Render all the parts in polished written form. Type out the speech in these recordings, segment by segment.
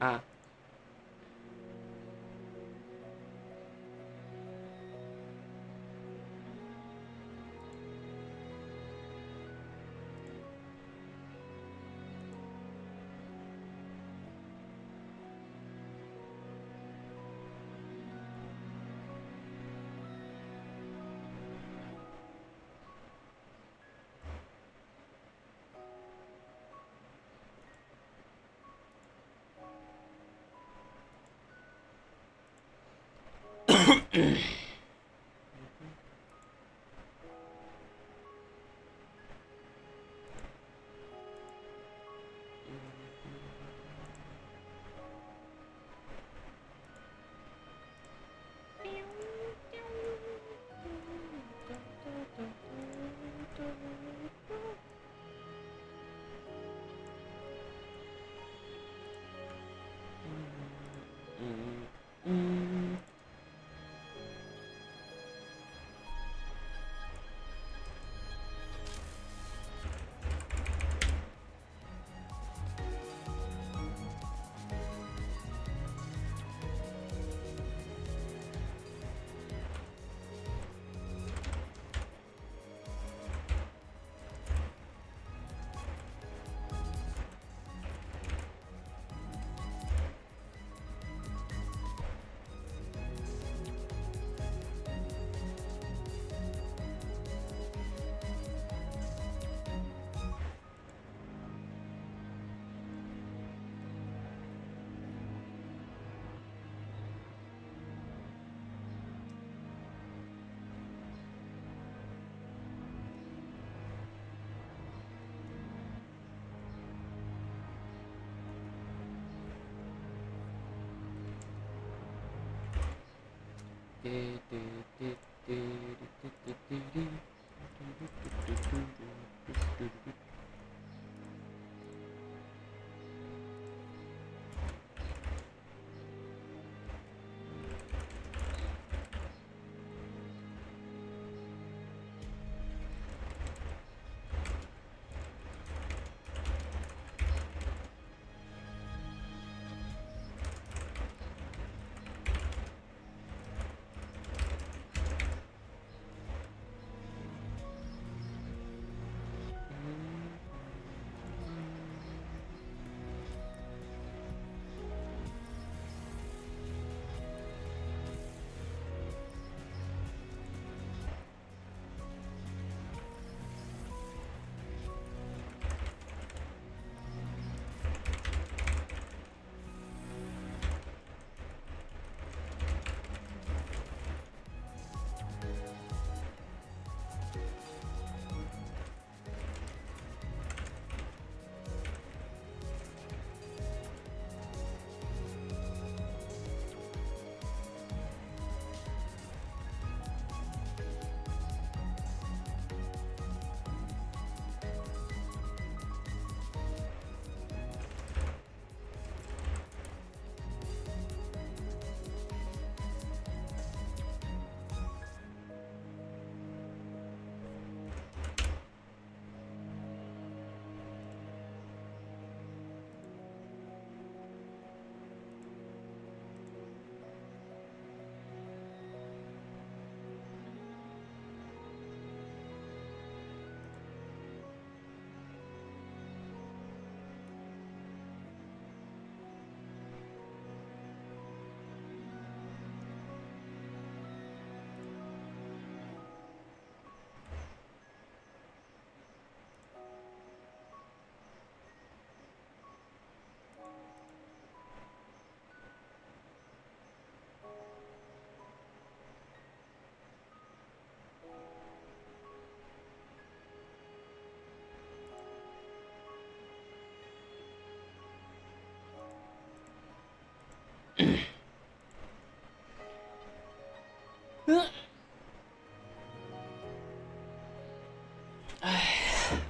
À,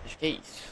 Acho que é isso.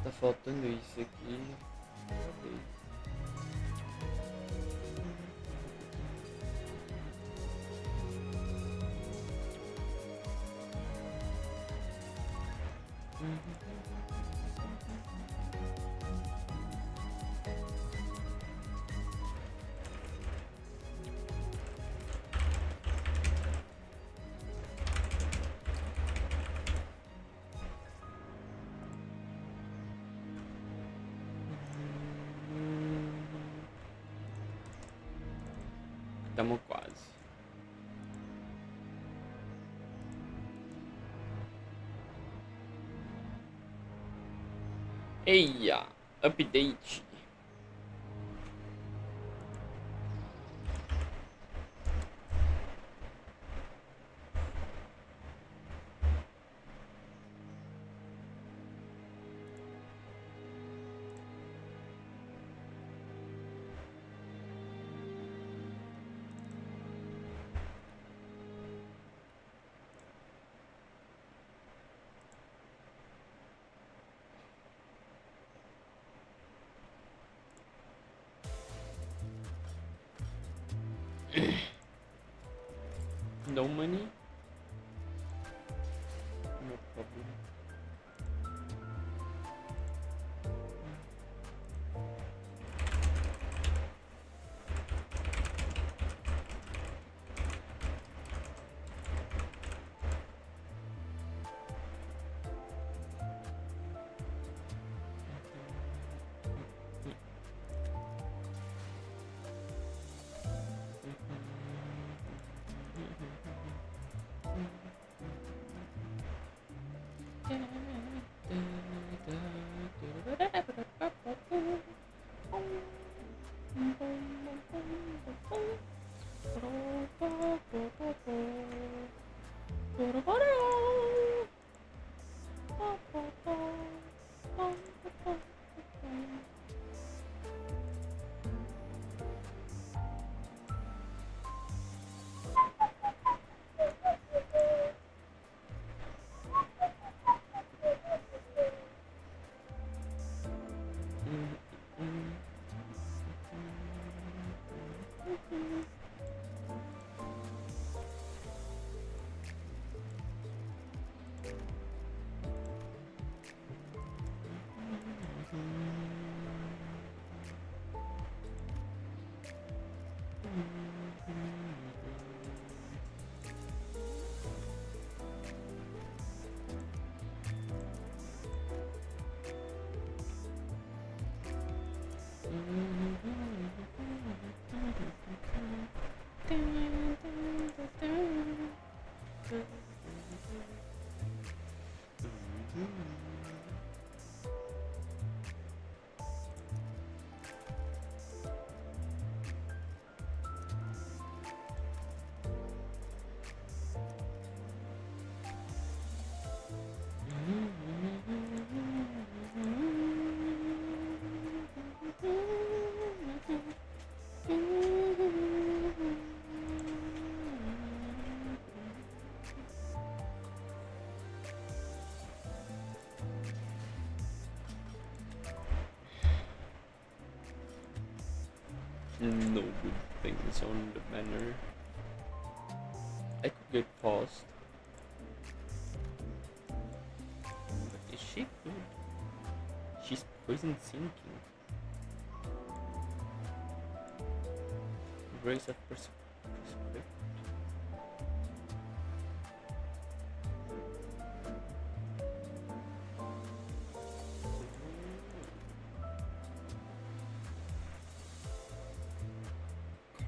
Tá faltando isso aqui. Tamo quase. Eia, update. No good things on the manor. I could get paused. But is she good? She's poison sinking. Grace of prescript.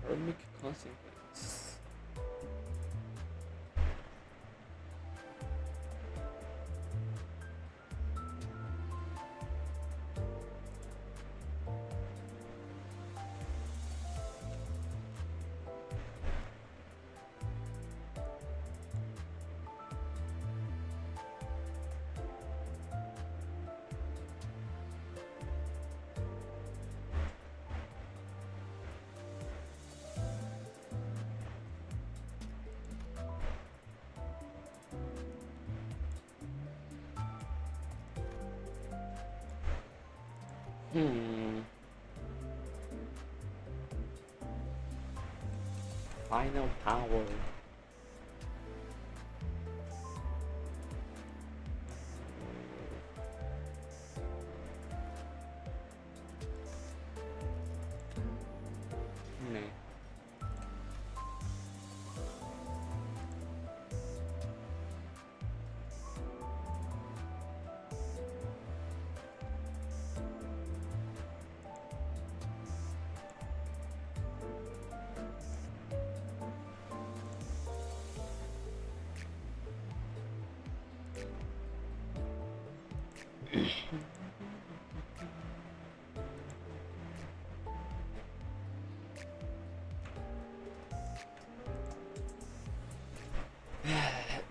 Karmic consequence. Final power. 네.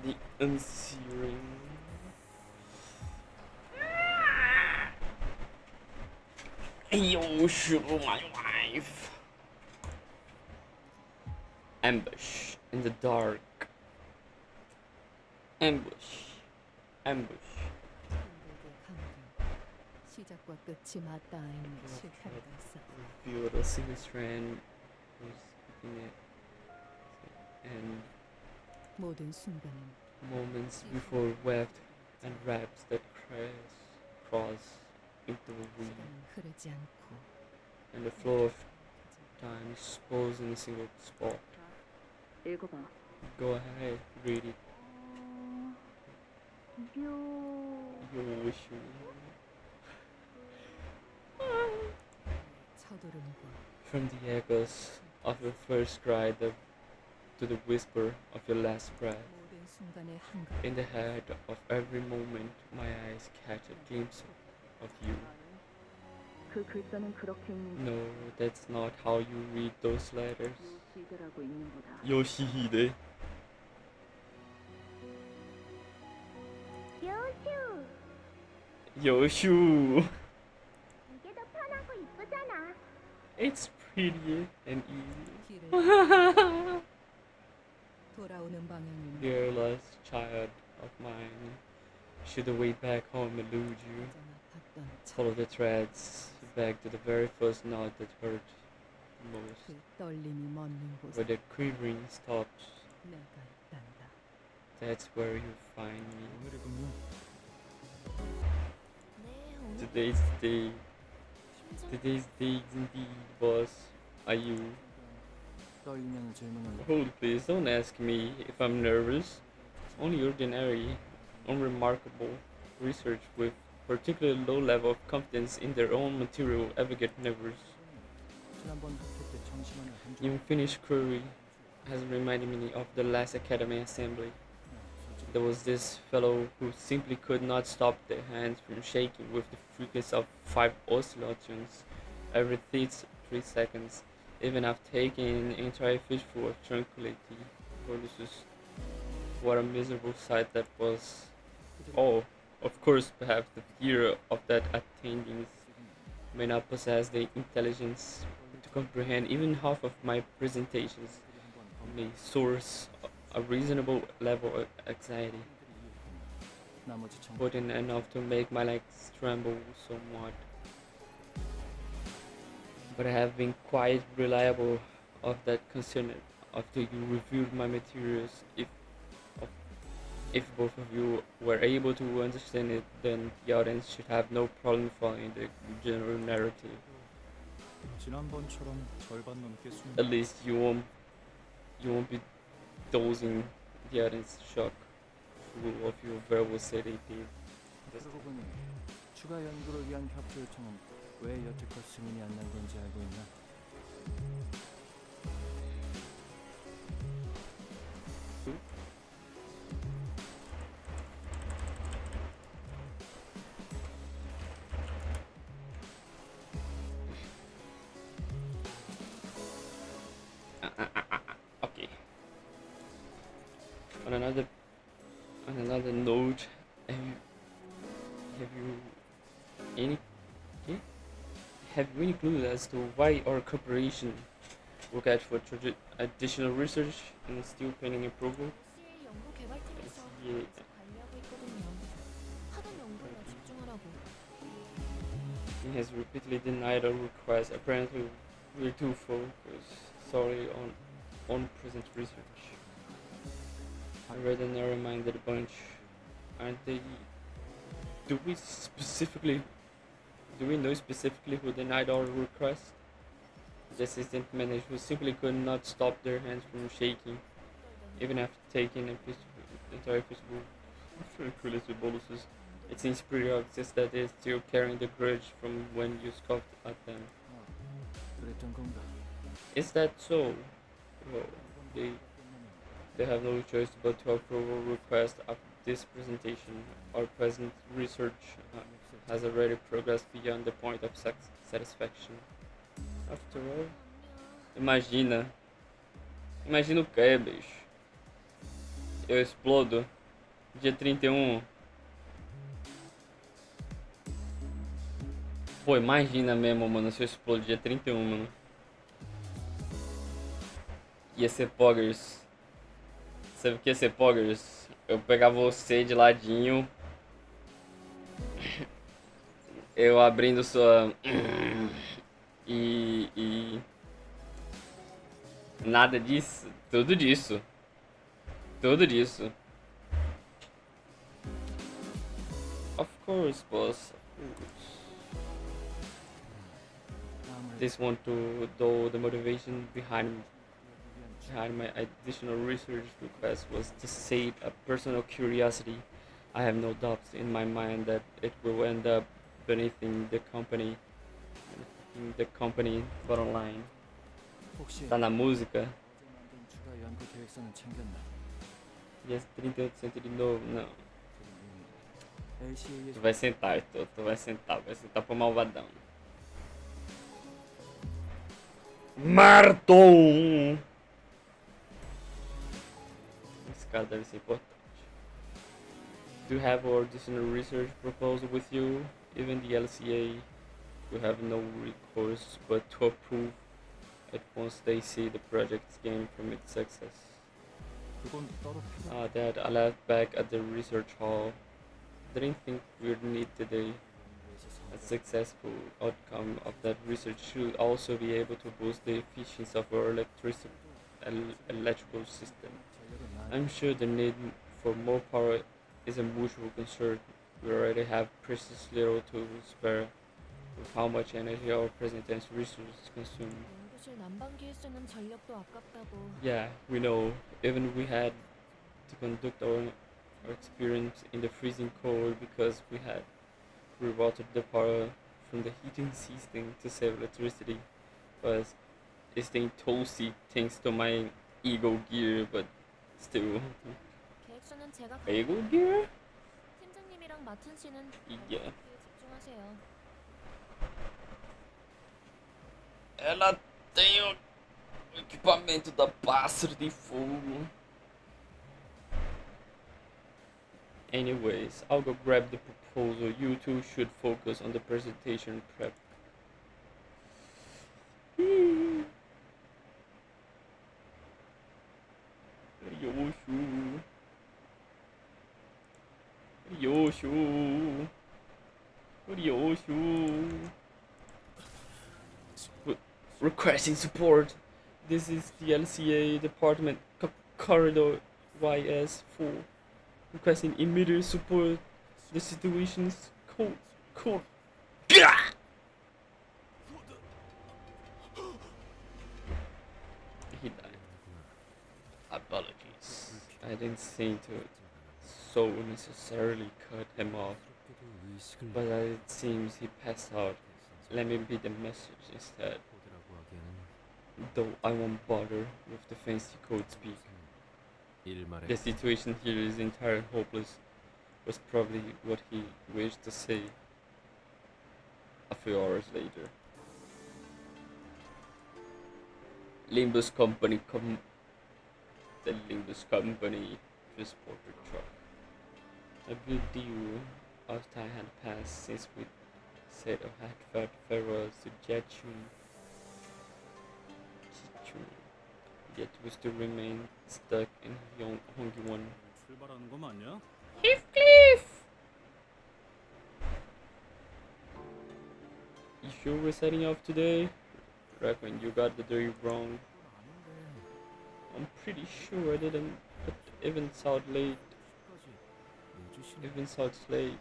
The unsearing. You shoot my wife. Ambush in the dark. Ambush. Ambush. 시작과 끝이 맞닿아있는 실패가 있어. Revealed a single strand was in it, and 모든 순간은 moments before webbed and wraps that cross into the weed, 시간은 흐르지 않고 and the flow of time exposed in a single spot. 읽어봐. Go ahead, read it. 요슈. 서두름과 From the echoes of your first cry to the whisper of your last breath. 모든 순간의 한가 In the head of every moment, my eyes catch a glimpse of you. 그 글자는 그렇게 읽는 No, that's not how you read those letters. 요시드라고 읽는 거다. Yoshihide. 요슈. Yoshu. 이게 더 편하고 이쁘잖아. It's pretty and easy. 길을 돌아오는 방향을 Dear lost child of mine, should the way back home elude you, 언제나 있던 참 Follow the threads back to the very first note that hurt the most, 그 떨림이 멎는 where 곳에 the quivering stops. 내가 있단다. That's where you find me. 오늘의 근무 Today's day. Today's day indeed, boss. Are you? 떨리냐는 질문은 Hold, please. Don't ask me if I'm nervous. Only ordinary, unremarkable research with particularly low level of confidence in their own material ever get nervous. 지난번 학회 때 정시만을 한 줄. Unfinished query has reminded me of the last academy assembly. There was this fellow who simply could not stop their hands from shaking with the frequency of 5 oscillations every 3 seconds, even after taking an entire fistful of tranquility. Oh, this is what a miserable sight that was. Oh, of course, perhaps the fear of that attendees may not possess the intelligence to comprehend even half of my presentations may source a reasonable level of anxiety, 나머지 청 but enough to make my legs tremble somewhat. But I have been quite reliable of that concern after you reviewed my materials. If both of you were able to understand it, then the audience should have no problem following the general narrative. 지난번처럼 절반 넘게 숨. At least you won't be dozing the audience shock full of your verbal sedative. 그러고 보니 추가 연구를 위한 협조 요청은 왜 여태껏 승인이 안 난 건지 알고 있나? Okay. On another note, have you any okay? Have you any clue as to why our corporation will get for additional research and still pending approval? SCA 연구 개발팀에서 예. 관리하고 있거든요. 하던 연구에만 집중하라고. He has repeatedly denied our request. Apparently, we're too focused solely on present research. I read and never minded a bunch. Aren't they? Do we know specifically who denied our request? The assistant manager who simply could not stop their hands from shaking, even after taking entire physical tranquility boluses. It seems pretty obvious that they're still carrying the grudge from when you scoffed at them. 그랬던 건가? Is that so? Well, they have no choice but to approve our request after this presentation. Our present research has already progressed beyond the point of satisfaction. After all, imagina o que, bicho? Eu explodo dia 31. Pô, imagina mesmo, mano, se eu explodo dia 31, mano. Ia ser poggers. Sabe o que ia ser poggers? Eu pegar você de ladinho. Eu abrindo sua. E. Nada disso. Tudo disso. Tudo disso. Of course, boss. Of course. This one to though the motivation behind my additional research request was to sate a personal curiosity. I have no doubts in my mind that it will end up benefiting the company bottom line. 혹시 Tá na música. 어제 만든 추가 연구 계획서는 챙겼나? Dia 38% de novo, não. LCA에 Tu vai sentar, Heitor, vai sentar pro malvadão. Marton! Esse cara deve ser importante. Do you have our additional research proposal with you? Even the LCA will have no recourse but to approve it once they see the project's gain from its success. 그건 따로 필요. Dad, I left back at the research hall. Didn't think we'd need today. 위해서 A successful outcome of that research should also be able to boost the efficiency of our electrical system. 전력을 I'm sure the need for more power is a mutual concern. We already have precious little to spare with how much energy our present tense resources consume. 연구실 난방기에 쓰는 전력도 아깝다고. Yeah, we know. Even we had to conduct our experiments in the freezing cold because we had rerouted the power from the heating system to save electricity. But it's staying toasty thanks to my ego gear, but still. 계획서는 제가 Ego gear? 팀장님이랑 마튼 씨는 Yeah. 발표에 집중하세요. Ela tem o equipamento da pássaro de fogo. Anyways, I'll go grab the proposal. You two should focus on the presentation prep. Yoshu. Yoshu. Yoshu. Requesting support. This is the LCA department corridor YS4. Requesting immediate support. The situation's cold. He died. Apologies. I didn't seem to so necessarily cut him off, 그렇게도 의식을 but it seems he passed out. Let me be the message instead. 보드라고 하기에는 Though I won't bother with the fancy code speak. 일말에 The situation here is entirely hopeless, was probably what he wished to say. A few hours later. Limbus Company the Limbus Company transporter truck. A good deal of time had passed since we said I had felt farewells to Jachun. Yet we still remain stuck in Hongwon. 출발하는 거 맞냐? Heathcliff! You sure we're setting off today? Reckon you got the day wrong. I'm pretty sure I didn't, but events out late. 내주시는 Events out late.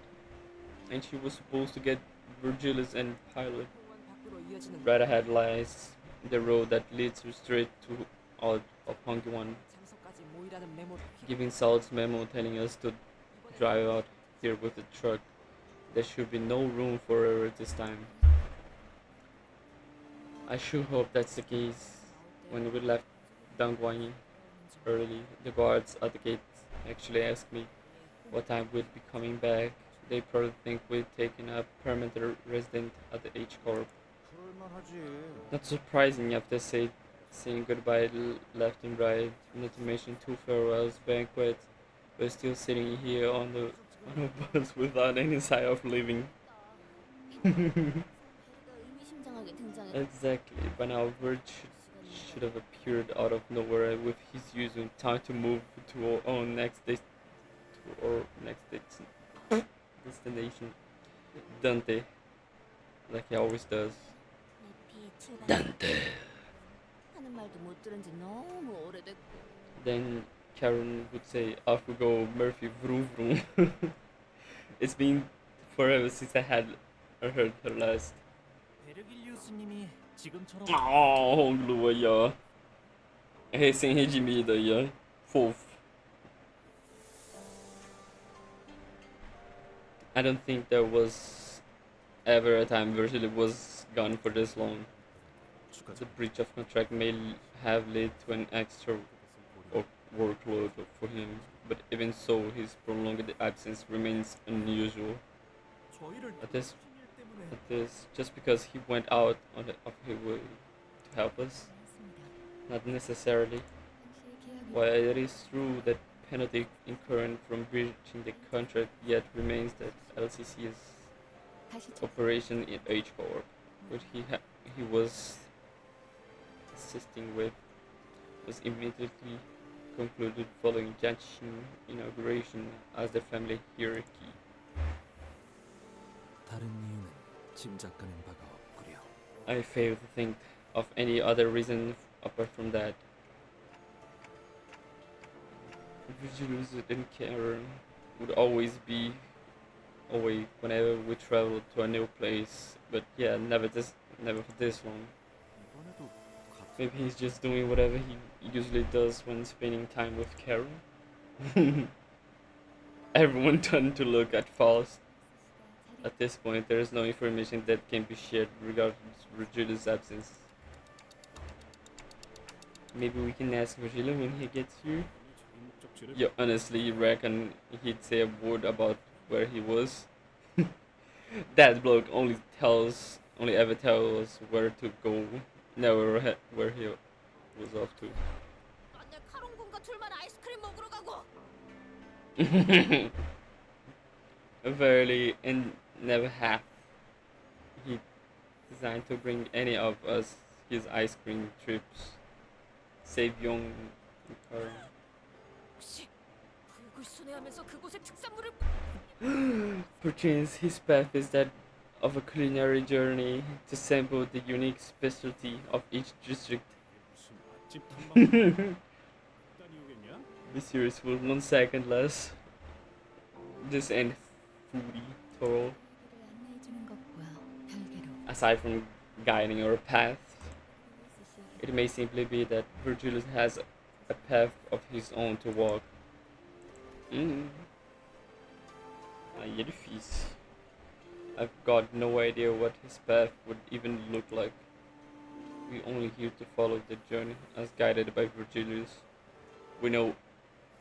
And she was supposed to get Virgilus and Pilot. Right ahead lies the road that leads straight to out of Hongwon. Giving Salt's memo telling us to drive out here with the truck. There should be no room for error this time. I sure hope that's the case. When we left Dangwang early, the guards at the gate actually asked me what time we'd be coming back. They probably think we'd taken a permanent resident at the H Corp. 그럴만하지. Not surprising after saying goodbye left and right, not to mention 2 farewells banquets. We're still sitting here on a bus without any sign of leaving. 베르가 의미심장하게 등장해. Exactly. By now, Virg should have appeared out of nowhere with his usual time to move to our own destination. Dante, like he always does. 내 출발. Dante. 하는 말도 못 들은 지 너무 오래됐고. Then Karen would say, "Off we go, Murphy, vroom vroom." It's been forever since I had heard her last. 베르길리우스님이 지금처럼 Oh, lua aí, ó. Recém-redimida aí, ó. Fofo. I don't think there was ever a time Virgil was gone for this long. The breach of contract may have led to an extra workload for him, but even so, his prolonged absence remains unusual. 저희를 At this, 도와주신 일 때문에 at this, just because he went out of his way to help us, 않습니다. not necessarily. 당시의 계약이 While it is true that penalty incurred from breaching the contract, yet remains that LCC's 다시 operation in H Corp, which he was assisting with, was immediately concluded following Janshin inauguration as the family hierarchy. 다른 이유는 짐작 가는 바가 없구려. I fail to think of any other reason apart from that. Vigilus and Karen would always be away whenever we travel to a new place, but yeah, never for this long. 이번에도 같은 Maybe he's just doing whatever he usually does when spending time with Karen. Everyone turned to look at Faust. At this point, there is no information that can be shared regarding Virgilius' absence. Maybe we can ask Virgilio when he gets here. 자기 목적지를 You honestly reckon he'd say a word about where he was? That bloke only ever tells where to go, never where he was off to. 맨날 카롱군과 둘만 아이스크림 먹으러 가고. Verily, and never have he designed to bring any of us his ice cream trips, save young Carl. 혹시 불굴손해하면서 그곳의 특산물을 Perchance his path is that of a culinary journey to sample the unique specialty of each district. 무슨 맛집 탐방 다니오겠냐? Be serious for 1 second less. This ain't foodie total. 안내해주는 것과 별개로 Aside from guiding our path, it may simply be that Virgilius has a path of his own to walk. Aí é difícil. I've got no idea what his path would even look like. We only here to follow the journey as guided by Virgilius. We know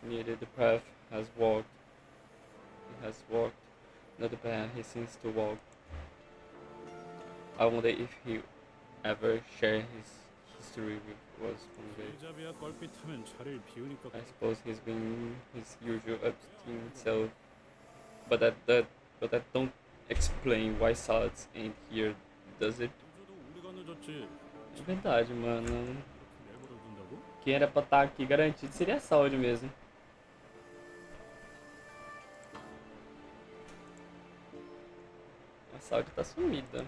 neither the path he has walked, nor the path he seems to walk. I wonder if he ever shared his history with us one day. 데자비아 껄핏하면 자리를 비우니까 I suppose he's been his usual obstinate self, but that don't explain why Salads ain't here, does it? 늦어도 우리가 늦었지. É verdade, mano. 그렇게 내버려 둔다고? Quem era pra estar aqui garantido seria a Saúde mesmo. A Saúde tá sumida.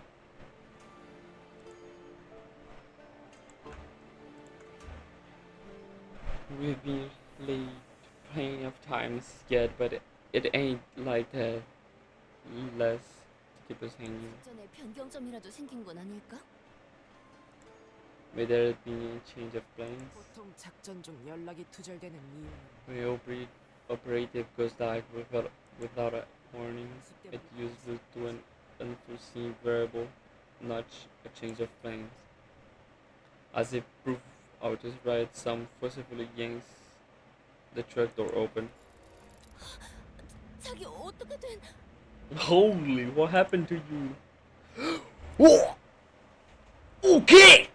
We've been late plenty of times yet, but it ain't like that. Less to keep us hanging. 전에 변경점이라도 생긴 건 아닐까? May there be a change of plans? 보통 작전 중 연락이 투절되는 이유는 When operative goes dark without a warning, it usually to an unforeseen variable, not a change of plans. As if proof out is right, some forcefully yanks the truck door open. 자기 어떻게 된? Holy, what happened to you? Whoa! Okay!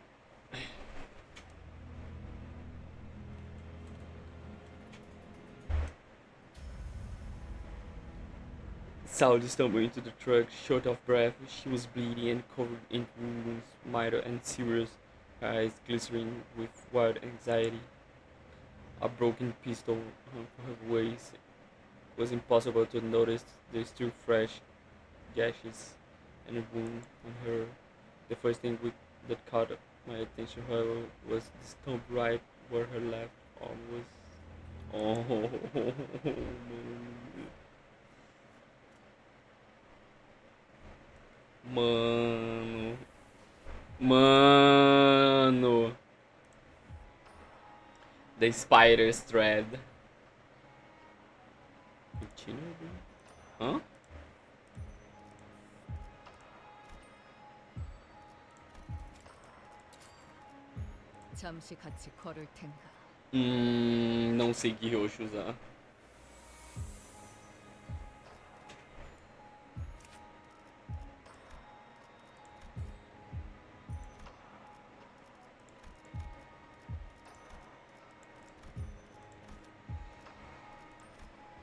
Saudi stumbled into the truck, short of breath. She was bleeding and covered in wounds, minor and serious, her eyes glistening with wild anxiety. A broken pistol hung from her waist. It was impossible to notice the still fresh gashes and a wound on her. The first thing that caught my attention, however, was the stump right where her left arm was. Oh, mano. Mano. The spider's thread. Continue. Huh? 잠시 같이 걸을 텐가. Não sei que roxo usar.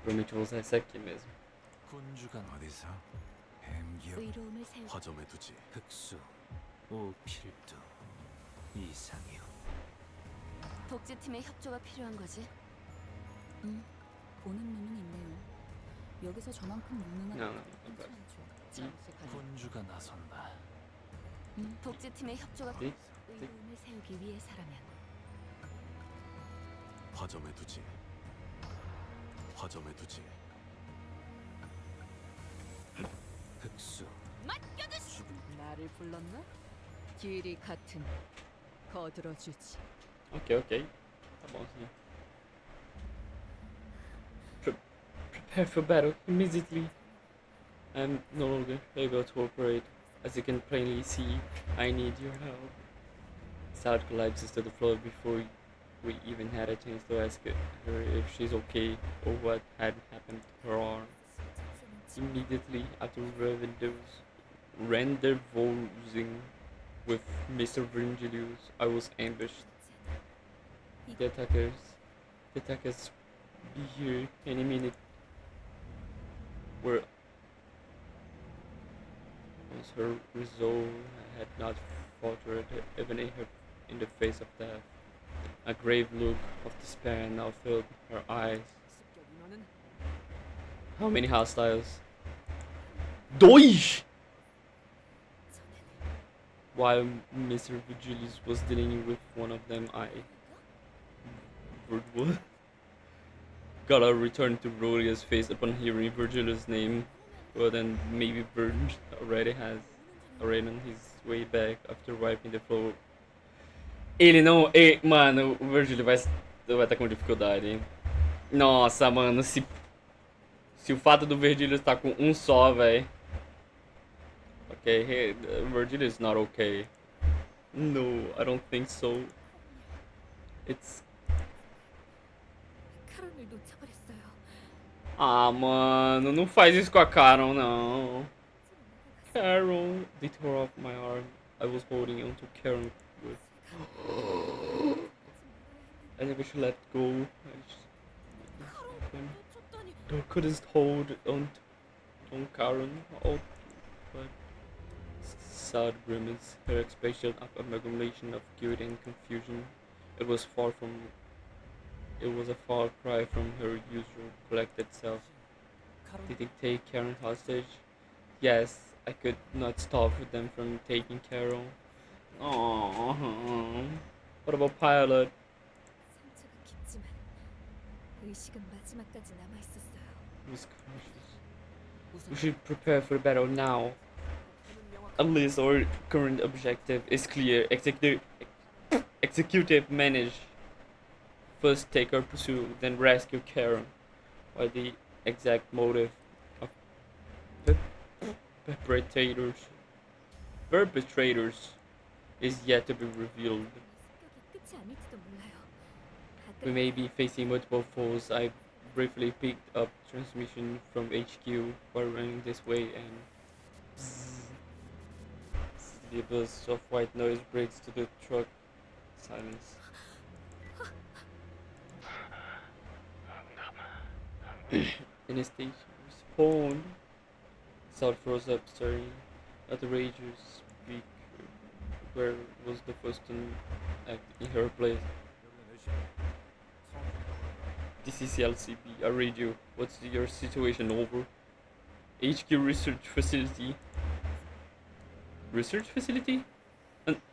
Provavelmente vou usar essa aqui mesmo. 군주간 어디서? 뱀기업 의로움을 세우. 허점에 두지. 흑수, 오필도, 이상이요. 복제팀의 협조가 필요한 거지. 응. 보는 눈은 있네요. 여기서 저만큼 무능한 No, no, 것들은 okay. 흔치 않죠. 군주가 나선다. 독재팀의 협조가 네? 의문을 세우기 위해서라면 화점에 두지. 화점에 두지. 흑수. 나를 불렀나? 길이 같으니 거들어주지. Ok, ok. Tá bom, sim. Prepare for battle immediately. I'm no longer able to operate. As you can plainly see, I need your help. Sal collapses to the floor before we even had a chance to ask her if she's okay or what had happened to her arm. Immediately after rendezvousing with Mr. Virgilius, I was ambushed. The attackers be here any minute. Where was her resolve had not faltered even in the face of death. A grave look of despair now filled her eyes. How many hostiles? Dois! While Mr. Virgilius was dealing with one of them, Gala returned to Rodia's face upon hearing Virgilius' name. Well then, maybe Virg already on his way back after wiping the floor. Ele não... mano, o Virgilio vai estar com dificuldade, hein? Nossa, mano, se o fato do Virgilio estar com um só, velho. Okay, hey, Virgilio is not okay. No, I don't think so. It's... 카론을 놓쳐버렸어요. Ah, mano, não faz isso com a Karen, não. Karen, they tore off my arm. I was holding onto Karen with... I never should let go. I couldn't hold on Karen. Oh, but sad grimace, her expression of amalgamation of guilt and confusion. It was a far cry from her usual collected self. Did they take Karen hostage? Yes, I could not stop them from taking Karen. Aww. What about Pilot? 상처가 깊지만 의식은 마지막까지 남아 있었어요. Who's cautious? We should prepare for battle now. At least our current objective is clear. Executive manage. First take our pursuit, then rescue Karen. While the exact motive of perpetrators is yet to be revealed. 습격이 끝이 아닐지도 몰라요. We may be facing multiple foes. I briefly picked up transmission from HQ while running this way and the burst of white noise breaks to the truck. Silence. In a station spawn. Sal froze up, staring at the Rager's speak. Where was the first to act in her place? This is LCB. I read you. What's your situation? Over. HQ research facility. Research facility?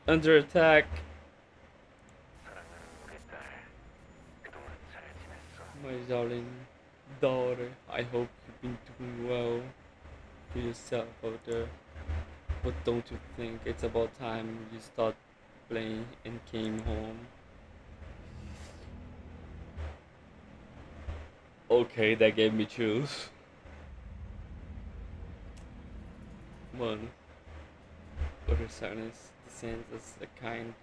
Under attack. My darling daughter, I hope you've been doing well for yourself out there. But don't you think it's about time you stopped playing and came home? Okay, that gave me chills. One. Utter silence descends as a kind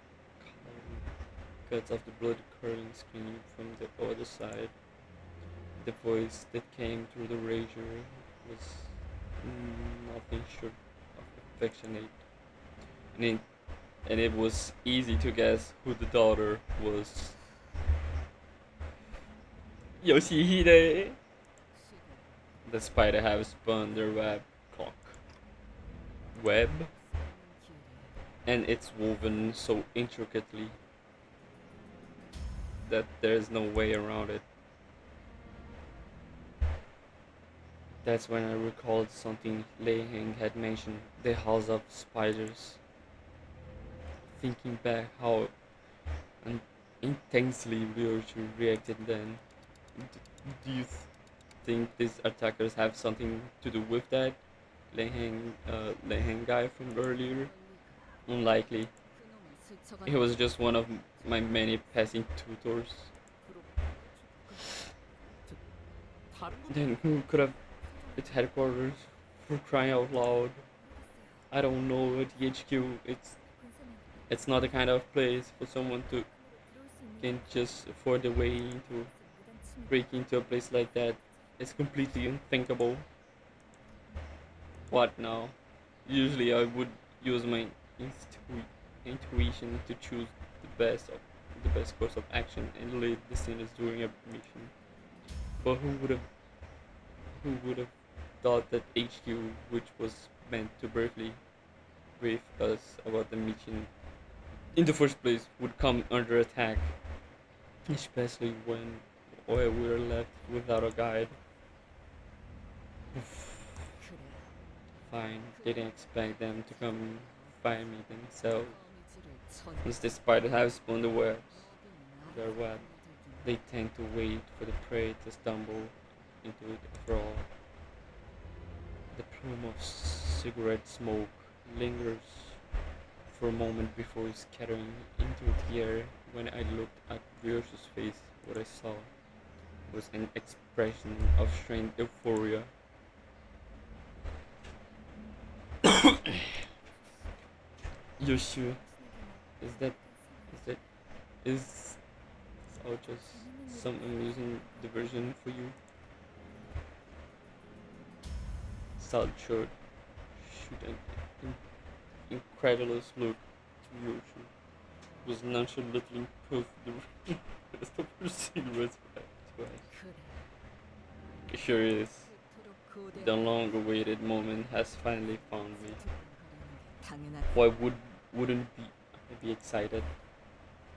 cuts off the blood curdling scream from the other side. The voice that came through the Rager was nothing short of affectionate. And it was easy to guess who the daughter was. Yoshihide! The spider have spun their web, and it's woven so intricately that there's no way around it. That's when I recalled something Lei Heng had mentioned, the house of spiders. Thinking back how un- intensely Ryochu reacted then. D- do you think these attackers have something to do with that? Lei Heng guy from earlier? Unlikely. 그놈을 He was 스쳐가는 just one of my many passing tutors. 다른 분 Then who could have its headquarters? For crying out loud. I don't know, at HQ, it's not the kind of place for someone to can just afford the way into break into a place like that. It's completely unthinkable. What now? Usually I would use my intuition to choose the best course of action and lead the scenes during a mission. But who would have thought that HQ, which was meant to brief us about the mission in the first place, would come under attack, especially when we were left without a guide. 그래. Fine, didn't expect them to come find me themselves. 거미줄을 Since the spiders have spun the webs, their 여기는 web, they tend to wait for the prey to stumble into it after all. The plume of cigarette smoke lingers for a moment before scattering into the air. When I looked at Ryosh's face, what I saw was an expression of strained euphoria. You sure? Is that is that is all just some amusing diversion for you? Salt showed shoot an incredulous look to Yoshu, was nonchalantly puffed the rest of her cigarettes back to us. 그래. It sure is. 그토록 The 거대한 long-awaited moment has finally found me. 두근거리는 게 당연한. Why wouldn't be excited?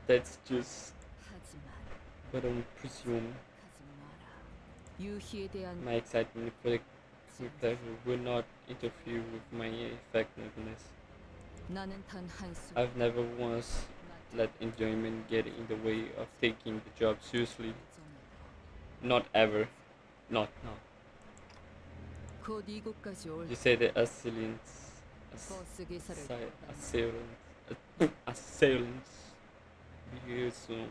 That's just 하지만 but I presume 하지 마라. 유희에 대한 my excitement for the pleasure will not interfere with my effectiveness. 나는 단 한순 I've never once let enjoyment get in the way of taking the job seriously. Not ever. Not now. 곧 이곳까지 올 You say the 버스 기사를 assailants be here soon.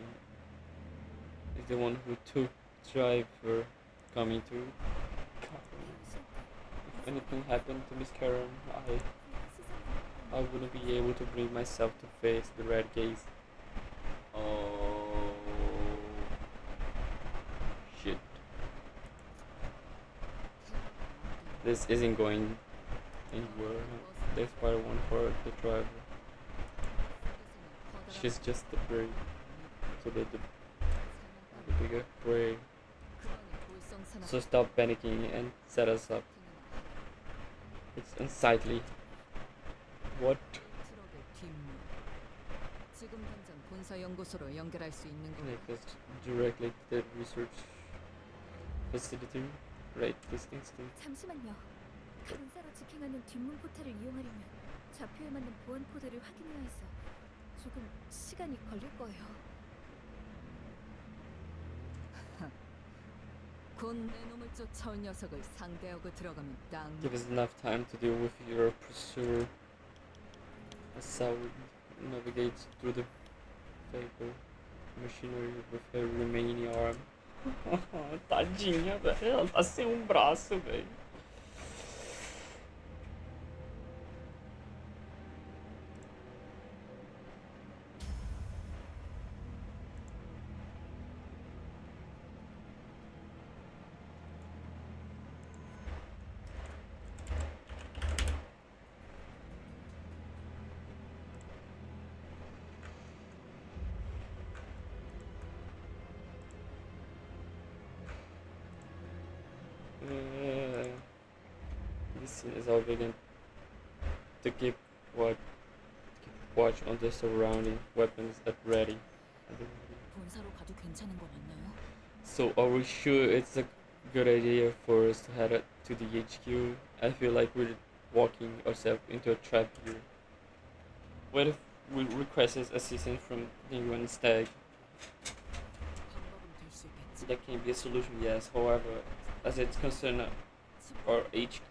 Is the one who took driver coming through? If anything happened to Miss Karen, I wouldn't be able to bring myself to face the red gaze. Oh shit. This isn't going anywhere. That's why I want for the driver. She's just the prey. So the bigger prey. So stop panicking and set us up. It's unsightly. What? 트럭의 뒷문. 지금 당장 본사 연구소로 연결할 수 있는 거. Take us directly to the research facility right this instant. 잠시만요. 본사로 직행하는 뒷문 포탈을 이용하려면 좌표에 맞는 보안 코드를 확인해야 해서 조금 시간이 걸릴 거예요. 곧 내 놈을 쫓아올 녀석을 상대하고 들어가면 딱 Give us enough time to deal with your pursuer. Assault navigates through the vehicle machinery with her remaining arm. Tadinha, velho. Ela tá sem um braço, velho. This scene is obligate to keep watch on the surrounding weapons at ready. 본사로 가도 괜찮은 거 맞나요? So are we sure it's Good idea for us to head to the HQ. I feel like we're walking ourselves into a trap here. What if we requested assistance from Penguin Stag? 방법은 될 수 있겠지. That can be a solution, yes. However, as it's concerned our H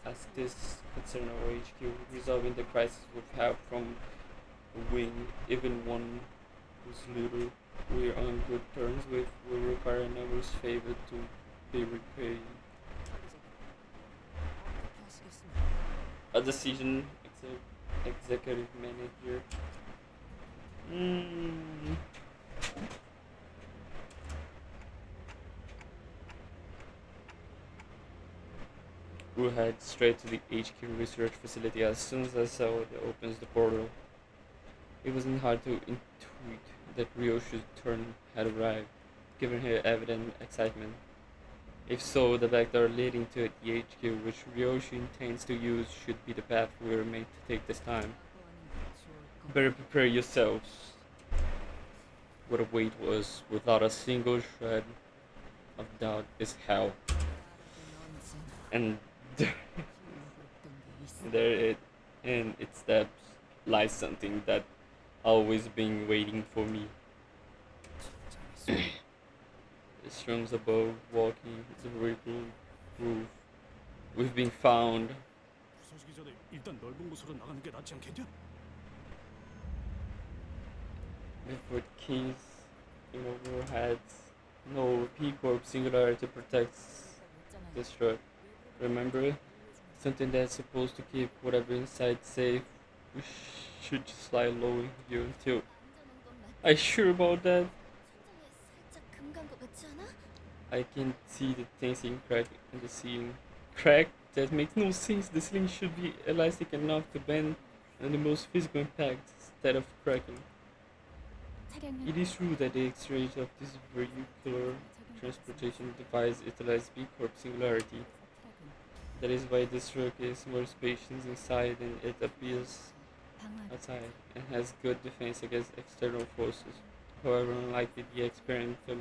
as this concern our HQ, resolving the crisis with help from a wing, even one whose leader we're on good terms with, will require a numerous favor to be repaid. 어떻게 하시겠습니까? A decision, executive manager. Mm. We'll head straight to the HQ research facility as soon as I saw it opens the portal. It wasn't hard to intuit that Ryoshu's turn had arrived, given her evident excitement. If so, the back door leading to the HQ, which Ryoshu intends to use, should be the path we're meant to take this time. 사고하는 게 좋을 Better prepare yourselves. What a wait was, without a single shred of doubt, is hell. 언제나 And 기억했던 게 있어. there it in its depths lies something that always been waiting for me. The streams above, walking the vertical roof. We've been found. 부서지기 전에 일단 넓은 곳으로 나가는 게 낫지 않겠냐? Before keys in over our heads. No P Corp singularity protects this truck. Remember? Something that's supposed to keep whatever inside safe. We should just lie low in here until. 안전한 건 맞지? Are you sure about that? 천장에 살짝 금 간 것 같지 않아? I can see the tensing crack in the ceiling. Crack? That makes no sense. The ceiling should be elastic enough to bend on the most physical impact instead of cracking. 차량용 It is true that the exchange of this vehicular transportation device utilizes B Corp singularity. That is why this truck is more spacious inside than it appears 방안 outside and has good defense against external forces. However, unlike the experimental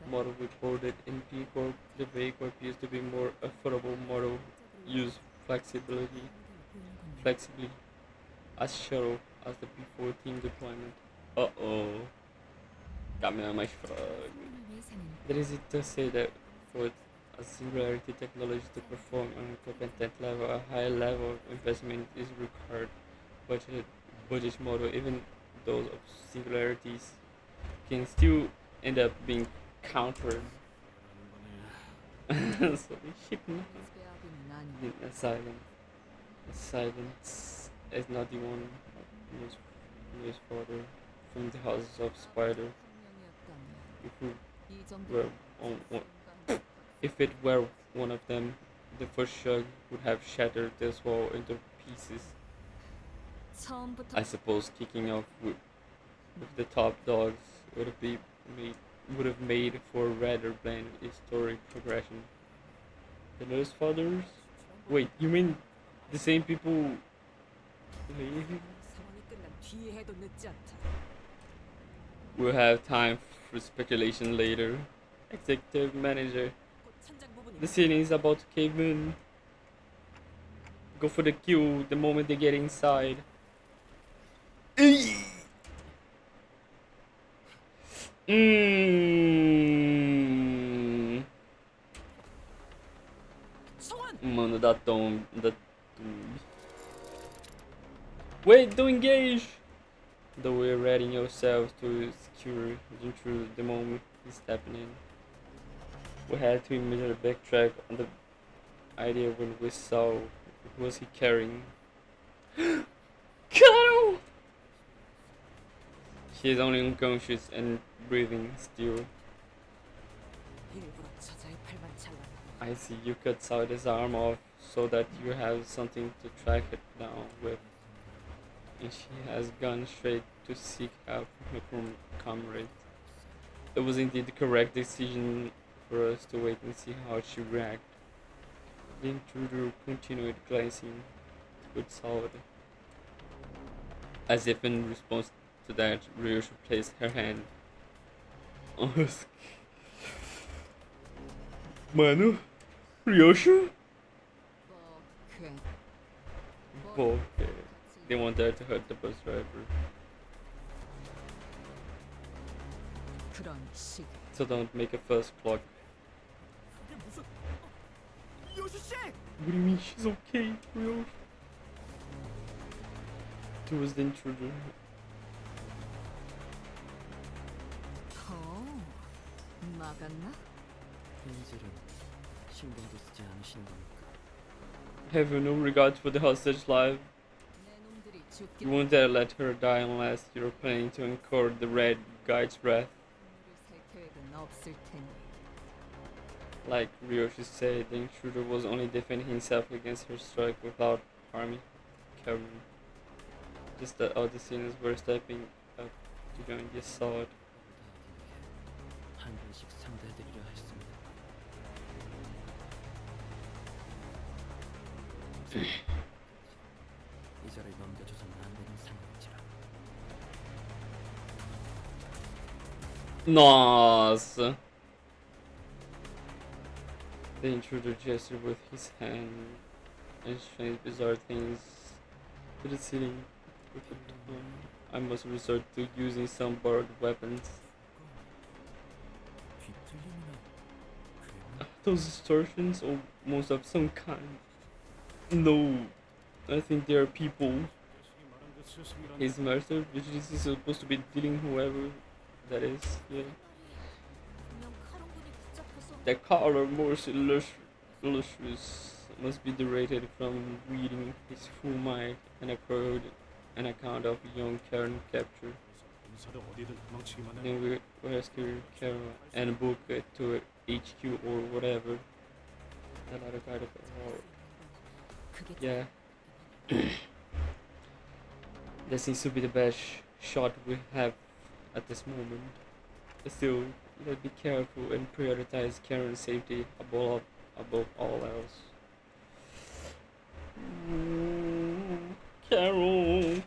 model reported in P Corp, the vehicle appears to be more affordable model, use flexibility flexibly as shuttle as the P14 deployment. Uh-oh. Got me on my frog. That is it to say that for a singularity technology to perform on a competent level, a high level of investment is required. Budget model, even those of singularities, can still end up being countered. So they ship now. 배합이는 아니야. Silence is not the one news further from the houses of spider. 혁명이었다면 If we 이 were 정도 on one, if it were one of them, the first shock would have shattered this wall into pieces. 처음부터 I suppose kicking off with the top dogs would have made for a rather bland story progression. The nurse fathers? Wait, you mean the same people? 상황이 끝난 뒤에 해도 늦지 않다. We'll have time for speculation later. Executive manager. 곧 천장 부분이 The ceiling is about to cave in. Go for the kill the moment they get inside. 성환! Mano, dá tom. Wait, don't engage! Though we're readying ourselves to secure the intruder the moment he's stepping in. We had to immediately backtrack on the idea when we saw who was he carrying. Canto! She is only unconscious and breathing still. 일부러 저자의 팔만 잘라. I see you cut Sauda's arm off so that you have something to track it down with. And she has gone straight to seek help from her comrade. It was indeed the correct decision for us to wait and see how she reacted. The intruder continued glancing with Sauda. As if in response to that, Ryoshu placed her hand on her Mano, Ryoshu? 그 Both. They want her to hurt the bus driver. 그런 식. So don't make a fuss, clock. 그게 무슨 요시 씨! What do you mean she's okay, Ryoshu? It was the intruder. 막았나? 현실은 신경도 쓰지 않으시는 겁니까? Have you no regard for the hostage life? 내 놈들이 죽기 You won't dare let her die unless you're planning to incur the red guide's wrath. 살 계획은 없을 테니. Like Ryoshi said, the intruder was only defending himself against her strike without harming Karen. Just the other sinners were stepping up to join the assault. 한 번씩 상대해드리려 했습니다. 이 자를 넘겨줘서는 안 되는 상황이지라. Nossa! The intruder gestured with his hand and strange bizarre things to the ceiling. With the tongue. I must resort to using some borrowed weapons. 뒤틀림이나 Those distortions almost of some kind. No, I think they are people. 자식이 말한 그 스승이란 His master, which is supposed to be dealing whoever that is. Yeah. 분명 카롱군이 붙잡혀서 The color most illustrious must be derived from reading his full mind and acquired an account of young Karen capture. 인사도 어디든 도망치기만 해. Then we rescue Karen and book it to HQ or whatever. A lot of kind of 그게 yeah. That seems to be the best shot we have at this moment. Still, let's be careful and prioritize Karen's safety above all else. Carol.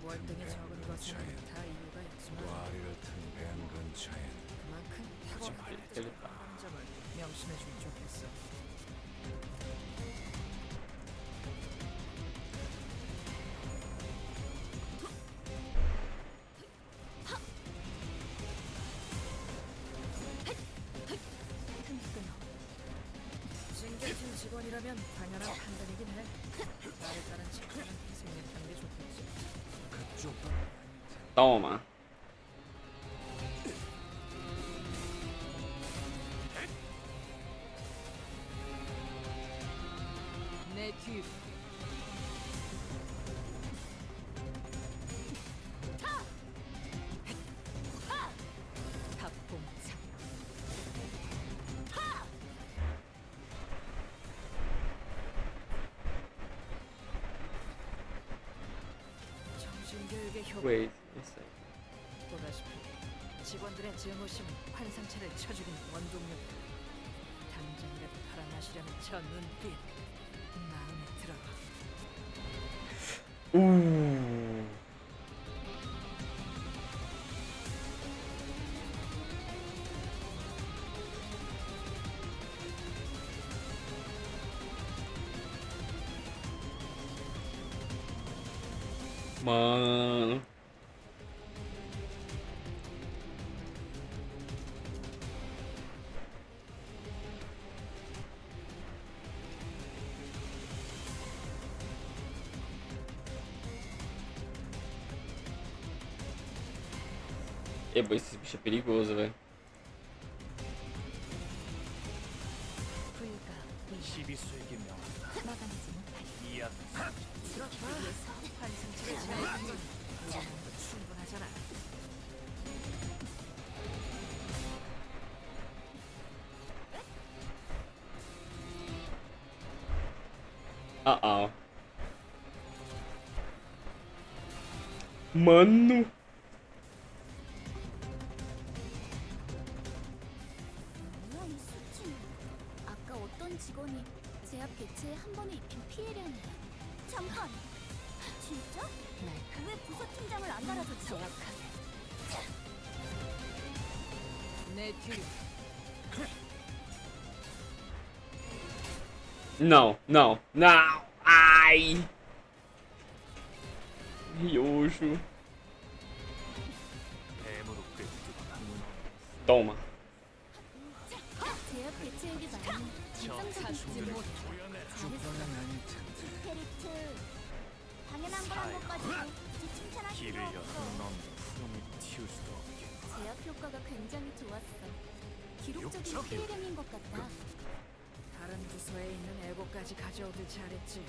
월등히 적은 것은 다 이유가 있지만 그만큼 탁월한 점을 명심해주면 좋겠어. 챙겨준 직원이라면 당연한 판단이긴 해. 나를 따른 책임은 생략하는 게 좋겠지. Toma. 내 뒤. 탑봉창. 정신교육의 효과. Wait a sec. 보다시피 직원들의 증오심은 환상체를 쳐죽이는 원동력. 당장이라도 달아나시려는 저 눈빛 마음에 들어와. Ooh. Mano. É, boy, esse bicho é perigoso, velho. 시비수에게 명한다. 막아내지 못하게 이 앞에 그렇기 위해서 환상체를 지나가는 건 우리만도 충분하잖아. Uh-oh. Mano. 뭐야 이 수치는. 아까 어떤 직원이 제압 개체에 한 번에 입힌 피해량이야. 잠깐. 진짜? 왜 부서팀장을 안 달아줬지? 내 뒤로. Não, não, não! Ai! Miojo. 뱀으로 꿰뚫어라. Toma. 제압 배치액이 많은 정상적인 못 페리트 당연한 거란 것 가지고 굳이 칭찬할 길을 필요 여는 없어. 넌 푸름을 틔울 수도 없게. 제압 효과가 굉장히 좋았어. 기록적인 욕적이야. 필름인 것 같다. 다른 부서에 있는 애고까지 가져오길 잘했지.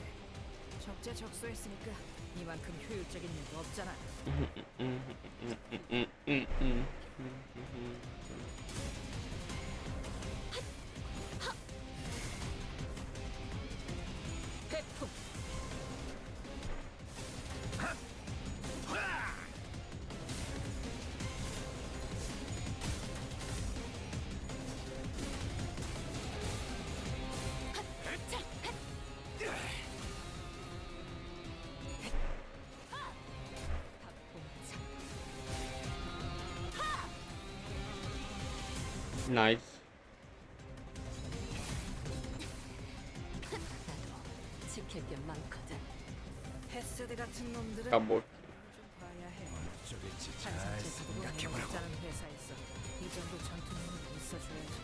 적재적소했으니까 이만큼 효율적인 일도 없잖아. 태풍. Nice. 지킬 게 많거든. 헤스드 같은 놈들은 Acabou. 좀 봐야 해. 어쩌겠지 잘 한산제 부부가 생각해보라고. 짜는 회사에서 이 정도 전투능력이 있어줘야지.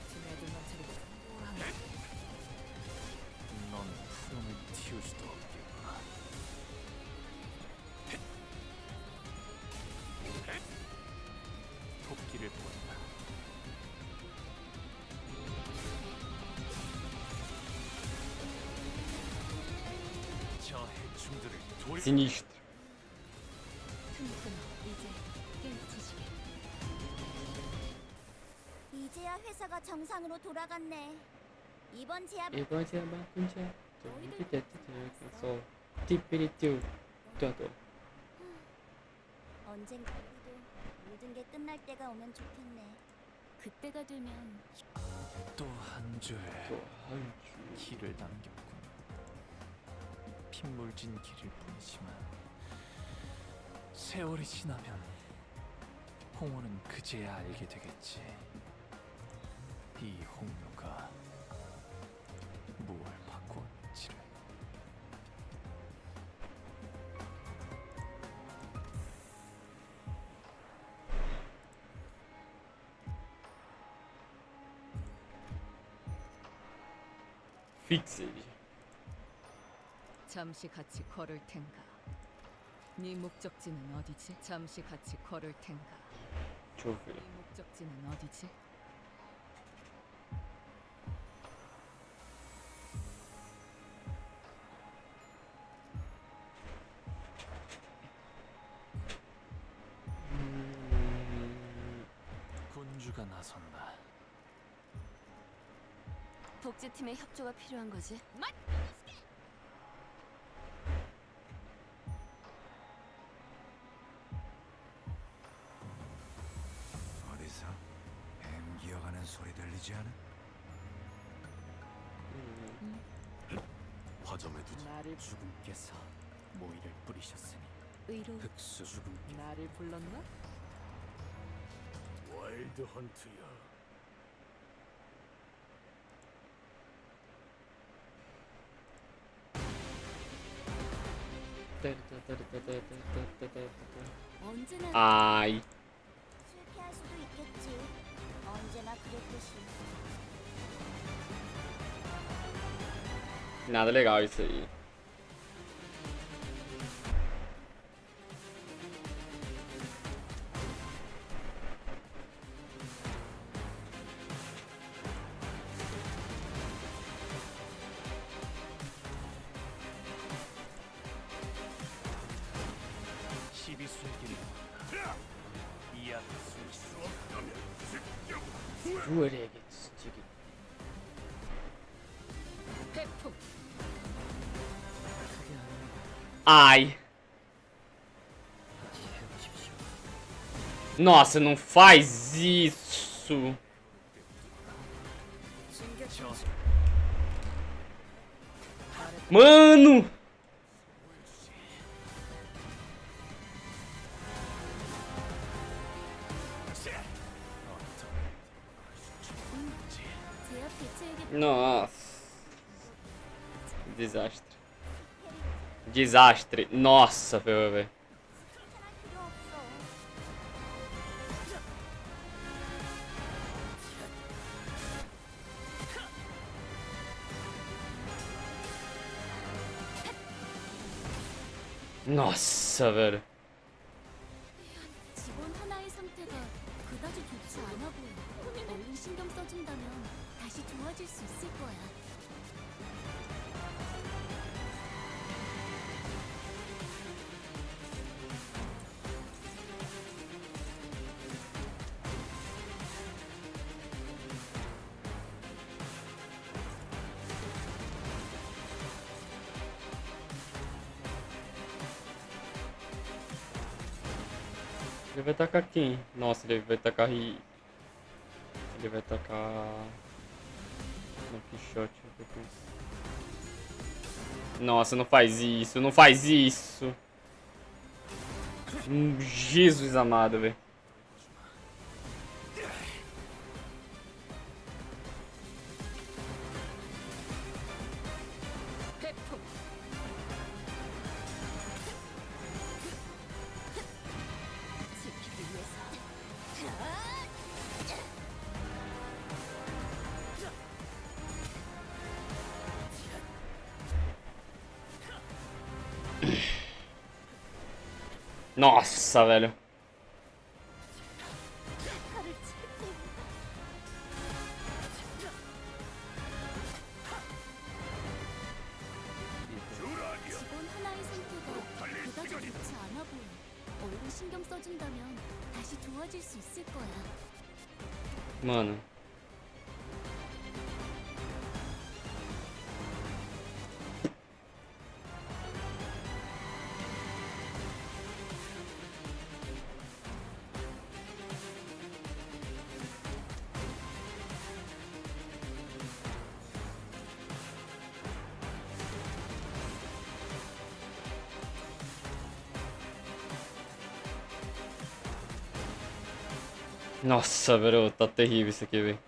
팀 애들만 데리고 뭘 하는 거야. 넌 푸름을 틔울 수도 없겠구나. 토끼를 본다. 저 해충들을 돌 Sinistro. 튼튼 이제 깨우치시게. 이제야 회사가 정상으로 돌아갔네. 이번 제압 Igual a bagunça. So, tipiritiu. Todo. 언젠가 우리도 모든 게 끝날 때가 오면 좋겠네. 그때가 되면 또 한 줄 So, 한주. 길을 남겼군. 핏물진 길일 뿐이지만 세월이 지나면 홍어는 그제야 알게 되겠지. 이 홍료가 무얼 바꾸었는지를. Fixed. 잠시 같이 걸을 텐가. 네 목적지는 어디지? 잠시 같이 걸을 텐가. Deixa eu ver. 네 목적지는 어디지? 군주가 나선다. 복지팀의 협조가 필요한 거지. 어디서 뱀 기어가는 소리 들리지 않아? 화점에 두지. 나를 죽음께서 모이를 뿌리셨으니 의로 흑수 죽음께 나를 불렀나? 와일드 헌트야. 언제나 Ai. 실패할 수도 있겠지. 언제나 그랬듯이. Nada legal isso aí. 시비수에게 이야기 수 Juregues. 태풍. Ai. Nossa, não faz isso. Mano. desastre. Desastre. Nossa, velho. 칭찬할 필요 없어. Nossa, velho. 직원 하나의 상태가 그다지 좋지 않아 보여. 얼른 신경 써준다면 다시 좋아질 수 있을 거야. Ele vai tacar quem? Nossa, ele vai tacar Ele vai tacar. No Quixote. Nossa, não faz isso, não faz isso. Jesus amado, velho. 지키기 위해서. Nossa, velho. 칼을 칠 때. 직원 하나의 상태가 그다지 좋지 않아 보여. 얼른 신경 써준다면 다시 좋아질 수 있을 거야. Mano. Nossa, velho, tá terrível isso aqui, velho.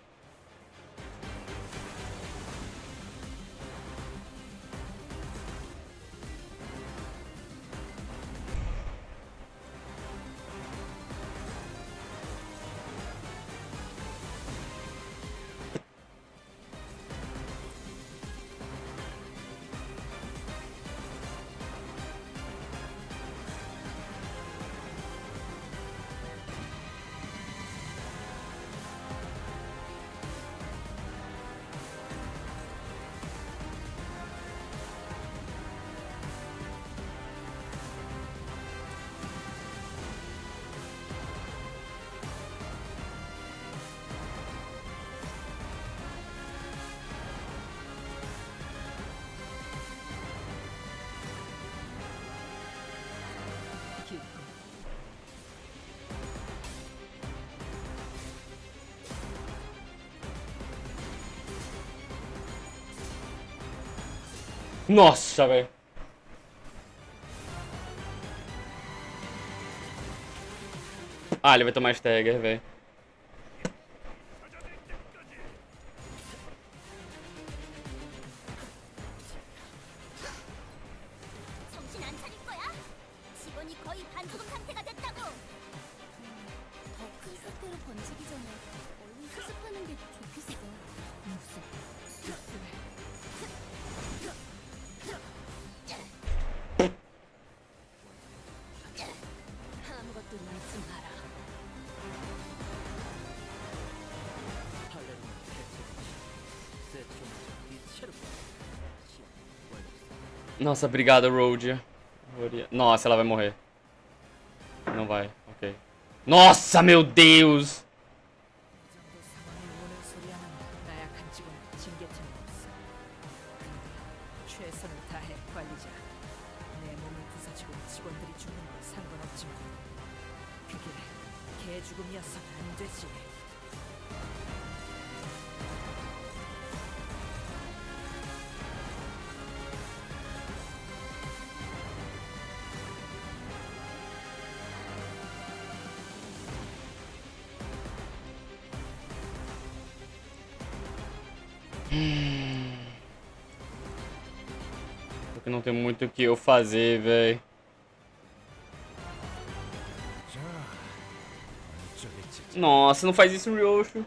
Nossa, velho. Ah, ele vai tomar stagger, velho. 정신 안 차릴 거야? 직원이 거의 반죽음 상태가 됐다고. 더 큰 사태로 번지기 전에 얼른 수습하는 게 좋겠어. 아무것도 잊지 마라. Nossa, obrigado, Road. Nossa, ela vai morrer. Não vai, ok. Nossa, meu Deus! 이 정도 상황이 오는 소리 하는 나약한 직원은 징계점이 없어. 근데 최선을 다해 관리자. 내 몸이 부서지고 직원들이 죽는 건 상관없지만 그게 개 죽음이어서는 안 되지. que não tem muito o que eu fazer, velho. 자, 어느 쪽일지 Nossa, não faz isso, Ryosho.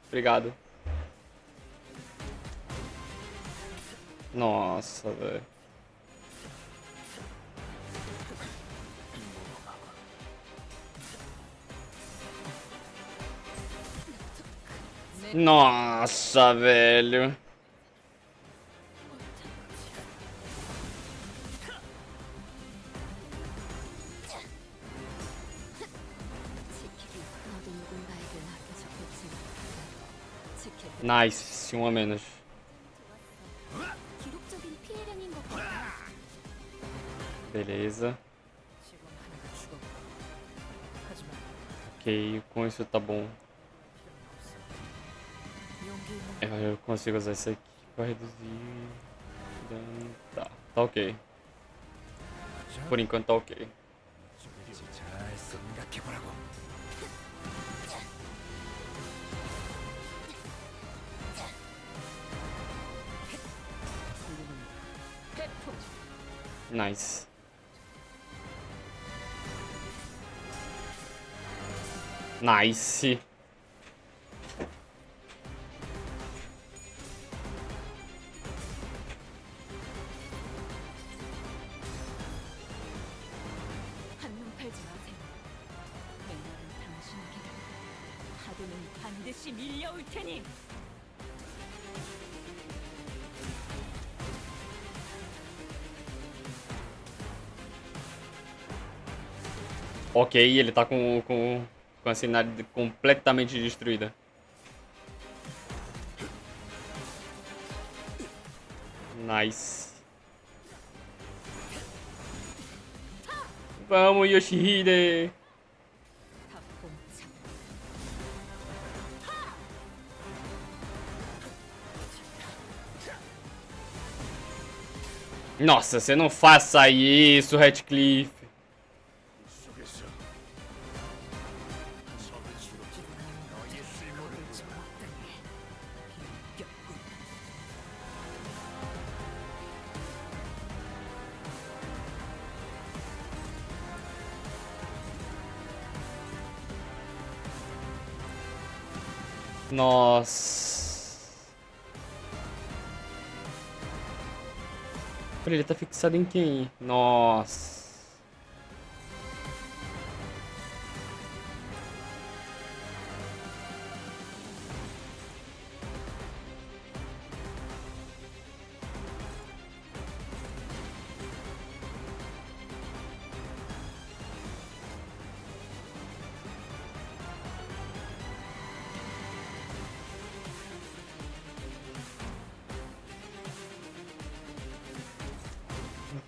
Obrigado. Nossa, velho. Nossa, velho. Nice, um a menos. 기록적인 피해량인 것 같아. Beleza. 지금 하나가 죽었고. 하지만 Ok, com isso tá bom. 용기 있는 Eu consigo usar isso aqui pra reduzir dano. Tá ok. Por enquanto tá ok. 쪽일지 잘 생각해보라고. Nice. Nice. 한눈 팔지 마세요. 맨날은 당신에게 파도는 반드시 밀려올 테니. Ok, ele tá com a cenário completamente destruída. Nice. Vamos, Yoshihide! 탑봉창. Nossa, você não faça isso, Radcliffe. 속에서 섬을 치르지 너의 쓸모를 Nossa. Ele tá fixado em quem? Nossa.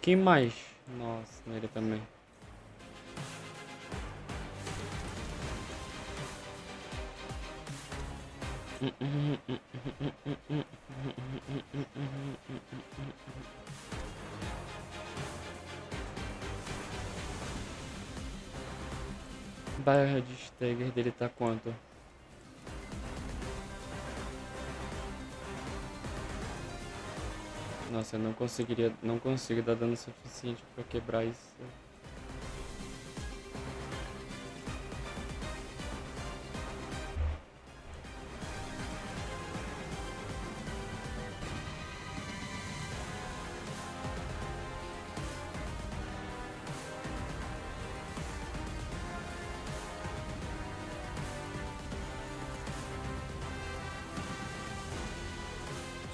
Quem mais? Nossa, nele também. Barra de stagger dele tá quanto? Nossa, eu não conseguiria, não consigo dar dano suficiente pra quebrar isso.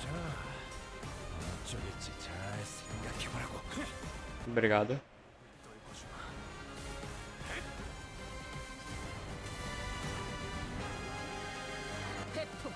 자, 어느 쪽일지 잘 생각해보라고. Obrigado. 태풍.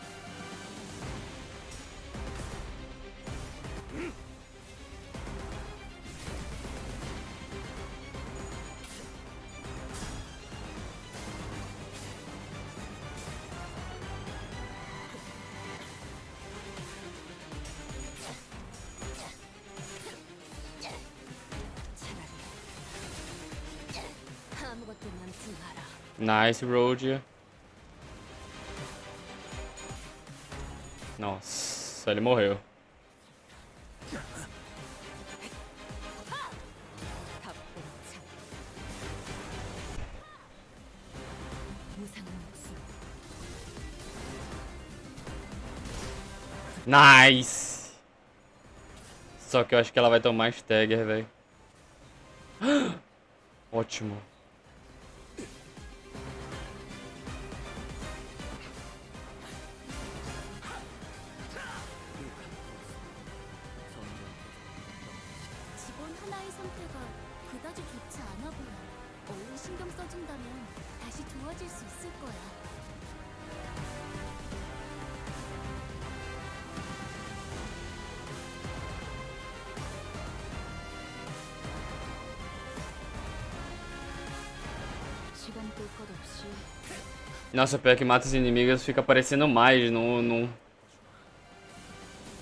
차라리 아무것도 남지 마라. Nice, Road. Nossa, ele morreu. Nice! Só que eu acho que ela vai tomar stagger, velho. Ótimo. 직원 하나의 상태가 그다지 좋지 않아 보여. 얼른 신경 써준다면 다시 좋아질 수 있을 거야. 시간 끌 것 없이 Nossa, pior que mata os inimigos fica aparecendo mais. A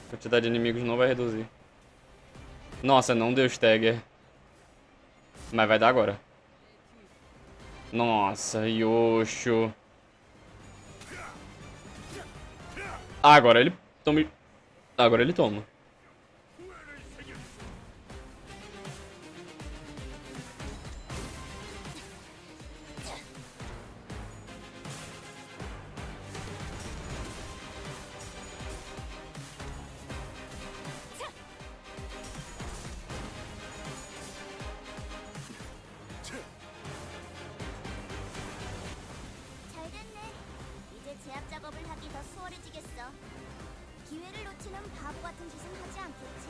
quantidade de inimigos não vai reduzir. Nossa, não deu stagger. Mas vai dar agora. Nossa, Yosho. Agora ele toma. Agora ele toma. 잘 됐네. 이제 제압 작업을 하기 더 수월해지겠어. 기회를 놓치는 바보 같은 짓은 하지 않겠지?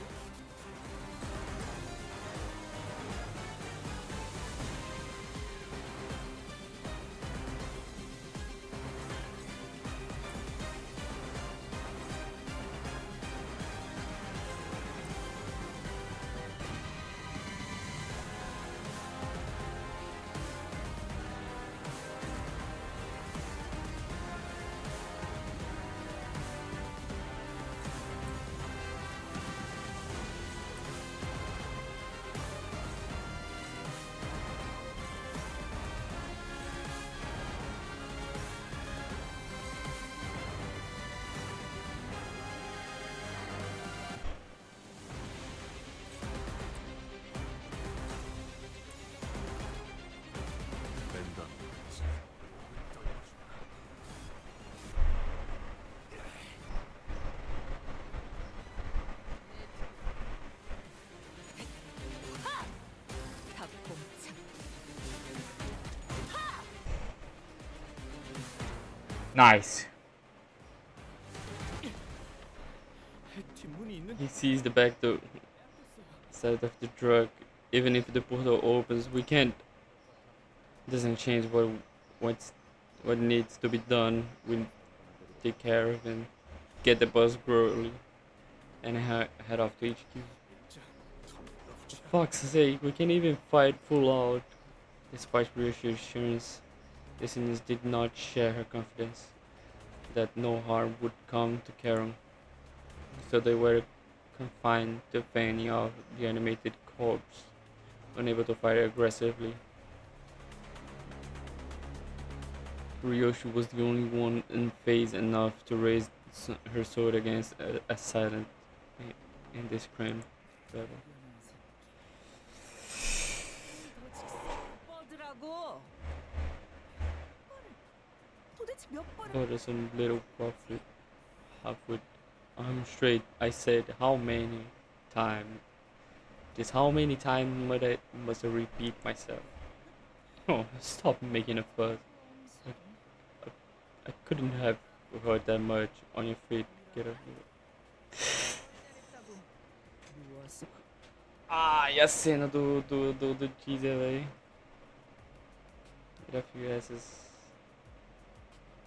닭봉창. Nice. 뒷문이 있는 He sees the back door side of the truck. Even if the portal opens, we can't. Doesn't change what needs to be done. We take care of and get the bus early and head off to HQ. Fuck's sake, we can't even fight full out. Despite reassurance, the seniors did not share her confidence that no harm would come to Karen. So they were confined to fending off the animated corpse, unable to fight aggressively. Ryoshi was the only one in phase enough to raise her sword against a silent in this crime battle. 뻗으라고. 도대체 몇 번을 But as a little prophet, halfway, I'm straight. I said, how many times? Just how many times must I repeat myself? Oh, stop making a fuss. I couldn't have heard that much. On your feet, get up here. 누워서 Ah, e a cena do teaser, véi. Get off your asses.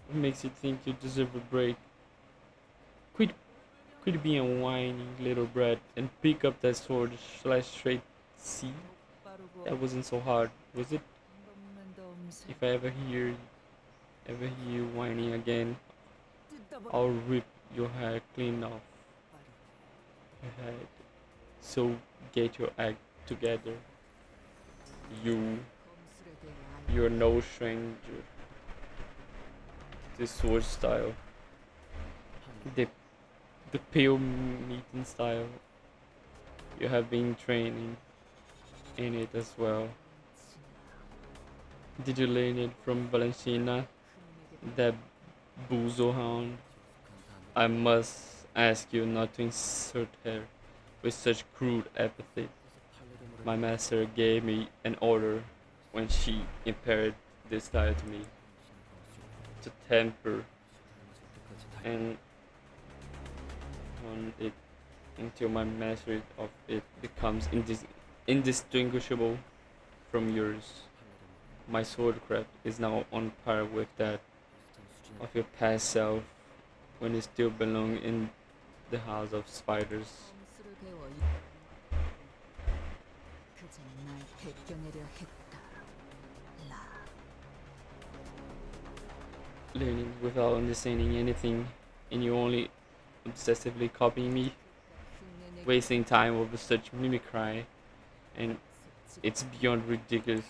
What makes you think you deserve a break? Quit being a whiny little brat and pick up that sword slash straight C. 빠르고 That wasn't so hard, was it? 한번만 더 음색 If I ever hear you whining again, 뜯어버려. I'll rip your hair clean off your head. So get your act together. You, 검술에 대해 알 you're no stranger to sword style. The pale meeting style. You have been training in it as well. Did you learn it from Valentina, that bozo hound? I must ask you not to insult her with such crude apathy. My master gave me an order when she imparted this style to me to temper and on it until my mastery of it becomes indistinguishable from yours. My swordcraft is now on par with that of your past self when it still belonged in the house of spiders. 점수를 배워 그저 날 베껴내려 했다. 라. Learning without understanding anything, and you only obsessively copying me, wasting time over such mimicry, and it's beyond ridiculous.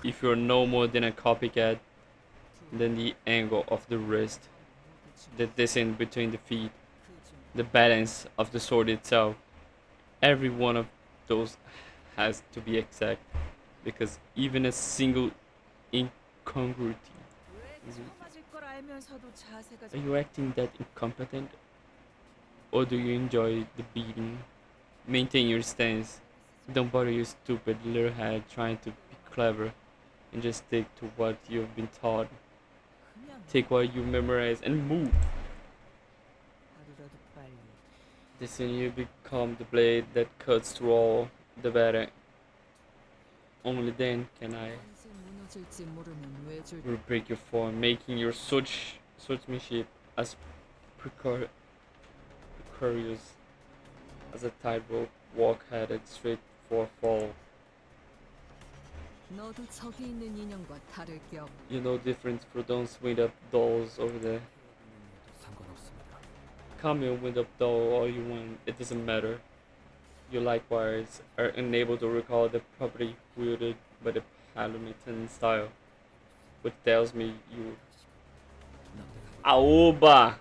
If you're no more than a copycat, then the angle of the wrist, the descent between the feet, the balance of the sword itself, every one of those has to be exact, because even a single incongruity. Are you acting that incompetent? Or do you enjoy the beating? Maintain your stance. Don't bother your stupid little head trying to be clever and just stick to what you've been taught. Take what you memorize and move. The sooner you become the blade that cuts through all, the better. Only then can I will break your form, making your swordsmanship as precarious as a tightrope walk headed straight for a fall. 너도 저기 있는 인형과 다를 게 없. You're no different for those wind up dolls over there. Call me a wind up doll all you want, it doesn't matter. You likewise are unable to recall the property wielded by the Palomitian style, which tells me you. Aoba!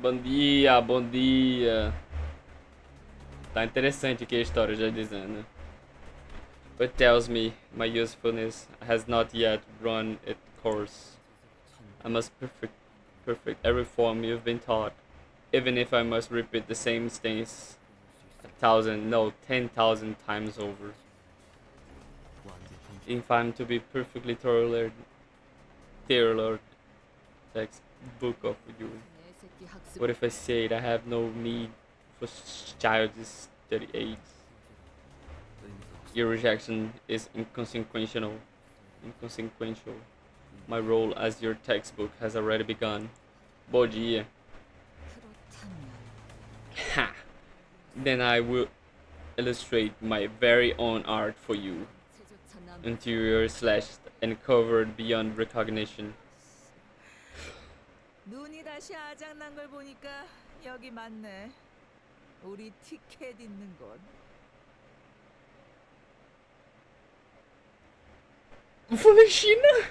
Bom dia, bom dia. Tá interessante aqui a história, já dizendo. But tells me my usefulness has not yet run its course. I must perfect every form you've been taught, even if I must repeat the same stance 1,000, no, 10,000 times over. If I'm to be perfectly tailored textbook of you, what if I said I have no need for childish study aids? Your rejection is inconsequential. My role as your textbook has already begun. Bom dia. Ha! Then I will illustrate my very own art for you. Interior slashed and covered beyond recognition. 눈이 다시 아작난 걸 보니까 여기 맞네. 우리 티켓 있는 곳. China?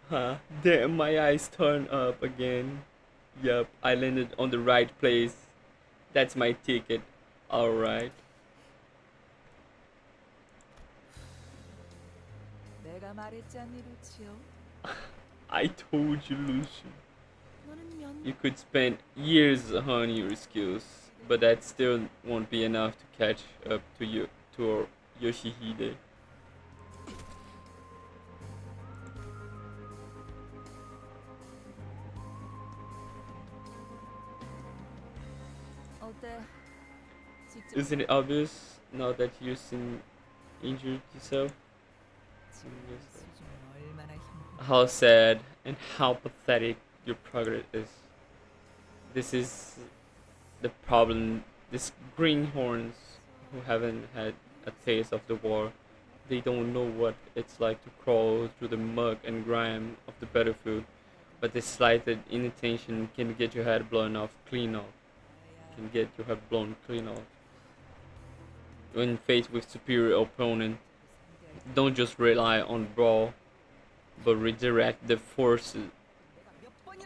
Huh, damn, my eyes turn up again. Yup, I landed on the right place. That's my ticket. Alright. 내가 말했잖니, 루치오. I told you, Lucian. 너는 면 You could spend years honing your skills, but that still won't be enough to catch up to you, to Yoshihide. 어때? 직접 Isn't it obvious now that you injured yourself? 수준 얼마나 힘. How sad and how pathetic your progress is. This is the problem. These greenhorns who haven't had a taste of the war, they don't know what it's like to crawl through the muck and grime of the battlefield. But the slightest inattention can get your head blown off, clean off. Can get your head blown clean off. When faced with superior opponent, don't just rely on brawl, but redirect the forces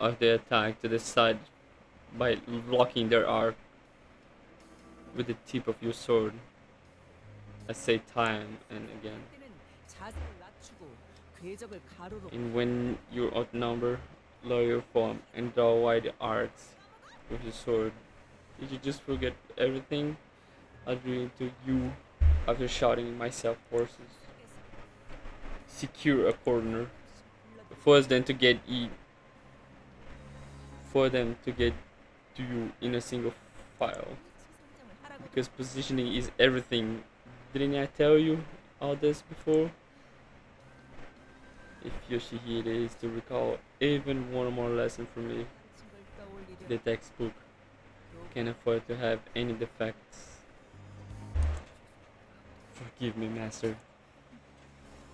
of the attack to the side by locking their arc with the tip of your sword. I say time and again. 때는 자세를 낮추고 궤적을 가로로 And when you outnumber, lower your form and draw wide arcs with your sword, did you just forget everything I drew into you after shouting myself horses? Secure a corner. Force them to get for them to get to you in a single file. Because positioning is everything. Didn't I tell you all this before? If Yoshihide is to recall even one more lesson from me, the textbook can't afford to have any defects. Forgive me, master.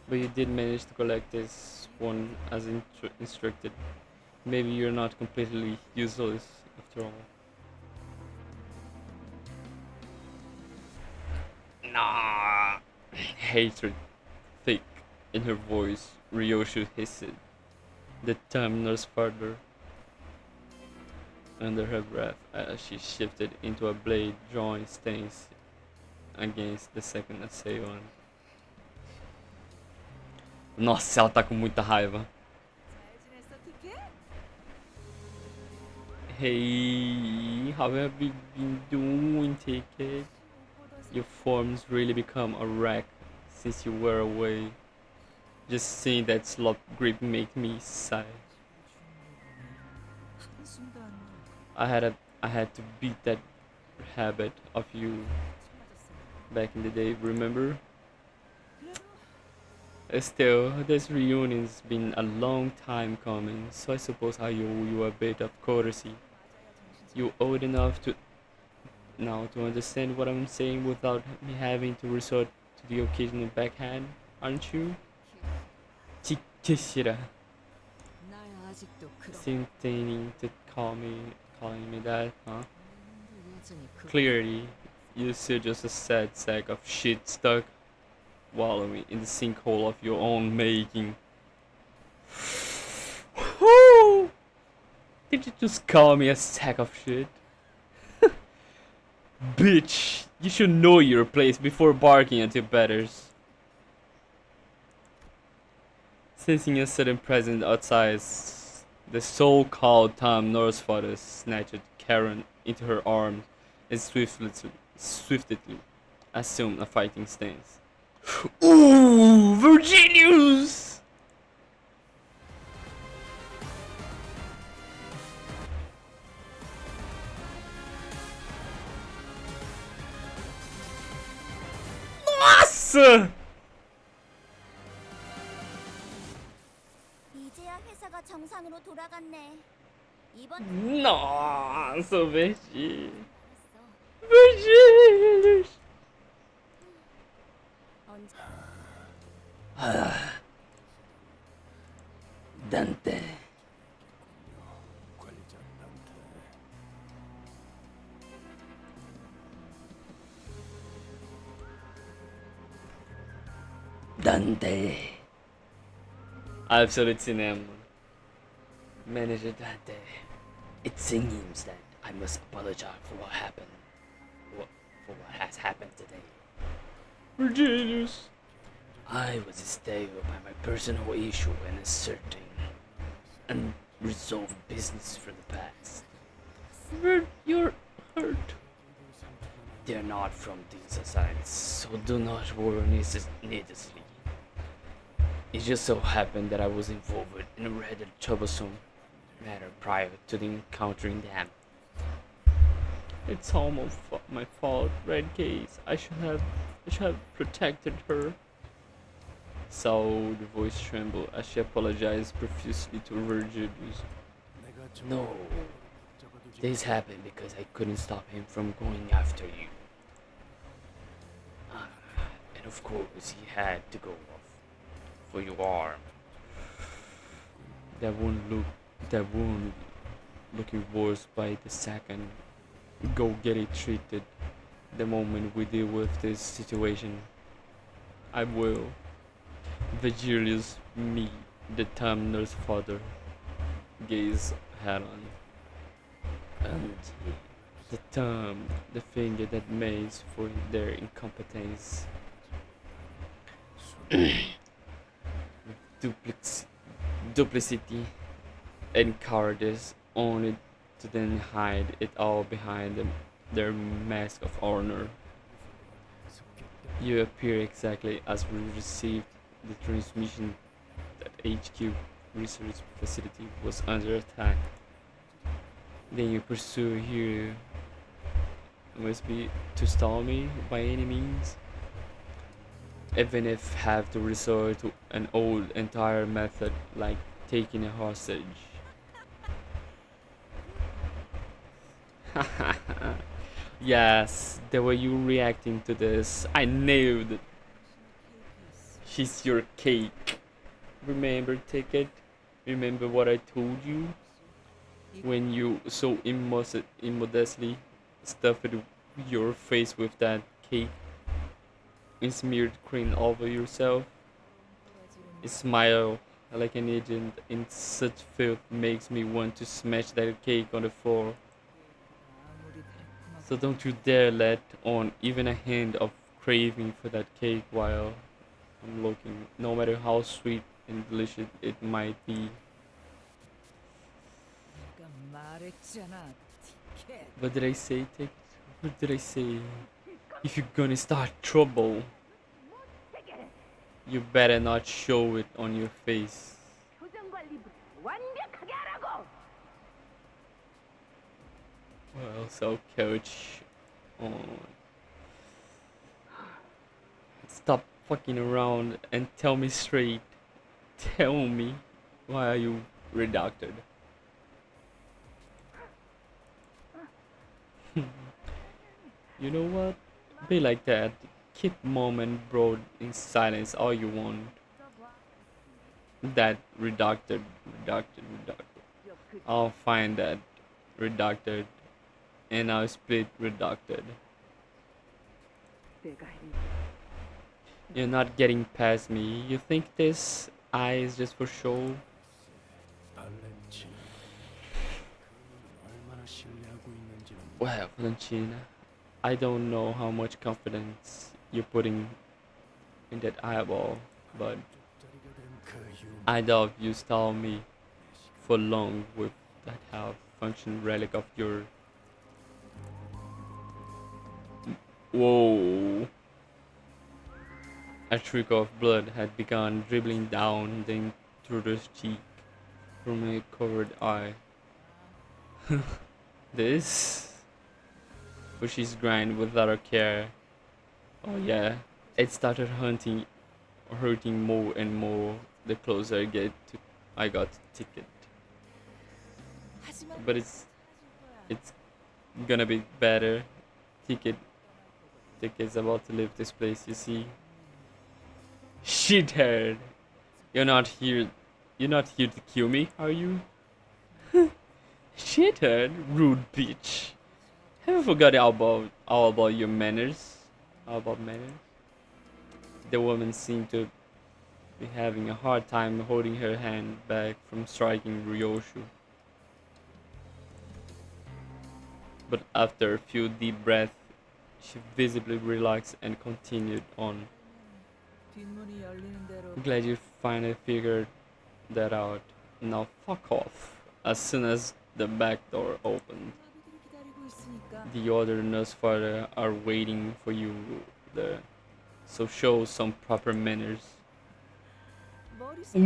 But you did manage to collect this one as instructed. Maybe you're not completely useless after all. Nah. Hatred thick in her voice, Ryoshu hissed. The terminals further under her breath as she shifted into a blade drawing stance against the second assailant. Nossa, ela tá com muita raiva. Hey, how have you been doing, Ticket? Your form's really become a wreck since you were away. Just seeing that slop grip make me sigh. I had to beat that habit of you back in the day, remember? Still, this reunion's been a long time coming, so I suppose I owe you a bit of courtesy. You old enough to now to understand what I'm saying without me having to resort to the occasional backhand, aren't you? Chikishira, intending to calling me that, huh? Clearly, you're still just a sad sack of shit stuck wallowing in the sinkhole of your own making. Whoo! Did you just call me a sack of shit? Bitch, you should know your place before barking at your betters. Sensing a sudden presence outside, the so-called Tom Norsefather snatched Karen into her arms and swiftly assumed a fighting stance. Ooh, Virginius! Nossa! 이제야 회사가 정상으로 돌아갔네. 이번 Nossa, Virgínios. 알았어. Virgínios. 언제 Dante. 관리자 난테. Dante. Absolute cinema. Manager Dante. It seems that I must apologize for what happened. For what has happened today. Virginius. I was stayed by my personal issue and a certain unresolved business for the past. You're hurt. They're not from these societies, so do not worry needlessly. It just so happened that I was involved in a rather troublesome matter prior to the encountering them. It's all my fault, Red Case. I should have protected her. So the voice trembled as she apologized profusely to Virgilius. No, this happened because I couldn't stop him from going after you. And of course he had to go off for your arm. That wound looking worse by the second. Go get it treated the moment we deal with this situation. I will. Virgilius, me, the terminal's father, gaze head on. And the finger that makes for their incompetence. duplic- duplicity and cowardice only to then hide it all behind their mask of honor. You appear exactly as we received the transmission that HQ research facility was under attack. Then you pursue here must be to stall me by any means, even if have to resort to an old entire method like taking a hostage. Yes, the way you reacting to this, I knew that she's your cake. Remember, Ticket? Remember what I told you when you so immodestly stuffed your face with that cake and smeared cream over yourself? Smile like an idiot in such filth makes me want to smash that cake on the floor. So don't you dare let on even a hint of craving for that cake while I'm looking, no matter how sweet and delicious it might be. 내가 말했잖아, 티켓. What did I say, Tick? What did I say? If you're gonna start trouble, you better not show it on your face. Well, so coach, oh, stop fucking around and tell me straight. Tell me, why are you redacted? You know what? Be like that. Keep mom and bro in silence all you want. That redacted. I'll find that redacted and I'll split redacted. You're not getting past me. You think this eye is just for show? 발렌치나 얼마나 신뢰하고 있는지는 Well, Valentina, I don't know how much confidence you're putting in that eyeball, but 쪽짜리가 된그 유머 I doubt you stall me for long with that half function relic of your. Whoa! A trickle of blood had begun dribbling down the intruder's cheek from a covered eye. This? But she's grind without a care. Oh yeah, it started hurting more and more the closer I got to ticket. 하지만 But it's gonna be better. Ticket Ticket's about to leave this place, you see. Shithead! You're not here to kill me, are you? Shithead, rude bitch. Have you forgot all about your manners? All about manners? The woman seemed to be having a hard time holding her hand back from striking Ryoshu. But after a few deep breaths, she visibly relaxed and continued on. 뒷문이 열리는 대로 I'm glad you finally figured that out. Now fuck off. As soon as the back door opened, 사비들이 기다리고 있으니까 the other nurse father are waiting for you there. So show some proper manners. 머릿속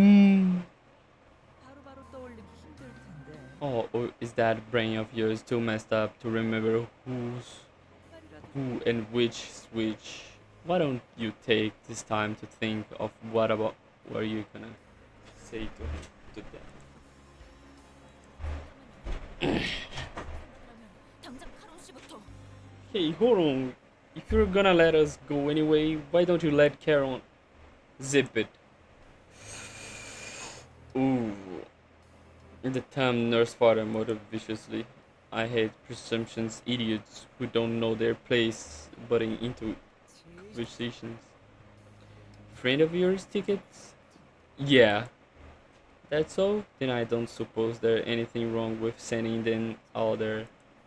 바로바로 떠올리기 힘들 텐데 Oh, or is that brain of yours too messed up to remember 말이라도 who and which is which? Why don't you take this time to think of what are you gonna say to him, to them? 당장 카론 씨부터. Hey, hold on. If you're gonna let us go anyway, why don't you let Karen zip it? Ooh. The term nurse father muttered viciously. I hate presumptions, idiots who don't know their place, butting into conversations. Friend of yours, tickets? Yeah. That's all? Then I don't suppose there's anything wrong with sending them out there.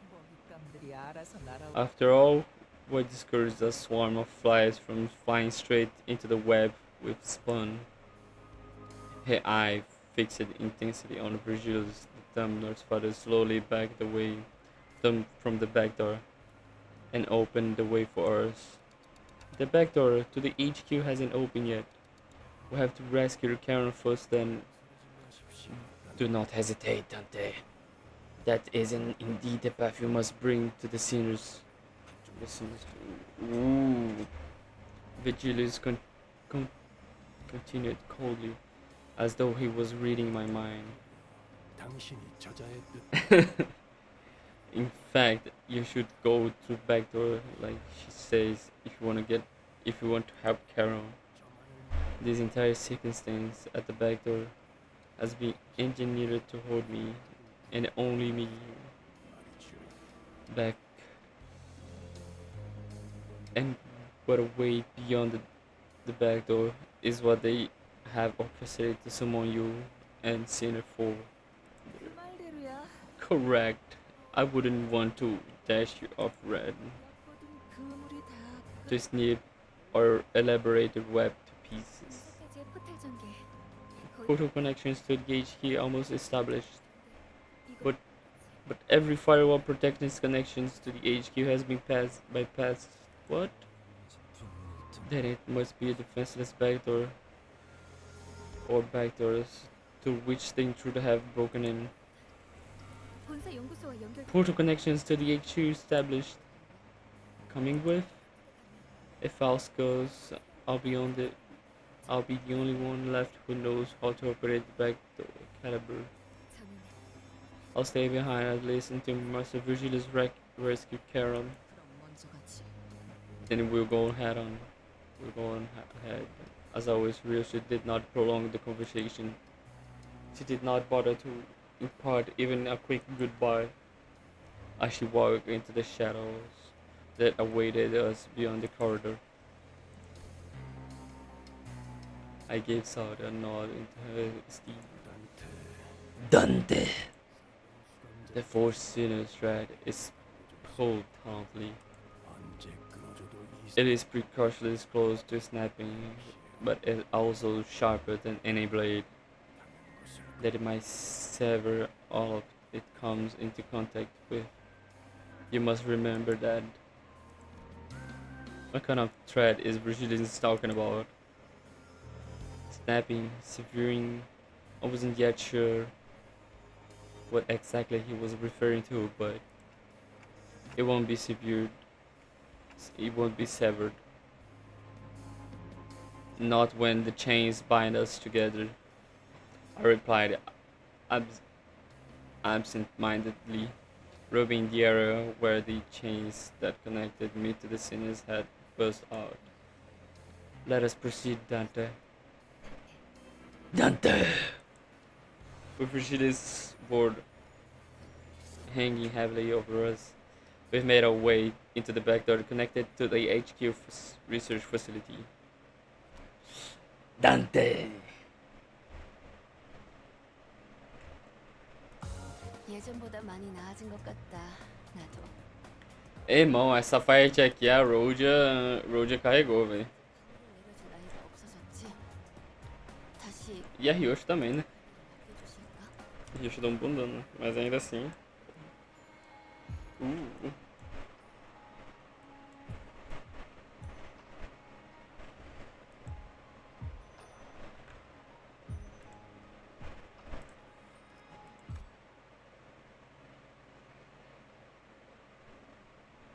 먹잇감들이 알아서 날아오. After all, what discourages a swarm of flies from flying straight into the web we've spun? Her eye fixed intensely on Virgil's. The Dumbledore's father slowly backed away from the back door and opened the way for us. The back door to the HQ hasn't opened yet. We have to rescue Karen first, then. Do not hesitate, Dante. That is indeed the path you must bring to the sinners. The sinners. Ooh. Vigilius con- continued coldly, as though he was reading my mind. 당신이 저자의 뜻 In fact, you should go to back door, like she says, if you want to help Carol. This entire circumstance at the back door has been engineered to hold me, and only me, back. And what a way beyond the back door is what they have orchestrated to summon you and Sinner for. 그 말대로야. Correct. I wouldn't want to dash you off red 모든 그물이 다 to snip or elaborated web to pieces. 여기까지의 포탈 전개. 거의 Portal connections to the HQ almost established, 이거 but every firewall protecting its connections to the HQ has been bypassed. What? Then it must be a defenseless backdoor or backdoors to which the intruder have broken in. 본사 연구소와 연결. Portal connections to the HQ established. Coming with? If else goes, I'll be the only one left who knows how to operate the backdoor caliber. 저는 I'll stay behind at least until Master Virgilius rescue Charon. 그럼 먼저 같이. Then we'll go head on. We'll go on ahead. As always, Ryoshu did not prolong the conversation. She did not bother to impart even a quick goodbye as she walked into the shadows that awaited us beyond the corridor. I gave Saud a nod into her esteem. Dante! The four sinners' thread is pulled tautly. 언제 끊어져도 이 It is precariously close to snapping, but it also sharper than any blade. That it might sever all of it comes into contact with. You must remember that. What kind of thread is Virgilius talking about? Snapping, severing. I wasn't yet sure what exactly he was referring to, but it won't be severed. It won't be severed. Not when the chains bind us together. I replied absent-mindedly, rubbing the area where the chains that connected me to the sinners had burst out. Let us proceed, Dante. Dante! With Virgilius' board hanging heavily over us, we've made our way into the back door connected to the HQ research facility. Dante! 예전보다 많이 나아진 것 같다. 나도. Irmão, essa fight aqui a Roja carregou, velho. 내려줄 아이가 없어졌지. 다시 E a Ryoshi também, né? 맡겨주실까? Ryoshi dá um bundão, né? Mas ainda assim. Uh.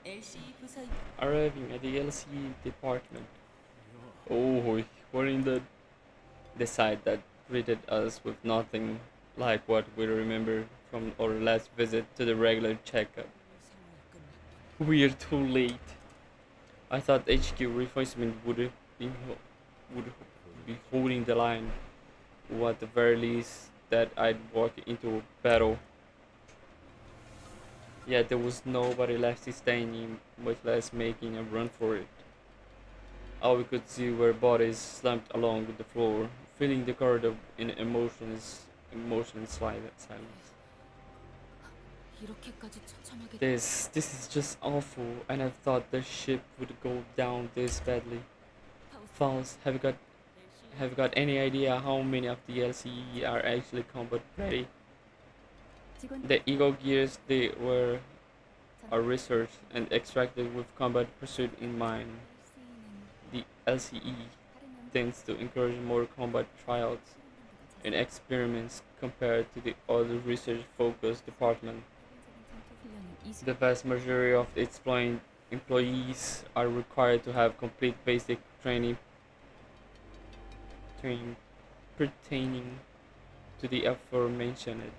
LC 부서 Arriving at the LC department. Oh, we're in the site that greeted us with nothing like what we remember from our last visit to the regular checkup. 상황이 끝났군. We're too late. I thought HQ reinforcement would be holding the line, or at the very least that I'd walk into a battle. Yet there was nobody left standing, much less making a run for it. All we could see were bodies slumped along the floor, filling the corridor in emotionless silence. 이렇게까지 처참하게 This is just awful, and I thought the ship would go down this badly. Faust, have you got Have you got any idea how many of the LCE are actually combat ready? 직원 The Eagle gears they were are researched and extracted with combat pursuit in mind. The LCE tends to encourage more combat trials and experiments compared to the other research-focused department. The vast majority of its employees are required to have complete basic training pertaining to the aforementioned.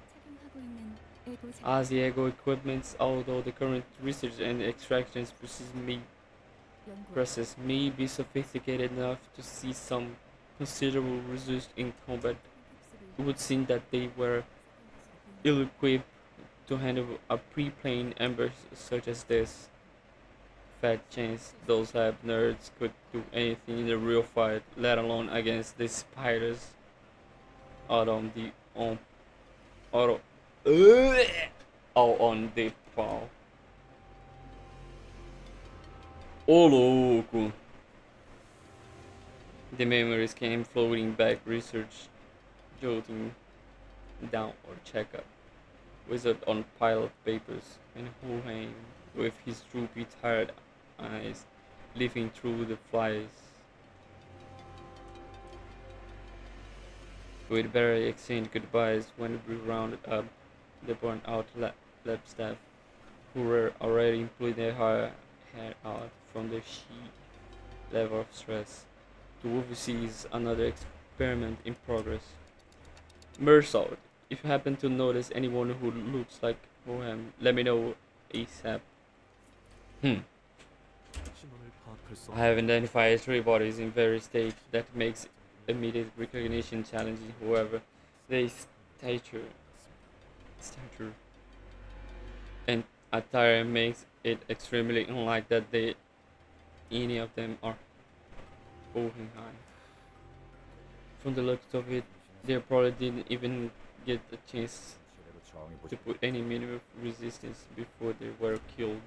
착용하고 있는 에고 As the ego equipments, although the current research and extractions 연구 process may be sophisticated enough to see some considerable results in combat, it would seem that they were ill-equipped to handle a pre-planned ambush such as this. Fat chance those lab nerds could do anything in the real fight, let alone against the spiders out on the on out, out on the prowl. Ô louco! The memories came floating back, research jotting down or checkup. Wizard on pile of papers, and Huang with his droopy, tired eyes leafing through the flies. We'd better exchange goodbyes when we rounded up the burnt out lab staff, who were already pulling their hair out from the sheer level of stress to oversee another experiment in progress. Mersault, if you happen to notice anyone who looks like Bohem, let me know ASAP. 신원을 파악할 수 I have identified 3 bodies in various states that makes immediate recognition challenging. However, their stature and attire makes it extremely unlikely that any of them are Bohenheim. From the looks of it, they probably didn't even get a chance to put any minimum resistance before they were killed.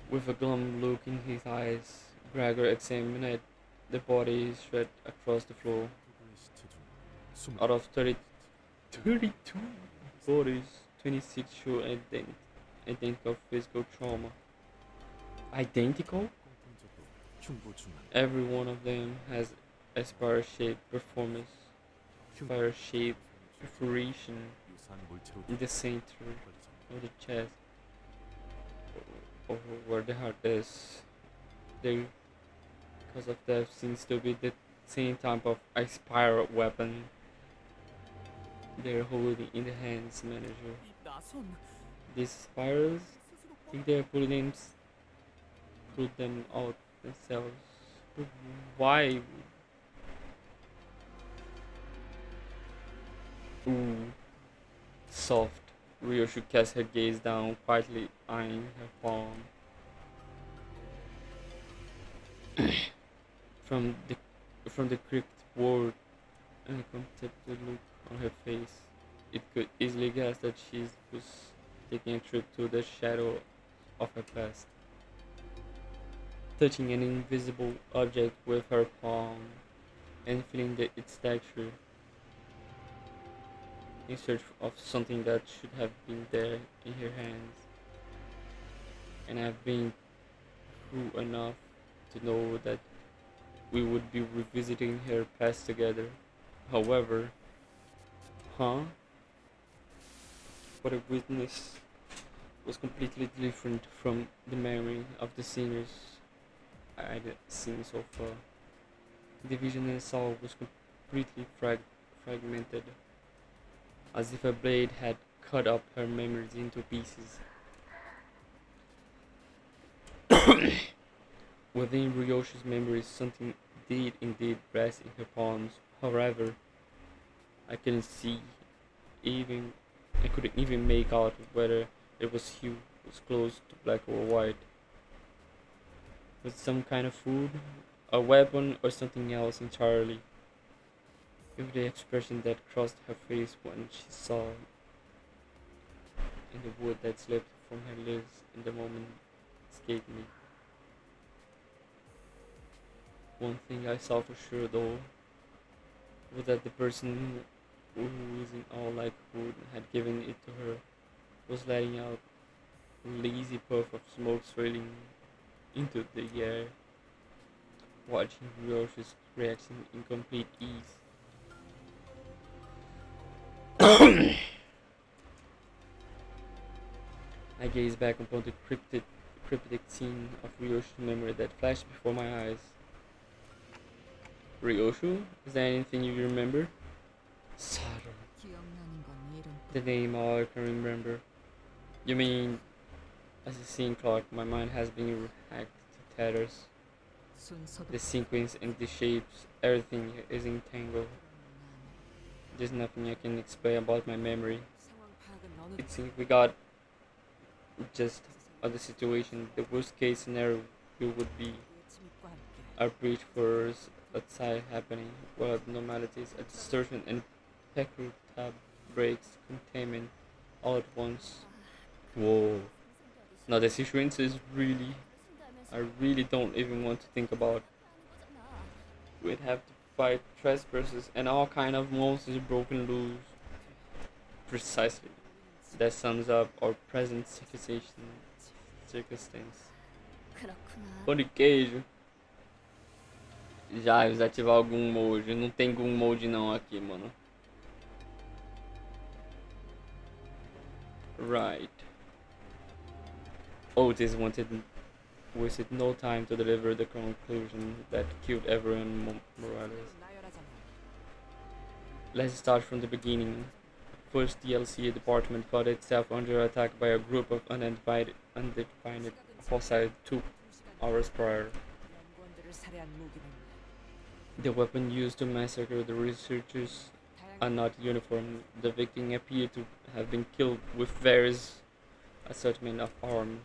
With a glum look in his eyes, Gregor examined the body spread across the floor. Out of 32 bodies, 26 show identical physical trauma. Identical? Every one of them has a spiral-shaped spiral-shaped perforation in the center of the chest, over where the heart is. The cause of death seems to be the same type of a spiral weapon they're holding in the hands manager. 나선 These spirals, think they're pull them out themselves. But why? Ooh, soft. Ryoshi cast her gaze down, quietly eyeing her palm. from the from the crypt word and a contemplative look on her face, it could easily guess that she was taking a trip to the shadow of her past, touching an invisible object with her palm and feeling its texture in search of something that should have been there in her hands. And I've been through enough to know that we would be revisiting her past together. However, what I witnessed was completely different from the memory of the scenes I'd seen so far. The vision I saw was completely fragmented, as if a blade had cut up her memories into pieces. Within Ryoshi's memories, something did indeed rest in her palms. However, I couldn't see, even I couldn't even make out whether it was hue was close to black or white. Was it some kind of food, a weapon, or something else entirely? If the expression that crossed her face when she saw in the wood that slipped from her lips in the moment escaped me. One thing I saw for sure though was that the person who is in all likelihood had given it to her was letting out a lazy puff of smoke swirling into the air, watching Ryoshi's reaction in complete ease. I gazed back upon the cryptic scene of Ryoshu's memory that flashed before my eyes. Ryoshu? Is there anything you remember? Saru. 기억나는 건 이름. The name all I can remember. You mean, as a scene clock, my mind has been hacked to tatters. 순서도 The sequence and the shapes, everything is entangled. There's nothing I can explain about my memory. 상황 파악은 어느 It seems we got just other situation. The worst case scenario would be 침입과 함께 a breach for us outside happening, well abnormalities, a distortion and peculiar tab breaks, containment all at once. Whoa. Now the situation is really, I really don't even want to think about. We'd have to fight trespassers and all kind of monsters broken loose. Precisely. That sums up our present circumstance. 그렇구나. Pão de queijo. Já desativar algum mode. Não tem gun mode não aqui, mano. Right. Otis wasted no time to deliver the conclusion that killed everyone Morales. 나열하자면 Let's start from the beginning. First, the LCA department found itself under attack by a group of undefined fossils 2 hours prior. 연구원들을 살해한 무기는 The weapon used to massacre the researchers are not uniform. The victim appeared to have been killed with various assortment of arms.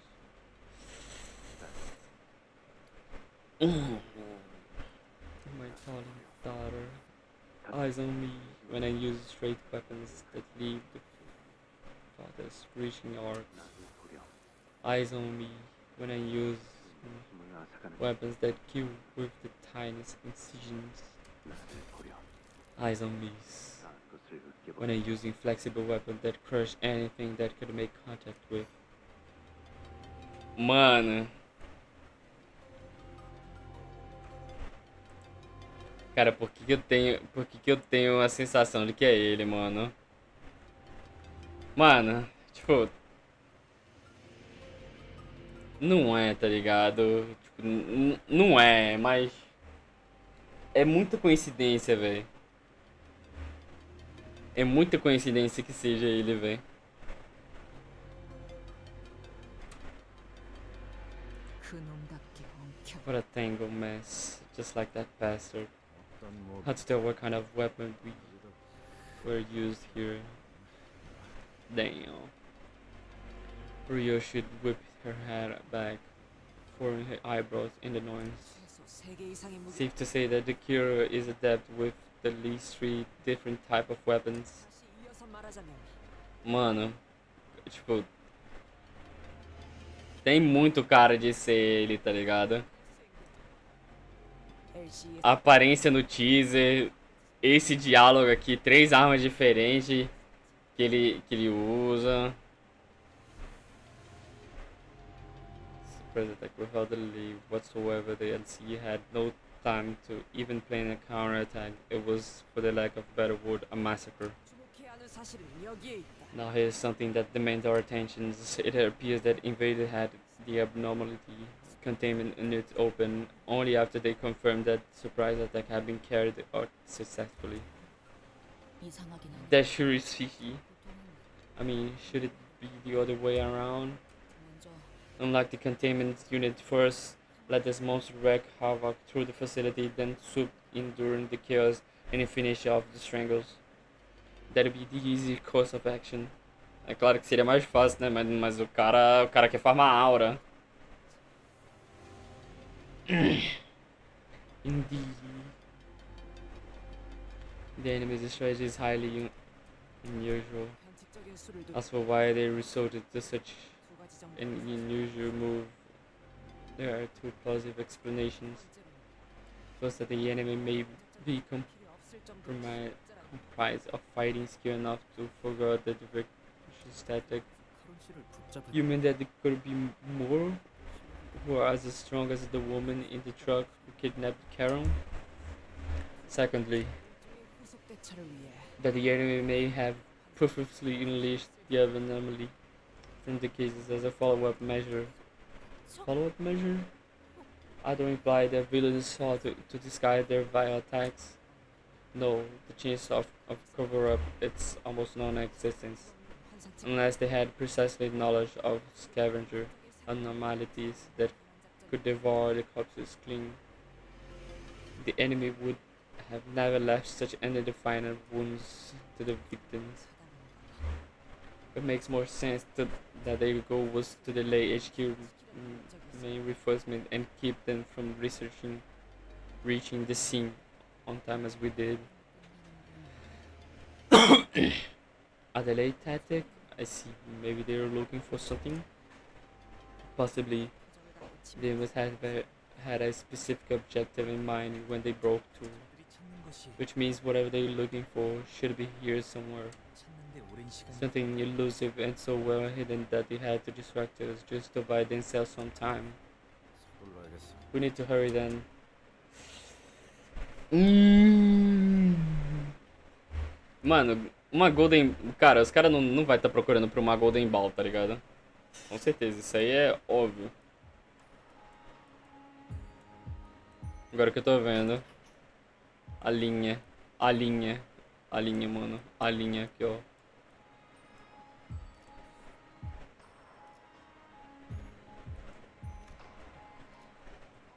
My darling daughter, eyes on me when I use straight weapons that leave the farthest reaching arcs. Eyes on me when I use weapons that kill with the tiniest incisions. Eyes on me when I use inflexible weapons that crush anything that could make contact with. Mano. Cara, por que eu tenho a sensação de que é ele, mano? Mano, tipo, não é, tá ligado? Tipo, não é, mas é muita coincidência, velho. É muita coincidência que seja ele, velho. 그놈답게 엉켜 What a tangle mess, just like that bastard. 어떤 뭐 Hard to tell what kind of weapon we were used here. Damn. Rio should whip her head back, furrowing her eyebrows in annoyance. 최소 3개 이상의 무기 Safe to say that the Kira is adept with the least 3 different type of weapons. 다시 이어서 말하자면 Mano, tipo, tem muito cara de ser ele, tá ligado? LC에 A aparência no teaser, esse diálogo aqui, 3 armas diferentes que ele usa. Surprise attack without delay whatsoever. The LC had no time to even plan a counterattack. It was, for the lack of a better word, a massacre. 주목해야 하는 사실은 여기에 있다. Now here's something that demands our attention. It appears that Invader had the abnormality containment unit open only after they confirmed that surprise attack had been carried out successfully. 이상하긴 하네. That sure is fishy. 보통은 I mean, should it be the other way around? 먼저 Unlock the containment unit first, let this monster wreak havoc through the facility, then swoop in during the chaos and finish off the strangles. That'd be the easy course of action. É claro que seria mais fácil, né? Mas o cara quer farmar aura. Indeed. The enemy's strategy is highly unusual. 변칙적인 수를 두고 As for why they resorted to such 두 가지 정도 an unusual move, there are 2 plausible explanations. 첫째로는 Plus that the enemy may be comprised of fighting skill enough to forget the direction static. 카론 씨를 붙잡을 You mean that there could be more who are as strong as the woman in the truck who kidnapped Karen? Secondly, 후속 대처를 위해 that the enemy may have purposely unleashed the anomaly from the cases as a follow-up measure. Follow-up measure? I don't imply that villains sought to disguise their vile attacks. No, the chance of cover-up it's almost non-existent, unless they had precisely knowledge of scavenger anomalies that could devour the corpses clean. The enemy would have never left such undefined wounds to the victims. It makes more sense that their goal was to delay HQ main reinforcement and keep them from reaching the scene on time as we did. A delay tactic? I see. Maybe they were looking for something. Possibly they must have had a specific objective in mind when they broke through. 들이 찾는 것이 Which means whatever they're looking for should be here somewhere. 찾는데 오랜 시간이 Something elusive and so well hidden that they had to distract us just to buy themselves some time. 서둘러야겠어. We need to hurry then. Mano, uma Golden. Cara, os caras não vai estar procurando por uma Golden Ball, tá ligado? Com certeza, isso aí é óbvio. Agora que eu tô vendo. A linha. A linha. A linha, mano. A linha aqui, ó.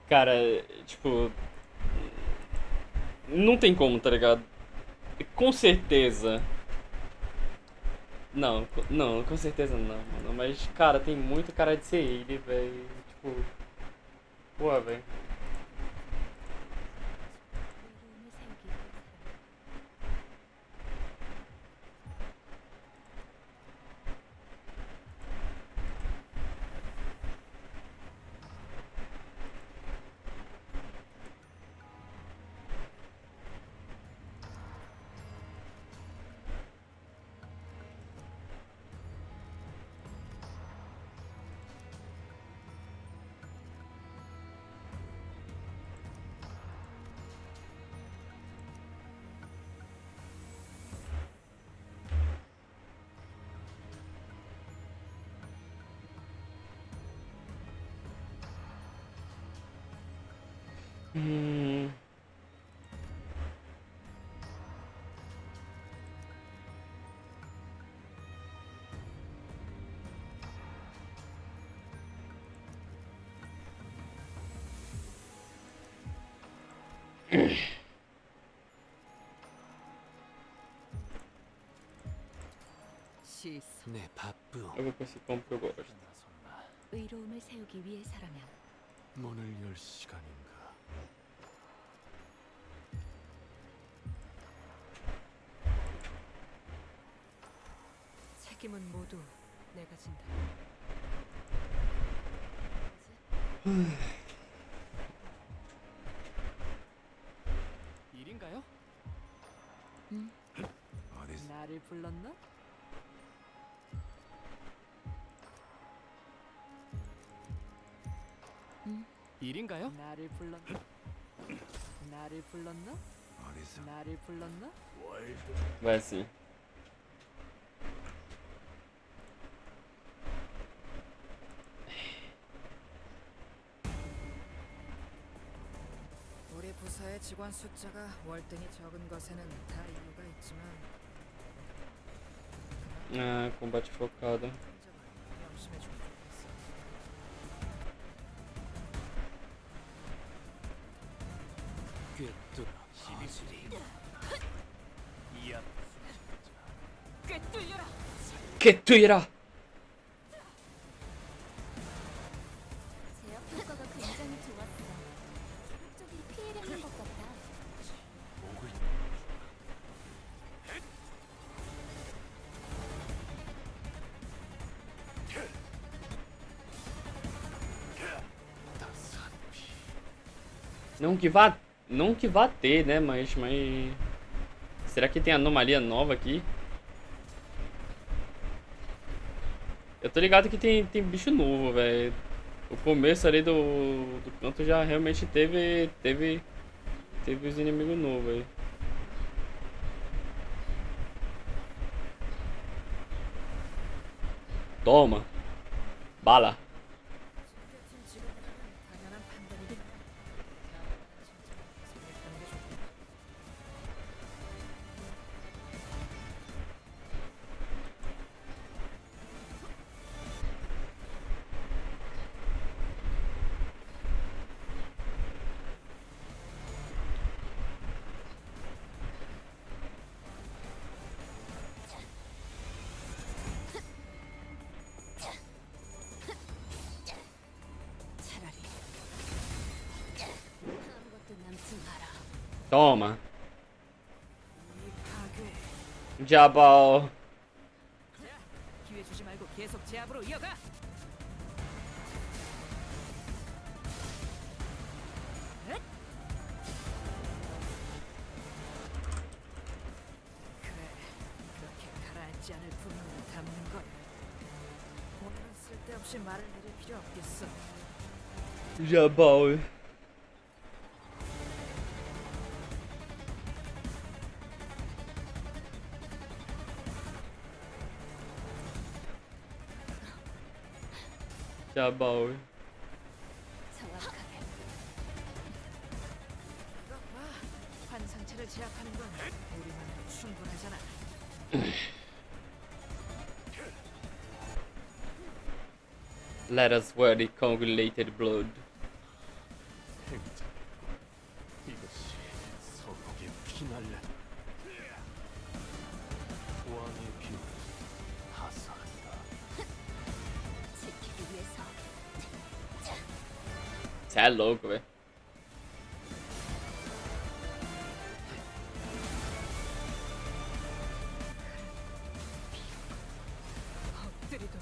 Cara, tipo. Não tem como, tá ligado? Com certeza. Não, não, com certeza não, mano. Mas, cara, tem muito cara de ser ele, velho. Tipo. Pô, velho. Hum. 시선 네 바쁘 Eu vou com esse combo que eu gosto. 나섰나 의로움을 세우기 위해서라면 문을 열 시간인가 책임은 모두 내가 진다. 일인가요? 어디서 나를 불렀나? 일인가요? 나를 불렀나? 나를 불렀나? 어디서 나를 불렀나? Vai assim. 우리 부서의 직원 숫자가 월등히 적은 것에는 다 이유가 있지만 Ah, combate focado. 명심해주면 좋겠어. 꿰뚫어 시비수리 이야 꿰뚫려라! Que tuira! 제압 효과가 굉장히 좋았어. 쪽이 피해를 입는 것 같아. 목을 Não que vá. Não que vá ter, né? Mas. Será que tem anomalia nova aqui? Eu tô ligado que tem bicho novo, velho. O começo ali do canto já realmente teve os inimigos novos aí. Toma. Bala. 챙겨진 직원이라면 당연한 판단이긴 해. 생각하는 게 좋겠다. 차라리 아무것도 남지 마라. Toma. 이 파괴. Diabal. 자, 기회 주지 말고 계속 제압으로 이어가. 넷! 그래, 그렇게 가라앉지 않을 분노를 담는 거야. 오늘은 쓸데없이 말을 내릴 필요 없겠어. Diabal. Diabal. 정확하게. 이것 봐, 환상체를 제압하는 건 우리만으로 충분하잖아. Let us wear the coagulated blood. 행자. 이것이 서곡의 피날레. 왕의 비밀 하사한다. 지키기 위해서. Cê é louco, velho. 엎드리도.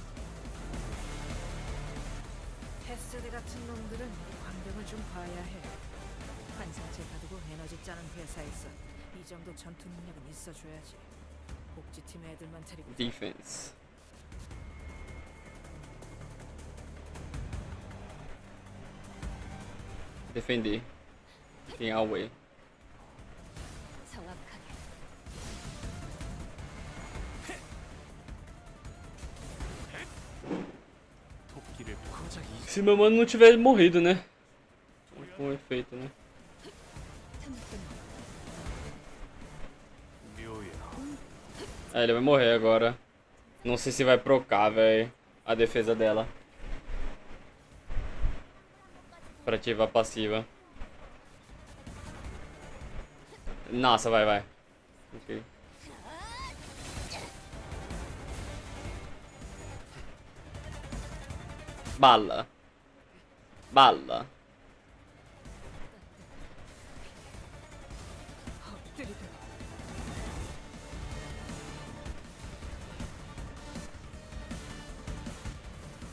헤세드 같은 놈들은 이 광경을 좀 봐야 해. 환상체 가두고 에너지 짜는 회사에서 이 정도 전투 능력은 있어줘야지. 복지팀 애들만 데리고 Defense. Defender. Tem away. 정확하게. 토끼를 고작 이 Se meu mano não tivesse morrido, né? Com efeito, né? 묘야. É, ele vai morrer agora. Não sei se vai procar, velho. A defesa dela. Pra ativar a passiva. Nossa, vai. Ok. Bala. Bala. 엎드리도.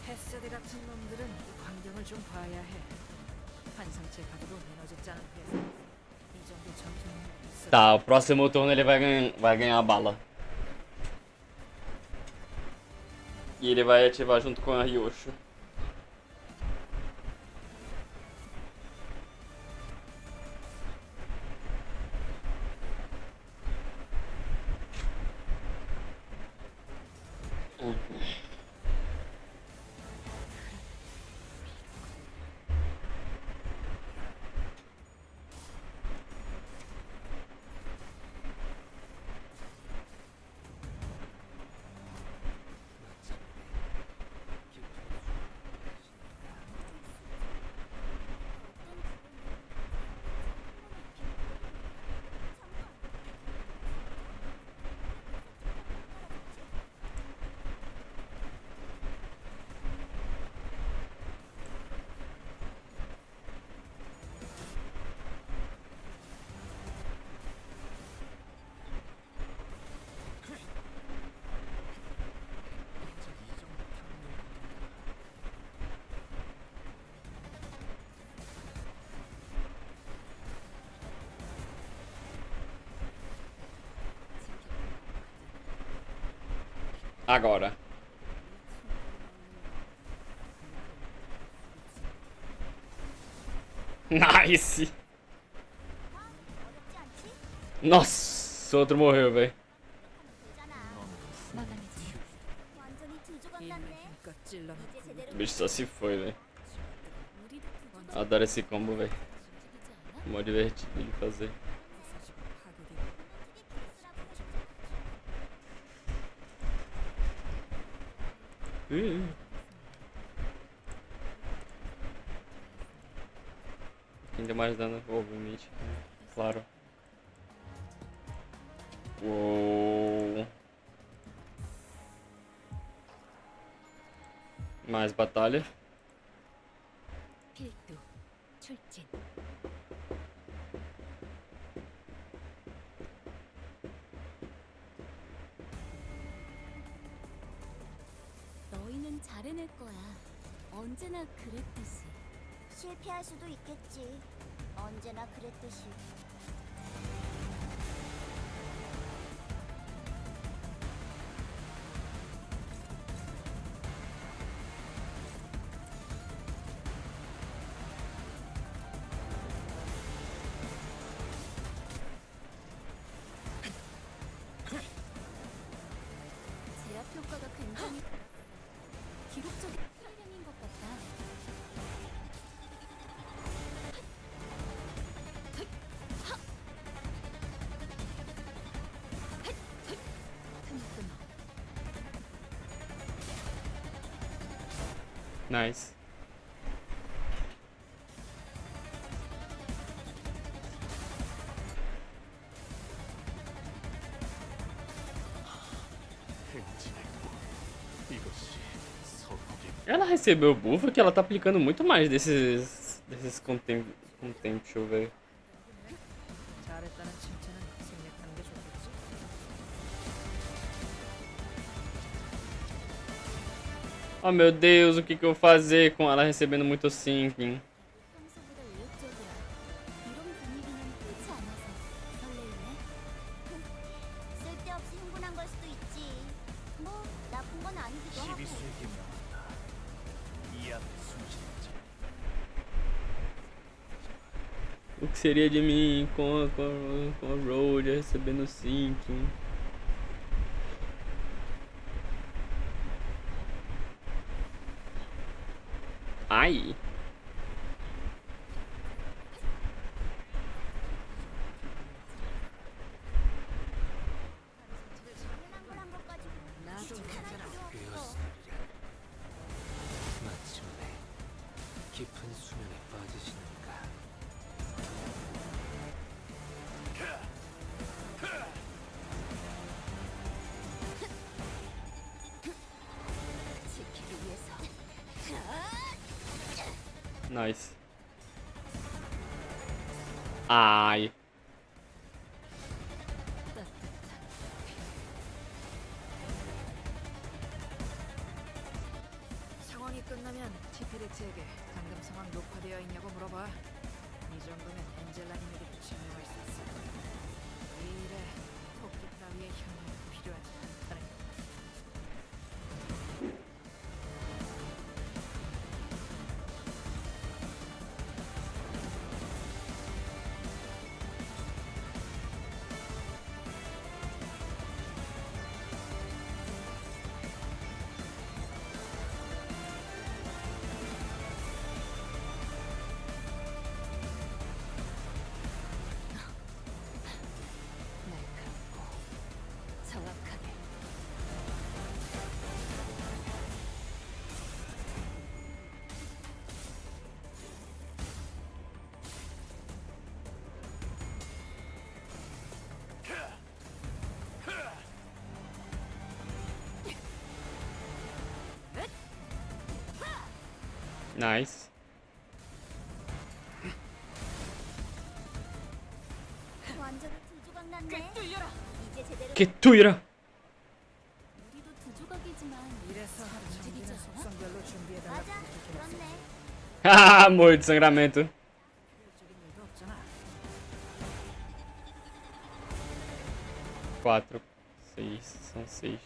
헤세드 같은 놈들은 이 광경을 좀 봐야 해. 환상체 가두고 에너지 짜는 회사. 이 정도 전투 능력이 있어. Tá, o próximo turno ele vai ganhar a bala. E ele vai ativar junto com a Ryosho. Agora. Nice! 어렵지 않지? Nossa, outro morreu, velho. 되잖아. 막아내지. 완전히 두 조각 힘을 났네. 힘껏 찔러놓고 이제 제대로 O bicho só se foi, velho. 우리도 두 조각 Adoro esse combo, velho. 움직이지 않아? Mó divertido de fazer. 부서지고 파괴되고 되게 기술하고 Quem deu mais dano, obviamente. Claro. Uou. Mais batalha. 필두 출진. 너희는 잘해낼 거야. 언제나 그랬듯이. 실패할 수도 있겠지. 언제나 그랬듯이. 제압 효과가 굉장히 기록적인 필름인 것 같다. 틈을 끊어. Nice. 행진의 꼴. 이것이 서곡의 Ela recebeu o buff que ela tá aplicando muito mais desses contemption, velho. 잘했다는 칭찬은 생략하는 게 좋겠지. Oh meu Deus, o que que eu vou fazer com ela recebendo muito sinking? 평소보다 의욕적이야. 이런 분위기는 흔치 않아서 설레이네. 쓸데없이 흥분한 걸 수도 있지. 뭐 나쁜 건 아니기도 하고. 시비수에게 명한다. 이 앞에 숨쉬는 자. O que seria de mim com a Road recebendo sinking? Ai! 당연한 거란 것 가지고 나도 칭찬할 괜찮아. 필요 없어. 마침내 깊은 수면에 빠지시는가. 지키기 위해서. Nice. Ai. 상황이 끝나면 티페렉트에게 방금 상황 녹화되어 있냐고 물어봐. 이 정도면 엔젤라님에게도 증명할 수 있을 거야. 이 일에 토끼 따위의 협력이 필요하지 않다는 거. 날카롭고 정확하게. Nice. 완전히 두 조각 났네. 이제 제대로. Que tuira! 우리도 두 조각이지만 이래서 움직이지 정비는 않아? 속성별로 준비해달라고 맞아. 부탁해놨어. 그렇네. Ah, morro de sangramento. 효율적인 일도 없잖아. 4, 6, são 6.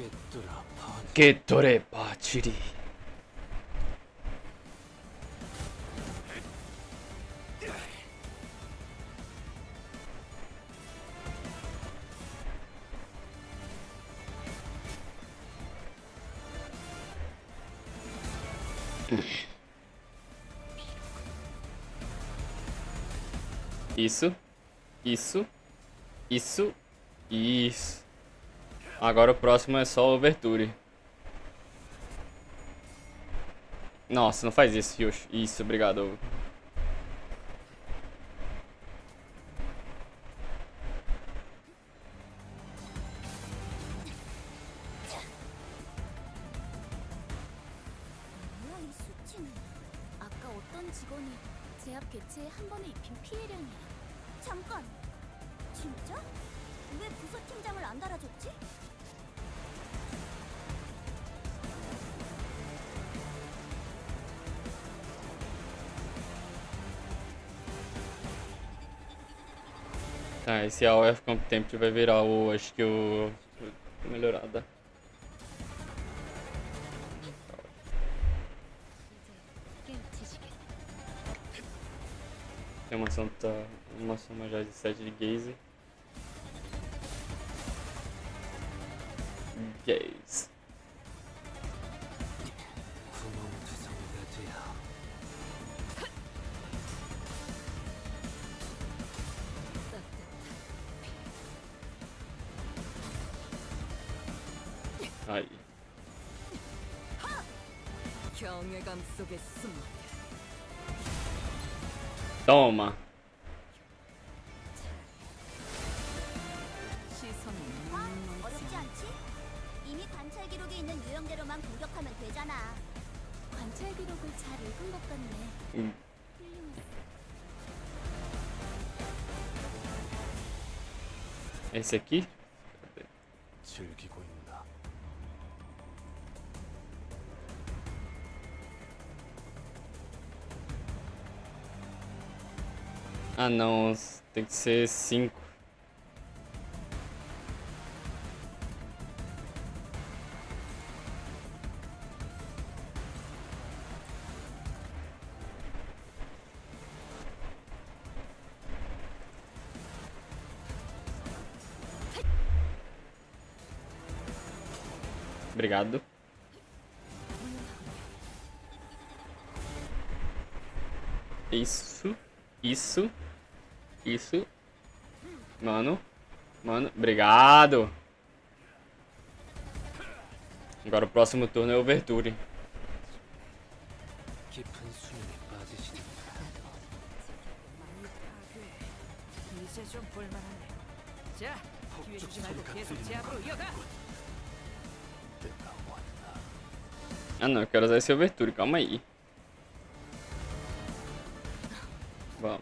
꿰뚫어 번. 게토레 바치리. Isso, isso, isso, isso. Agora o próximo é só Overture. Nossa, não faz isso, Yoshi. Isso, obrigado. 뭐야 이 수치는? 아까 어떤 직원이 제압 개체에 한 번에 입힌 피해량이야. 잠깐! 진짜? 왜 부서 팀장을 안 달아줬지? Tá, esse AOF Contempt vai virar o, acho que o melhorada. Tem uma soma já de 7 de gaze. Gaze. 구멍투성이가 되어. Aí. 경외감 속에 숨어 Toma. 시선이 아, 멍멍 어렵지 않지? 이미 관찰 기록에 있는 유형대로만 공격하면 되잖아. 관찰 기록을 잘 읽은 것 같네. Hum. 훌륭했어. Esse aqui? 즐기고 있나? Ah não, tem que ser 5. Obrigado. Isso, isso, isso. Mano, obrigado. Agora o próximo turno é Overture. 깊은 수면에 빠지시는 많이 파괴. 이제 좀 볼만하네. 자, 기회 주지 말고 계속 제압으로 이어가. 때가 왔나? Ah não, eu quero usar esse Overture, calma aí. Vamos.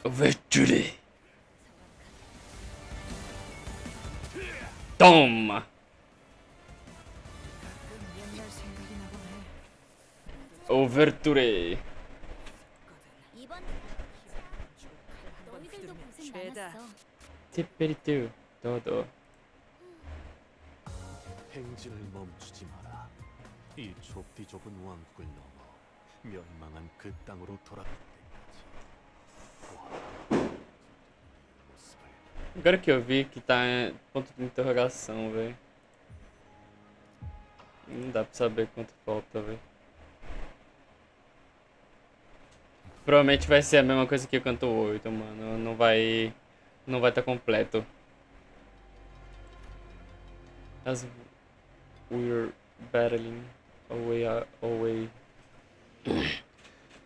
Overture. Toma. 가끔 옛날 생각이 나보네. Overture. 이번 한번 너희들도 휘두르면 고생 죄다. 많았어. Tiperitu. Todo. 행진을 멈추지 마라. 이 좁디 좁은 왕국을 넘어 멸망한 그 땅으로 돌아갈 때까지. 모습을 Agora que eu vi que tá em ponto de interrogação, velho. Não dá pra saber quanto falta, velho. Provavelmente vai ser a mesma coisa que o Canto 8, mano. Não vai. Não vai tá completo. As we're battling away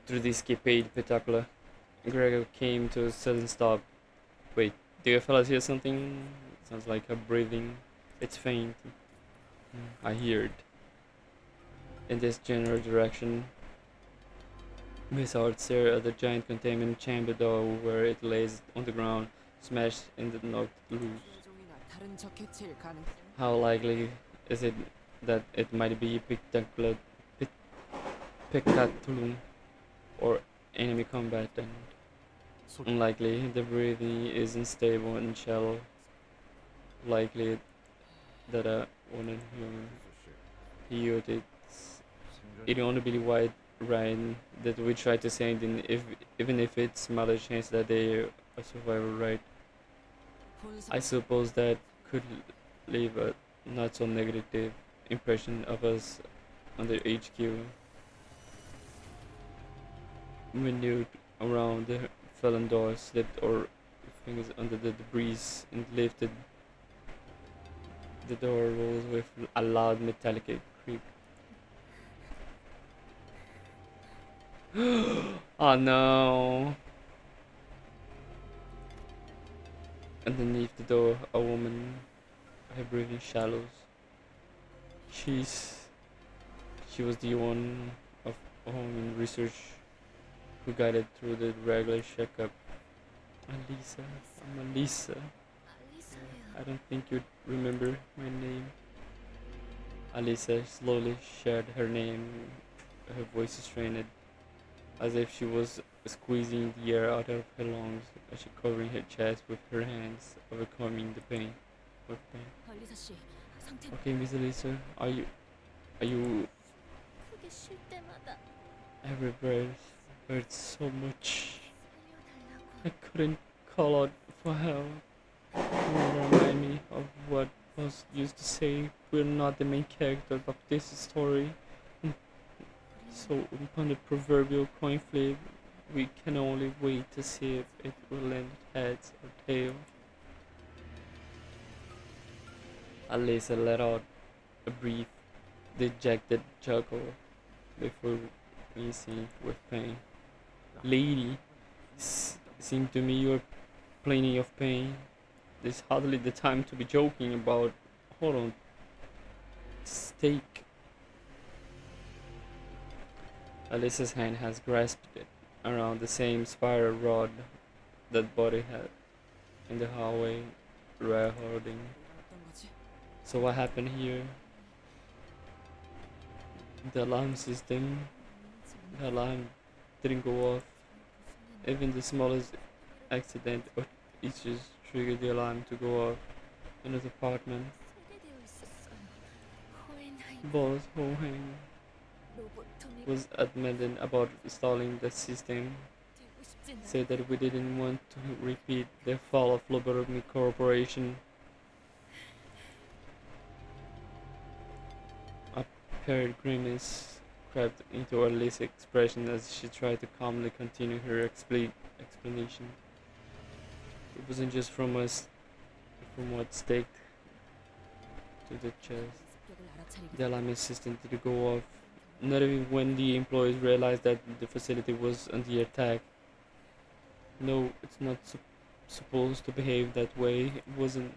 through the escapade spectacular. Gregor came to a sudden stop. Wait, do you fellas hear something? Sounds like a breathing. It's faint. I heard. In this general direction, Miss Hart stared at the giant containment chamber door where it lays on the ground, smashed and knocked loose. 종이나 다른 적해체일 가능. How likely is it that it might be Picatulum or enemy combatant? 소 Unlikely, the breathing is unstable and shallow. Likely, that 원하는 이유도 it only be wide right that we try to say then if even if it's smaller chance that they are a survivor, right? I suppose that could leave a not so negative impression of us under HQ. We knew around the fallen door, slipped our fingers under the debris and lifted the door rolls with a loud metallic creak. Oh no! Underneath the door, a woman, her breathing shallows. She's she was the one of home in research who guided through the regular checkup. Alisa, I'm Alisa. 알리사예요. I don't think you'd remember my name. Alisa slowly shared her name, her voice strained, as if she was squeezing the air out of her lungs as she covering her chest with her hands, overcoming the pain. With pain. 알리사 씨, 상태 Okay, Miss Alisa, are you 크게 쉴 때마다 every breath hurts so much. 살려달라고. I couldn't call out for help. You remind me of what was used to say. We're not the main character of this story. So upon the proverbial coin flip, we can only wait to see if it will land heads or tail. Alisa let out a brief, dejected chuckle before wincing with pain. Lady, seemed to me you're plenty of pain. There's hardly the time to be joking about. Hold on. Steak. Alyssa's hand has grasped it around the same spiral rod that Buddy had in the hallway, holding. 일어났던 거지? So what happened here? The alarm system, the alarm didn't go off. Even the smallest accident or issues triggered the alarm to go off in the apartment. 설계되어 있었어요. 호엔하임 Boss Hohang 로보토믹 was adamant about installing the system, 되고 싶진 않아. said that we didn't want to repeat the fall of Lobotomy Corporation. A paired grimace crept into Alice's expression as she tried to calmly continue her explanation. It wasn't just from what staked to the chest. 습격을 알아차리기 The alarm system did go off, not even when the employees realized that the facility was under attack. No, it's not supposed to behave that way. It wasn't.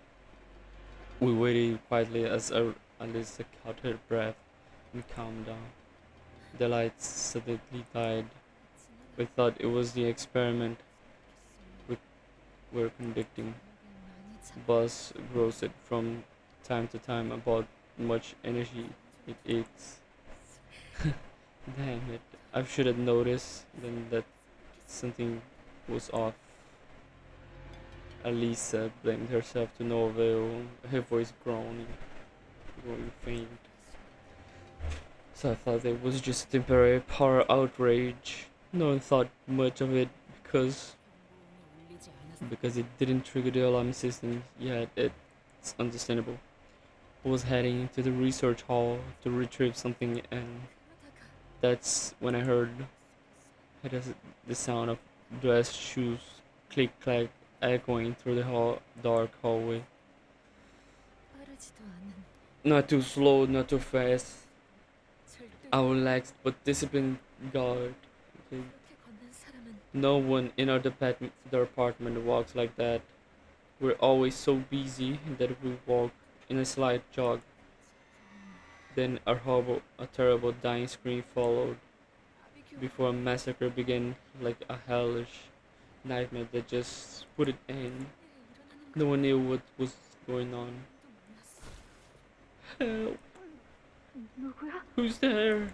We waited quietly as Alice caught her breath and calmed down. The lights suddenly died. We thought it was the experiment we were conducting. Buzz roasted from time to time about much energy it eats. Damn it. I should have noticed then that something was off. Alisa blamed herself to no avail, her voice groaning, going faint. So I thought it was just a temporary power outrage. No one thought much of it because 경보음이 울리지 않았어. because it didn't trigger the alarm system yet. It's understandable. I was heading to the research hall to retrieve something, and that's when I heard the sound of dress shoes click clack echoing through the dark hallway. 빠르지도 않은 Not too slow, not too fast. 절대 A relaxed but disciplined guard. Okay. 그렇게 걷는 사람은 No one in our department walks like that. We're always so busy that we walk in a slight jog. Then a terrible dying scream followed 바비큐 before a massacre began like a hellish nightmare that just put it in. 일어나는 No one knew what was going on. 것도 몰랐어. Help! 누구야? Who's there?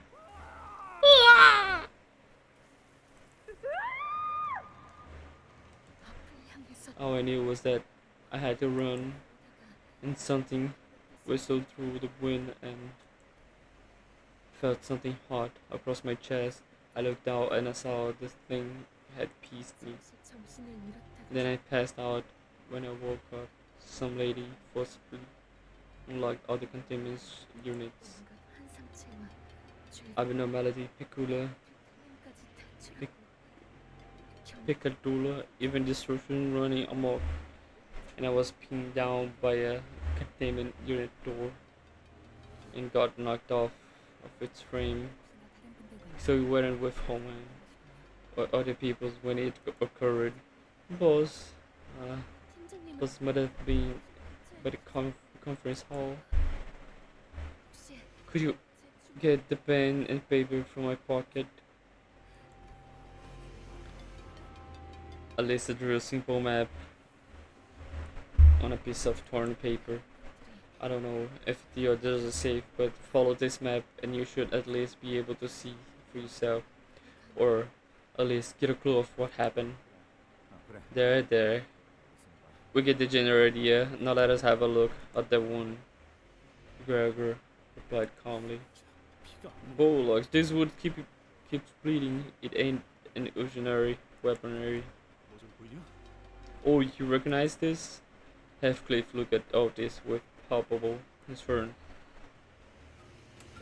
앞을 향해서 All I knew was that I had to run, and something whistled through the wind and felt something hot across my chest. I looked out and I saw the thing had pieced me. 정신을 잃었다가 Then I passed out. When I woke up, some lady forcibly unlocked all the containment units. 온갖 환상체와 죄 Abnormality, peculiar, 틀림까지 Pic- 탈출하고 picadura, even destruction running amok. And I was pinned down by a containment unit door and got knocked off of its frame. 다른 분들과 So we weren't with Homeland or other peoples when it occurred. Boss, 팀장님은 boss might have been by the conference hall. 혹시 Could you 제 주- get the pen and paper from my pocket? I listed a real simple map on a piece of torn paper. I don't know if the others are safe, but follow this map and you should at least be able to see for yourself, or at least get a clue of what happened. 그래. There. We get the general idea. Now let us have a look at the wound. Gregor replied calmly. 피가 Bullocks, this would keeps bleeding. It ain't an ordinary weaponry. 뭐좀 보이냐? Oh, you recognize this? Heathcliff looked at Otis with palpable concern.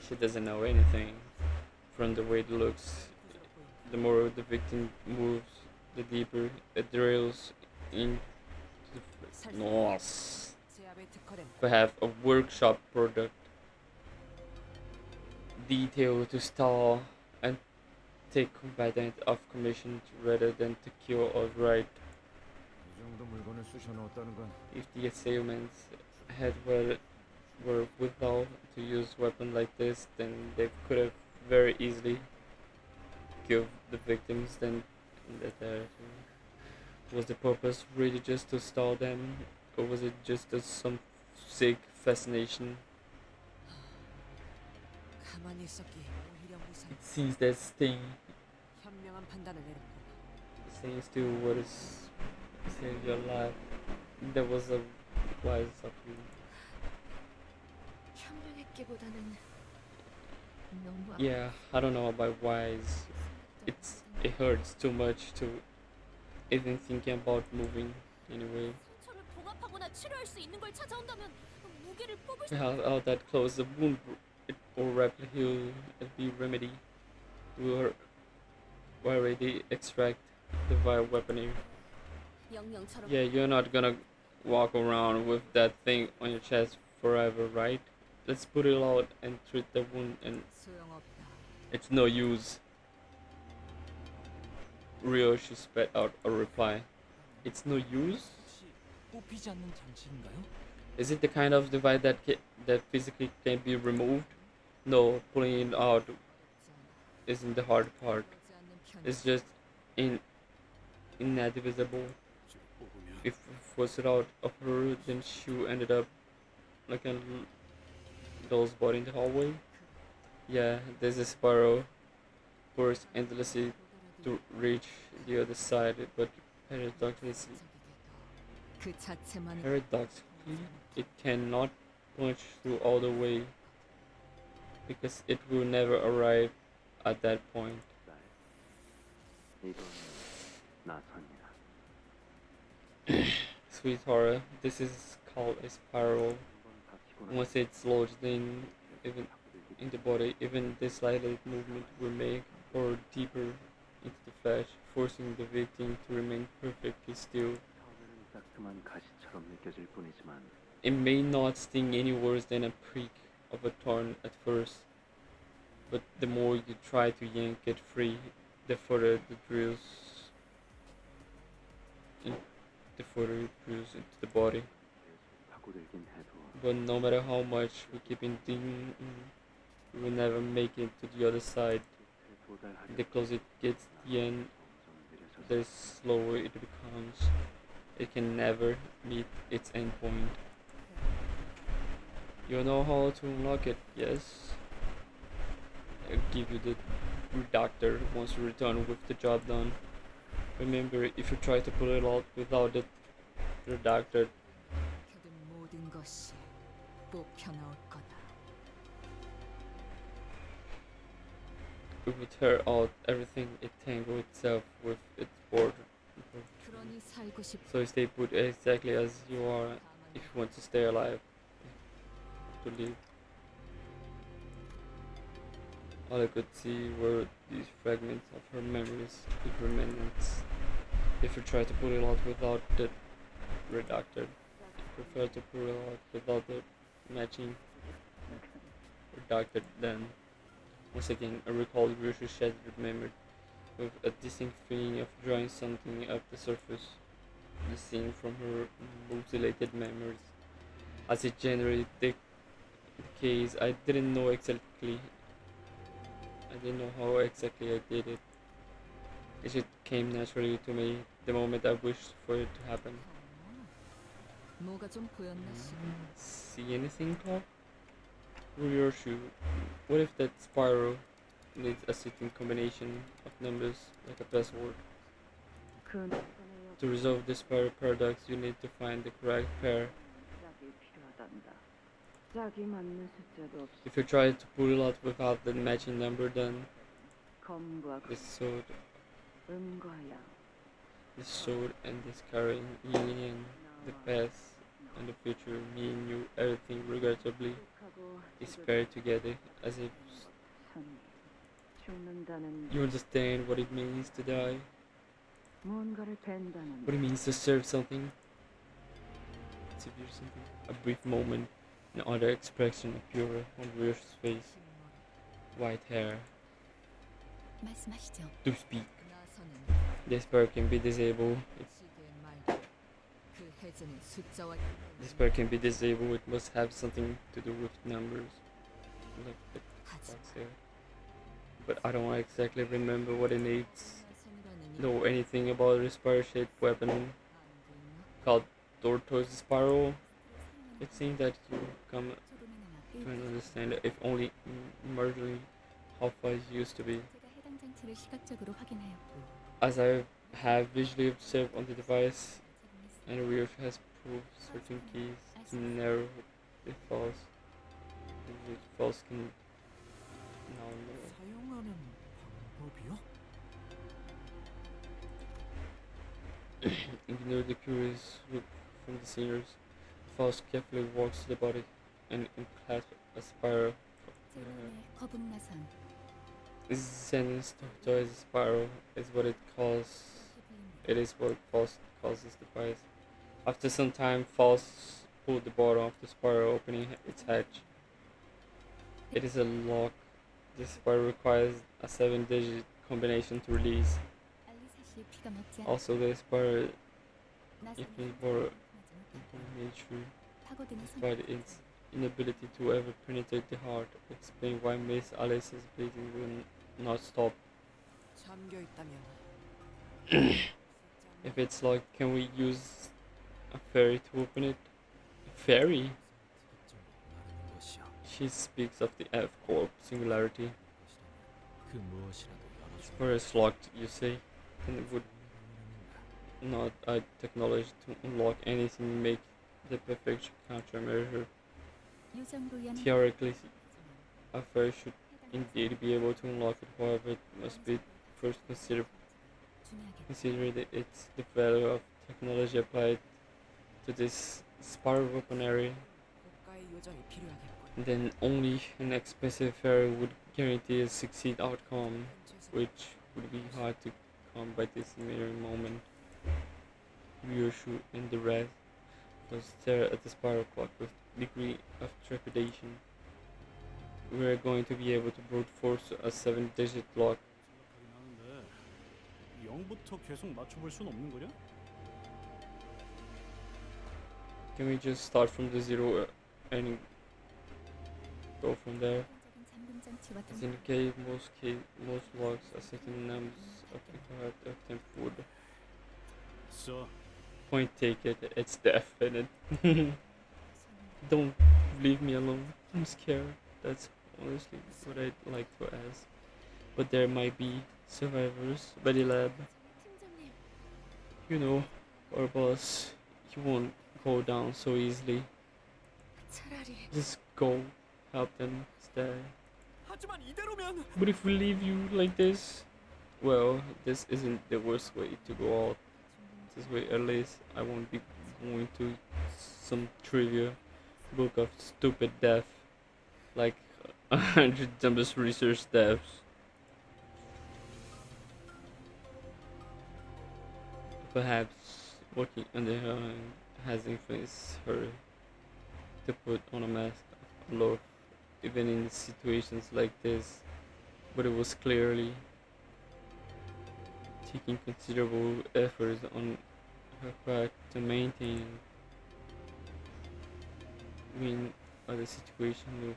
She doesn't know anything. From the way it looks, the more the victim moves, the deeper it drills into the nose. 제압에 특화된 Perhaps a workshop product. Detailed to stall and take combatant off commission rather than to kill outright. 이 정도 물건을 쑤셔 넣었다는 건 If the assailants had were withal to use weapon like this, then they could have very easily killed the victims. Then was the purpose really just to stall them, or was it just some sick fascination? 가만히 있었기 오히려 무사히 It seems that Sting 현명한 판단을 내렸고 Staying still was saved your life. That was a wise of you. 현명했기보다는 너무 Yeah, I don't know about wise. It hurts too much to even thinking about moving anyway. 상처를 봉합하거나 치료할 수 있는 걸 찾아온다면 무게를 뽑을 수 How that close the wound it will rapidly heal and be remedy. We were already extract the vile weaponry. 영영처럼 Yeah, you're not gonna walk around with that thing on your chest forever, right? Let's put it out and treat the wound, and 소용없다. it's no use. Ryoshi spat out a reply. It's no use? 혹시 뽑히지 않는 장치인가요? Is it the kind of device that physically can be removed? No, pulling it out isn't the hard part. 그러지 않는 편. It's just inadvisable. 지금 뽑으면 If we force it out of her, then she ended up like a doll's body in the hallway. Yeah, there's a spiral course endlessly to reach the other side, but paradoxically, 그 자체만으로 paradoxically, it cannot punch through all the way because it will never arrive at that point. 이건 나선이야. Sweetheart, this is called a spiral. 한번 다치고 Once it's lodged in, even in the body, even the slightest movement will make or deeper into the flesh, forcing the victim to remain perfectly still. 처음에는 따끔한 가시처럼 느껴질 뿐이지만 It may not sting any worse than a prick of a thorn at first, but the more you try to yank it free, the further the further it drills into the body. 계속 파고들긴 해도 But no matter how much we keep in digging, we will never make it to the other side. 끝에 도달하려 The closer it gets to the end, 점점 느려져서 the slower it becomes. It can never meet its end point. You know how to unlock it, yes? I'll give you the reductor once you return with the job done. Remember, if you try to pull it out without the reductor, 켜둔 모든 것이 뽑혀나올 거다. It would tear out everything it tangled itself with its board. 그러니 살고 싶. So stay put exactly as you are if you want to stay alive. To live. All I could see were these fragments of her memories, the remnants. If you try to pull it out without the reductor, if you prefer to pull it out without the matching reductor, then once again I recalled Ryushu's shattered memory with a distinct feeling of drawing something up the surface, the scene from her mutilated memories. As it generated the case, I didn't know how exactly I did it. It just came naturally to me the moment I wished for it to happen. 뭐가 좀 보였나 싶어. See anything, Clark? Ryoshu, what if that spiral needs a certain combination of numbers, like a password? To resolve the spiral paradox, you need to find the correct pair. If you try to pull it out without the matching number, then the sword and this carrying union, the past and the future, me and you, everything regrettably is paired together as if you understand what it means to die, what it means to serve something, a brief moment, an other expression appeared on Rio's face, white hair. 말씀하시죠. To speak, 나서는 this pair can be disabled. 시대의 말. 그 해제는 숫자와 This pair can be disabled. It must have something to do with numbers, like the 하지. box there. But I don't exactly remember what it needs. 나선이라는 Know anything about the spiral-shaped weapon called Tortoise Spiral? It seems that you come to understand it, if only marginally, how far it used to be. 제가 해당 장치를 시각적으로 확인하였고 As I have visually observed on the device, and Ryo has proved certain keys to narrow the false. The false can now know. 사용하는 방법이요? Ignore the curious look from the seniors. False carefully walks to the body and unclasps a spiral. 제 몸에 거북나선 Zen's tortoise spiral is what it calls. It is what False calls this device. After some time, False pulled the bottom of the spiral, opening its hatch. It is a lock. This spiral requires a 7-digit combination to release. 알리사 씨의 피가 먹지 않아 Also, the spiral, 나선이 if it were 상상하지 못한 nature, 파고드는 despite 선택 its inability to ever penetrate the heart, explain why Miss Alice's bleeding will not stop. 잠겨 있다면 If it's locked, can we use a fairy to open it? A fairy? 말하는 것이야. She speaks of the F Corp singularity. 그 무엇이라도 열어줘. Where it's locked, you say? Then it would not a technology to unlock anything make the perfect countermeasure. 요정으로 여는 Theoretically, a fairy should indeed be able to unlock it, however, it must be first 중요하게 considered it's the value of technology applied to this spiral weaponry. 고가의 요정이 필요하겠군. Then only an expensive fairy would guarantee a succeed outcome, which would be hard to come by this mere moment. Ryoshu and the rest will stare at the spiral clock with degree of trepidation. We are going to be able to brute force a 7-digit lock. 생각하긴 하는데 0부터 계속 맞춰볼 순 없는 거냐? Can we just start from the zero and go from there? 일반적인 잠금 장치와 As in the most locks are certain numbers of the card of them would 써. point take it, it's definite. Don't leave me alone. I'm scared. That's honestly what I'd like to ask. But there might be survivors by the lab. 팀장님 You know, our boss, he won't go down so easily. 차라리 Just go help them instead. 하지만 이대로면 But if we leave you like this, well, this isn't the worst way to go out. This way, at least I won't be going to some trivia book of stupid death, like 100 dumbest research deaths. Perhaps working under her hand has influenced her to put on a mask of love, even in situations like this. But it was clearly taking considerable efforts on her part to maintain win other situation.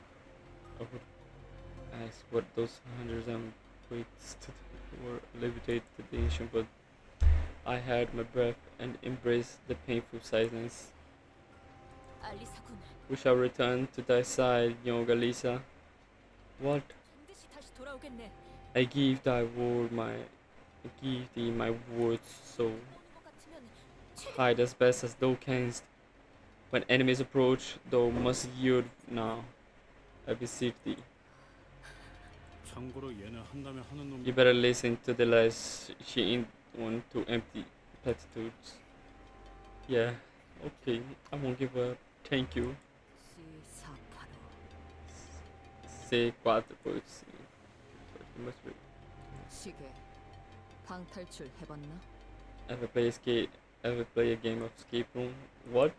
I would ask what those hundreds and weights were levitate to the ancient, but I held my breath and embraced the painful silence. 알리사군, We shall return to thy side, young Alisa. What? 반드시 다시 돌아오겠네. I give thy word I give thee my words, so 오는 것 같으면 최대 hide as best as thou canst. When enemies approach, thou must yield now. I beseech thee. 참고로 얘는 한다면 하는 놈이 You better listen to the lies. She ain't one to empty platitudes. Yeah, okay, I won't give up. Thank you. C485 C4 must be. 시계 방탈출 해봤나? Ever play a game of escape room? What?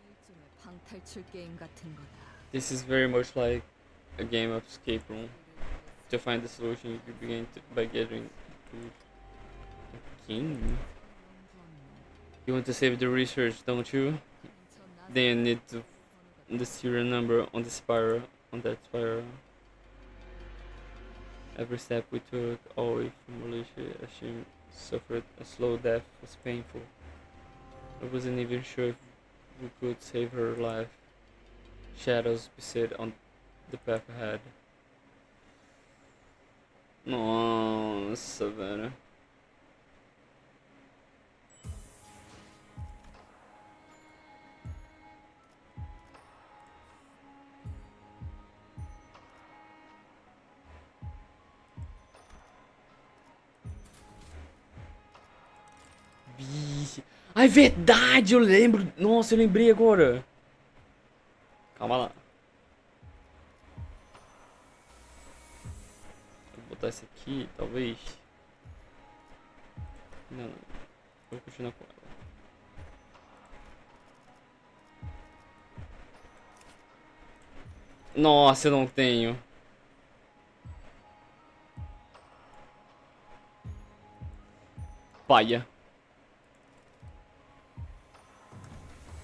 일종의 방탈출 게임 같은 거다. This is very much like a game of escape room. To find the solution, you begin by gathering food. King. You want to save the research, don't you? Then you need to the serial number on the spiral, on that spiral. Every step we took away from Malaysia, as she suffered a slow death, was painful. I wasn't even sure if we could save her life. Shadows beset on the path ahead. Nossa, velho. Vixe. Ah, é verdade, eu lembro. Nossa, eu lembrei agora. Calma lá. Vou botar esse aqui, talvez. Não, não. Vou continuar com ela. Nossa, eu não tenho. Paia.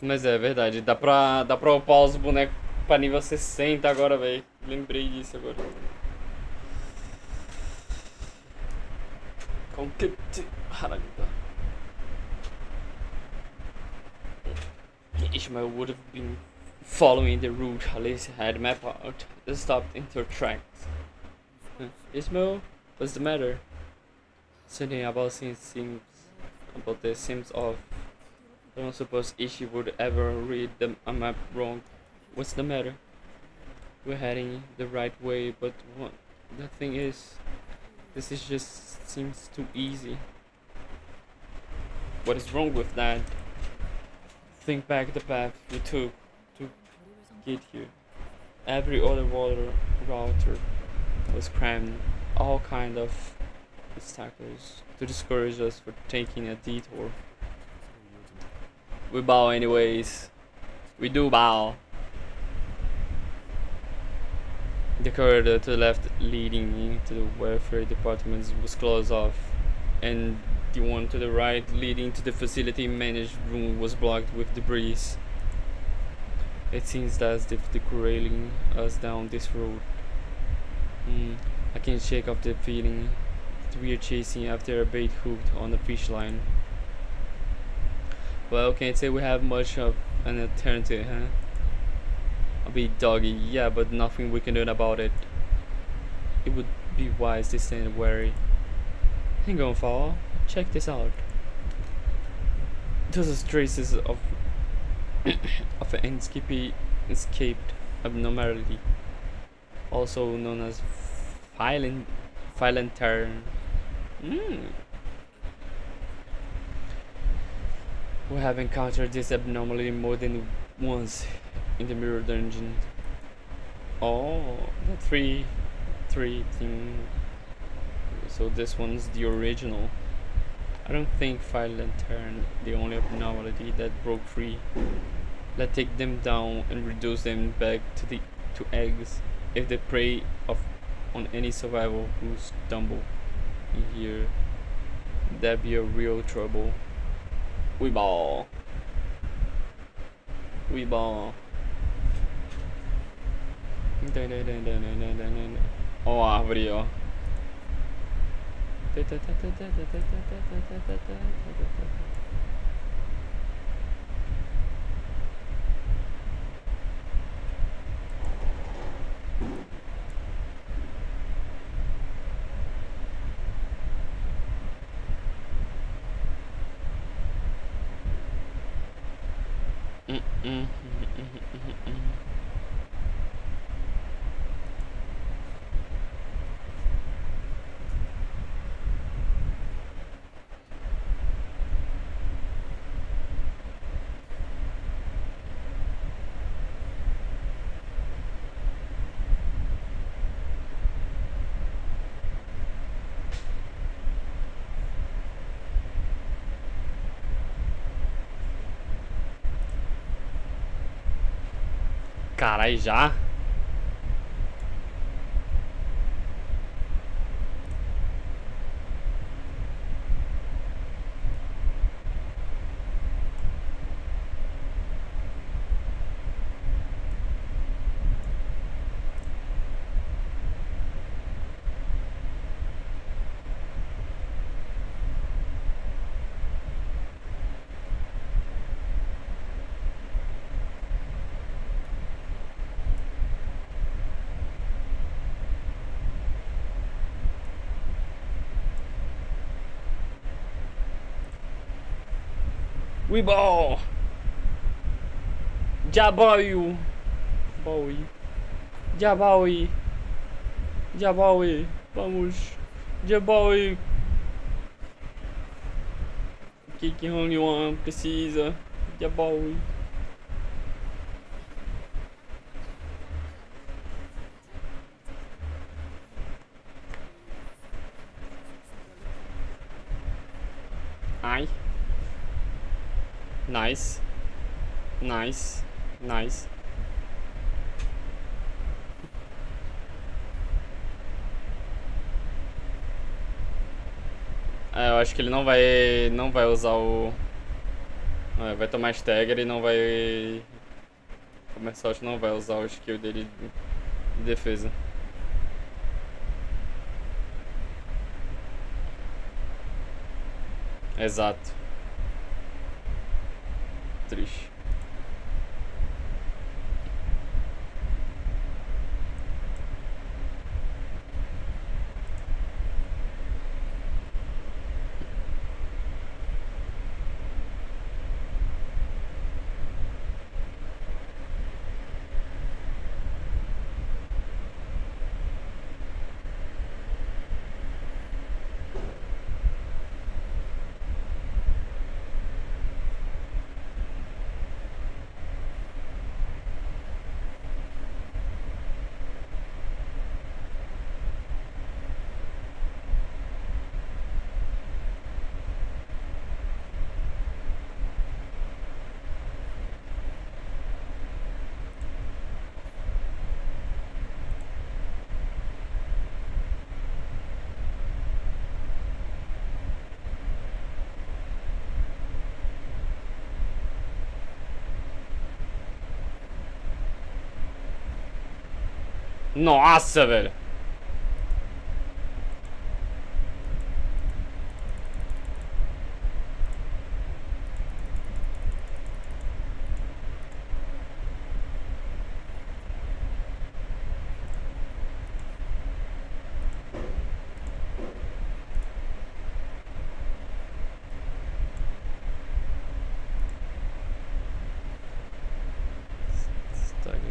Mas é verdade, dá pra upar os bonecos pra nível 60 agora, velho. Lembrei disso agora. Conquete. Haragita. Ishmael would have been following the route Alice had mapped out and stopped in her tracks. Ishmael, what's the matter? Something about the seems off. I don't suppose Ishi would ever read a map wrong. What's the matter? We're heading the right way, but the thing is, this is just seems too easy. What is wrong with that? Think back the path we took to get here. Every other water router was crammed, all kind of obstacles to discourage us for taking a detour. We bow anyways. We do bow. The corridor to the left leading into the welfare department was closed off, and the one to the right leading to the facility managed room was blocked with debris. It seems as if they're corralling us down this road. I can't shake off the feeling that we are chasing after a bait hooked on a fish line. Well, can't say we have much of an alternative, huh? A bit doggy, yeah, but nothing we can do about it. It would be wise to stand wary. Hang on, fall. Check this out. Those are traces of of an skippy escaped abnormality, also known as Philanter. We have encountered this abnormality more than once in the mirror dungeon. Oh, the three thing. So this one's the original. I don't think Philanter the only abnormality that broke free. Let's take them down and reduce them back to eggs. If they prey on any survivor who stumble in here, that'd be a real trouble. We ball. Ó a árvore, ó. Carai, já? We ball! Jaboy! Bowie! Jaboy! Jaboy! Vamos! Jaboy! O que Hong Yuan precisa? Jaboy! Ai! Nice. Nice. Nice. Eu acho que ele não vai usar o... vai tomar stagger e não vai... Começar, acho que não vai usar o skill dele de defesa. Exato. Triste. Nossa, velho. Stagger.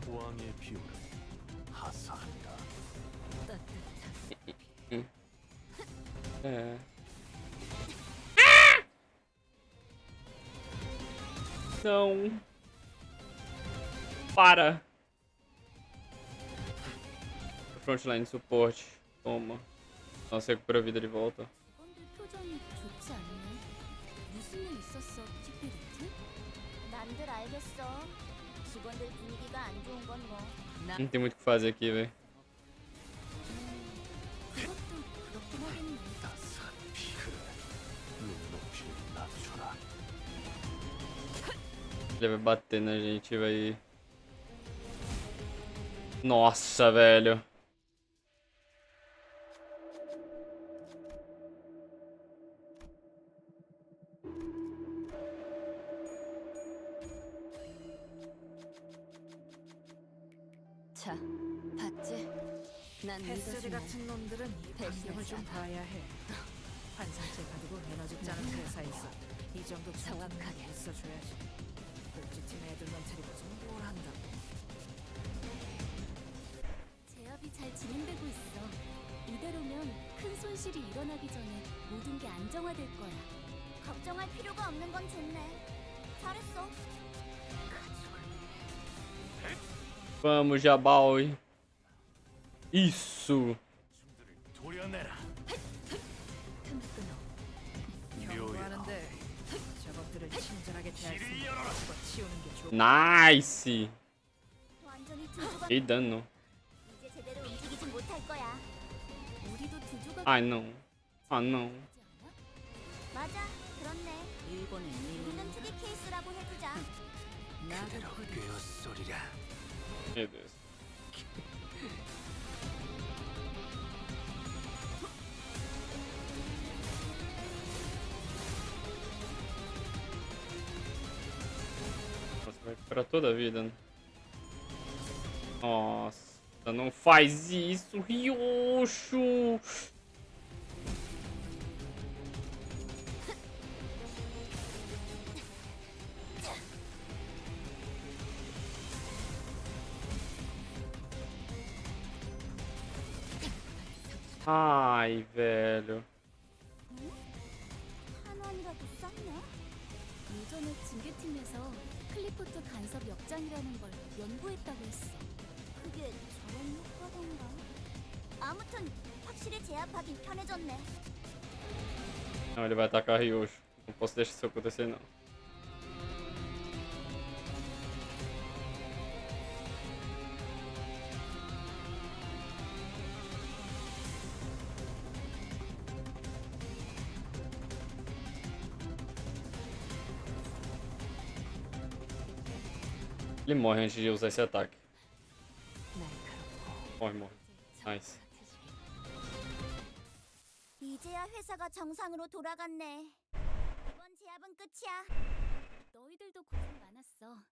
왕의 비호를 하사한다. É. Não. Para. Frontline suporte. Toma. Nossa, recupera a vida de volta. 직원들 표정이 좋지 않네. 무슨 일 있었어, 티피리트? 난들 알겠어. 직원들 분위기가 안 좋은 건 뭐. Não tem muito o que fazer aqui, velho. 그것도 그렇긴 하겠네. 따스한 피를 눈높이를 낮춰라. Ele vai bater na gente, vai. Nossa, velho. 자, 봤지? 난 햇소리 믿어주면 같은 놈들은 이 광경을 좀 봐야 해. 환상체 가지고 에너지 짜는 회사에서 이 정도 정확하게. 있어줘야지. 복지팀 애들만 데리고 뭘 한다고. 제압이 잘 진행되고 있어. 이대로면 큰 손실이 일어나기 전에 모든 게 안정화될 거야. 걱정할 필요가 없는 건 좋네. 잘했어. Vamos, Jabal. Isso. 도려내라. 틈을 끊어. 경고하는데 저것들을 친절하게 대할 수 있는 거 치우는 게 좋을 Nice. 완전히 두 조각. E dano. 이제 제대로 움직이진 못할 거야. 우리도 두 조각. Ai, não. Ah, não. 맞아, 그렇네. 일본은 우리는 특이 케이스라고 해두자. 그대로 꿰어소리라. Meu Deus. Nossa, vai pra toda a vida, né? Nossa, não faz isso, Ryosho! Ai, velho. 한원이라도 쌌나? 예전에 징계팀에서 클리포트 간섭 역장이라는 걸 연구했다고 했어. 그게 저런 효과던가? 아무튼 확실히 제압하긴 편해졌네. Não, ele vai atacar Ryosho. Não posso deixar isso acontecer, não. Ele morre antes de usar esse ataque. Morre, morre. Nice. 이제야 회사가 정상으로 돌아갔네. 이번 제압은 끝이야. 너희들도 고생 많았어.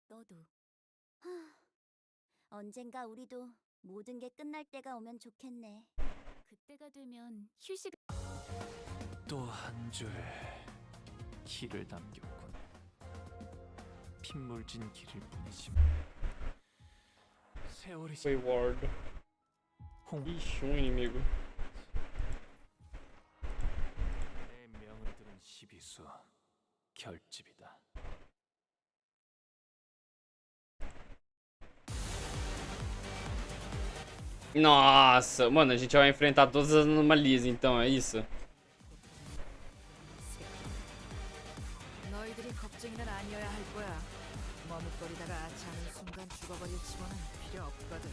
너도. 언젠가 우리도 모든 게 끝날 때가 오면 좋겠네. 그때가 되면 휴식. 또 한 줄 길을 남겼군. 핏물진 길일 뿐이지만 세월이 Wayward. 홍 Ixi, um inimigo. 12수 결집이다. Nossa, mano, a gente vai enfrentar todas as anomalias, então, é isso? 너희들이 겁쟁이는 아니어야 할 거야. 머뭇거리다가 자는 순간 죽어버릴 치고는 필요 없거든.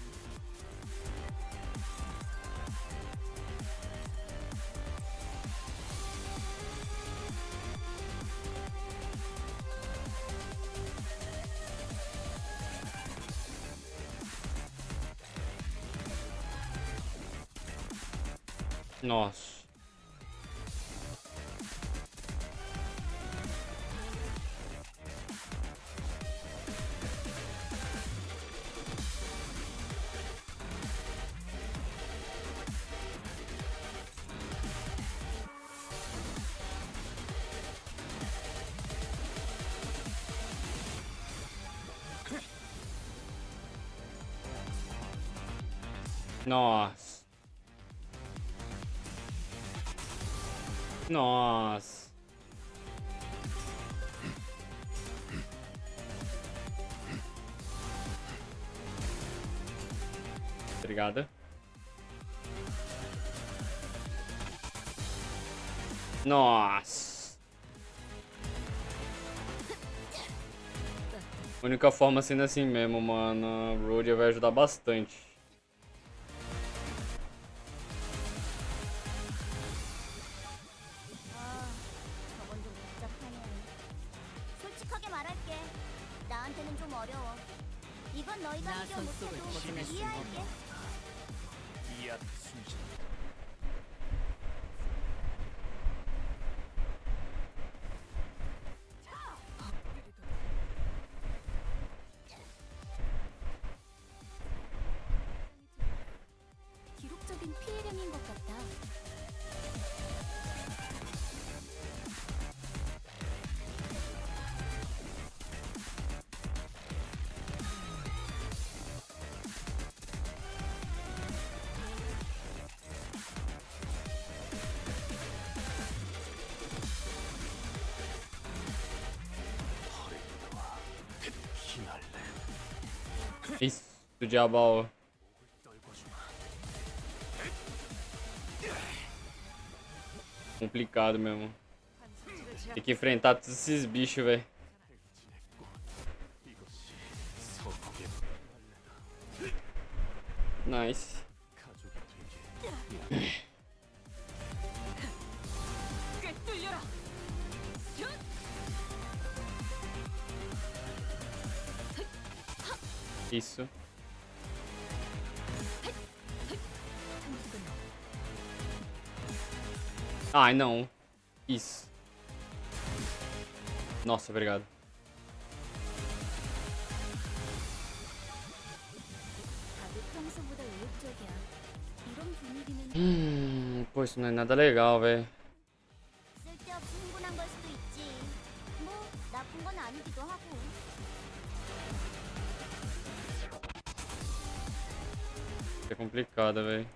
Nossa. Nossa. Nossa. Obrigado. Nossa. Única forma sendo assim mesmo, mano. Road vai ajudar bastante. 아, 저건 좀 복잡하네. 솔직하게 말할게. 나한테는 좀 어려워. 이건 너희가 나 이겨 선수를 못해도 거듭낼 수 이해할게. 이 앞에 숨지. 기록적인 피해량인 것 같다. 허리와 휘날래. Isso, diabo. 떨궈주마. Complicado mesmo. 환상체를 제압. Tem que enfrentar todos esses bichos, velho. 지냈고 이것이 서곡의 할래다. Nice. 가족이 되게 꿰뚫려라. Isso. Ai, não. Isso. Nossa, obrigado. 다들 평소보다 의욕적이야. 이런 분위기는 Pô, isso não é nada legal, velho. 쓸데없이 흥분한 걸 수도 있지. 뭐 나쁜 건 아니기도 하고. É complicado, velho.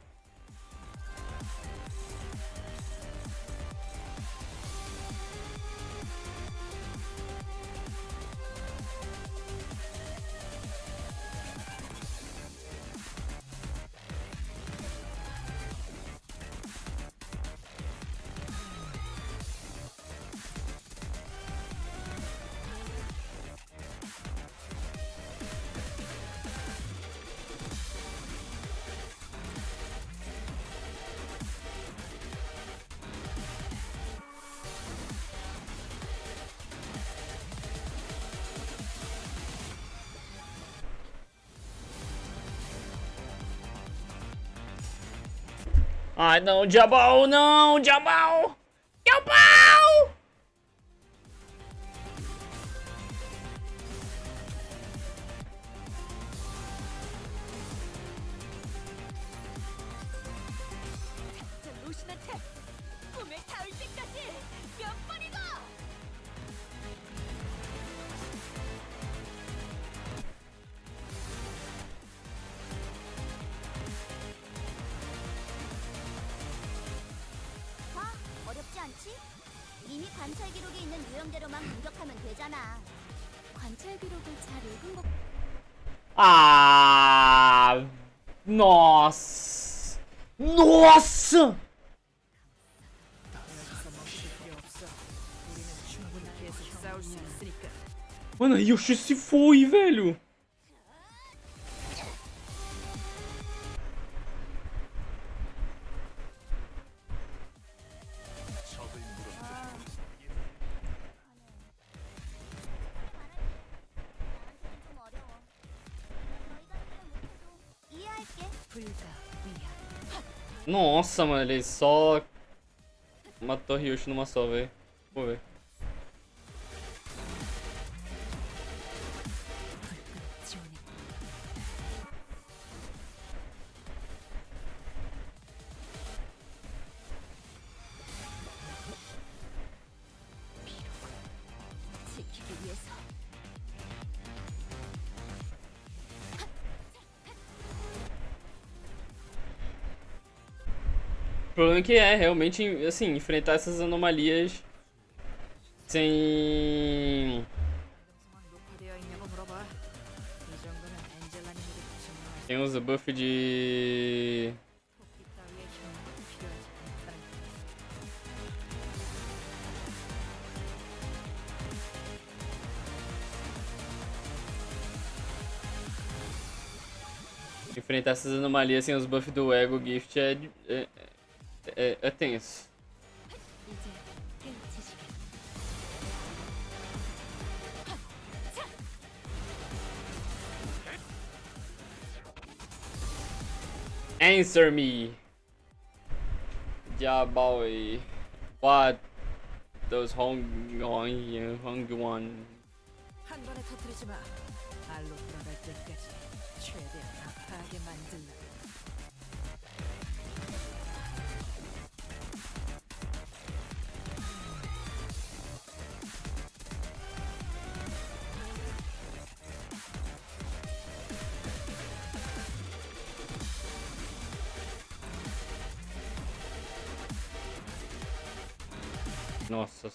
Ai, não, Diabão, não, Diabão! Diabão! 저 루신한테 꿈에 닿을 때까지 몇 번이고. 봐, 어렵지 않지? 이미 관찰 기록에 있는 유형대로만 공격하면 되잖아. 관찰 기록을 잘 읽은 것. Ah, nossa! Nossa! 여기서 멈출 필요 없어. 우리는 충분히 계속 싸울 수 있으니까. Mano, a Yoshi se foi, velho. 적을 물어 나한테는 좀 어려워. 너희가 이해 못해도 이해할게. 불가위야. Nossa, mano, ele só matou a Yoshi numa só, velho. Vou ver. 지원해. 지키기 위해서. O problema é que é realmente, assim, enfrentar essas anomalias sem. 방금 상황 녹화되어 있냐고 물어봐. 이 정도는 엔젤라님에게 증명할 수 Sem os buff de. 토끼 따위의 힘은 필요하지 않다는 거. Enfrentar essas anomalias sem os buffs do Ego Gift é tenso. 이제 깨우치시게. Answer me! Yeah, boy. What? Those Hong One. 한 번에 터뜨리지 마. 알로 돌아갈 때까지 최대한 아파하게 만들라. Nossa.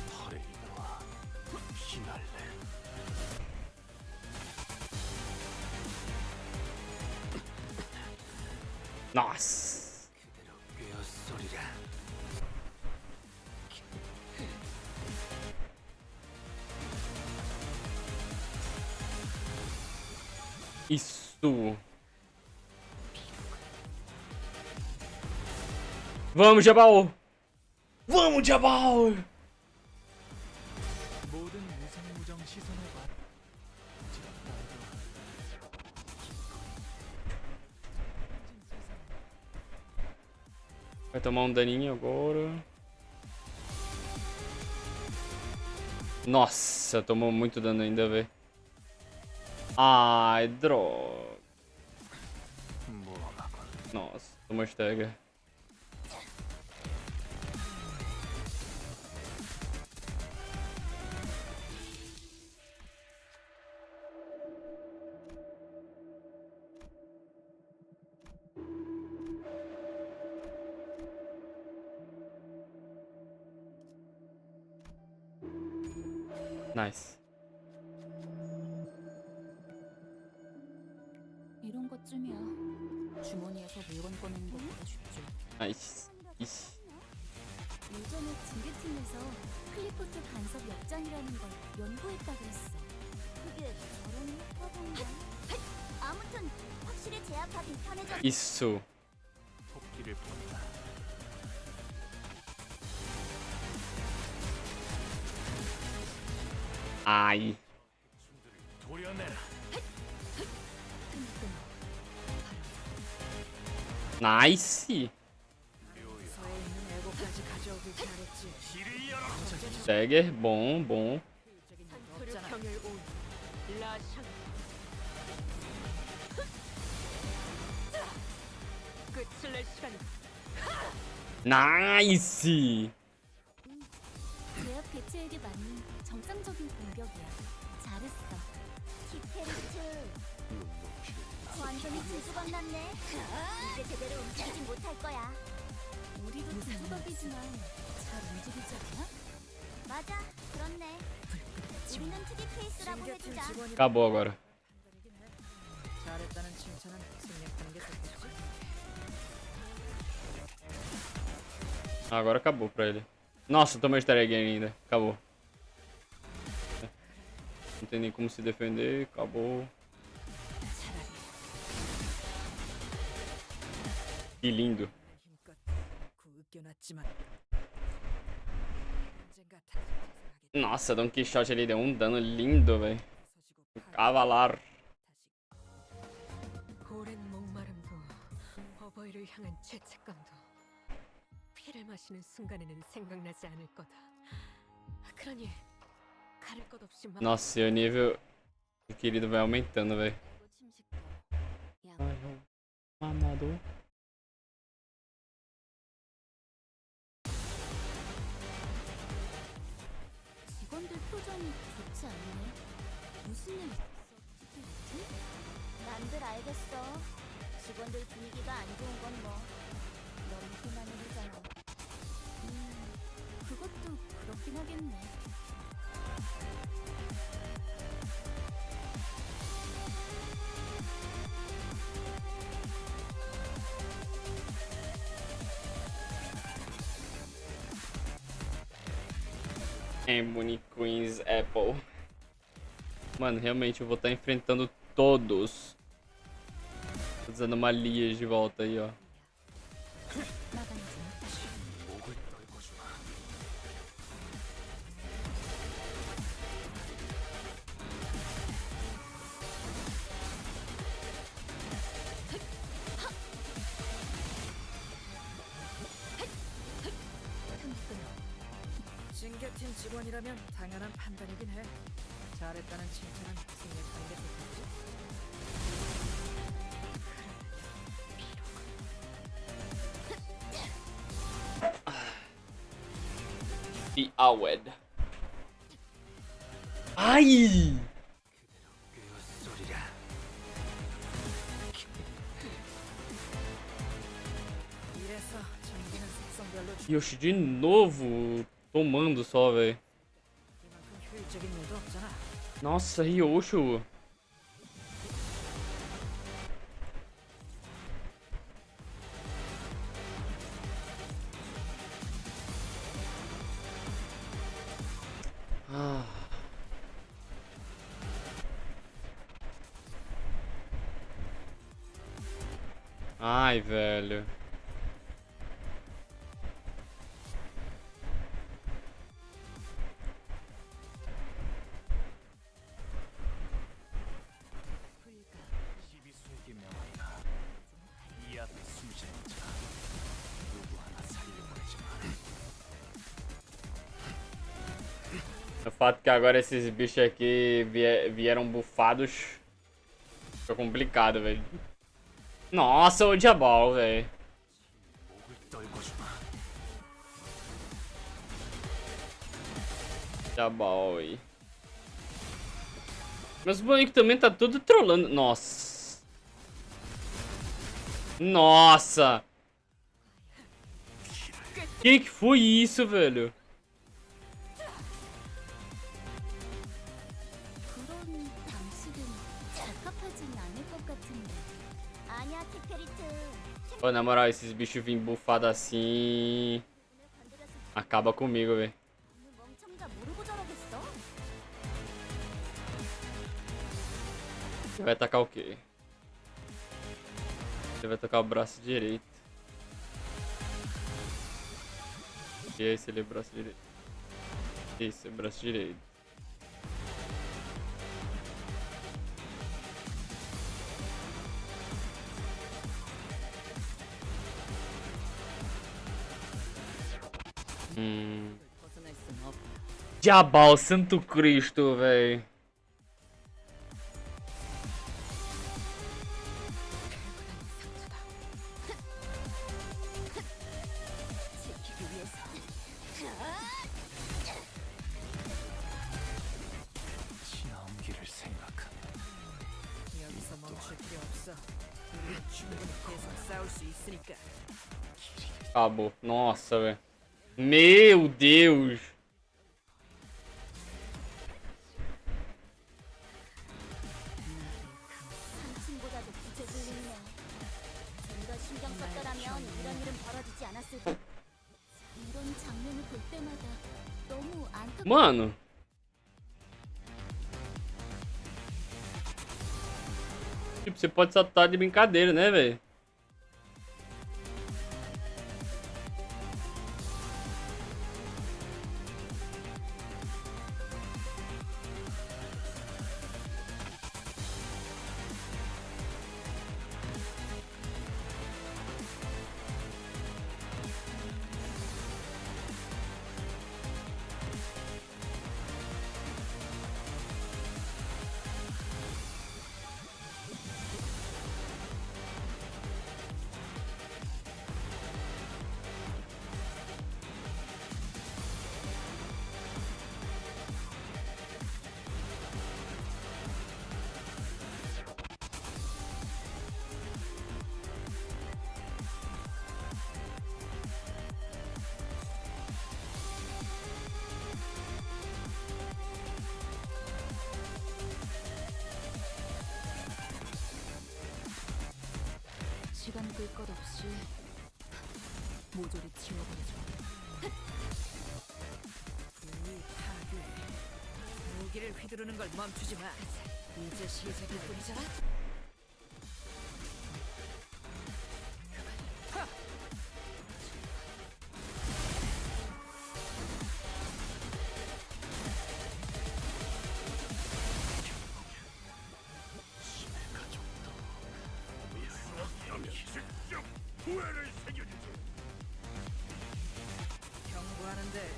파레이노와 피날레. Nossa. 그대로 꿰었소리라. Isso. Vamos, Jabal! Vamos, Jabal! 모든 무성무정 시선을 봐. Vai tomar um daninho agora. Nossa, tomou muito dano ainda, velho. Ai, droga. 모험하군. Nossa, tomou stagger. Nice. 이런 것쯤이야. 주머니에서 물건 꺼내는 것보다 쉽죠. Nice. 이씨. 예전에 징계팀에서 클리포트 간섭 역장이라는 걸 연구했다고 했어. 그게 저런 효과던가? 아무튼 확실히 제압하긴 편해졌. Isso. 토끼를 본다. Ai. 도려내라. Nice. 서에 있는 애고까지 가져오길 잘했지. 길을 열어. Stagger. Bom, bom. 효율적인 건 없잖아. 끝을 낼 시간이. 나이스. 제압 개체에게 맞는 정상적인 공격이야. 잘했어. 키페리트 완전히 재수건났네. 이제 제대로 움직이진 못할 거야. 우리도 재수건이지만 잘 움직이지 않아? 맞아, 그렇네. 우리는 특이 케이스라고 징계팀 해주자. 직원이 Acabou agora. 잘했다는 칭찬은 생략하는 게 좋겠지. Agora acabou pra ele. Nossa, tomou easter egg ainda. Acabou. Não tem nem como se defender. Acabou. 차라리 Que lindo. 힘껏 구겨놨지만 언젠가 다시 재생하겠다. Nossa, Don Quixote ele deu um dano lindo, velho. 부서지고 Cavalar. 다시 오랜 목마름도 어버이를 향한 죄책감도 피를 마시는 순간에는 생각나지 않을 거다. 그러니 가릴 것 없이 막 Nossa, e o nível do querido vai aumentando, velho. 침식도 약 Amador. 직원들 표정이 좋지 않네. 무슨 일 있어? 남들 알겠어. 직원들 분위기가 안 좋은 건 뭐 너무 흔한 일이잖아. 그것도 그렇긴 하겠네. Ebony Queen's Apple. Mano, realmente eu vou estar enfrentando todos. As anomalias de volta aí, ó. 나가야지. 목을 떨궈주마. 징계팀 직원이라면 당연한 판단이긴 해. 잘했다는 칭찬은 생략하는 게 좋겠지. The Awed. Ai! 꿰어소리라. 이래서 전기는 속성별로 Yoshi de novo tomando só, velho. 이만큼 효율적인 일도 없잖아. Nossa, Ryosho. Ah. Ai, velho. 시비수에게 명한다. 이 앞에 숨쉬는 자 누구 하나 살려고 하지 마. O fato que agora esses bichos aqui vieram bufados. Fica complicado, velho. Nossa, o Diabol, velho. 목을 떨궈주마. Diabol aí. Mas o boneco também tá tudo trolando. Nossa. Nossa. Que foi isso, velho? 그런 방식은 적합하진 않을 것 같은데. 아니야, 키페리트. Pô, na moral, esses bichos vêm bufados assim. Acaba comigo, velho. 멍청이가 모르고 저러겠어? Você vai atacar o quê? Você vai tocar o braço direito. E esse ali é o braço direito. Isso, é o braço direito. 벗어날 순 없다. Diabal, Santo Cristo, velho. 상처다. 싸울 수 있으니까. Acabou. Nossa, velho. Meu Deus. 삼층보다도 구체불능이네. 좀 더 신경 썼더라면 이런 일은 벌어지지 않았을 거야. 이런 장면을 볼 때마다 너무 안타깝고 Mano. Tipo, você pode só estar de brincadeira, né, velho? 시간 끌 것 없이 모조리 지워버리죠. 불파괴. 무기를 휘두르는 걸 멈추지 마. 이제 시작일 뿐이잖아. 경고하는데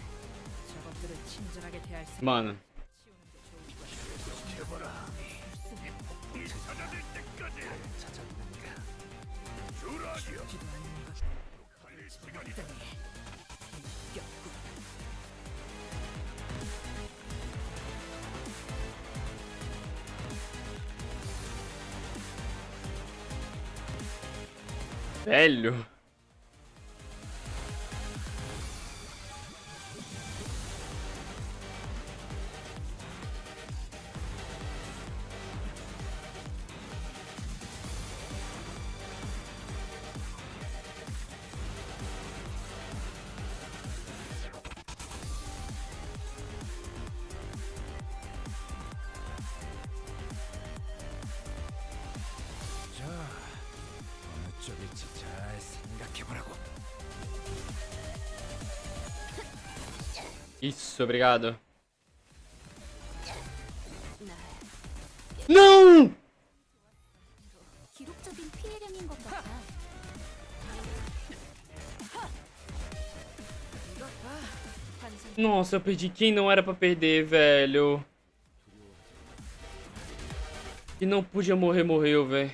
저것들을 친절하게 대할 수 Mano. 치우는 게 좋을 거야. 죽지도 않는 것. 집어넣더니 힘겹고. Velho. 자, 어느 쪽일지 잘 생각해보라고. Isso, obrigado. Não! 기록적인 피해량인 것 같아. 이것 봐. 환상 Nossa, eu perdi quem não era pra perder, velho. E não podia morrer, morreu, velho.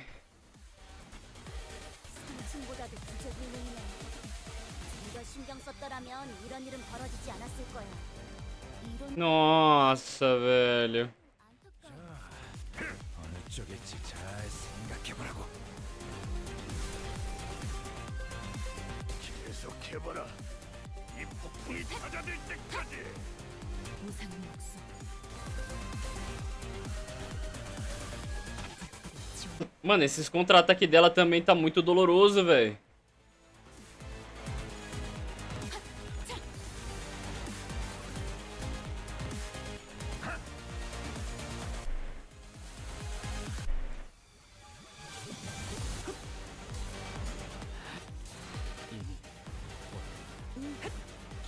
삼층보다도 구체불능이네. 좀 더 신경 썼더라면 이런 일은 벌어지지 않았을 거야. 이런 Nossa, velho. 안타까워. 어느 쪽일지 잘 생각해보라고. 계속해봐라. 이 폭풍이 찾아들 때까지. 무상한 목숨. Mano, esses contra-ataques dela também tá muito doloroso, velho.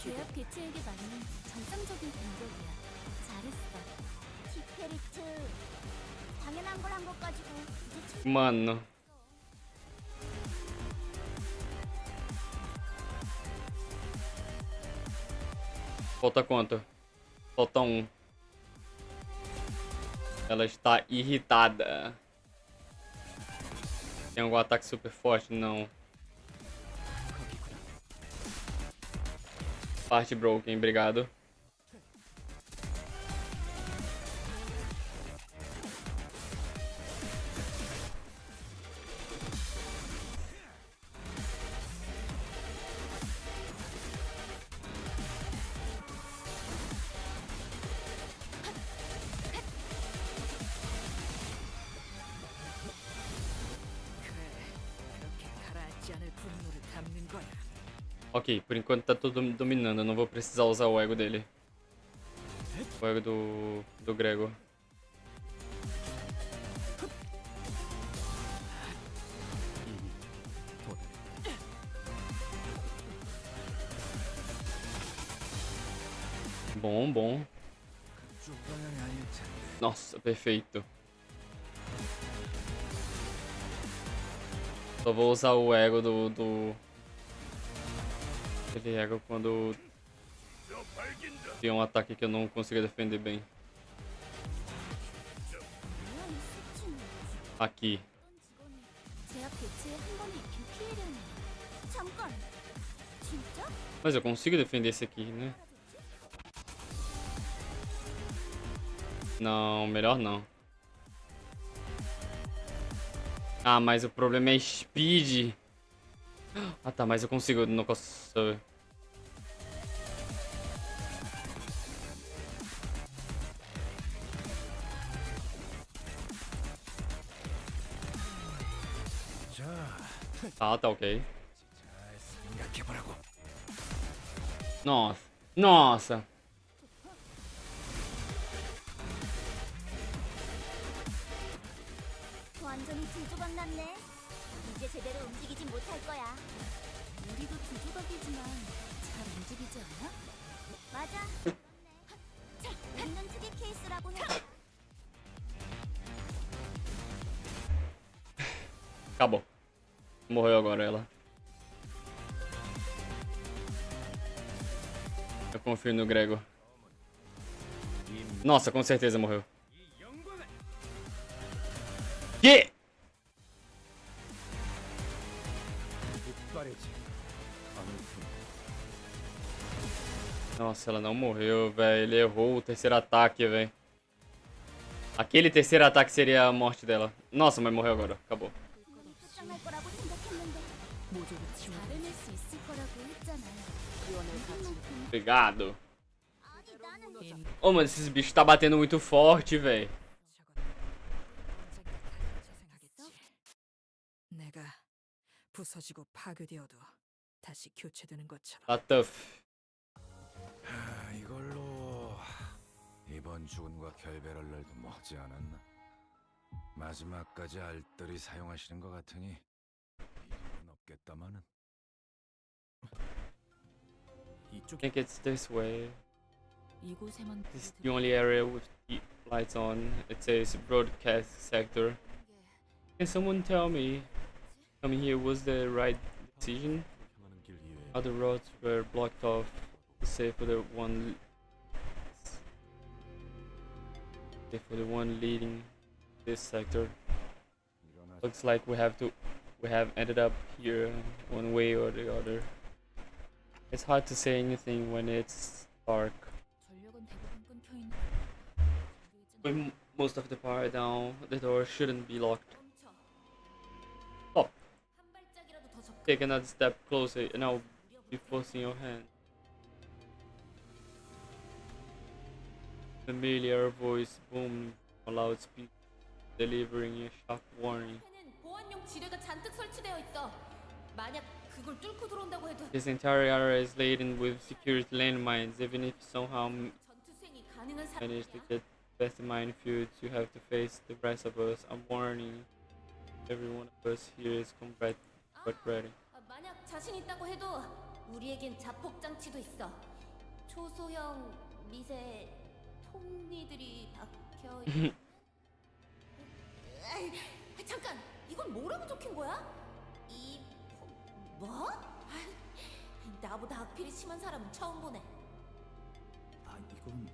죄악 개체에게 맞는 정상적인 공격이야. 잘했어. 키페리트. 당연한 걸 한 것 가지고 이제 칭 Mano. Falta quanto? Falta um. Ela está irritada. Tem algum ataque super forte? Não. Parte broken, obrigado. 잡는 거야. Ok, por enquanto tá todo dominando, eu não vou precisar usar o ego dele. O ego do Gregor. Bom, bom. 그쪽 방향이 아닐 텐데. Nossa, perfeito. Só vou usar o ego aquele ego quando tem um ataque que eu não consigo defender bem. 뭐야 이 수치는? Aqui. 어떤 직원이 제압 개체에 한 번에 입힌 피해량이야. 잠깐. 진짜? Mas eu consigo defender esse aqui, né? Não, melhor não. Ah, mas o problema é speed. Ah tá, mas eu consigo, não consigo. 자, Ah, tá ok. 잘 생각해보라고. Nossa, nossa. 완전히 두조각 났네. 이제 제대로 움직이진 못할 거야. 우리도 두조각이지만 잘 움직이지 않아? 맞아. 그렇네. 자, 있는 특이 케이스라고 해. Acabou. Morreu agora ela. Eu confio no Gregor. Nossa, com certeza morreu. Que? 이빨이지. Nossa, ela não morreu, velho. Ele errou o terceiro ataque, velho. Aquele terceiro ataque seria a morte dela. Nossa, mas morreu agora. Acabou. 이번에 끝장날 거라고 생각했는데 모조리 지원. 잘해낼 수 있을 거라고 했잖아. 지원을 같이. 이만큼. Obrigado. 아니 나는 Ô, mano, esses bichos tá batendo muito forte, velho. 자생하겠지. 내가 부서지고 파괴되어도 다시 교체되는 것처럼. Tá tough. 이걸로 이번 죽은과 결별할 날도 머지 않았나? 마지막까지 알뜰히 사용하시는 것 같으니 일은 없겠다마는. I think it's this way. 이곳에만 This is the only area with the lights on. It says broadcast sector. Can someone tell me coming here was the right decision? 향하는 길 이외에 Other roads were blocked off, save for the one leading this sector. Looks like we have ended up here one way or the other. It's hard to say anything when it's dark. 전력은 대부분 끊겨 있는. With most of the power down, the door shouldn't be locked. 멈춰. Oh, 한 발짝이라도 더 접. take another step closer and I'll be forcing your hand. Familiar voice boomed on loudspeaker, delivering a sharp warning. 앞에는 보안용 지뢰가 잔뜩 설치되어 있어. 만약 그걸 뚫고 들어온다고 해도 This entire area is laden with security landmines. Even if somehow 전투 수행이 가능한 manage to 사람이야. get past the minefields, you have to face the rest of us. I'm warning every one of us here is combat but ready. 만약 자신 있다고 해도 우리에겐 자폭 장치도 있어. 초소형 미세 톱니들이 박혀 있는. 잠깐, 이건 뭐라고 적힌 거야? 이 뭐? 나보다 악필이 심한 사람은 처음 보네. 아, 이건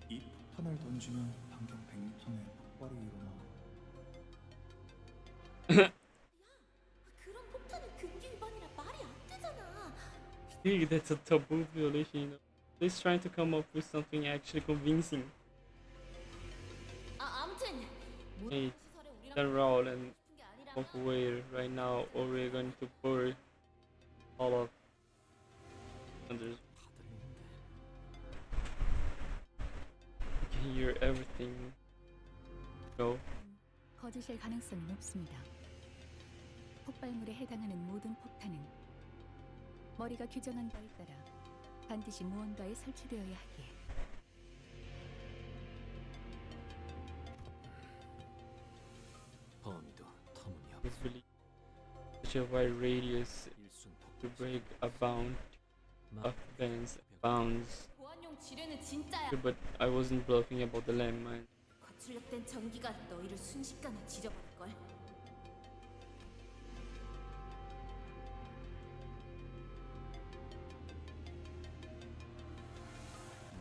이 폭탄을 던지면 반경 100m 내 폭발이 일어나. 그런 폭탄은 금기 위반이라 말이 안 되잖아. Hey, that's a taboo violation, you know. Please trying to come up with something actually convincing. 아무튼 Hey, 시설에 우리랑 turn around and 싶은 게 아니라 walk away right now, or we're going to bury all of under. You can hear everything. Go. 거짓일 가능성이 높습니다. 폭발물에 해당하는 모든 폭탄은 머리가 규정한 바에 따라 반드시 무언가에 설치되어야 하기에 범위도 터무니없고 It's really such a wide radius 일순 to 독재 break a bound of bounds. 보안용 지뢰는 진짜야. But I wasn't bluffing about the landmine. 거출력된 전기가 너희를 순식간에 지져버릴 걸.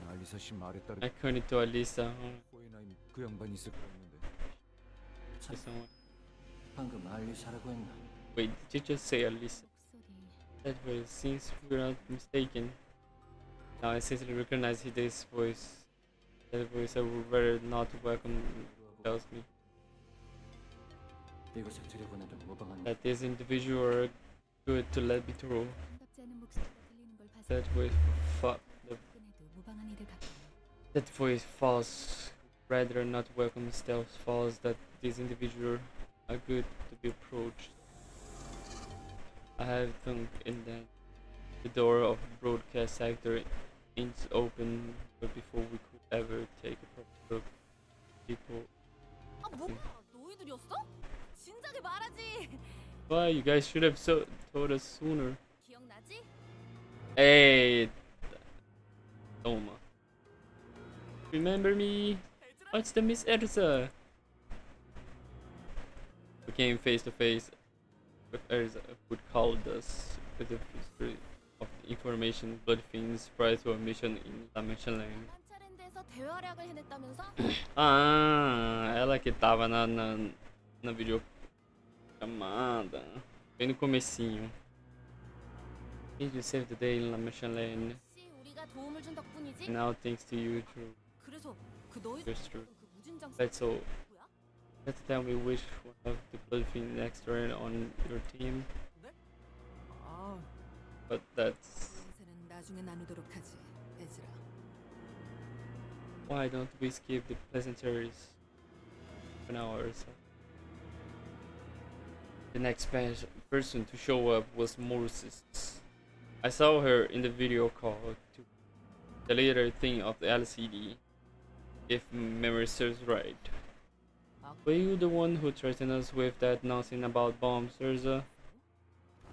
알리사 씨 말에 따르 According to Alisa, 호이나임 그 양반이 있을 거였는데 to someone. 방금 알리사라고 했나? Wait, did you just say Alisa? 목소리 That voice, since we're not mistaken. Now I sincerely recognize this voice. That voice I would rather not welcome tells me 이곳에 들여보내던 무방한 that this individual are good to let me through. 반갑지 않은 목소리가 들리는 걸 봐서 That voice 접근해도 무방한 일을 갖고 that voice false, rather not welcome stealth false that this individual are good to be approached. I have thunk in that the door of broadcast sector is open, but before we could ever take a proper look, people. 아 뭐야? 너희들이었어? 진작에 말하지. Why you guys should have told us sooner. 기억나지? Hey, Toma. Remember me? What's the Miss Erza? We came face to face with Erza, who called us with the history of the information blood fiends prior to a mission in La Michelin. 관찰인데서 대활약을 해냈다면서? Ah, ela que tava na videochamada. Bem no comecinho. Did you save the day in La Michelin? 혹시 우리가 도움을 준 덕분이지? Now thanks to you, Drew. 그래서 그 너희 That's true. 그 무진장 That's all. 누구야? Let's tell me which one of the Bloodfiend extra on your team. 아, But that's 인생은 나중에 나누도록 하지, 에즈라. why don't we skip the pleasantries for an hour or so. The next person to show up was Moses. I saw her in the video call to the later thing of the LCD, if memory serves right. Were you the one who threatened us with that nonsense about bombs, Urza?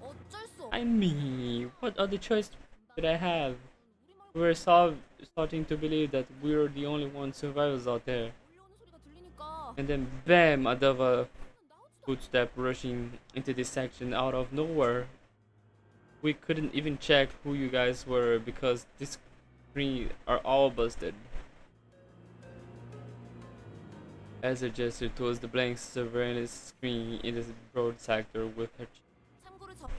어쩔 수 없어. I mean, what other choice did I have? We were starting to believe that we were the only one survivors out there. 몰려오는 소리가 들리니까 And then bam, Adava 나오지도 footstep rushing into this section out of nowhere. We couldn't even check who you guys were because this screen are all busted. As a gesture towards the blank surveillance screen in the broad sector with her 참고로 저기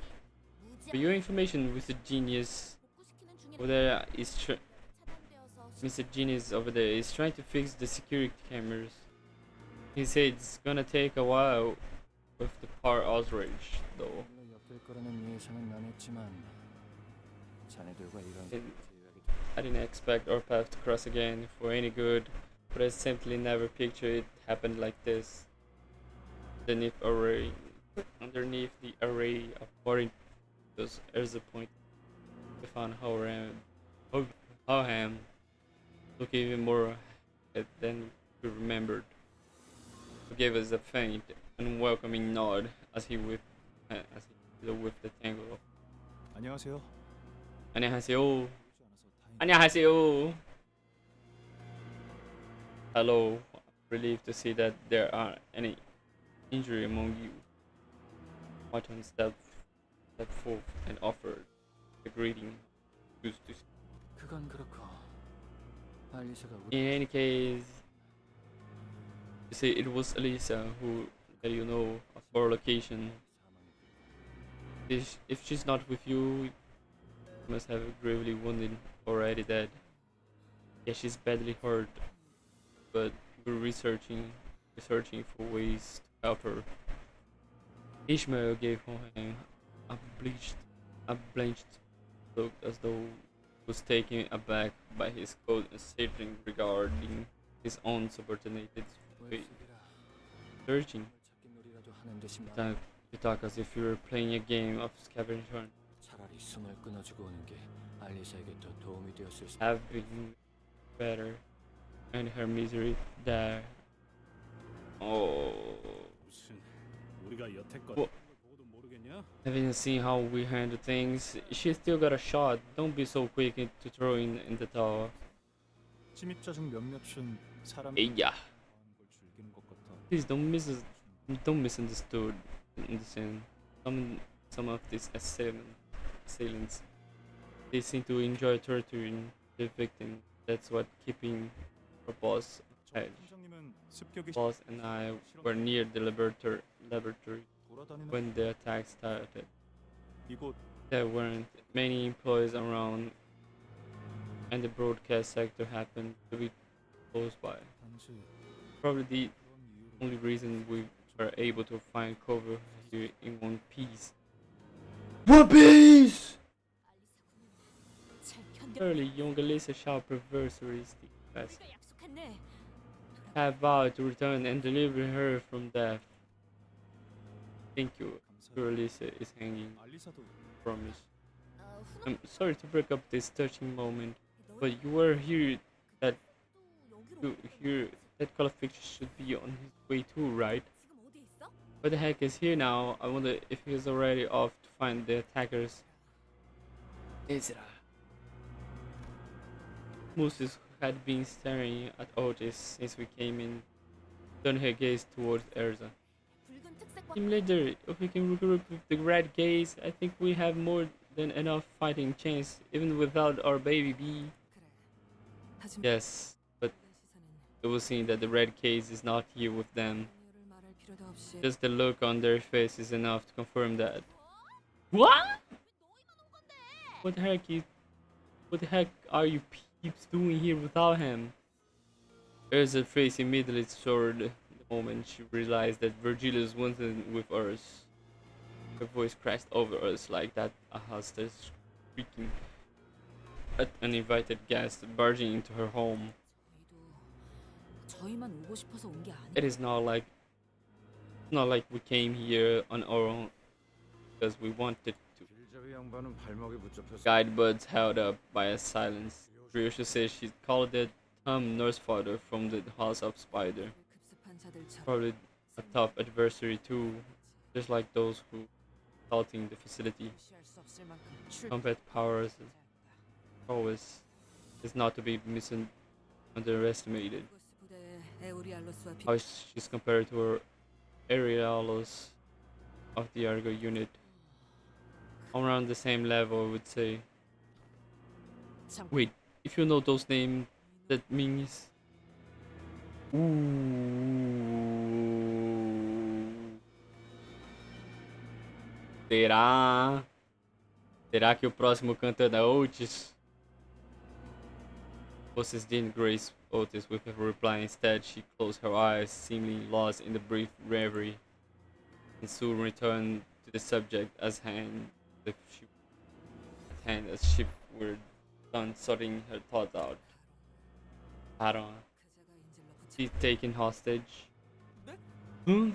for your information, with the genius 복구시키는 중이라 over there is 차단되어서 Mr. Genius over there is trying to fix the security cameras. He said it's gonna take a while with the power outrage though. 물론 엮일 거라는 예상은 안 했지만 자네들과 이런 And I didn't expect our path to cross again for any good, but I simply never pictured it happened like this. Underneath the array of boring there's a point. We found Hoham look even more than we remembered. He gave us a faint, unwelcoming nod as he whipped the tangle. 안녕하세요. 안녕하세요. 보이지 않아서 다행이다. 안녕하세요. Hello. Relieved to see that there aren't any injury among you. Martin stepped forth and offered the greeting. Used to 그건 그렇고 알리사가 In any case, you see, it was Elisa who let you know of our location. If she's not with you, you must have gravely wounded, already dead. Yeah, she's badly hurt, but we're researching for ways to help her. Ishmael gave him a blanched look as though he was taken aback by his cold statement regarding his own subordinated fate. Searching. 찾기 놀이라도 하는 듯이 말 You talk as if you were playing a game of scavenger hunt. 차라리 숨을 끊어주고 오는 게 알리사에게 더 도움이 되었을 수도. have been better and her misery there. Oh, 무슨 우리가 여태껏 뭐- 했던 걸 보고도 모르겠냐? haven't you seen how we handle things? She still got a shot. Don't be so quick to throw in the towel. 침입자 중 몇몇은 사람이 Yeah. 당하는 걸 즐기는 것 같아. Please don't misunderstood. Understand? Some of these assailants, they seem to enjoy torturing the victim. That's what keeping our boss 저 edge. 팀장님은 습격이 Boss and I were near the laboratory 돌아다니는 when the attack started. 이곳 There weren't many employees around, and the broadcast sector happened to be close by. 단지 Probably the 그런 이유로 only reason we were able to find cover here in one piece. One Piece! 잘 견뎌. Early, young Alyssa shall perversaries the best. 우리가 약속했네. Have vowed to return and deliver her from death. Thank you. Your 감사해. Alyssa is hanging. 알리사도 Promise. 훈훈 I'm sorry to break up this touching moment, 너희 but you were here. 또 여기로 Here, that color fixture should be on his way too, right? 지금 어디 있어? What the heck is here now? I wonder if he's already off to find the attackers. Ezra. Moses, who had been staring at Otis since we came in, turned her gaze towards Erza. 붉은 특색과 Team leader, if we can regroup with the red gaze, I think we have more than enough fighting chance, even without our baby bee. 그래. 하지만 Yes, but 모든 시선은 it was seen that the red gaze is not here with them. 이유를 말할 필요도 없이 Just the look on their face is enough to confirm that. What? What the heck what the heck are you peeps doing here without him? Erza's face immediately soared the moment she realized that Virgilius wasn't with us. Her voice crashed over us like that a hostess shrieking at uninvited guests barging into her home. 저희만 오고 싶어서 온 게 It 아니야. is not like we came here on our own because we wanted to. 길잡이 양반은 발목에 붙잡혔어. Guidebuds held up by a silence. Ryosha says she called it Tom Nurse Father from the House of Spider. 급습한 자들처럼 Probably a tough adversary too, just like those who assaulting the facility. 무시할 수 없을 만큼 Combat powers always is not to be underestimated. 부대의 에오리알로스와 비 How she's compared to her Aerialos of the Argo unit. Around the same level, I would say. 잠깐 Wait, if you know those names, that means. Será? Será que o próximo canta da Otis? Moses didn't grace Otis with a reply. Instead, she closed her eyes, seemingly lost in the brief reverie, and soon returned to the subject as she were done sorting her thoughts out. Aaron, 그자가 인질로 붙여 she's taken hostage. Huh?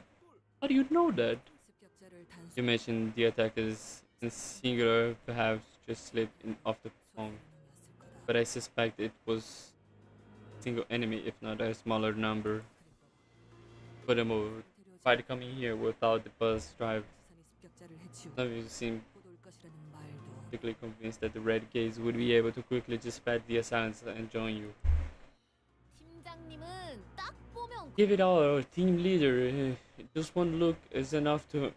How do you know that? 습격자를 단수 You mentioned the attackers in singular, perhaps just slipped off the tongue, but I suspect it was a single enemy, if not a smaller number. Furthermore, despite coming here without the bus drive, 수산이 습격자를 해치우고 none of you seem 곧 올 것이라는 말도 particularly convinced that the Red Gaze would be able to quickly dispatch the assailants and join you. 팀장님은 딱 보면 Give it all, team leader. Just one look is enough to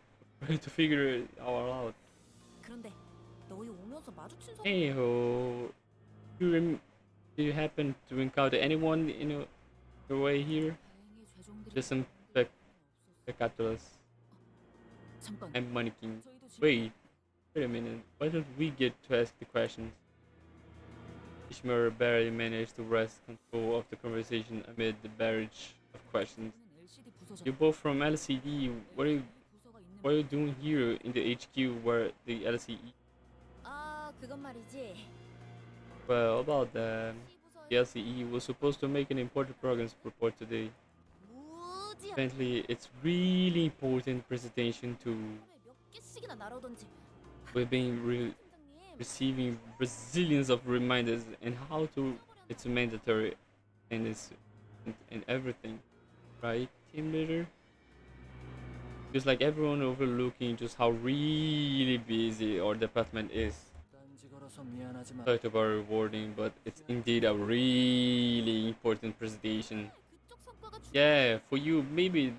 figure it all out. 그런데 너희 오면서 마주친 사람 Anyhow, do you happen to encounter anyone in your way here? 다행히 죄종들이 Just some 없었어. spectacles 잠깐 and mannequin. 저희도 지금 Wait a minute. Why don't we get to ask the questions? Ishmael barely managed to wrest control of the conversation amid the barrage of questions. 이거는 LCD 부서잖아. You're both from LCD. What are you doing here in the HQ where the LCE? 아 그건 말이지 Well, about that, 부서에 the LCE was supposed to make an important progress report today. 무지한 Apparently, it's really important presentation too. 하루에 몇 개씩이나 날아오던지 We've been receiving bazillions of reminders and how to it's mandatory and it's and everything, right, team leader? Feels like everyone overlooking just how really busy our department is. 딴지 걸어서 미안하지만 Talked about rewarding, but it's indeed a really important presentation. 그쪽 성과가 Yeah, for you maybe,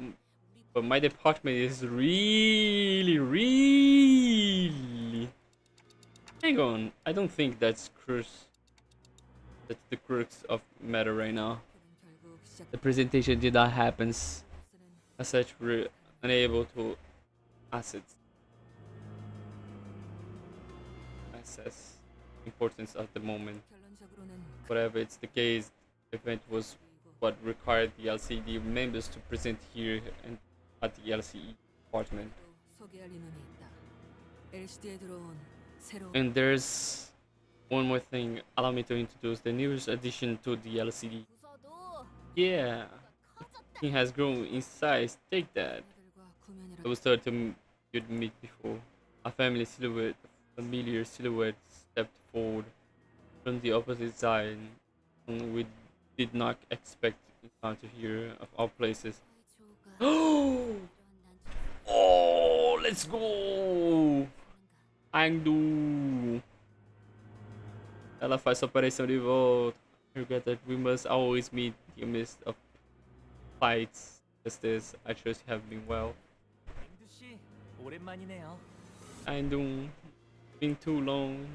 but my department is really. Hang on, I don't think that's the crux of matter right now. 결국 시작. The presentation did not happen. As such, we're unable to assess importance of the moment. 결론적으로는 Whatever it's the case, the event was what required the LCD members to present here and at the LCE department. 또 소개할 인원이 있다. LCD에 들어온 새로운 And there's one more thing. Allow me to introduce the newest addition to the LCD. 부서도 Yeah, 커졌다. he has grown in size. Take that. 애들과 구면이라 I was told to you'd meet before. A familiar silhouette stepped forward from the opposite side. And we did not expect to encounter here of all places. 조가 Oh, let's go! Angdu! Ela faz sua aparição de volta. I regret that we must always meet in the midst of fights as this. I trust you have been well. 앵두 씨 오랜만이네요. Angdu, been too long.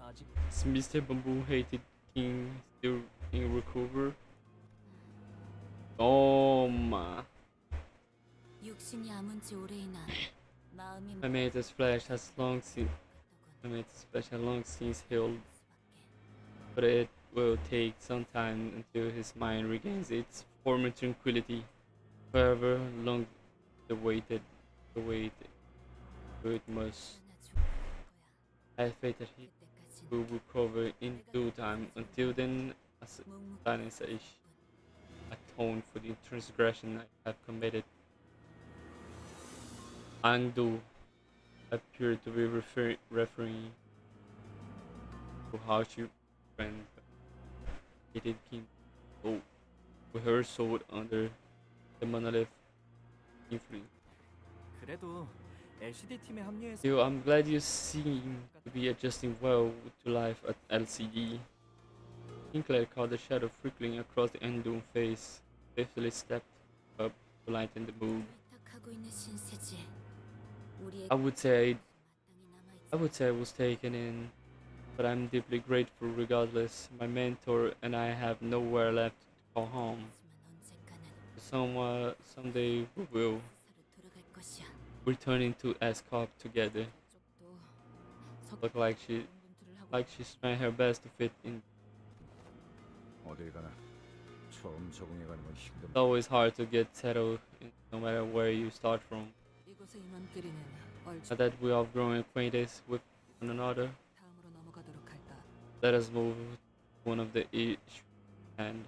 아직 Is Mr. Bamboo hated king still in recover? Toma! 육신이 아문 지 오래이나 마음이 My mate's flesh has long since healed, but it will take some time until his mind regains its former tranquility. However long the wait must. I have faith that he will recover in due time. Until then, as silence I atone for the transgression I have committed. Angdu appeared to be referring to how she friend hated King Oh, with her sword under the monolith influence. 그래도 LCD 팀에 합류해서 Still, I'm glad you seem to be adjusting well to life at LCD. Sinclair caught the shadow trickling across the Endun face, swiftly stepped up to lighten the mood. 위탁하고 있는 신세지. 우리의 I would say 마땅히 남아있지. I was taken in, but I'm deeply grateful regardless. My mentor and I have nowhere left to call home. 하지만 언젠가는 Someday we will 사로 돌아갈 것이야. returning to Escop together. 쪽도 Look like she's trying her best to fit in. 어딜 가나 처음 적응해가는 건 힘든. It's always hard to get settled in, no matter where you start from. 이곳의 인원끼리는 얼추 Now that we have grown acquaintance with one another, 다음으로 넘어가도록 할까. let us move to one of the each hand.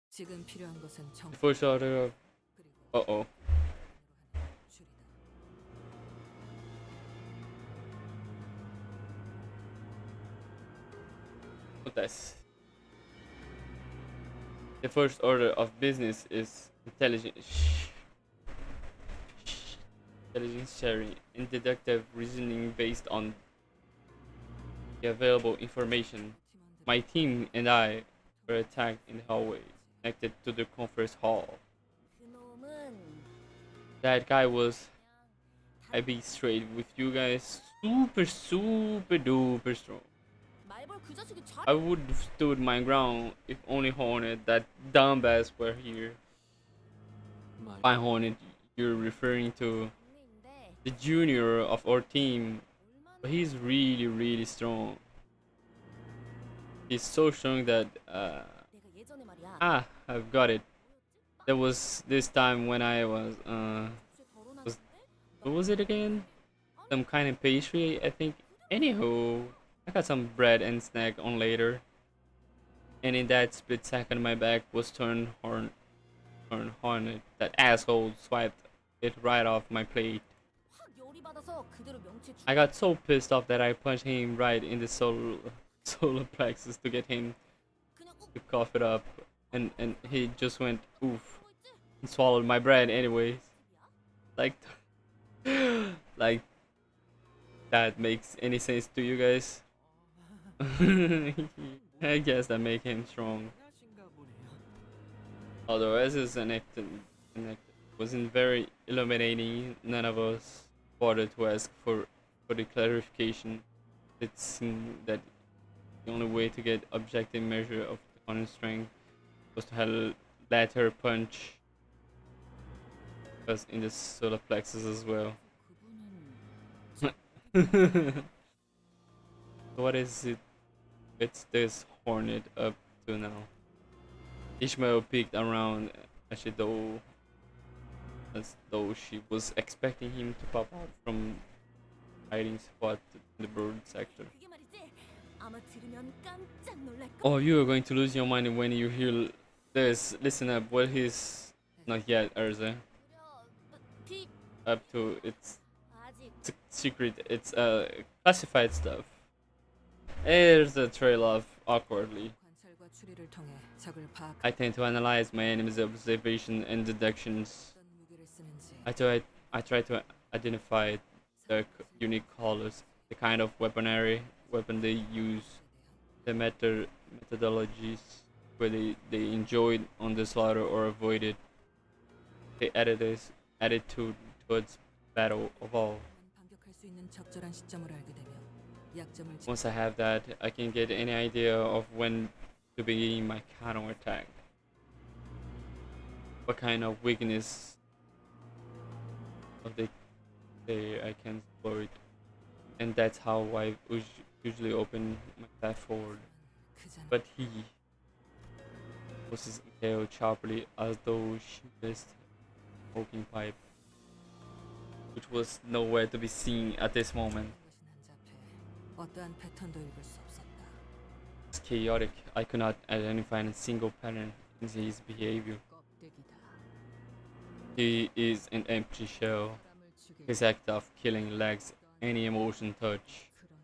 지금 필요한 것은 정 The first order of 그리고 uh-oh. 하는 줄이다. That's the first order of business is intelligence sharing and deductive reasoning based on the available information. 팀원들 My team and I were attacked in the hallway connected to the conference hall. 그놈은 That guy was, I be straight with you guys, super duper strong. 말벌 그 자식이 잘 I would have stood my ground if only Hornet, that dumbass, were here. 말 By Hornet, you're referring to 동네인데 the junior of our team, 얼마나 but he's really strong. He's so strong that 내가 예전에 말이야. I've got it. There was this time when I was 요새 was- 결혼하는데? what was it again? some kind of pastry, I think. Anywho, I got some bread and snack on later, and in that split second, my back was turned hornet. That asshole swiped it right off my plate. 확 열이 받아서 그대로 명치에 I got so pissed off that I punched him right in the solar plexus to get him 그냥 욱 to cough it up, and he just went oof and swallowed my bread anyways. Like, like that makes any sense to you guys? I guess that make him strong. Although as is enacted wasn't very illuminating, none of us bothered to ask for the clarification. It seemed that the only way to get objective measure of the opponent's strength was to let her punch us in the solar plexus as well. What is it? It's this hornet up to now. Ishmael peeked around as though she was expecting him to pop out from hiding spot in the broad sector. 그게 말이지. 아마 들으면 깜짝 놀랄 거. Oh, you are going to lose your mind when you hear this. Listen up. What he's not yet, Urza. 비 Up to its 아직 secret. It's classified stuff. There's a trail off awkwardly. 관찰과 추리를 통해 적을 파악. I tend to analyze my enemy's observation and deductions. 어떤 무기를 쓰는지. I try to identify their unique colors, the kind of weapon they use, the methodologies, whether they enjoyed on the slaughter or avoided, the attitude towards battle of all. 반격할 수 있는 적절한 시점을 알게 되면 약점을 Once I have that, I can get any idea of when to begin my counterattack. What kind of weakness of the I can exploit, and that's how I usually open my path forward. 크잖아. But he was his tail sharply as though she missed a smoking pipe, which was nowhere to be seen at this moment. 것이 난잡해. 어떠한 패턴도 읽을 수 없었다. It's chaotic. I could not identify a single pattern in his behavior. 껍데기다. He is an empty shell. 사람을 죽일 His act of killing lacks any emotion touch, 그러니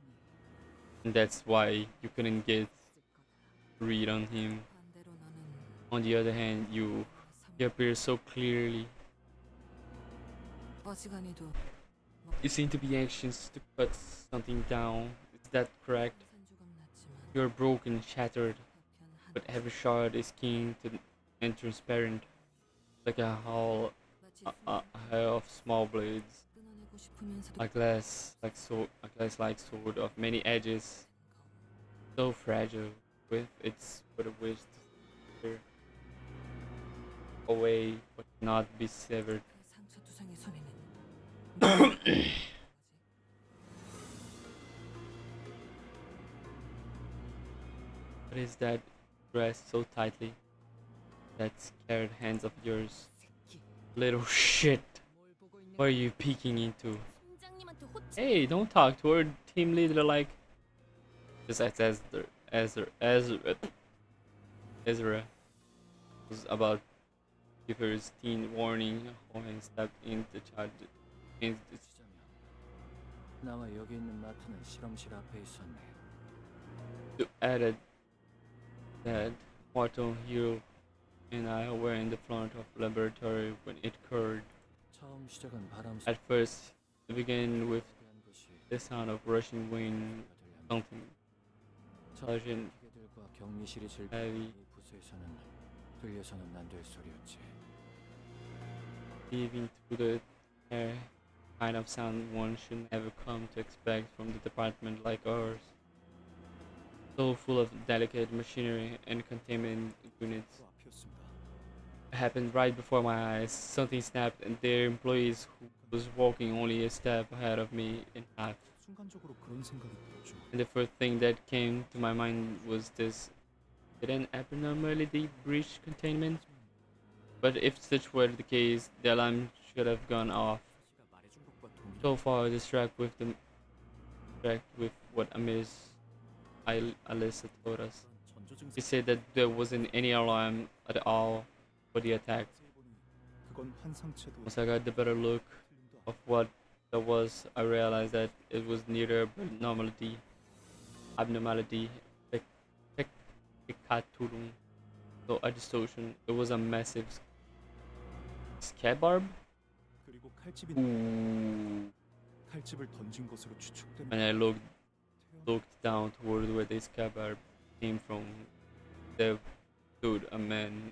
and that's why you couldn't get 있을 거다. read on him. 반대로 너는 On the other hand, he appears so clearly. 어지간히도 You seem to be anxious to cut something down. Is that correct? 산조각 났지만 You're broken, shattered, 파편 but 한 every shard is keen and transparent, like a hull, 마치 a hair of small blades, 끊어내고 싶으면서도 a glass-like sword of many edges, so fragile, with its but a wish to tear away but not be severed. 그 상처투성이 소리는 What is that dressed so tightly? That scared hands of yours. Little shit. 뭘 보고 있는 What are you peeking into? 팀장님한테 호치. Hey, don't talk to our team leader like. Just as Ezra was about to give her his teen warning, Hohen stepped in the child. 지점이야. 나와 여기 있는 마트는 실험실 앞에 있었네. To added that Mortal Hero and I were in the front of the laboratory when it occurred. 처음 시작은 바람 At first, it began with 소리한 것이 the sound of rushing wind, 들려면 something 처음 기계들과 격리실이 즐기는 heavy 이 부서에서는 들려서는 안 될 소리였지. leaving through the air, kind of sound one should never come to expect from the department like ours. So full of delicate machinery and containment units. 또 앞이었습니다. It happened right before my eyes. Something snapped and their employees who was walking only a step ahead of me in half. 순간적으로 그런 생각이 들었죠. And the first thing that came to my mind was this. Did an abnormally deep breach containment? But if such were the case, the alarm should have gone off. 사시가 말해준 것과 동일한 So far distract with what Alyssa told us. 그런 전조 증상 She said that there wasn't any alarm at all for the attack. 자세히 보니 그건 환상체도 Once I got the better look 틀림도 of what that was, I realized that it was neither abnormality, peccatum, so a distortion. It was a massive scabarb. 그리고 칼집이 Ooh. 칼집을 던진 것으로 추측되는 When I looked down toward where the scabbard came from, there stood a man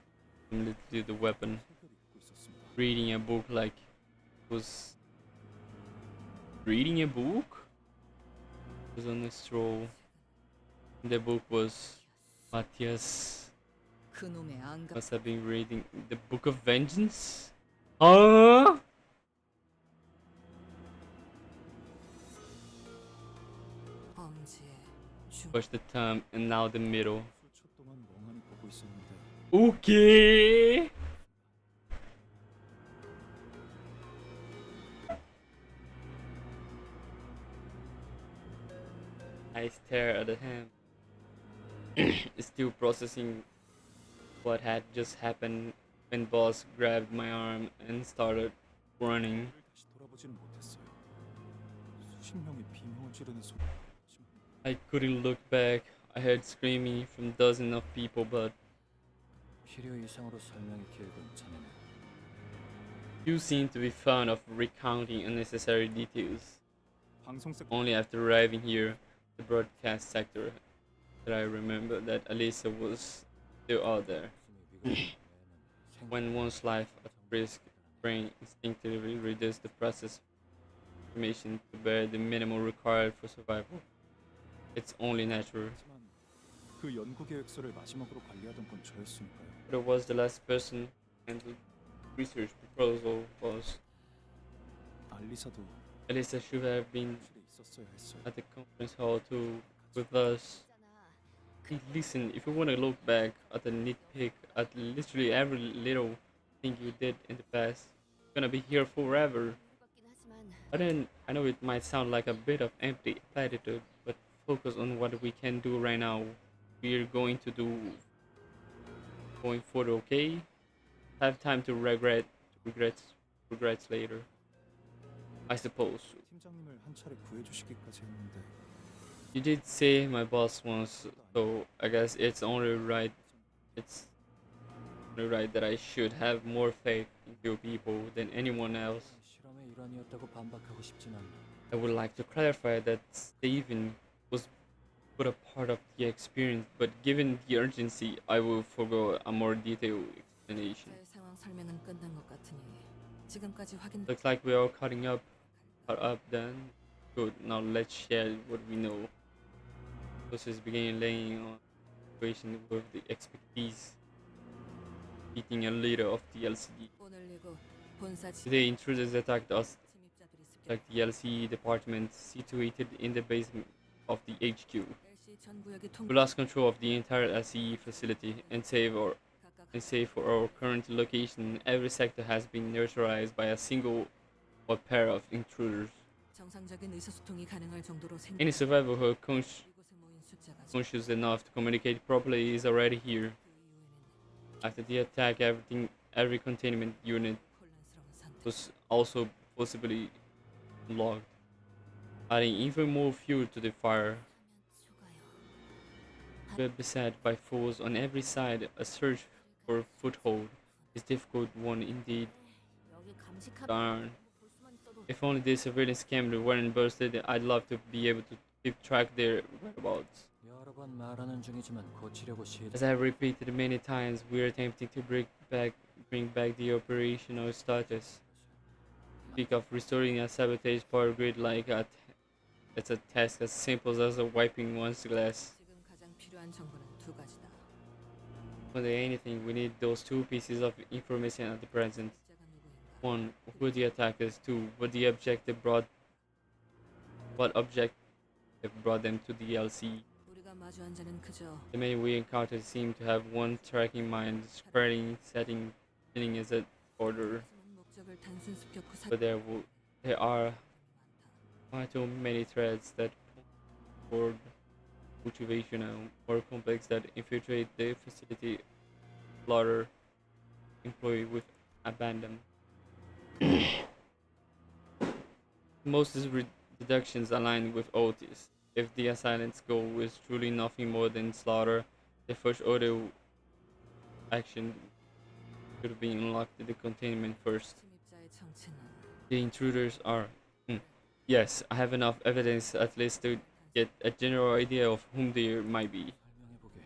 literally the weapon, 책을 읽고 있었습니다. reading a book like was reading a book. He was on a stroll. The book was Matthias 그놈의 안가 must have been reading the Book of Vengeance. Huh? 범죄의 중 First the thumb and now the middle. 수초 동안 멍하니 보고 있었는데 Okay. I stare at him, still processing what had just happened when boss grabbed my arm and started running. 뒤를 다시 돌아보지는 못했어요. 수십 명이 비명을 지르는 소리. I couldn't look back. I heard screaming from dozens of people, but 필요 이상으로 설명이 길군 자네는. you seem to be fond of recounting unnecessary details. 방송색 Only after arriving here, the broadcast sector, that I remember that Alyssa was still out there. When one's life at risk, brain instinctively reduces the process of information to bear the minimum required for survival. It's only natural. 하지만 그 연구 계획서를 마지막으로 관리하던 건 저였으니까요. But I was the last person and the research proposal was. 알리사도 Alyssa should have been 실에 있었어야 했어요. at the conference hall too with us. Hey, listen, if you want to look back at the nitpick at literally every little thing you did in the past, it's gonna be here forever. I know it might sound like a bit of empty platitude, but focus on what we can do right now. We're going to do going forward, okay? Have time to regrets later. I suppose. 팀장님을 한 차례 구해주시기까지 했는데 You did say my boss once, so I guess it's only right. It's only right that I should have more faith in you people than anyone else. 실험의 일환이었다고 반박하고 싶진 않네. I would like to clarify that Stephen was but a part of the experience, but given the urgency, I will forgo a more detailed explanation. 제 상황 설명은 끝난 것 같으니 지금까지 확인 Looks like we're all caught up then. Good, now let's share what we know. Process began laying on equation with the expertise, beating a leader of the LCD. 올리고 본사 Today, intruders attacked us, 침입자들이 습격 like the LCE department situated in the basement of the HQ. LC 전 구역이 통 We lost control of the entire LCE facility, and save for our current location, every sector has been neutralized by a single or pair of intruders. 정상적인 의사소통이 가능할 정도로 Any survivor who 이곳에 모인 숫자가 conscious enough to communicate properly is already here. 그 이후에는 After the attack, every containment unit 혼란스러운 상태. was also possibly logged, adding even more fuel to the fire. We're beset by foes on every side. A search for foothold is difficult one indeed. 여기 감식하러 Darn. 볼 수만 있어도 If only the surveillance camera weren't busted, I'd love to be able to keep track their whereabouts. 여러 번 말하는 중이지만 고치려고 As 시도. I have repeated many times, we're attempting to bring back the operational status. Speak of restoring a sabotage power grid it's a task as simple as wiping one's glass. 지금 가장 필요한 정보는 두 가지다. More than anything, we need those two pieces of information at the present. 숫자가 누구인가? One, who the attackers. Two, what objective brought them to the LC. 우리가 마주한 자는 그저 The men we encountered seem to have one tracking mind, spreading, setting as an order. 숨은 목적을 단순 습격 후 But there are Too many threads that toward cultivation and more complex that infiltrate the facility, slaughter employee with abandon. Most deductions align with Otis. If the assailant's goal is truly nothing more than slaughter, the first order action should have been unlocked the containment first. 침입자의 정체는 The intruders are. Hmm. Yes, I have enough evidence at least to get a general idea of whom they might be. 설명해보게.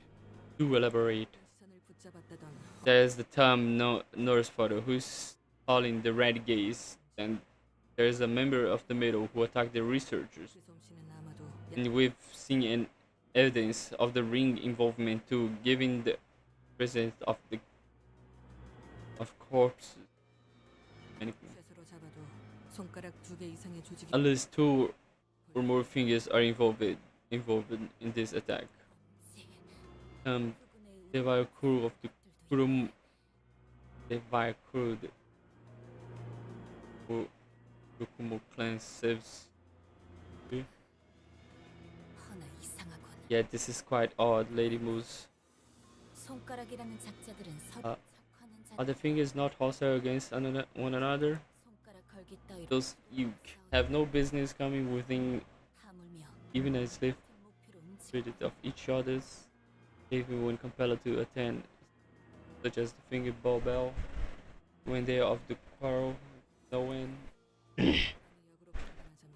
To elaborate, 시선을 붙잡았다던 there's the term Norse photo who's calling the red gaze, and there's a member of the middle who attacked the researchers. 그 솜씨는 아마도 And we've seen an evidence of the ring involvement too, given the presence of corpses. 쇠소로 잡아도 손가락 2개 이상의 조직이 At least 2 or more fingers are involved in this attack. The vile crew of the Kurum, the vile crew, the Kukumo clan saves. 하나 이상하군. Yeah, this is quite odd, Lady Moose. 손가락이라는 작자들은 서로 Uh, 착하는 Are the 자들. fingers not hostile against one another? 손가락 걸기 따위로 Those you have no business coming within 다물며 even as if 같은 목표로 움직여. treated of each other's, even when compelled to attend, such as the finger bow bell, when they are of the quarrel, no end. 역으로 판단하자면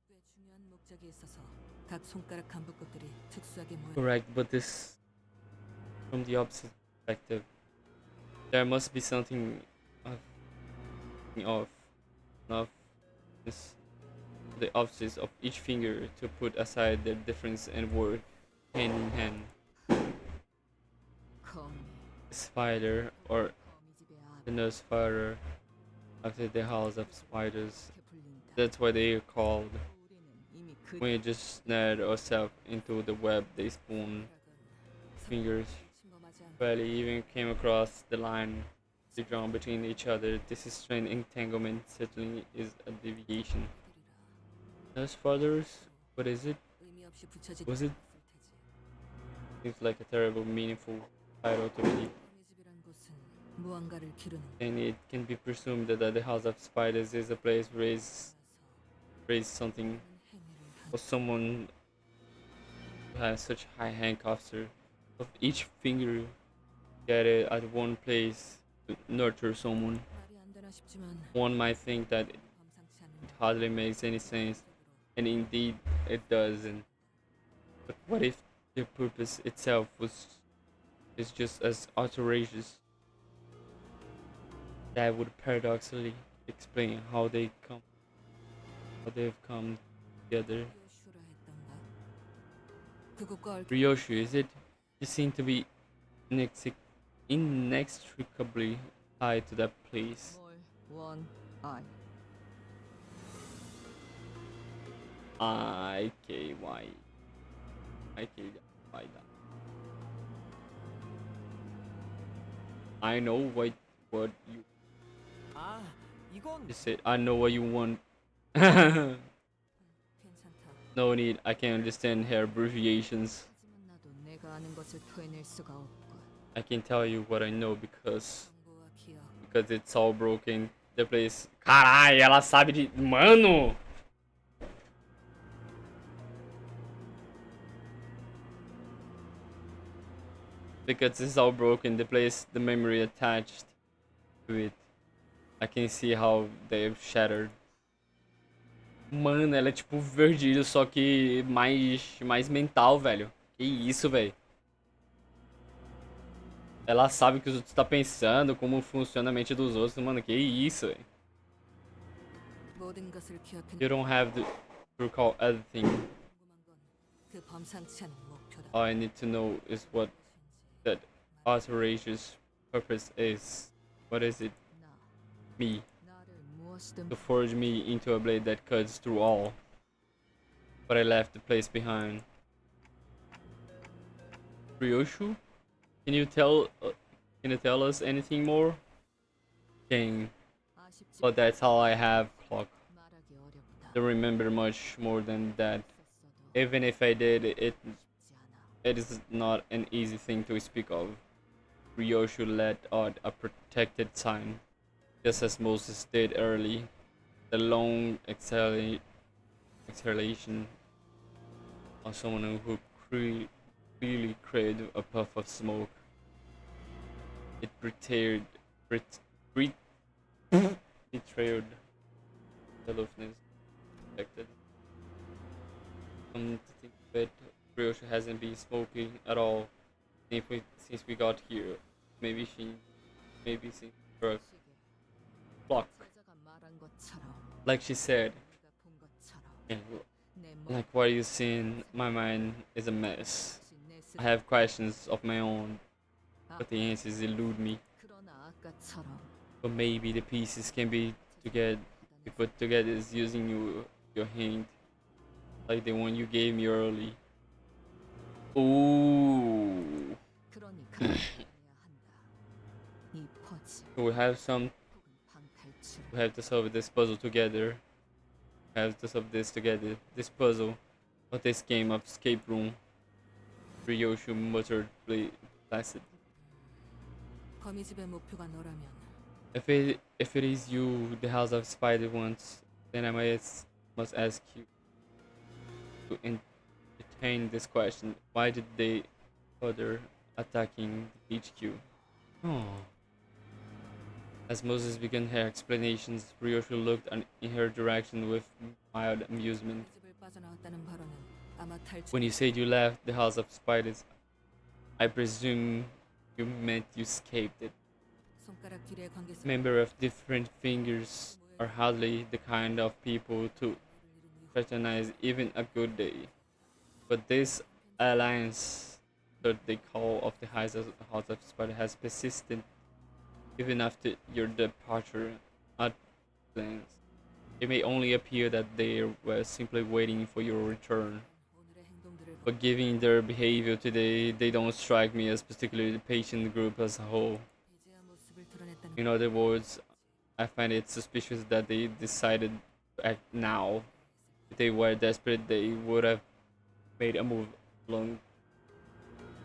꽤 중요한 목적이 있어서 각 손가락 간부것들이 특수하게 모여 Correct, but this, from the opposite perspective, there must be something of this, the opposites of each finger to put aside their difference and work hand in hand. 거미 Spider or 거미 집의 아 the nurse spider after the house of spiders. 이렇게 불린다. That's why they are called. 우리는 이미 그 When you just snared ourselves into the web they spawn, fingers 침범하지 않고 barely even came across the line to drawn between each other. This is strange entanglement certainly is a deviation. 그들이라 Nurse fathers? What is it? 의미 없이 붙여진 Was it? 테지. Seems like a terrible, meaningful title to me. 거미 집이란 곳은 무언가를 기르는 And it can be presumed that the House of Spiders is a place raise something 행위를 for someone who has such high handcuffs of each finger gathered at one place to nurture someone. 말이 안 되나 싶지만 One might think that it 범상치 않은 hardly makes any sense, and indeed it doesn't. But what if the purpose itself is just as outrageous? That would paradoxically explain how they've come together. 요슈라 했던가? 그곳과 얽힌 Ryoshu, is it? You seem to be inextricably tied to that place. 원 아이 IKY. IKY. I know what you 아, 이건 said. I know what you want. 괜찮다. No need. I can understand her abbreviations. 하지만 나도 내가 아는 것을 토해낼 수가 없고 I can tell you what I know because 정보와 기억 it's all broken. The place. Carai, ela sabe de. Mano! Because it's all broken, the place, the memory attached to it. I can see how they've shattered. Mano, ela é tipo Virgílio, só que mais mental, velho. Que isso, velho. Ela sabe o que os outros estão pensando, como funciona a mente dos outros. Mano, que isso, velho. 모든 것을 기억해 You don't have to recall everything. 궁금한 건 그 범상치 않은 목표다. All I need to know is what that outrageous purpose is. What is it? 나 Me. 나를 무엇이든 To forge me into a blade that cuts through all. But I left the place behind. Ryoshu? Can you tell us anything more? King. 아쉽지 But that's all I have, Clock. 말하기 어렵다. don't remember much more than that. 있었어도 Even if I did, 쉽지 않아. it is not an easy thing to speak of. Ryoshu let out a protected sign, just as Moses did early. The long exhalation of someone who clearly craved a puff of smoke. It bet- betrayed the aloofness expected. Come to think of it, Ryoshu hasn't been smoking at all since we got here. Maybe she broke. 시계. Block. 제자가 말한 것처럼 Like she said, 네가 본 것처럼 and 내 like what you seen, my mind is a mess. 머릿속이 내 I have questions of my own, 아, but the answers elude me. 그러나 아까처럼 But maybe the pieces can be put together using your hint, like the one you gave me early. Ooh. 그러니까 해야 한다. 이 퍼즐 So 혹은 방탈출 we have to solve this puzzle together. We have to solve this together. This puzzle, or this game of escape room. Ryoshu muttered placid. 거미집의 목표가 너라면 If it is you, the House of Spider wants, then I must ask you to entertain this question. Why did they bother attacking the HQ? Oh. As Moses began her explanations, Ryoshu looked in her direction with mild amusement. 거미집을 빠져나왔다는 발언은 아마 탈출 When you said you left the House of Spiders, I presume you meant you escaped it. 손가락 길이의 관계성 Members of different fingers are hardly the kind of people to patronize even a good day. But this alliance, that they call of the House of Spider, has persisted even after your departure at plans. It may only appear that they were simply waiting for your return. 오늘의 행동들을 But given their behavior today, they don't strike me as particularly patient group as a whole. 배제한 모습을 드러냈다는 In other words, I find it suspicious that they decided to act now. If they were desperate, they would have made a move long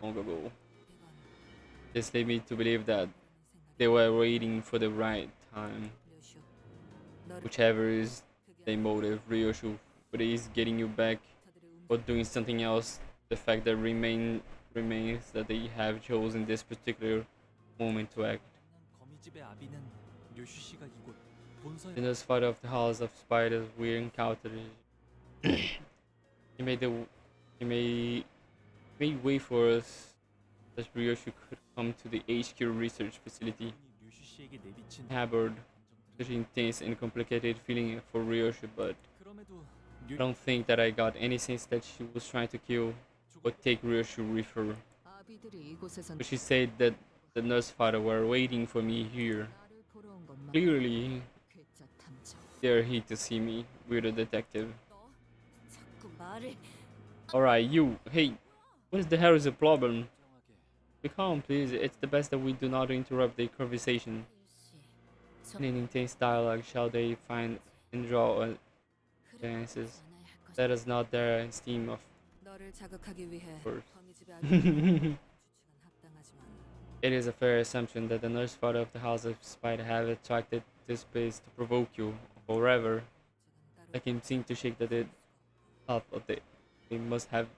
ago. This led me to believe that they were waiting for the right time. 류슈 너를 Whichever is their motive, Ryoshu, whether it's getting you back 저들의 or doing something else, the fact that remains that they have chosen this particular moment to act. 거미집의 아비는 류슈 씨가 이곳 본서에 In the spot of the House of Spiders we encountered, he made way for us that Ryoshu could come to the HQ research facility. 류슈 씨에게 내비친 Harbored such intense and complicated feeling for Ryoshu, but 그럼에도 I don't think that I got any sense that she was trying to kill or take Ryoshu with her. 아비들이 이곳에선 But she said that the nurse father were waiting for me here. 나를 보러 온 것만 Clearly, 괴짜 탐정 they're here to see me. We're the detective. 너 자꾸 말을 Alright, you. Hey, what the hell is the problem? Be calm, please. It's the best that we do not interrupt the conversation. 씨 In an intense dialogue, shall they find and draw answers? That is not their esteem of 너를 자극하기 위해 course. 거미집의 아비를 추측은 합당하지만 It is a fair assumption that the nurse father of the House of Spider have attracted this space to provoke you. However, I can seem to shake that it half of they must have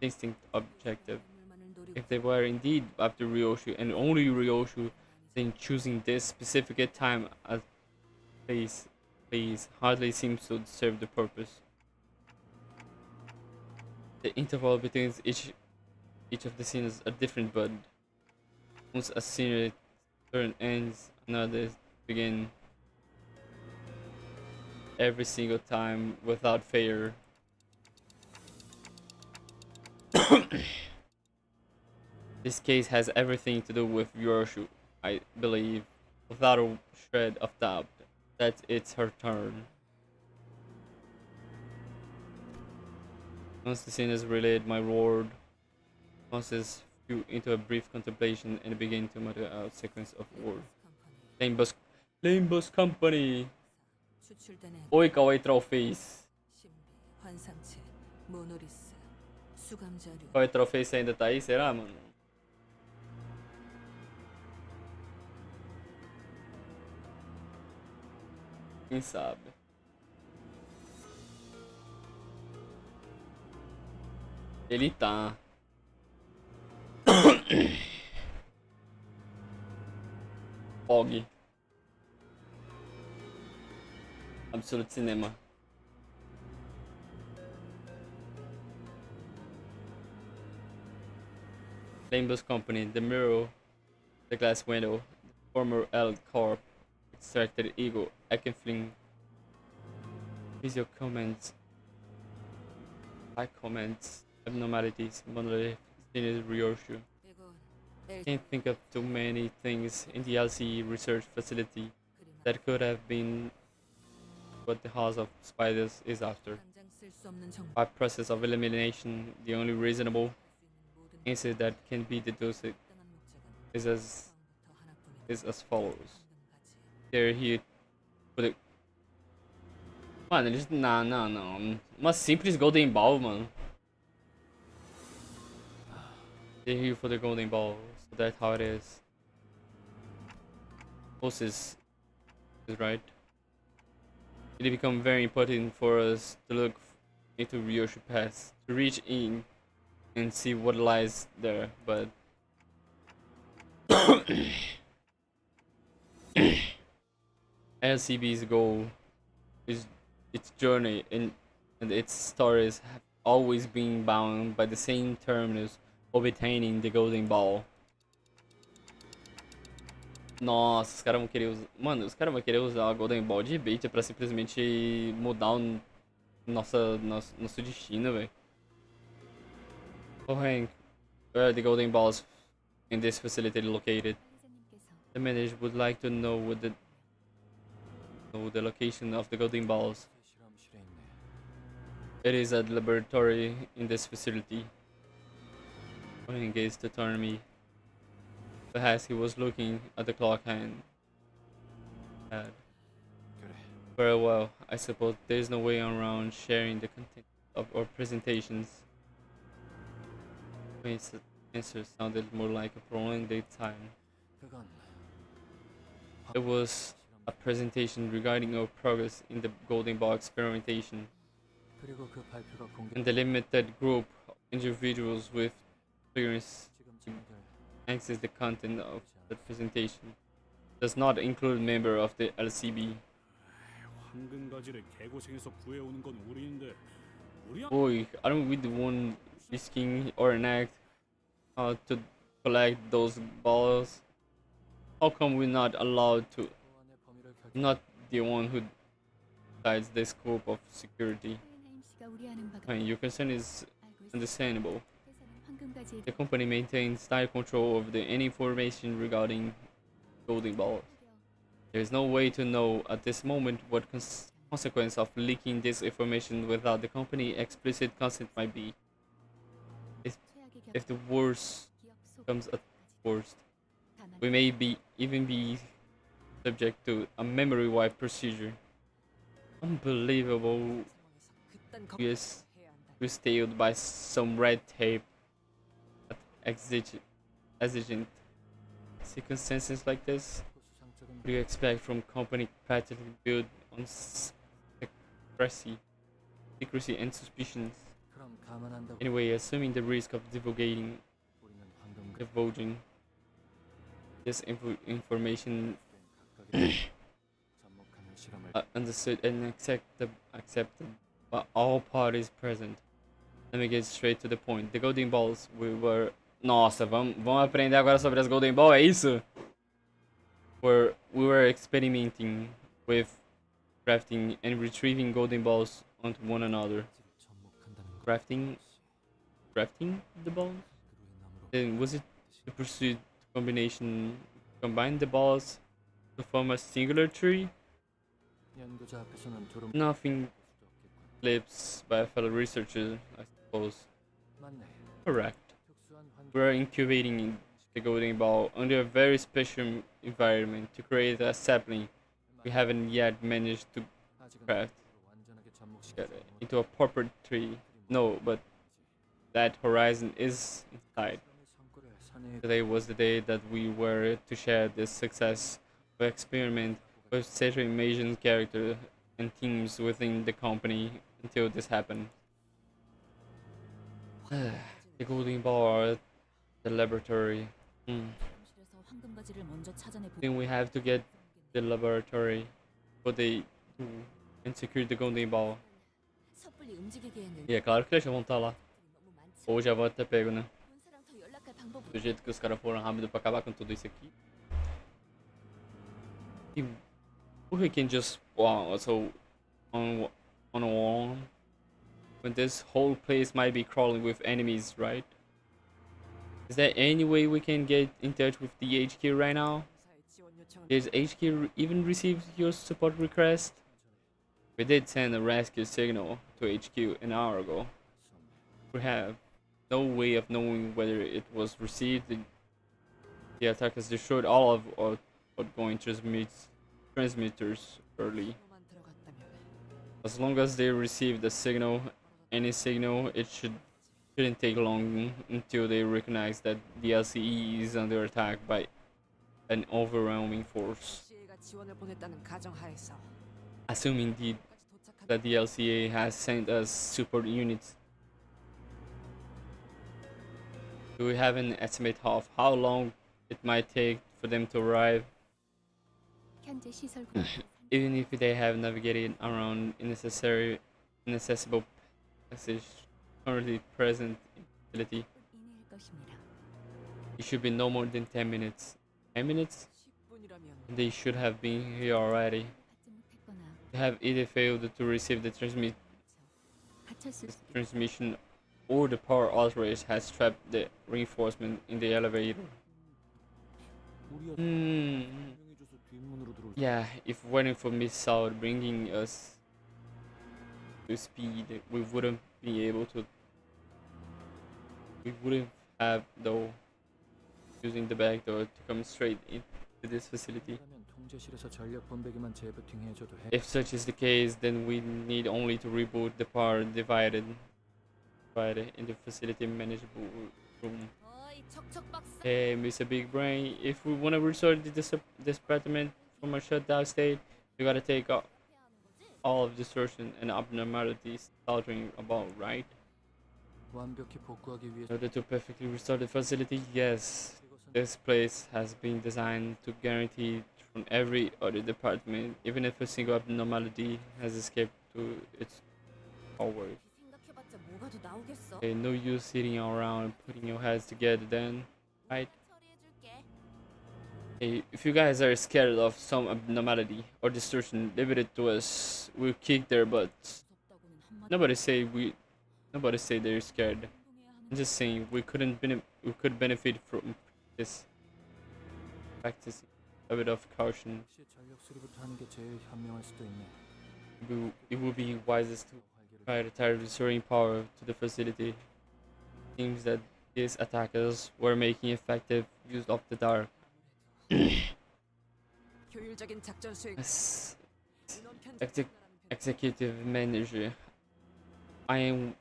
distinct objective. 물만을 노리고 If they were indeed after Ryoshu and only Ryoshu, then choosing this specific time as place hardly seems to serve the purpose. The interval between each of the scenes are different, but once a scene turn ends, another begin. Every single time without failure. This case has everything to do with Ryoshu, I believe, without a shred of doubt, that it's her turn. Once the scene is relayed, my lord Moses flew into a brief contemplation and began to mutter out sequence of words. 컴퍼니 Limbus Company! 추출된 애 Oi, kawaii trophies! 환상체, 모노리스, 수감 자료. Qual é o troféu? Você ainda tá aí? Será, mano? Quem sabe? Ele tá. Og. Absolute Cinema. Limbus Company, The Mirror, The Glass Window, Former L Corp, Extracted Eagle, Akenfling, Visual Comments, High Comments, Abnormalities, Monolith, Senior Ryoshu. 이건 Can't think of too many things in the LCE research facility that could have been what the House of Spiders is after. 당장 쓸 수 없는 정보. By process of elimination, the only reasonable answer that can be deduced 당한 목적은 is 처음부터 하나뿐이다. as follows. 방금 가지. They're here for the. Mano, eles. Não, não, não. Uma simples Golden Ball, mano. They're here for the Golden Ball, so that's how it is. Moses is right. It become very important for us to look into Ryoshu Pass, to reach in and see what lies there, but LCB's goal is its journey and its stories have always been bound by the same terminus of obtaining the Golden Ball. Nossa, os caras vão querer usar. Mano, os caras vão querer usar a Golden Ball de bait pra simplesmente mudar o nosso destino, velho. Oh, Hank, where are the Golden Balls in this facility located? 관리자님께서 The manager would like to know the location of the Golden Balls. 실험실에 있네. It is at the laboratory in this facility. He gazed to turn me. Perhaps he was looking at the clock hand. 그래. Very well, I suppose there's no way around sharing the content of our presentations. His answer sounded more like a prolonged time. 그건 It was a presentation regarding our progress in the Golden Ball experimentation 그리고 그 발표가 공개. and the limited group of individuals with clearance 지금 친구들 access the content of the presentation does not include member of the LCB. 황금 가지를 개고생해서 구해오는 건 우리인데 우리 Boy, aren't we the one risking our neck to collect those balls? How come we're not allowed to? 보안의 범위를 결정. Not the one who decides the scope of security. 호엔하임 씨가 우려하는 바가 I mean, your concern is 알고 있습니다. understandable. 회사는 황금가지에 The company maintains tight control over any information regarding Golden Balls. There is no way to know at this moment what consequence of leaking this information without the company explicit consent might be. 최악의 If the worst 기억 속 comes at worst, 다만 we may even be subject to a memory wipe procedure. Unbelievable. 상황에서 그딴 Yes, 걱정을 해야 한다. we're stayed by some red tape at exigent circumstances like this. 수상적인 What do you expect from company practically built on secrecy and suspicions? 그럼 감안한다고 Anyway, assuming the risk of divulging 우리는 황금 divulging this information 각각의 접목하는 실험을 understood and accepted by all parties present. Let me get straight to the point. The Golden Balls we were. Nossa, vamos aprender agora sobre as Golden Ball, é isso? We were experimenting with crafting and retrieving Golden Balls onto one another. 접목한다는 것. Crafting the balls? 그루의 나무로 Then was it to pursue combine the balls to form a singular tree? 연구자 앞에서는 두름 Nothing 수도 없겠군. lips by a fellow researcher, I suppose. 맞네. Correct. 특수한 환경 We are incubating the Golden Ball under a very special environment to create a sapling we haven't yet managed to 아직은 craft. 완전하게 접목 into a proper tree. No, but that horizon is inside. Today was the day that we were to share this success of experiment with certain Asian characters and teams within the company until this happened. The golden ball, the laboratory. 실험실에서 황금가지를 먼저 찾아내 Then we have to get the laboratory for the to and secure the golden ball. 섣불리 움직이기에는 E é claro que eles vão estar lá. 너무 많지. Ou já vou até pego, né? 본사랑 더 연락할 방법은 Do jeito que os caras foram rápido pra acabar com tudo isso aqui. E we can just so on a wall when this whole place might be crawling with enemies, right? Is there any way we can get in touch with the HQ right now? 사의 지원 요청은 Has HQ even received your support request? We did send a rescue signal to HQ an hour ago. We have no way of knowing whether it was received. The attackers destroyed all of our outgoing transmitters early. 로만 들어갔다면 As long as they receive the signal, any signal, shouldn't take long until they recognize that the LCE is under attack by an overwhelming force. CA가 지원을 보냈다는 가정하에서 Assuming that the LCA has sent us support units. Do we have an estimate of how long it might take for them to arrive? 현재 시설 Even if they have navigated around inaccessible passage currently present in the facility, 이내일 것입니다. it should be no more than 10 minutes. 10 minutes? 10분이라면 They should have been here already. 받지 못했거나 They have either failed to receive the 갇혔을 수도 transmission or the power outrage has trapped the reinforcement in the elevator. Yeah, if waiting for missile bringing us to speed, we wouldn't be able to. We wouldn't have though using the back door to come straight into this facility. 그러면 통제실에서 전력 분배기만 재부팅해줘도 해. If such is the case, then we need only to reboot the power divided in the facility manageable room. 어이 척척 박사. Hey, Mr. Big Brain, if we want to restore this department from a shutdown state, we gotta take out all of distortion and abnormalities talking about, right? 완벽히 복구하기 위해 In order to perfectly restore the facility, yes. This place has been designed to guarantee from every other department, even if a single abnormality has escaped to its power. 생각해봤자 뭐가 더 나오겠어? Okay, no use sitting around putting your heads together then, right? 처리해줄게. Hey, if you guys are scared of some abnormality or distortion, leave it to us. We'll kick their butts. 무섭다고는 한마디 Nobody say they're scared. 행동해야 하는 I'm just saying we could benefit from this practicing a bit of caution. 혹시 전력 수리부터 하는 게 제일 현명할 수도 있네. It would be wisest to prioritize restoring power to the facility. Seems that these attackers were making effective use of the dark. 효율적인 작전 수행 As 인원 편집 exec- executive manager, I'm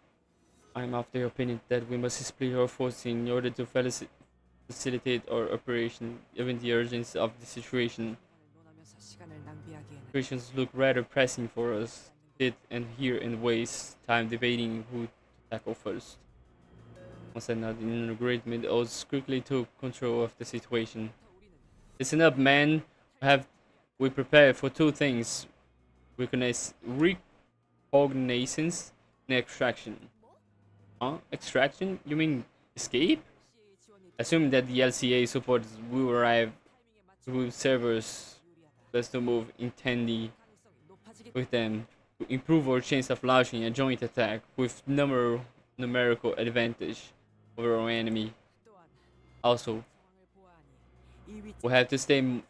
of the opinion that we must split our forces in order to facilitate our operation, given the urgency of the situation. 논하면서 시간을 낭비하기에는 Situations look rather pressing for us. Sit and hear and waste time debating who to tackle first. Once another in agreement, Oz quickly took control of the situation. Listen up, man. We prepare for two things: recognizance and extraction. Huh? Extraction? You mean escape? CA 지원이 Assuming that the LCA supports will arrive 타이밍에 맞춰 with servers, 유리하다. let's to move intently 가능성이 높아지기 with them to improve our chance of launching a joint attack with numerical advantage over our enemy. 또한 Also, 상황을 보아하니 이 위치 we have to stay 서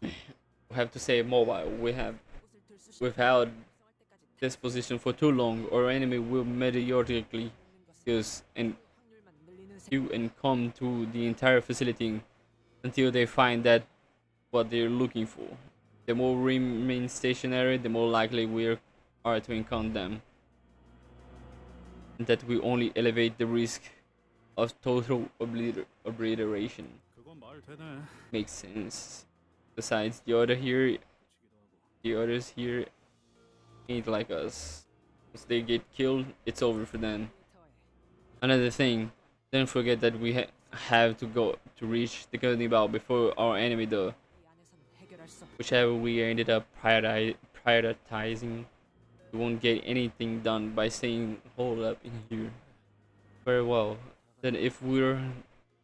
있었다. we have to stay mobile. 옷을 들 수시 We've held 생성할 때까지 this position for too long. Our enemy will methodically 타는 것은 use and 확률만 늘리는 셈. you and come to the entire facility until they find that what they're looking for. The more we remain stationary, the more likely we're are to encounter them, and that we only elevate the risk of total obliteration. 그건 말 되네. Makes sense. Besides, the others here ain't like us. Once they get killed, it's over for them. Another thing, don't forget that we have to go to reach the golden bow before our enemy do. 이 안에서는 해결할 수 없. Whichever we ended up prioritizing, we won't get anything done by staying holed up in here. Very well. Then if we're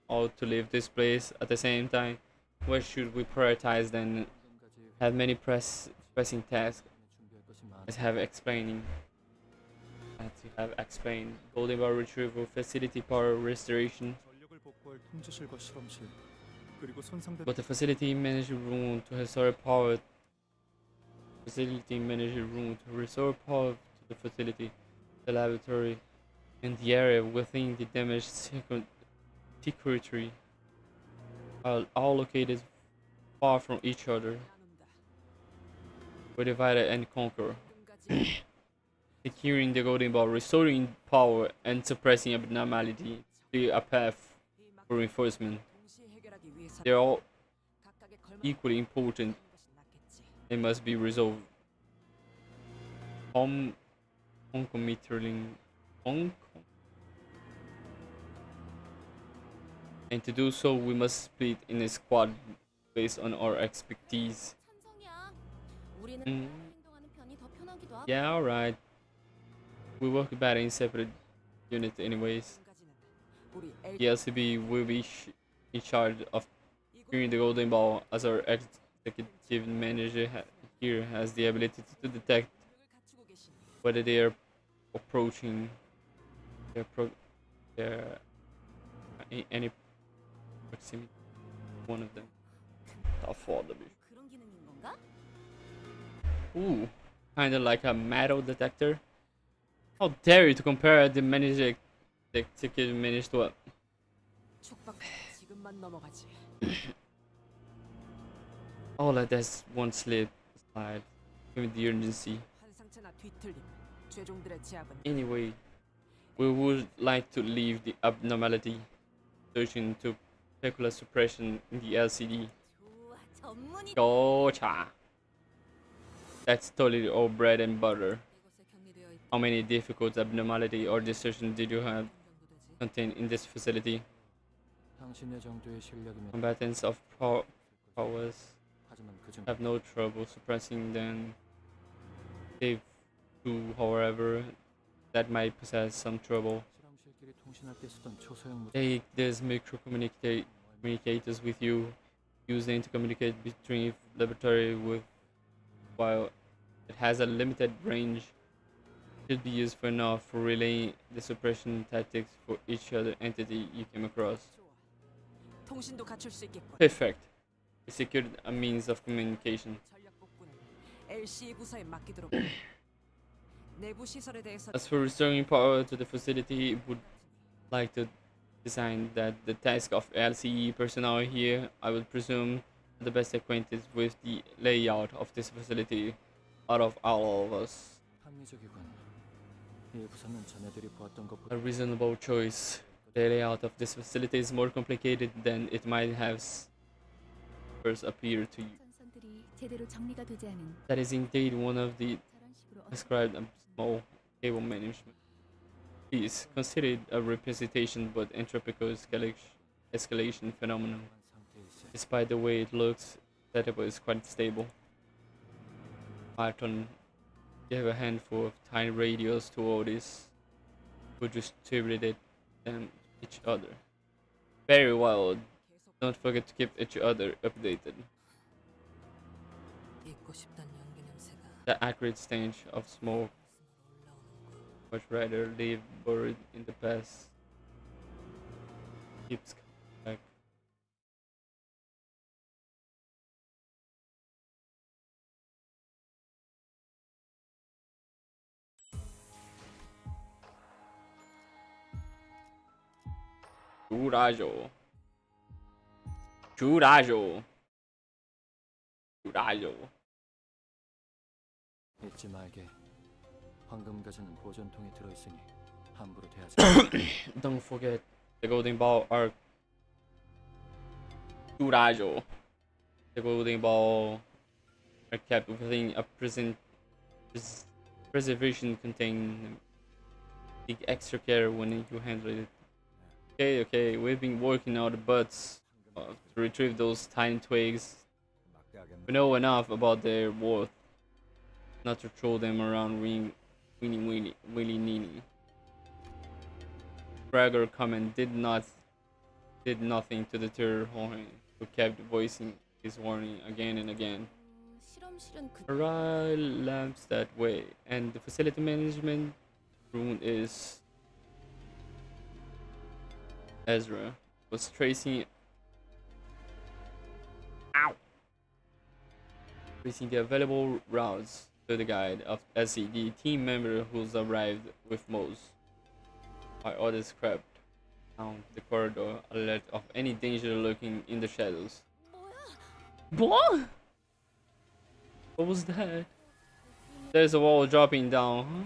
all to leave this place at the same time, what should we prioritize then? Have many pressing tasks as have explained. Golden bar retrieval, facility power restoration. 전력을 복구할 통제실과 실험실 그리고 손상된 But the facility manager room to restore power to the facility, the laboratory, and the area within the damaged secretary are all located far from each other. We divide and conquer. 끝까지 Securing the golden ball, restoring power, and suppressing abnormality clear a path for reinforcement. 동시에 해결하기 위해서 They're all 각각의 걸망 equally important. 것이 낫겠지. They must be resolved. Concomitantly. And to do so, we must split in a squad based on our expertise. 찬성이야. 우리는 음. 행동하는 편이 더 편하기도 하고. Yeah, alright. We work better in separate units anyways. 지금까지는 우리 The LCB will be in charge of securing the golden ball, as our executive manager here has the ability to detect 갖추고 계시니 whether they are approaching their any proximity. One of them. 그런 기능인 건가? Ooh, kinda like a metal detector. How dare you to compare the manager, the executive manager to a 촉박 지금만 넘어가지. oh, let that one slide. With the urgency. 한 상체나 뒤틀림. 최종들의 제압은 Anyway, we would like to leave the abnormality searching to specular suppression in the LCD. 좋아, 전문이. Gotcha. That's totally our bread and butter. 이곳에 격리되어 있. How many difficult abnormality or distortion did you have 정도 되지? contained in this facility? 당신의 정도의 실력이면 Combatants of powers 하지만 그중 have no trouble suppressing them. Save two, however, that might possess some trouble. 실험실끼리 통신할 때 쓰던 초소형 무기 Take these communicators with you. Use them to communicate between laboratory with while it has a limited range. Should be useful enough for relaying the suppression tactics for each other entity you came across. 좋아. 통신도 갖출 수 있겠군. Perfect. We secured a means of communication. 전략 복구는 LC 부서에 맡기도록. 내부 시설에 대해서 As for restoring power to the facility, would like to design that the task of LCE personnel here, I would presume the best acquainted with the layout of this facility out of all of us. 합리적이군. 이 부서는 자네들이 보았던 A 것보다 reasonable choice. The layout of this facility is more complicated than it might have first appeared to you. 전선들이 제대로 정리가 되지 않은 That is indeed one of the 저런 식으로 described abysmal cable management. Please consider it a representation but entropical escalation phenomenon. 상태에 있어. Despite the way it looks, setup is quite stable. Martin, you have a handful of tiny radios to all this. Would distribute them each other. Very well. 계속 Don't forget to keep each other updated. 잊고 싶단 연기 냄새가 The accurate stench of smoke 가슴으로 올라오는군. much rather live buried in the past. Keeps coming back. Jurajo. Jurajo. Jurajo. 잊지 말게. 황금 가지는 보존통에 들어있으니 함부로 대하지. Don't forget the golden ball are Turajo. The golden ball are kept within a preservation contain. Take extra care when you handle it. Okay, we've been working out the butts to retrieve those tiny twigs. We know enough about their worth not to throw them around willy-nilly. Gregor comment did nothing to deter Hohen, who kept voicing his warning again and again. 실험실은 그 Right lamps that way, and the facility management room is Ezra was tracing the available routes to the guide of SED team member who's arrived with Mose. While others crept down the corridor, alert of any danger lurking in the shadows. What? What was that? There's a wall dropping down. Huh?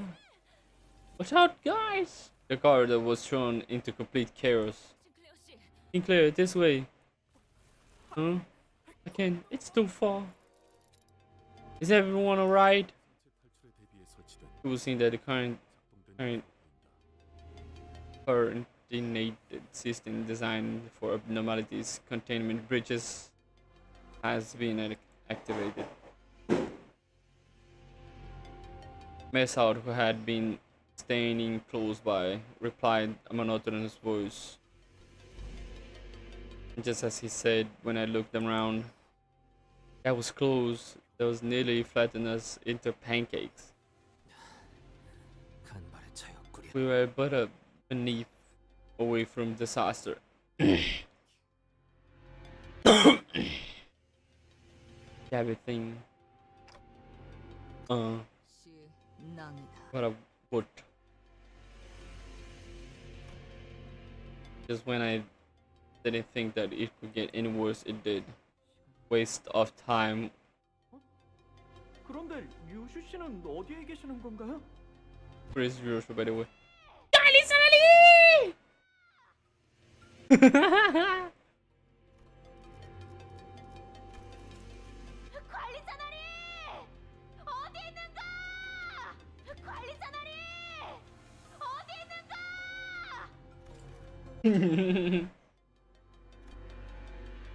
Watch out, guys! The corridor was thrown into complete chaos. Sinclair, this way. Huh? I can't. It's too far. Is everyone alright? It was seen that the current coordinated system designed for abnormalities containment breaches has been activated. Messoud, who had been standing close by, replied a monotonous voice. Just as he said, when I looked around, that was close. That was nearly flattened us into pancakes. We were but a beneath, away from disaster. Everything. What a wood. Just when I didn't think that it could get any worse, it did. Waste of time. 그런데 유슈 씨는 어디에 계시는 건가요? Where is Yuroshu, by the way? 관리자나리! 어디 있는가? 관리자나리! 어디 있는가?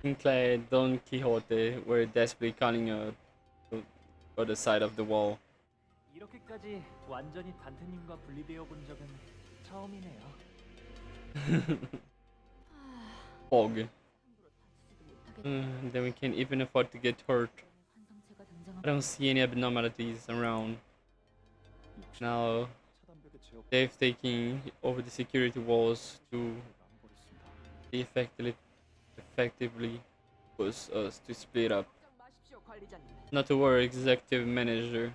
Sinclair, Don Quixote were desperately calling out to the other side of the wall. 이렇게까지 완전히 단테님과 분리되어 본 적은 처음이네요. Fog. Then we can't even afford to get hurt. I don't see any abnormalities around. Now, they've taken over the security walls to effectively push us to split up. Not to worry, executive manager.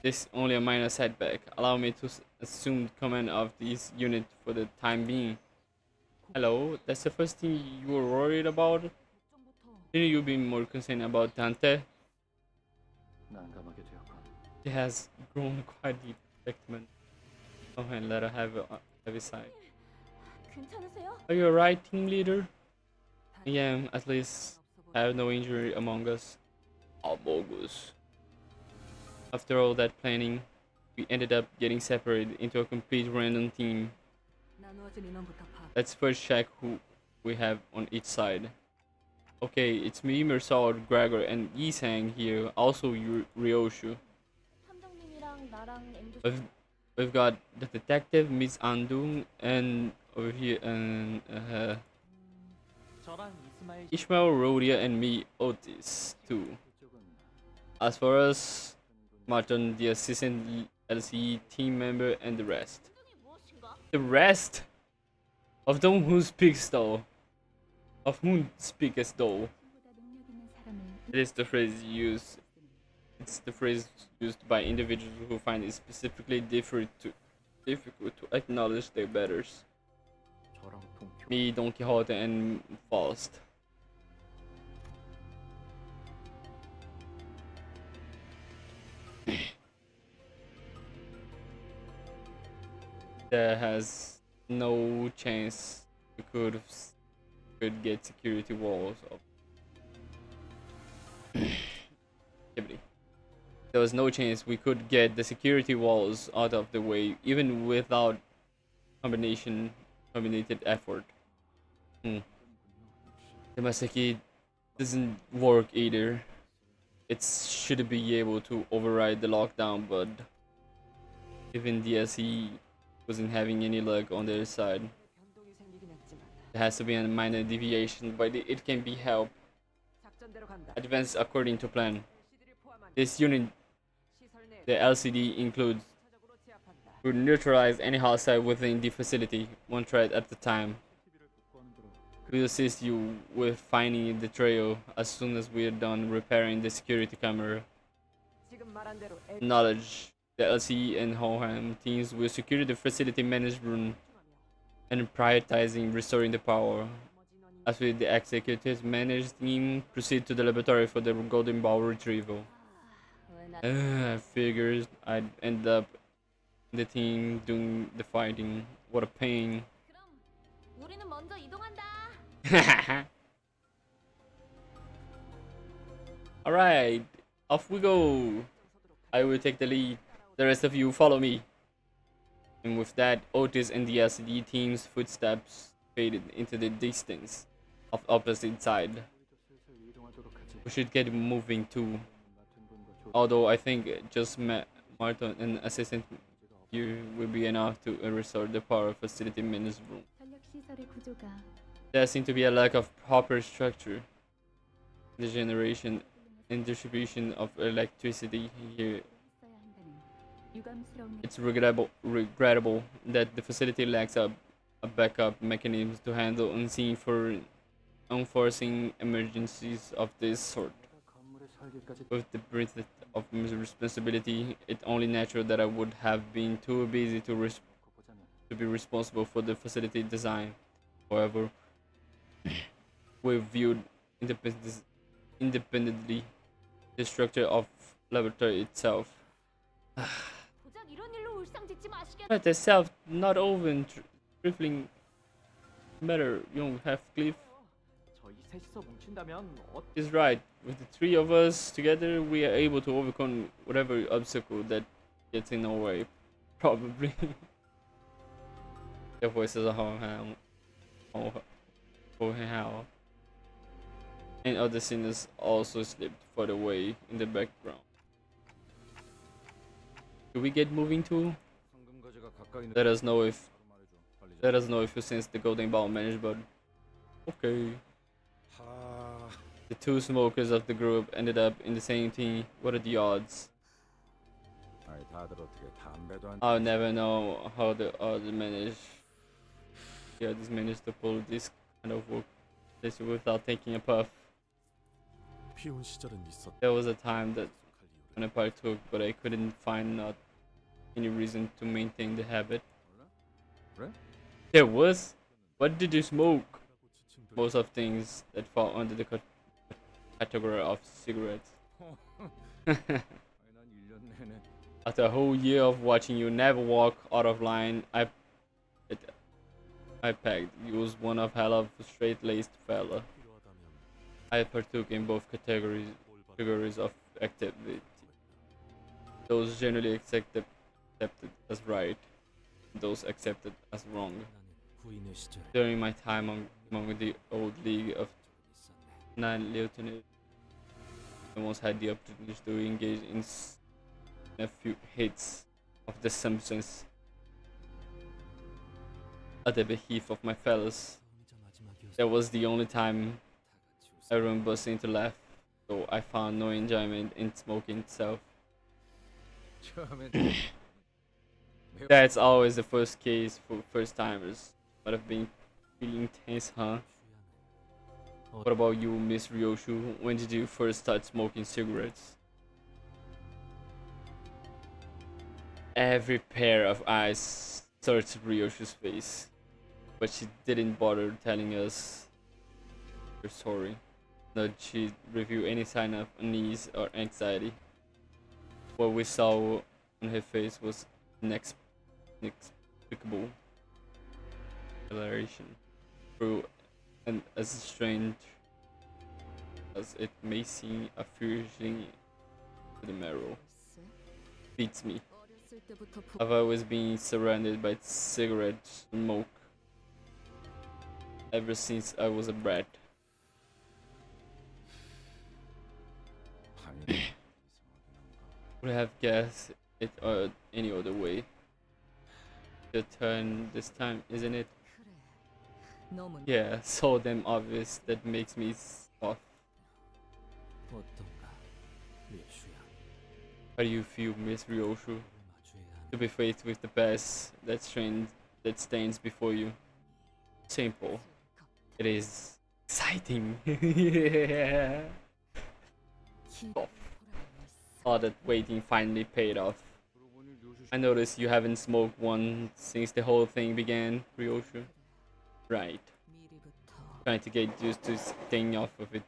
This is only a minor setback. Allow me to assume command of this unit for the time being. Hello, that's the first thing you were worried about? Shouldn't you be more concerned about Dante? 난감하게 되었군. He has grown quite the predicament. Oh, and let her have a heavy sigh. 괜찮으세요? Are you alright, team leader? I am, at least. I have no injury among us. Bogus. After all that planning, we ended up getting separated into a complete random team. Let's first check who we have on each side. Okay, it's me, Mersaud, Gregor, and Yisang here. Also, Ryoshu. 탐정님이랑 나랑 앵두 We've got the detective, Miss Andung, and over here, and 저랑 이스마일 Ishmael, Rhodia, and me, Otis, too. As for us, Martin, the assistant LCE team member, and the rest. The rest? Of them who speaks though. Of whom speakest though. It is the phrase used. It's the phrase used by individuals who find it specifically difficult to acknowledge their betters. 저랑 동표. Me, Don Quixote, and Faust. there has no chance we could get security walls of activity. There was no chance we could get the security walls out of the way, even without combinated effort. Hmm. The Masaki doesn't work either. It should be able to override the lockdown, but even DSE wasn't having any luck on their side. There has to be a minor deviation, but it can be helped. Advance according to plan. This unit, the LCD includes, would neutralize any hostile within the facility, one threat at a time. We'll assist you with finding the trail as soon as we're done repairing the security camera. Knowledge. The LCE and Hoham teams will secure the facility management and prioritizing restoring the power. As with the executive managed team, proceed to the laboratory for the golden ball retrieval. I figured I'd end up in the team doing the fighting. What a pain. 그럼 우리는 먼저 이동한다. Alright, off we go. I will take the lead. The rest of you follow me. And with that, Otis and the LCD team's footsteps faded into the distance of opposite side. We should get moving too. Although I think just Martin and assistant here will be enough to restore the power facility management. There seems to be a lack of proper structure. The generation and distribution of electricity here. It's regrettable that the facility lacks a backup mechanism to handle unforeseen emergencies of this sort. With the breadth of responsibility, it's only natural that I would have been too busy to be responsible for the facility design. However, we viewed independently the structure of laboratory itself. 고작 이런 일로 울상짓지 마시겠. But itself not even trifling matter, young Heathcliff 저희 셋이서 뭉친다면 is right. With the three of us together, we are able to overcome whatever obstacle that gets in our way. Probably. Their voices are how. And other sinners also slipped further away in the background. Do we get moving too? Let us know if you sense the golden ball management. Okay. The two smokers of the group ended up in the same team. What are the odds? I'll never know how the others managed to pull this kind of work without taking a puff. 비운 시절은 있었다. There was a time that when I partook, but I couldn't find not any reason to maintain the habit. There was? What did you smoke? Most of things that fall under the category of cigarettes. After a whole year of watching you never walk out of line, I pegged. You was one of hell of a straight-laced fella. I partook in both categories of activity. Those generally accepted as right, those accepted as wrong. During my time among the old League of Nine Lieutenants, I once had the opportunity to engage in a few hits of the substance at the behest of my fellows. That was the only time everyone burst into laugh, so I found no enjoyment in smoking itself. That's always the first case for first timers. Might have been feeling tense, huh? What about you, Miss Ryoshu? When did you first start smoking cigarettes? Every pair of eyes searched Ryoshu's face, but she didn't bother telling us her story. Nor did she reveal any sign of unease or anxiety. What we saw on her face was inexplicable acceleration through, and as strange as it may seem, a piercing to the marrow. Beats me. 어렸을 때부터 I've always been surrounded by cigarette smoke ever since I was a brat. Would have guessed it any other way. Your turn this time, isn't it? 그래. 너무 Yeah, so damn obvious that makes me scoff. 어떤가, 리슈야. How do you feel, Miss Ryoshu? 마주해야 하는 To be faced with the past that stands before you. Simple. It is exciting. Yeah. 기대를 All that waiting finally paid off. I noticed you haven't smoked one since the whole thing began, Ryoshu. Right. 미리부터 Trying to get used to staying off of it.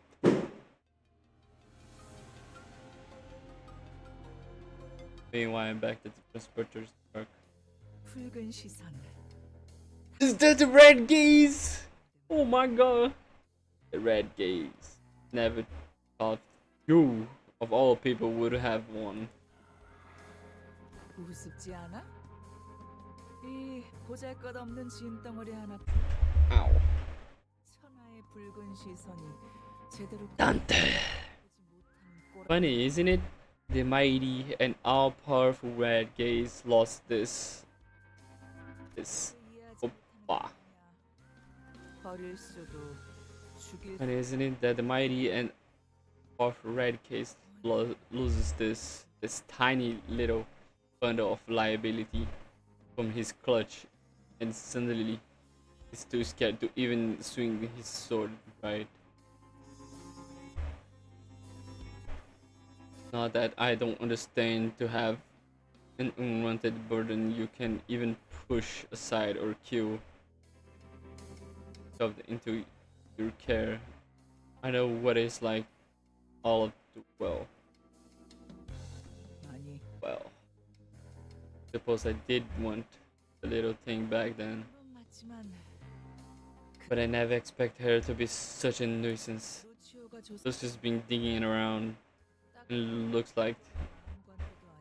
Meanwhile, I'm back at the transporter's park. 붉은 시선을 Is that the red gaze? Oh my god. The red gaze. Never thought you, of all people, would have one. 우습지 않아? 이 보잘것없는 짐덩어리 하나 Ow. 천하의 붉은 시선이 제대로 Dante. Funny, isn't it? The mighty and all-powerful red gaze lost this. Oppa. 버릴 수도 죽일 And isn't it that the mighty and powerful red gaze loses this tiny little bundle of liability from his clutch, and suddenly he's too scared to even swing his sword, right? Not that I don't understand to have an unwanted burden you can even push aside or kill, shoved into your care. I know what it's like all too well. 아니 Well, suppose I did want a little thing back then, 그건 맞지만 but I never expect her to be such a nuisance. 루치오가 줬 She's just been digging around, and looks like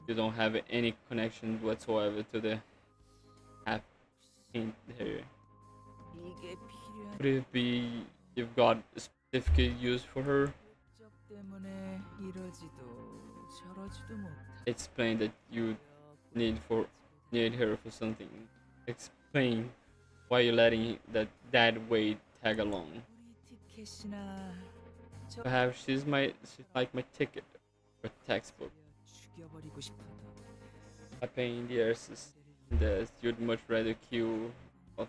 you don't have any connection whatsoever to the half paint here. 이게 필요한 Could it be you've got a specific use for her? 목적 때문에 이러지도 저러지도 못하 Explain that you need her for something. Explain why you're letting that weight tag along. 우리 티켓이나 저 Perhaps she's like my ticket or textbook. 죽여버리고 싶어도 A pain in the asses. That you'd much rather kill of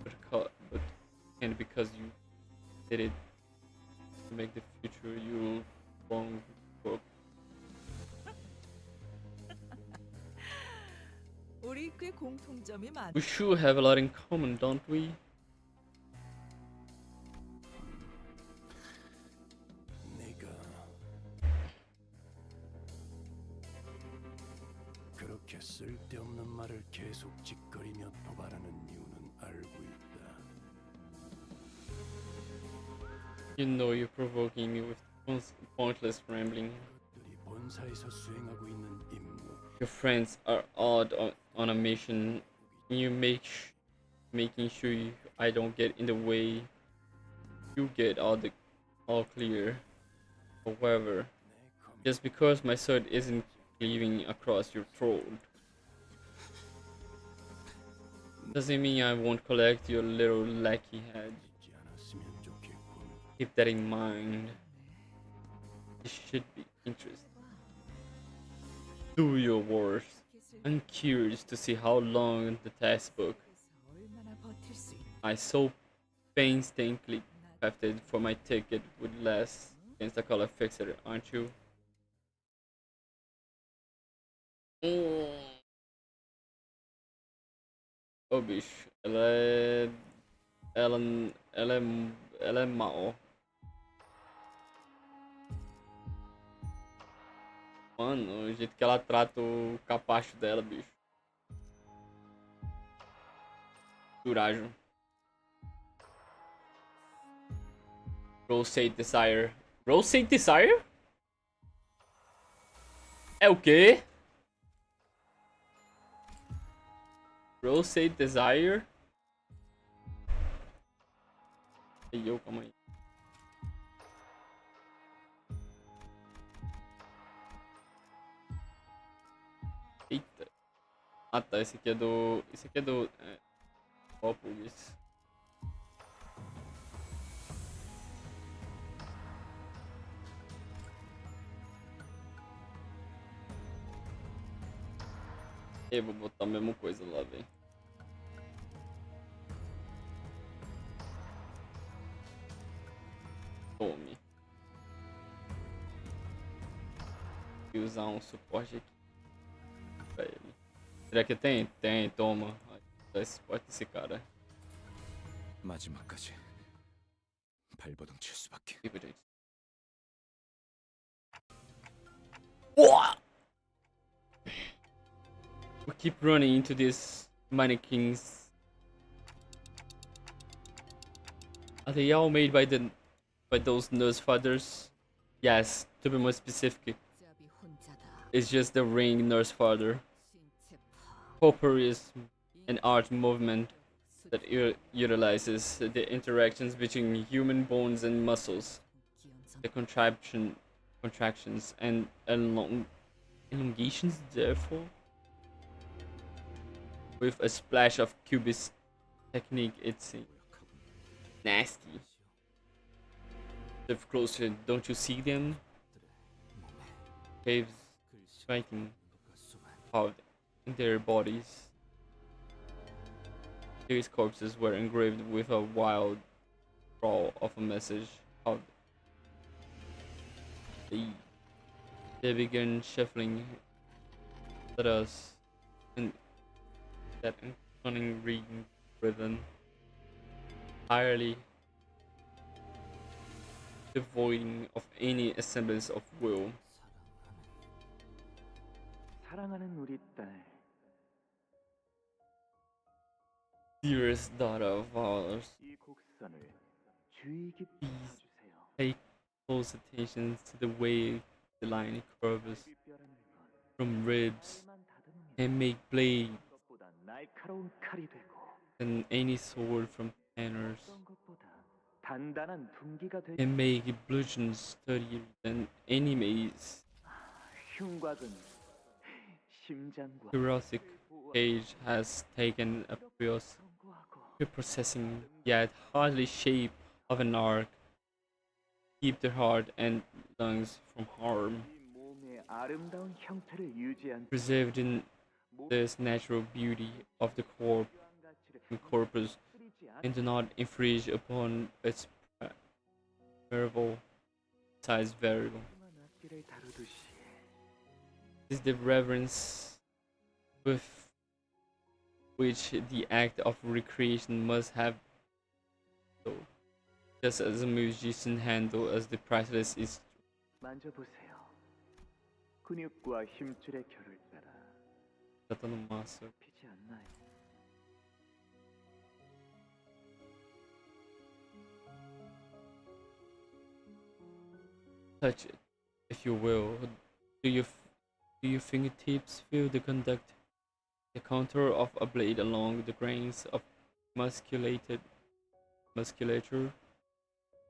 but and because you did it to make the future you long for. 우리 꽤 공통점이 많. We sure have a lot in common, don't we? 네가 그렇게 쓸데없는 말을 계속 짓거리며 도발하는 이유는 알고 있다. You know you're provoking me with pointless rambling. 그들이 본사에서 수행하고 있는 임무. Your friends are odd on a mission. You making sure I don't get in the way. You get all clear. However, just because my sword isn't cleaving across your throat doesn't mean I won't collect your little lackey head. 잊지 않았으면 좋겠군. Keep that in mind. You should be interested. Do your worst. I'm curious to see how long the textbook 얼마나 버틸 수 있. I so painstakingly crafted for my ticket would last against the color fixer, aren't you? Oh bicho, ela é mal. Mano, o jeito que ela trata o capacho dela, bicho. Duragem. Rotate Desire. Rotate Desire? É o quê? Rotate Desire? E eu, calma aí. Eita. Ah tá, esse aqui é do... Esse aqui é do... Qual Pugs? Eu vou botar a mesma coisa lá, velho. Tome. E usar um suporte aqui pra ele. Será que tem? Tem, toma. Dá esse suporte desse cara. 마지막까지 발버둥 칠 수밖에. We keep running into these mannequins. Are they all made by those nurse fathers? Yes, to be more specific, 어차피 혼자다. it's just the ring nurse father. 신체 Pauperism, an art movement that utilizes the interactions between human bones and muscles, the contractions and elongations, therefore, with a splash of cubist technique. It's nasty. Live closer, don't you see them? Caves striking out in their bodies. These corpses were engraved with a wild scrawl of a message of they began shuffling at us in that cunning ring rhythm, entirely devoid of any semblance of will. 사랑하는 우리 딸. Dearest daughter of ours, 이 곡선을 주의 깊게 please 봐주세요. pay close attention to the way the line curves from ribs and make blade 것보다 날카로운 칼이 되고 than any sword from tanners, 어떤 것보다 단단한 둔기가 되고 and make bludgeons sturdier than any mace. 흉곽은 심장과 Curiosity Cage has taken a 성구하고 prepossessing yet hardly shape of an arc, keep their heart and lungs from harm, 이 몸의 아름다운 형태를 유지한 preserved in this natural beauty of the corpus, 흐리지 and do not infringe upon its variable size variable. 않지만 악기를 다루듯이 Is the reverence with which the act of recreation must have, so just as a musician handle as the priceless is. 만져보세요. 근육과 힘줄의 결을 따라 Tratando massa. 피지 않나요? Touch it, if you will. Do your fingertips feel the contour of a blade along the grains of musculature,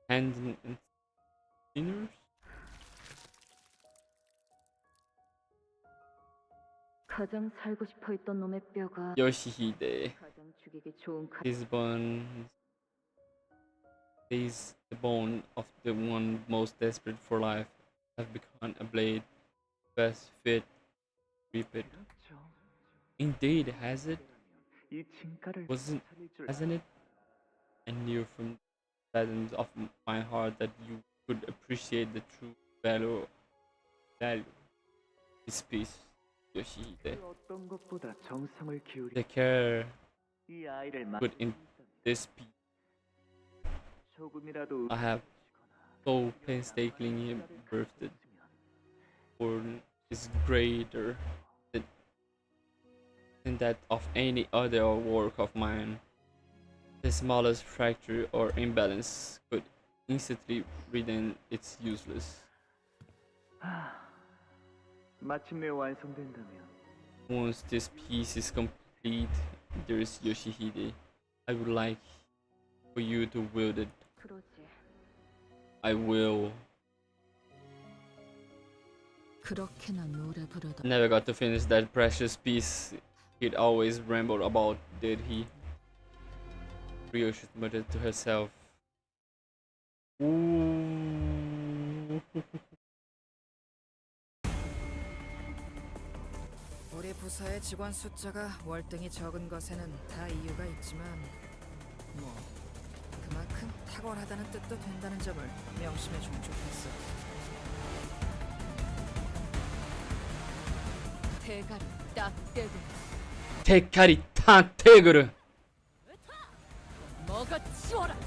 hand and fingers? 가장 살고 싶어 했던 놈의 뼈가 Yoshihide. 가장 죽이기 좋은 칼. His bone is the bone of the one most desperate for life, have become a blade best fit, reap it. 그렇죠. Indeed, has it? 이 진가를 Wasn't, 살릴 줄 hasn't it? I knew from the fathoms of my heart that you could appreciate the true value this piece, Yoshihide. 그 어떤 것보다 정성을 기울이 The care 이 아이를 put in this piece, 조금이라도 I have so painstakingly birthed, for is greater than that of any other work of mine. The smallest fracture or imbalance could instantly render it useless. 마침내 완성된다면 Once this piece is complete, there's Yoshihide. I would like for you to wield it. 그러지. I will. 그렇게나 노래 부르다. Never got to finish that precious piece he'd always rambled about, did he? Ryoshi muttered to herself. Ooh. 우리 부서의 직원 숫자가 월등히 적은 것에는 다 이유가 있지만 뭐 그만큼 탁월하다는 뜻도 된다는 점을 명심해 주면 좋겠어. 대가리 딱 떼고 대가리 탁teg으로. 먹어 치워라.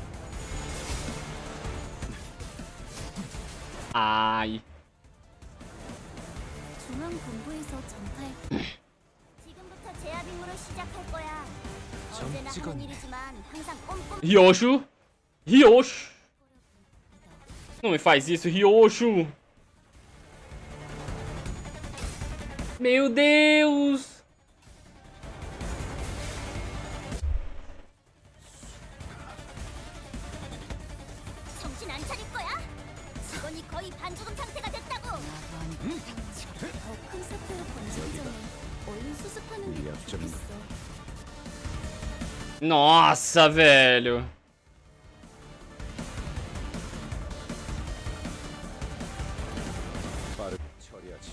아이. 중앙 본부에서 전파할 지금부터 제압 임무를 시작할 거야. 언제나 하는 일이지만 항상 꼼꼼히 Ryoshu? Ryoshu? Não me faz isso, Ryoshu! Meu Deus! 정신 안 차릴 거야? 직원이 거의 반죽음 상태가 됐다고. 더 큰 사태로 번지기 전에 얼른 수습하는 게 좋겠어. Nossa, velho! 빠르게 처리하지.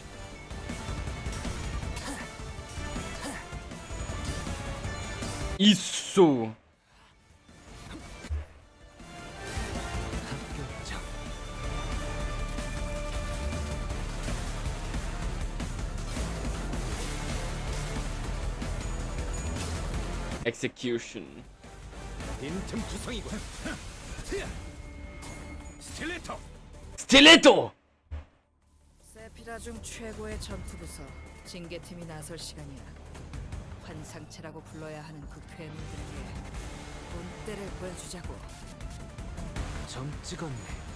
Isso! Execution. 빈틈 구성이고. 스틸레터. Stiletto! 세피라 중 최고의 전투 부서 징계팀이 나설 시간이야. 환상체라고 불러야 하는 그 괴물들에게 본때를 보여주자고. 점 찍었네.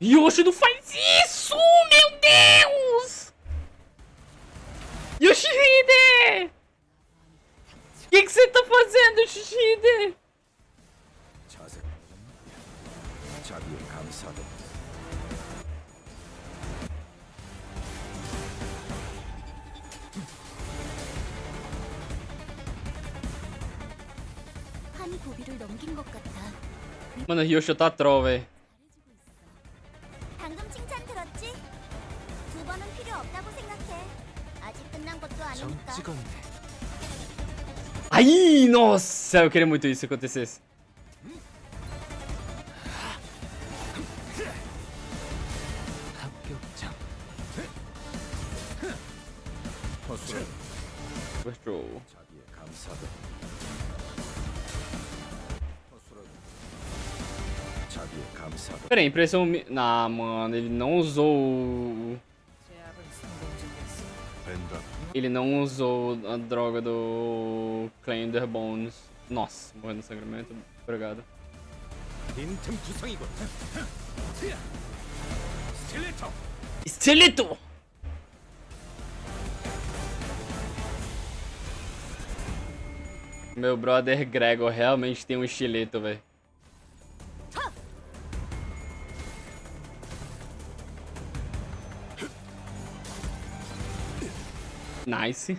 Yoshi não faz isso! Meu Deus! Yoshihide! O que você tá fazendo, Yoshihide? 자세. 자비에 감사도. 한 고비를 넘긴 것 같아. Mano, Yoshi tá troll, velho. 잘해주고 있어. 방금 칭찬 들었지? 두 번은 필요 없다고 생각해. 아직 끝난 것도 점 아니니까. 찍었네. Ai, nossa, eu queria muito isso acontecesse. 합격장. 허수라. Withdraw. 자비에 감사도. 허수라. 자비에 감사도. Pera aí, impressão. Nah, mano, ele não usou. 제압은 성공적이었어. 벤다. Ele não usou a droga do Clender Bones. Nossa, morrendo no sangramento. Obrigado. 빈틈 구성이고. 스틸레터. Estilito! Meu brother Gregor realmente tem um estileto, velho. Nice.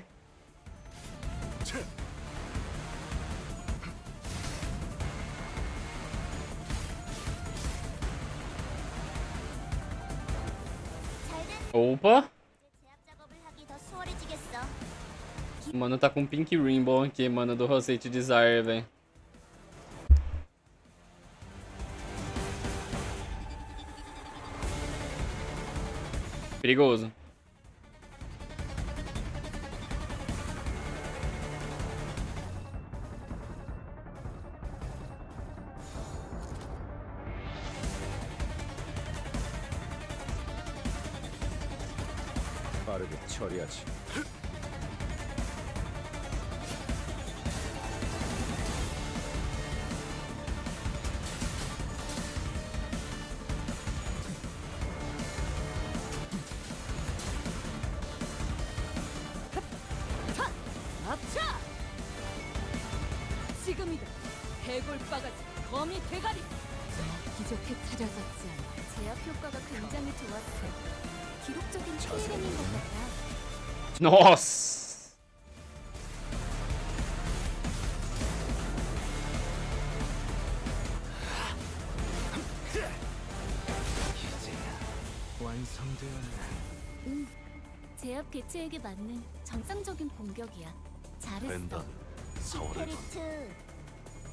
Opa! 제압 작업을 하기 더 수월해지겠어. O mano tá com Pink Rainbow aqui, mano, do Rosette Desire, velho. Perigoso. 빠르게 처리하지. 바가지 거미 대가리. 기적해 찾아졌지 않아. 제압 효과가 굉장히 좋았어. 기록적인 트레이닝인 것 같아. Nossa! 응. 제압 개체에게 맞는 정상적인 공격이야. 잘했어. 벤단 4월을 번 페리트.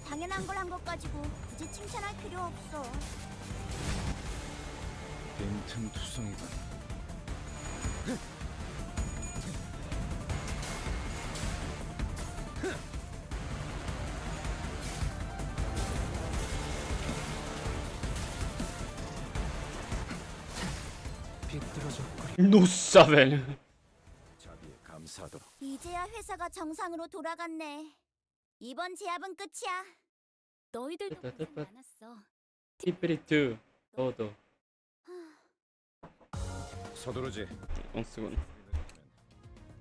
당연한 걸 한 것 가지고 굳이 칭찬할 필요 없어. 빈틈투성이군. Nossa, velho. 자비에 감사하도록. 이제야 회사가 정상으로 돌아갔네. 이번 제압은 끝이야. 너희들도 고생 많았어. Tipo todo. 서두르지. Um segundo.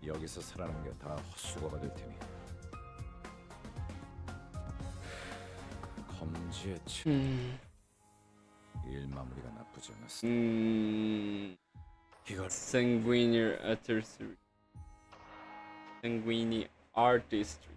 여기서 살아남은 게 다 헛수고가 될 테니. 검지의 일 마무리가 나쁘지 않았어. 이걸 Sanguinary artistry. Sanguinary artistry.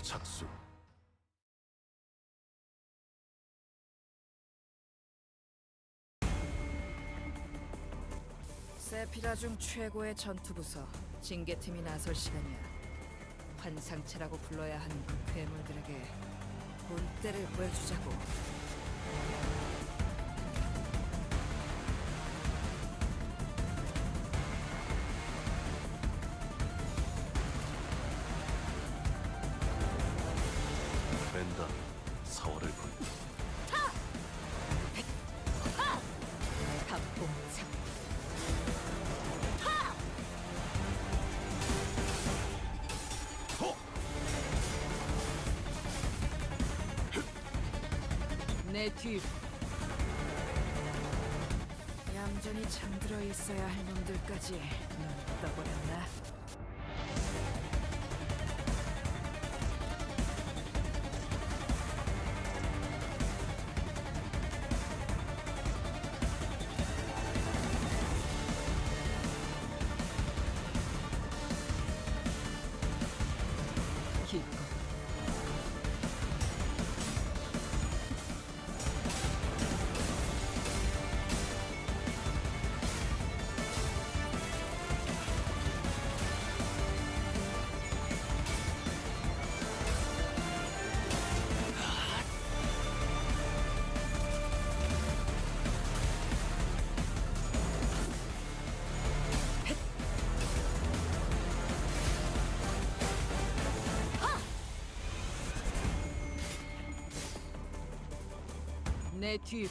착수. 세피라 중 최고의 전투부서 징계팀이 나설 시간이야. 환상체라고 불러야 하는 그 괴물들에게 본때를 보여주자고. 벤단 4월을 번 합봉창. 내 뒤. 얌전히 잠들어 있어야 할 놈들까지 눈 떠버렸나? 기껏 내 뒤로.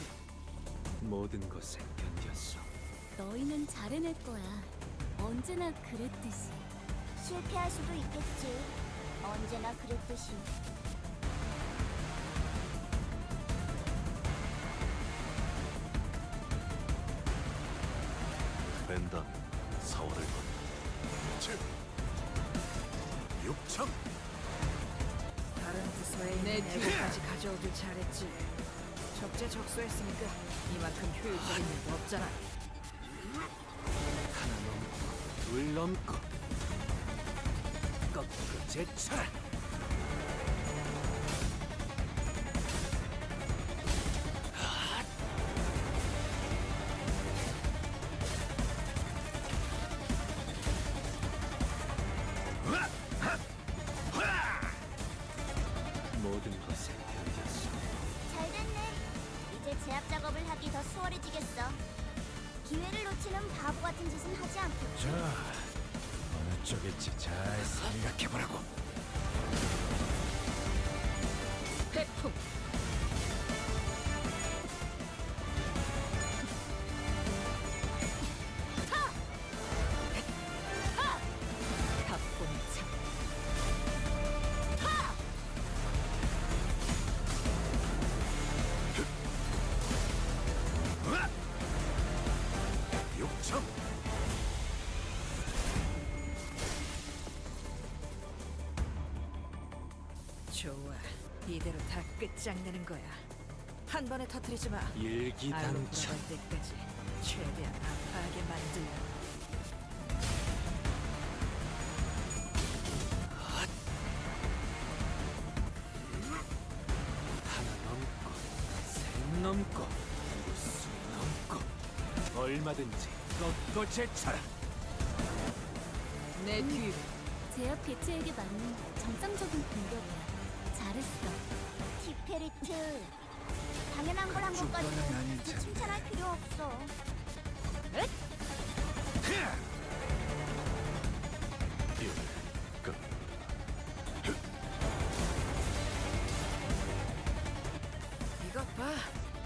모든 것에 견뎠어. 너희는 잘 해낼 거야. 언제나 그랬듯이. 실패할 수도 있겠지. 언제나 그랬듯이. 벤단 4월을 번 6천. 다른 부서에 있는 애고까지 가져오길 잘했지. 적재적소했으니까 이만큼 효율적인 일도 없잖아. 하나 넘고 둘 넘고 거꾸로 제쳐라. 모든 것에 견뎠어. 잘 됐네. 이제 제압 작업을 하기 더 수월해지겠어. 기회를 놓치는 바보 같은 짓은 하지 않겠지. 자, 어느 쪽일지 잘 생각해보라고. 백풍. 답봉창. 육청. 좋아. 이대로 다 끝장내는 거야. 한 번에 터뜨리지 마. 알로 일기당천. 돌아갈 때까지 최대한 아파하게 만들려. 하나 넘고 셋 넘고 무수 넘고 얼마든지 꺾고 제쳐라. 내 뒤로. 제압 개체에게 맞는 정상적인 공격이야. 잘했어. 티페리트. 당연한 걸 한 것 가지고 뻔한 아닌 굳이 텐데. 칭찬할 필요 없어. 이를 꺾. 이것 봐.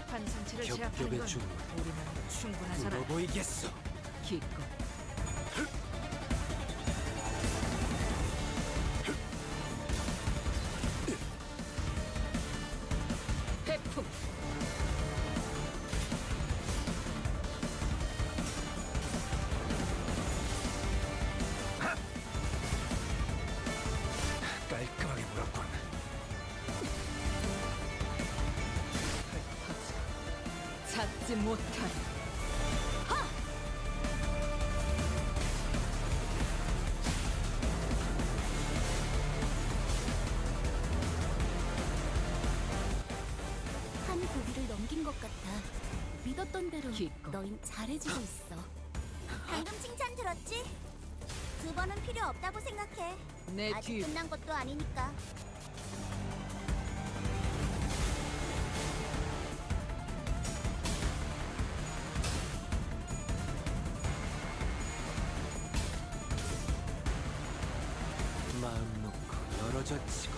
환상체를 제압하는 겹겹의 건 주문 우리만으로 충분하잖아. 뚫어 보이겠어. 기껏. 백풍. 깔끔하게 물었군. 흩어져. 찾지 못한. 한 고비를 넘긴 것 같아. 믿었던 대로 기껏. 너흰 잘해주고 있어. 방금 칭찬 들었지? 두 번은 필요 없다고 생각해. 내 아직 뒤로. 끝난 것도 아니니까. 마음 놓고 열어젖히고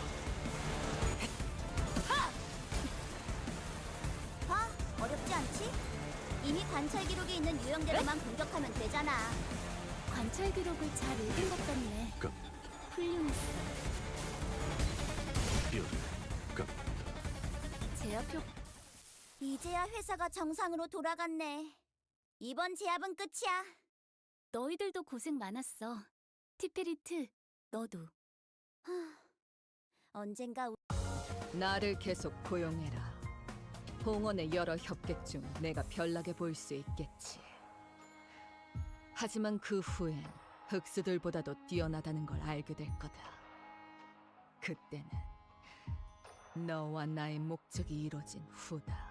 봐, 어렵지 않지? 이미 관찰 기록에 있는 유형대로만 공격하면 되잖아. 관찰 기록을 잘 읽은 것 같네. 꺾는다. 훌륭했어. 이를 꺾는다. 제압 효. 이제야 회사가 정상으로 돌아갔네. 이번 제압은 끝이야. 너희들도 고생 많았어. 티페리트, 너도. 언젠가 나를 계속 고용해라. 봉헌의 여러 협객 중 내가 별나게 보일 수 있겠지. 하지만 그 후엔 흑수들보다도 뛰어나다는 걸 알게 될 거다. 그때는 너와 나의 목적이 이루어진 후다.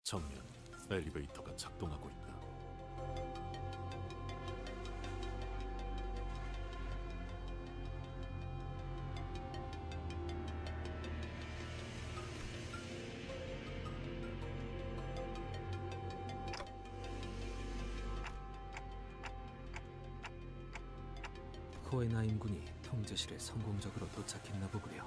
정면 엘리베이터가 작동하고 있다. 코에나 임군이 통제실에 성공적으로 도착했나 보구려.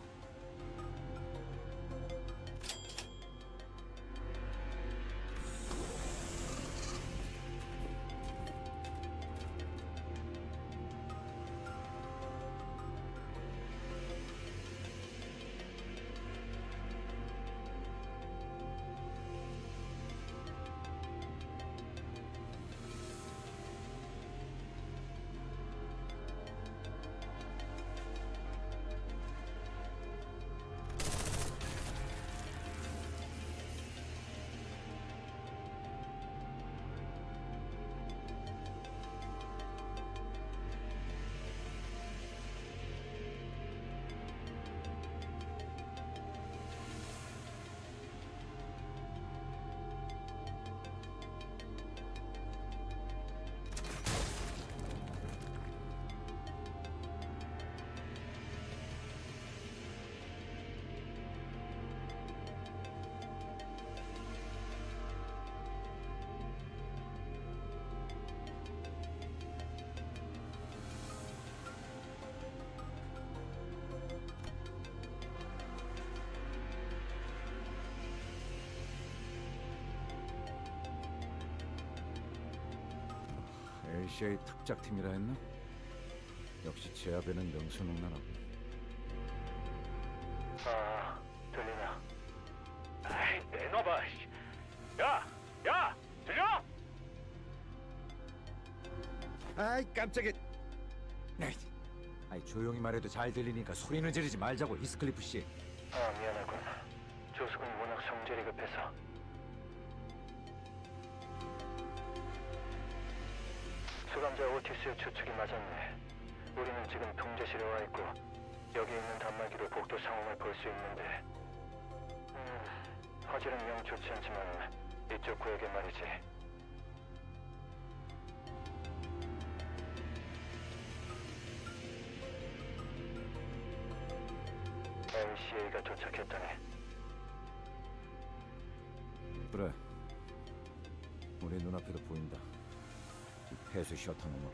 ACA 특작팀이라 했나? 역시 제압에는 능수능란하고. 아, 들리나? 아이, 내놔봐. 야! 야! 들려? 아이 깜짝이야. 아이 조용히 말해도 잘 들리니까 소리는 지르지 말자고, 히스클리프 씨. 아, 미안하군. 조숙은 워낙 성질이 급해서. 수감자 오티스의 추측이 맞았네. 우리는 지금 통제실에 와 있고 여기 있는 단말기로 복도 상황을 볼 수 있는데 화질은 영 좋지 않지만 이쪽 구역에 말이지. MCA가 도착했다네. 그래. 우리 눈앞에도 보인다. 이 폐쇄 셔터 너머.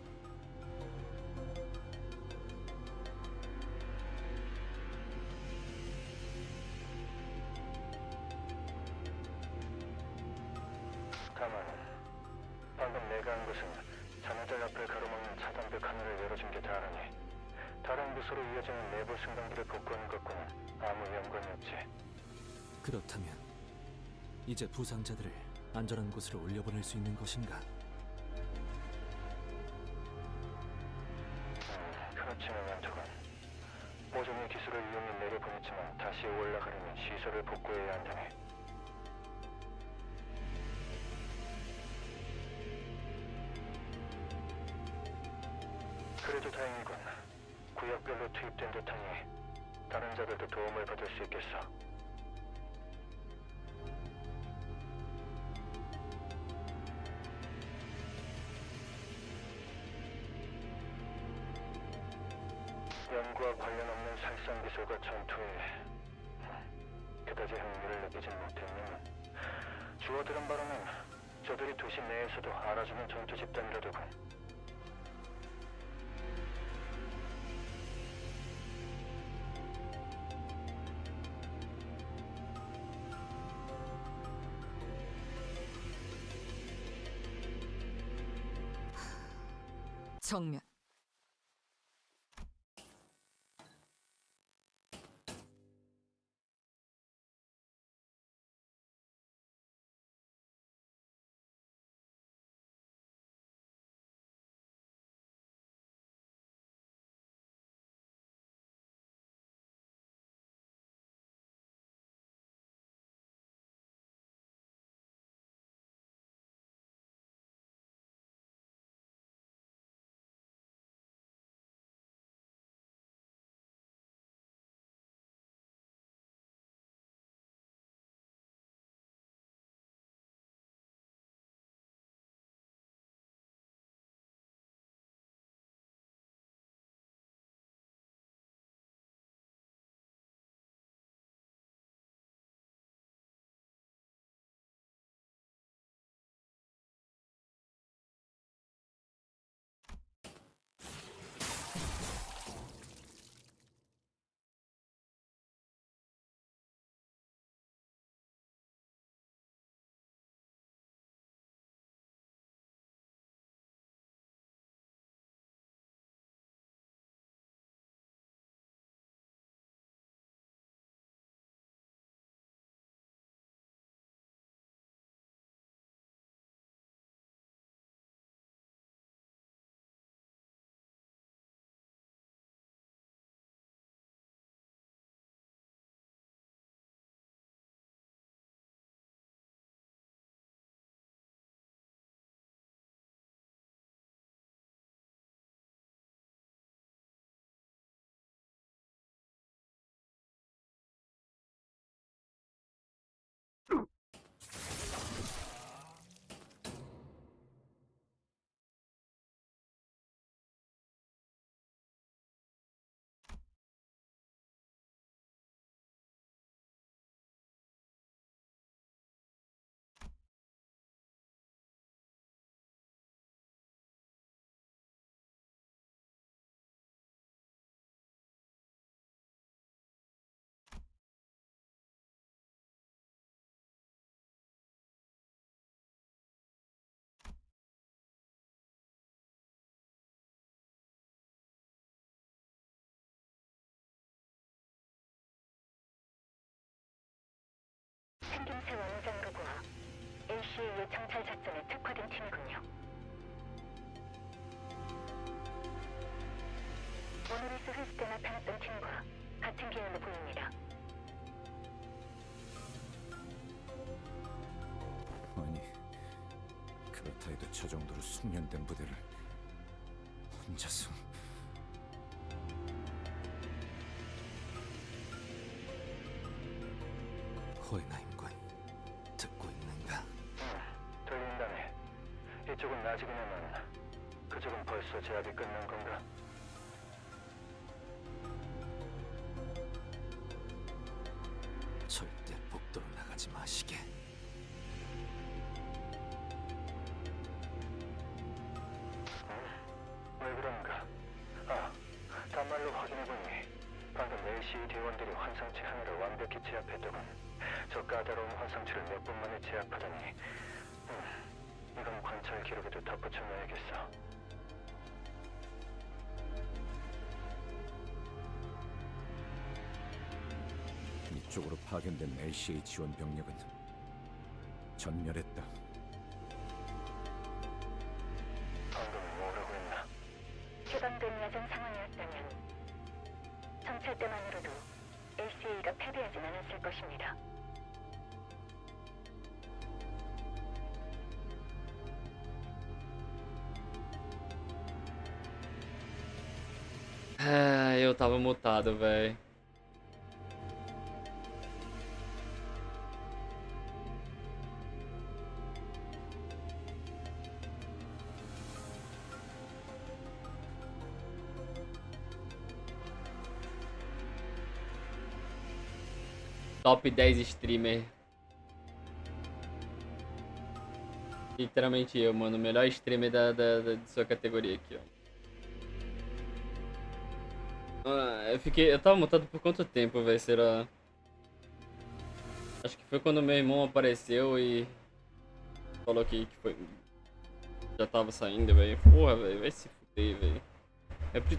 다만 방금 내가 한 것은 자네들 앞을 가로막는 차단벽 하나를 열어준 게 다르니 다른 부서로 이어지는 내부 승강기를 복구하는 것과는 아무 연관이 없지. 그렇다면 이제 부상자들을 안전한 곳으로 올려보낼 수 있는 것인가? 그렇지는 않더군. 모종의 기술을 이용해 내려보냈지만 다시 올라가려면 시설을 복구해야 한다네. 그래도 다행이군. 구역별로 투입된 듯하니 다른 자들도 도움을 받을 수 있겠어. 연구와 관련 없는 살상 기술과 전투에 그다지 흥미를 느끼진 못했지만 주워 들은 바로는 저들이 도시 내에서도 알아주는 전투 집단이라더군. 정면. 생김새 원장으로구나. ACA의 정찰 작전에 특화된 팀이군요. 오늘 있었을 때 나타났던 팀과 같은 계열로 보입니다. 아니, 그렇다 해도 저 정도로 숙련된 부대를 혼자서... 호에나임군, 듣고 있는가? 들린다네. 이쪽은 아직이냐만 그쪽은 벌써 제압이 끝난 건가? 절대 복도로 나가지 마시게. 왜 그런가? 아, 단말로 확인해보니 방금 LCE 대원들이 환상체 하나를 완벽히 제압했더군. 저 까다로운 환상체를 몇 분 만에 제압하다니. 이건 관찰 기록에도 덧붙여놔야겠어. 이쪽으로 파견된 LCA 지원 병력은 전멸했다. 방금 뭐라고 했나? 해방된 야전 상황이었다면 정찰 때만으로도 LCA가 패배하진 않았을 것입니다. Ah, eu tava mutado, velho. Top 10 streamer. Literalmente eu, mano. O melhor streamer de sua categoria aqui, ó. Eu tava mutado por quanto tempo, velho? Será? Acho que foi quando meu irmão apareceu e falou que foi. Já tava saindo, velho. Porra, velho. Vai se fuder, velho. É pre...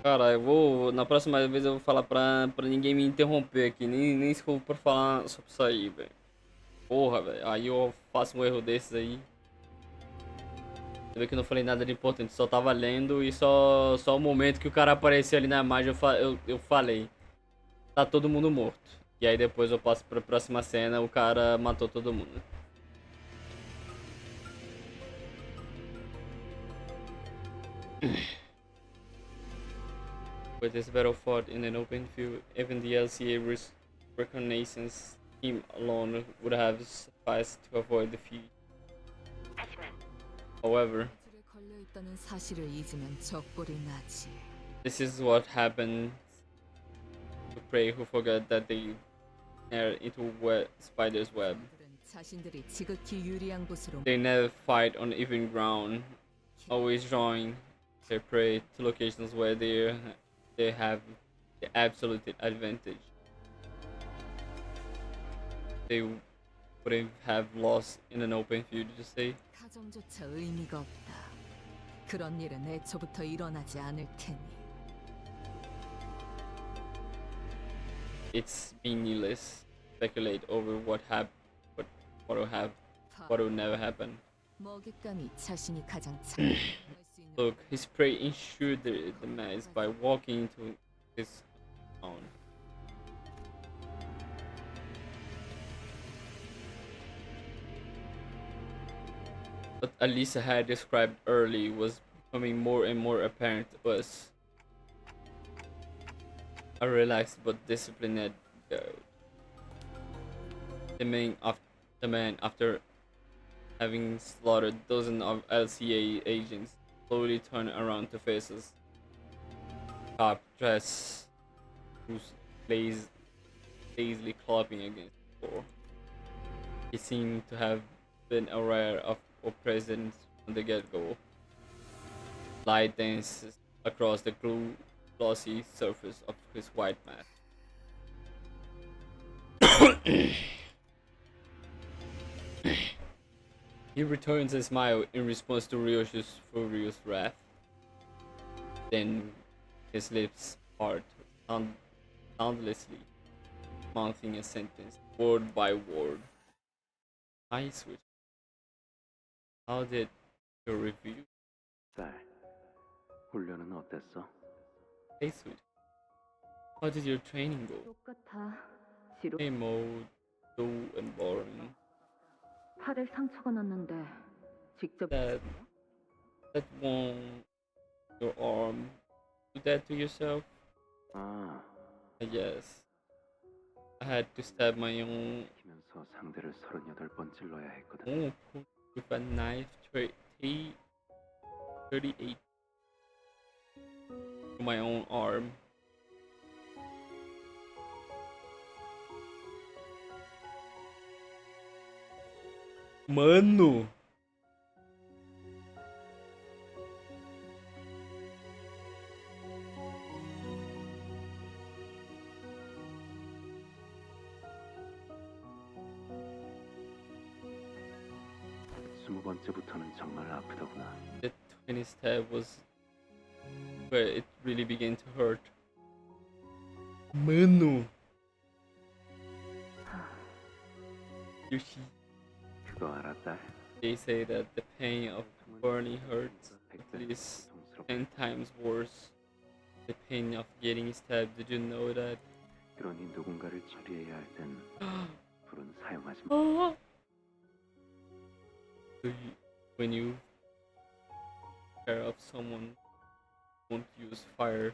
Cara, eu vou. Na próxima vez eu vou falar pra ninguém me interromper aqui. Nem se for pra falar só pra sair, velho. Porra, velho. Aí eu faço um erro desses aí. Você vê que eu não falei nada de importante, só tava lendo e só o momento que o cara apareceu ali na imagem eu falei. Tá todo mundo morto. E aí depois eu passo pra próxima cena, o cara matou todo mundo. With this battle fought in an open field, even the LCA reconnaissance team alone would have sufficed to avoid defeat. However, 걸려있다는 사실을 잊으면 적볼이 나지. this is what happened to prey who forgot that they snare into spider's web. 자신들이 지극히 유리한 곳으로 They never fight on even ground, always drawing their prey to locations where they have the absolute advantage. They wouldn't have lost in an open field, did you say? 가정조차 의미가 없다. 그런 일은 애초부터 일어나지 않을 테니. It's meaningless to speculate over what will never happen. 먹잇감이 자신이 가장 잘 Look, his prey ensured the demise by walking into his own. What Alisa had described early was becoming more and more apparent to us. A relaxed but disciplined girl. The man, after having slaughtered dozens of LCA agents, slowly turned around to face us. Sharp dress, whose lazily clopping against the floor. He seemed to have been aware of our presence from the get-go. Light dances across the glossy surface of his white mask. He returns a smile in response to Ryoshi's furious wrath. Then his lips part soundlessly, mouthing a sentence word by word. I switch. How did your review? 쌀, 훈련은 어땠어? I switch. How did your training go? 똑같아. 지루. Game mode, slow and boring. 팔에 상처가 났는데 직접 That won't your arm do that to yourself? 아, Yes. I had to stab my own 키면서 상대를 38번 찔러야 했거든. with a knife 38 to my own arm. Mano! 스무 번째부터는 정말 아프더구나. The 20 stab was where it really began to hurt. Mano! Yoshi. 그거 알았다. They say that the pain of burning hurts at least 10 times worse. The pain of getting stabbed. Did you know that? 그러니 누군가를 처리해야 할 땐 불은 사용하지 마. When you care of someone, won't use fire.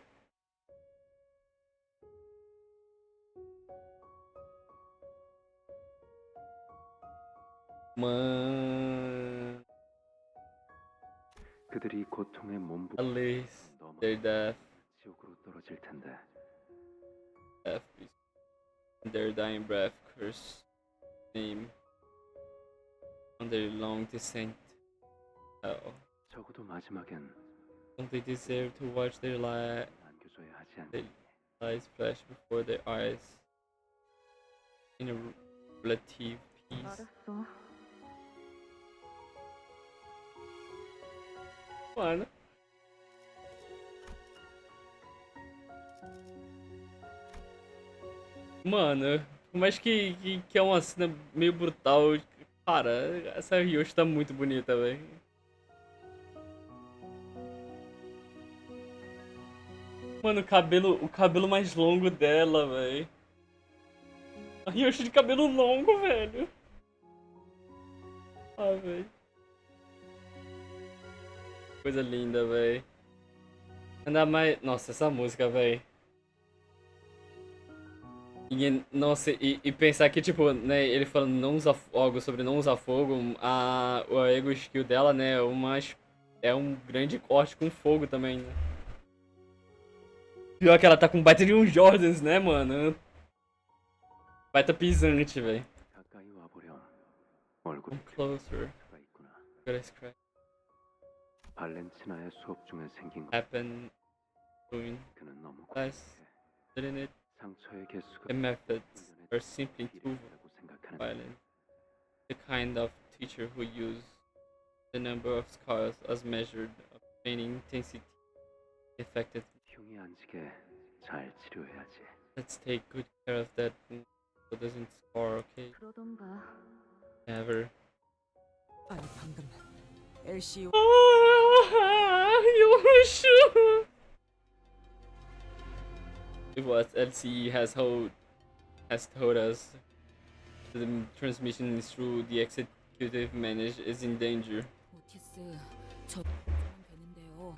Man, 그들이 고통의 몸부 at least 넘어 their 지옥으로 떨어질 텐데. their dying breath curse name on their long descent. Hell. 적어도 마지막엔 Don't they deserve to watch their 안겨줘야 하지 않니? lives flash before their eyes in a relative peace? 알았어. Mano. Mano, por mais que é uma cena meio brutal, cara, essa Ryoshi tá muito bonita, velho. Mano, o cabelo mais longo dela, velho. A Ryoshi de cabelo longo, velho. Ah, velho. Coisa linda, velho. Ainda mais. Nossa, essa música, velho. Nossa, e pensar que, tipo, né, ele falando não usar algo sobre não usar fogo, o ego skill dela, né, é um grande corte com fogo também, né. Pior que ela tá com baita de uns Jordans, né, mano. Baita pisante, velho. 가까이 와보렴. 얼굴 I'm closer. 있구나. Gotta scratch. 발렌티나의 수업 중에 생긴 것. Happen. Doing. 그는 너무 Nice. Didn't it? 상처의 개수가 The methods are simply too 비례라고 생각하는. violent. The kind of teacher who use the number of scars as measured of training intensity effectively. 흉이 안 지게 잘 치료해야지. Let's take good care of that wound so it doesn't scar, okay? 그러던가. Never. 아니 방금 LC Yoshu! What LCE has told us the transmission is through the executive manager is in danger. 오티스 저 되는데요.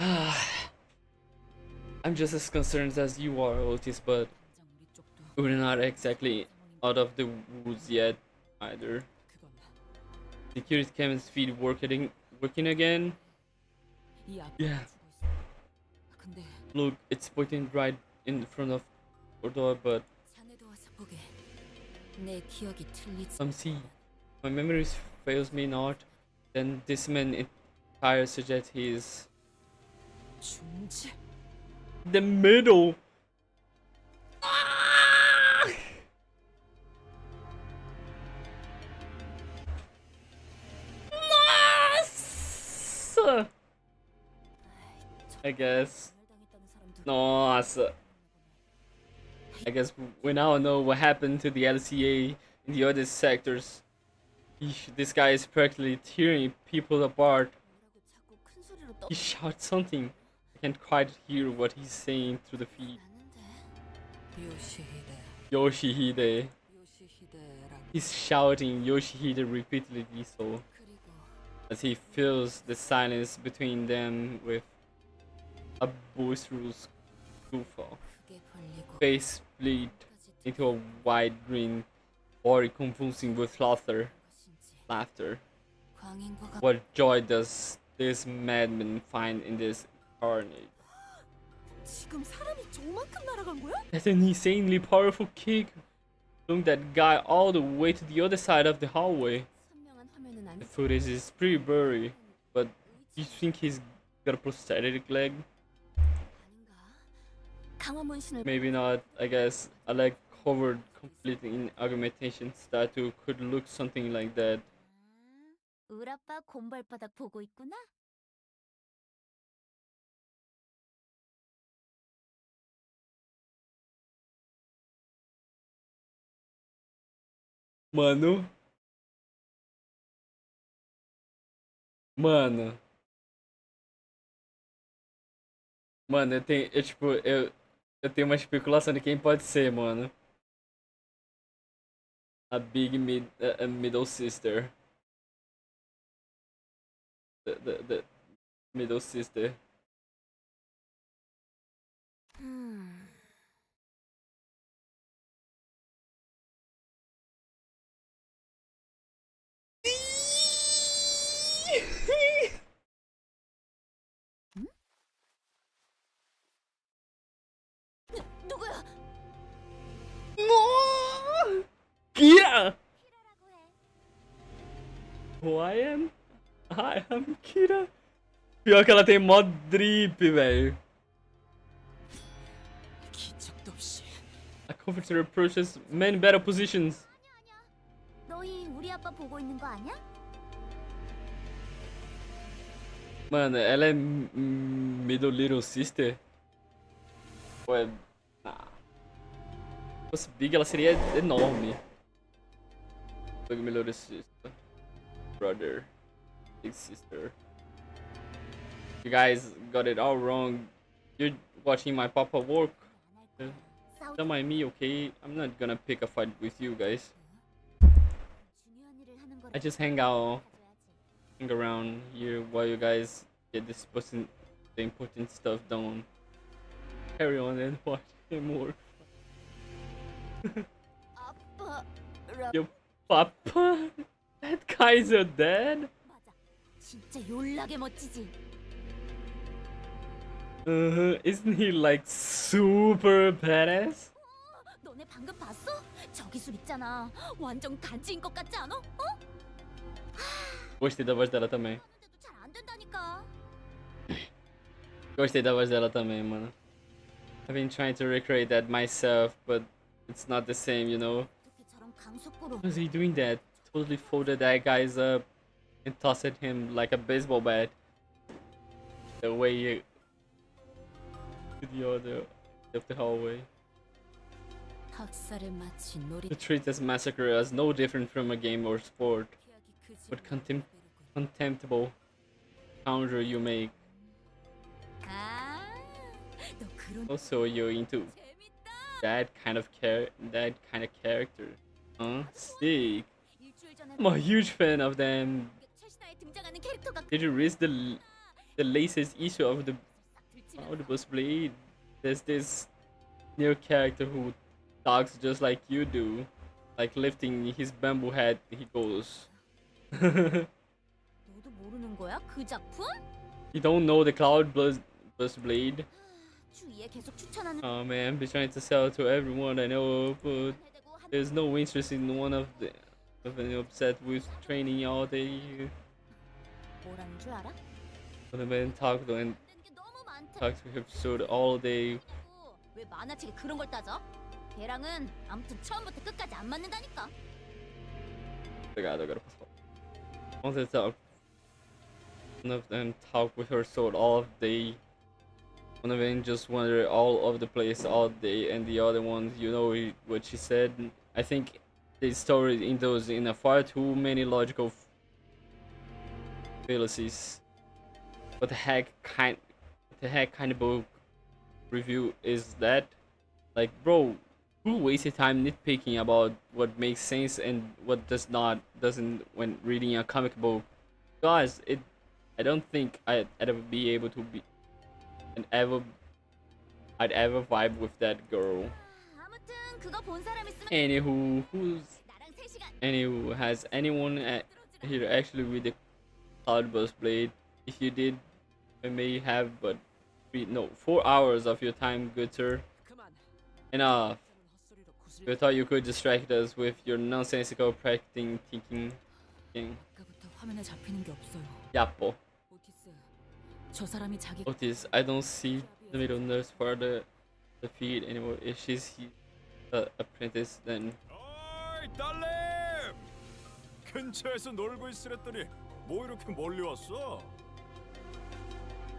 I'm just as concerned as you are, Otis, but 당장 우리 쪽도 we're not exactly out of the woods yet either. 그건 Security cameras feed working again? 이 앞에 Yeah. 죽어 있어. 근데 Look, it's pointing right in front of our door, but 자네도 와서 보게. 내 기억이 틀리지. see, my memory fails me not. Then this man entire suggests he's 중지. the middle. Ah! Nossa! I guess. 당했다는 사람들. Nossa. I guess we now know what happened to the LCA in the other sectors. This guy is practically tearing people apart. 뭐라고 자꾸 큰 소리로 떠 He shouts something. I can't quite hear what he's saying through the feed. 났는데. Yoshihide. 요시히데라고. He's shouting Yoshihide repeatedly so 그리고 as he fills the silence between them with a boisterous guffaw. 크게 벌리고 Face split into a wide grin, body convulsing with laughter. 광인 것 같. What joy does this madman find in this carnage? 지금 사람이 저만큼 날아간 거야? That's an insanely powerful kick. Flung that guy all the way to the other side of the hallway. 선명한 화면은 안 The footage is pretty blurry, but you think he's got a prosthetic leg? 아닌가? 강화 문신을 Maybe not. I guess a leg covered completely in augmentation statue could look something like that. 울 아빠 곰발바닥 보고 있구나. Mano. Mano. Mano, eu tenho uma especulação de quem pode ser, mano. A middle sister. The middle sister. 누구야? No! Kira! Who I am? I am Kira. Pior que ela tem mó drip, velho. 기적도 없이. A comforter approaches many better positions. 너희 우리 아빠 보고 있는 거 아니야? Mano, ela é middle little sister? Ou é... Nah. Se fosse big, ela seria enorme. Big little sister. Brother. Big sister. You guys got it all wrong. You're watching my papa work. Don't mind me, okay? I'm not gonna pick a fight with you guys. 중요한 일을 하는 거라. I just hang around here while you guys get the important stuff done. Carry on and watch him work. 아빠라. Your papa? That guy's your dad? 맞아. 진짜 졸라게 멋지지. Isn't he like super badass? 너네 방금 봤어? 저 기술 있잖아. 완전 간지인 것 같지 않아? 어? Gostei da voz dela também. 하는데도 잘 안 된다니까. Gostei da voz dela também, mano. I've been trying to recreate that myself, but it's not the same, you know? 어떻게 저런 강속구로. How's he doing that? Totally folded that guy's up and tossed at him like a baseball bat. The way he... to the other of the hallway. 학살에 마친 놀이. To treat this massacre as no different from a game or sport. What contemptible counter you make. 아, 너 그런. Also, you're into 재밌다. that kind of character. Huh? Sick. 일주일 전에 I'm a huge fan of them. 최신화에 등장하는 캐릭터가 Did you read the latest issue of the Limbus Blade? There's this new character who talks just like you do, like lifting his bamboo head. He goes. 너도 모르는 거야? 그 작품? You don't know the Cloud Bus Blade? 주위에 계속 추천하는. Oh man, I've been trying to sell it to everyone I know, but there's no interest in one of them upset with training all day. 뭐라는 줄 알아? I've been talking 안 되는 게 너무 많대. to him so all day. 왜 만화책에 그런 걸 따져? 걔랑은 아무튼 처음부터 끝까지 안 맞는다니까. Obrigado, agora posso falar. Once they talk, none of them talk with her sword all day. One of them just wandered all over the place all day, and the other ones, you know what she said. I think they stored in those in a far too many logical fallacies. What the heck kind of book review is that? Like, bro, who wasted time nitpicking about what makes sense and what doesn't when reading a comic book? Guys, I don't think I'd ever be able to be and ever I'd ever vibe with that girl. 아무튼 그거 본 사람 있으면 나랑 3시간 Anywho, has anyone here actually read the Cloudburst Blade? If you did, I may have, but 4 hours of your time, good sir. Enough. You thought you could distract us with your nonsensical practicing thinking. 아까부터 화면에 잡히는 게 없어요. Yapo. 오티스, 저 사람이 자기 Otis, I don't see the middle nurse for the feed anymore. If she's apprentice, then 어이 딸내! 근처에서 놀고 있으랬더니 뭐 이렇게 멀리 왔어?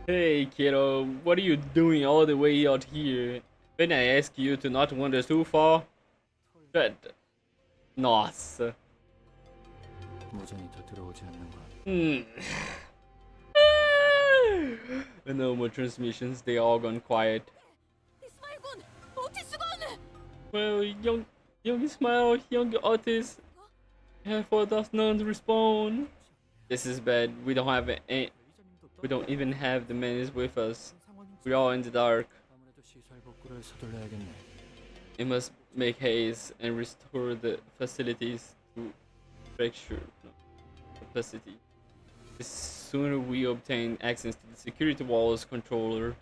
hey kiddo, what are you doing all the way out here? When I ask you to not wander too far? But nossa. 무전이 더 들어오지 않는 건 No more transmissions, they all gone quiet. 이스마일군, 오티스군! Well, young Ismail, young Otis, for does not respond. This is bad. We don't even have the menace with us. We're all in the dark. 아무래도 시설 복구를 서둘러야겠네. We must make haste and restore the facilities to capacity. The sooner we obtain access to the security walls controls,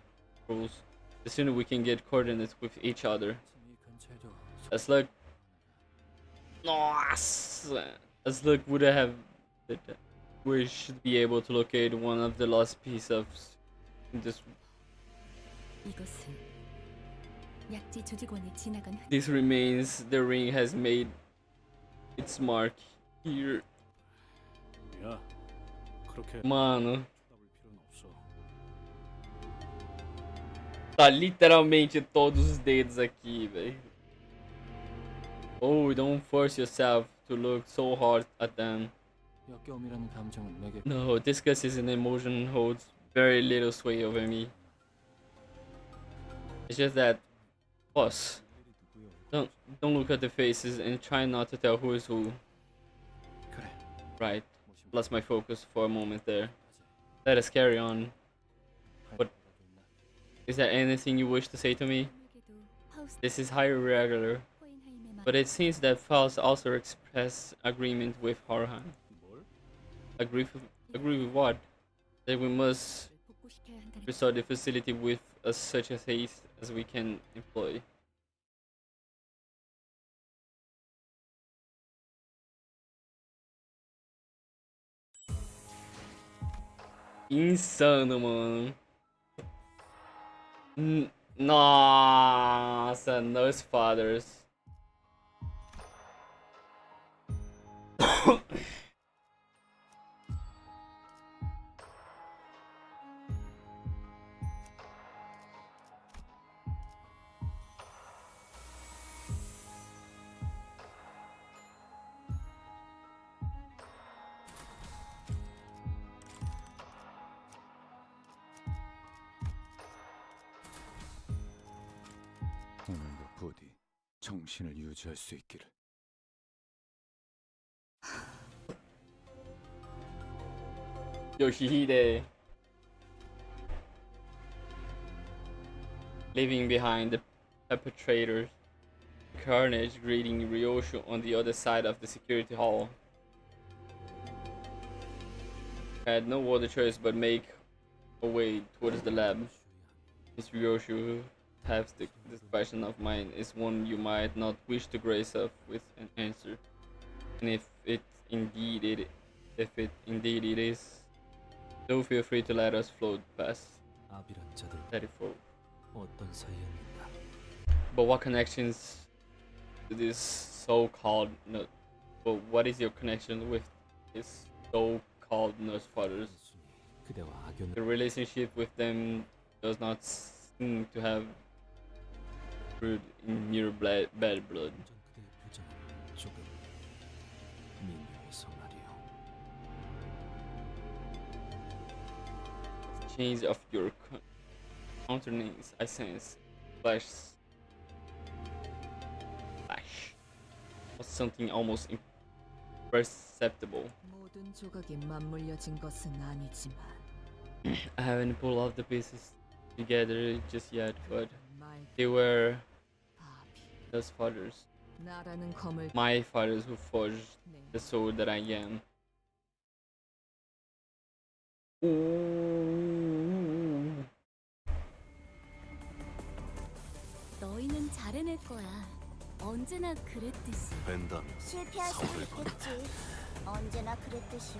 the sooner we can get coordinates with each other. 이 근처에도 As luck, as luck would have, we should be able to locate one of the lost pieces of this. 이것은 약지 조직원이 지나간 흔 This remains. The ring has made its mark here. 야, 그렇게 Mano, 쳐다볼 필요는 없어. tá literalmente todos os dedos aqui, velho. Oh, don't force yourself to look so hard at them. 역겨움이라는 감정은 내게 No, disgust is an emotion holds very little sway over me. It's just that, boss, don't look at the faces and try not to tell who is who. 그래. Right, lost my focus for a moment there. Let us carry on. What is there anything you wish to say to me? 에게도 파우스트 This is highly irregular, 호인하임의 but it seems that Faust also expressed agreement with Harhan. 뭘? Agree with what? That we must 복구시켜야 한다는 restore the facility with as such a haste as we can employ. Insano, mano. Nossa, Nurse Fathers. 오늘도 부디 정신을 유지할 수 있기를. Yoshihide leaving behind the perpetrators. Carnage greeting Ryoshu on the other side of the security hall. Had no other choice but make a way towards the lab. Miss Ryoshu, perhaps this question of mine is one you might not wish to grace us with an answer. And if it indeed it is, do feel free to let us float past. 아비란 자들 34. 어떤 사이였는가? But what connections to this so-called nurse? But what is your connection with this so-called nurse fathers? 단순히 그대와 악연을 The relationship with them does not to have fruit in your bad blood. 전 그대의 표정은 조금 미묘해서 말이오. Change of your countenance, I sense. Flash. Was something almost imperceptible. 모든 조각이 맞물려진 것은 아니지만 I haven't pulled all the pieces together just yet, but 말 they were 바비 those fathers, 나라는 검을 my fathers who forged 내 the soul that I am. Ooh. 너희는 잘 해낼 거야. 언제나 그랬듯이. 벤담 실패할 수도 서울을 건너 있겠지. 언제나 그랬듯이.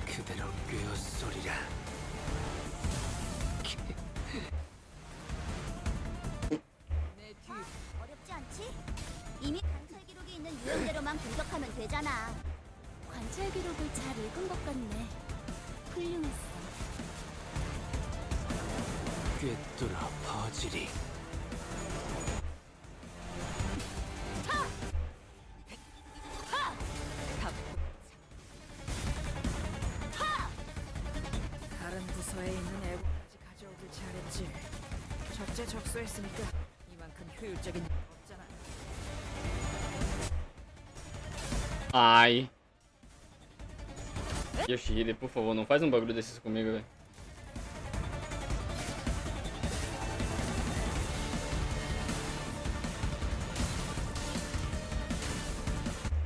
그대로 꿰었소리라. 내 뒤. 어렵지 않지? 이미 관찰 기록에 있는 유형대로만 분석하면 되잖아. 관찰 기록을 잘 읽은 것 같네. 훌륭했어. 꿰뚫어 퍼지리. 다른 부서에 있는 애고까지 가져오길 잘했지. 적재적소했으니까 이만큼 효율적인 일 없잖아. Ai. Yoshida, por favor, não faz um bagulho desses comigo, velho.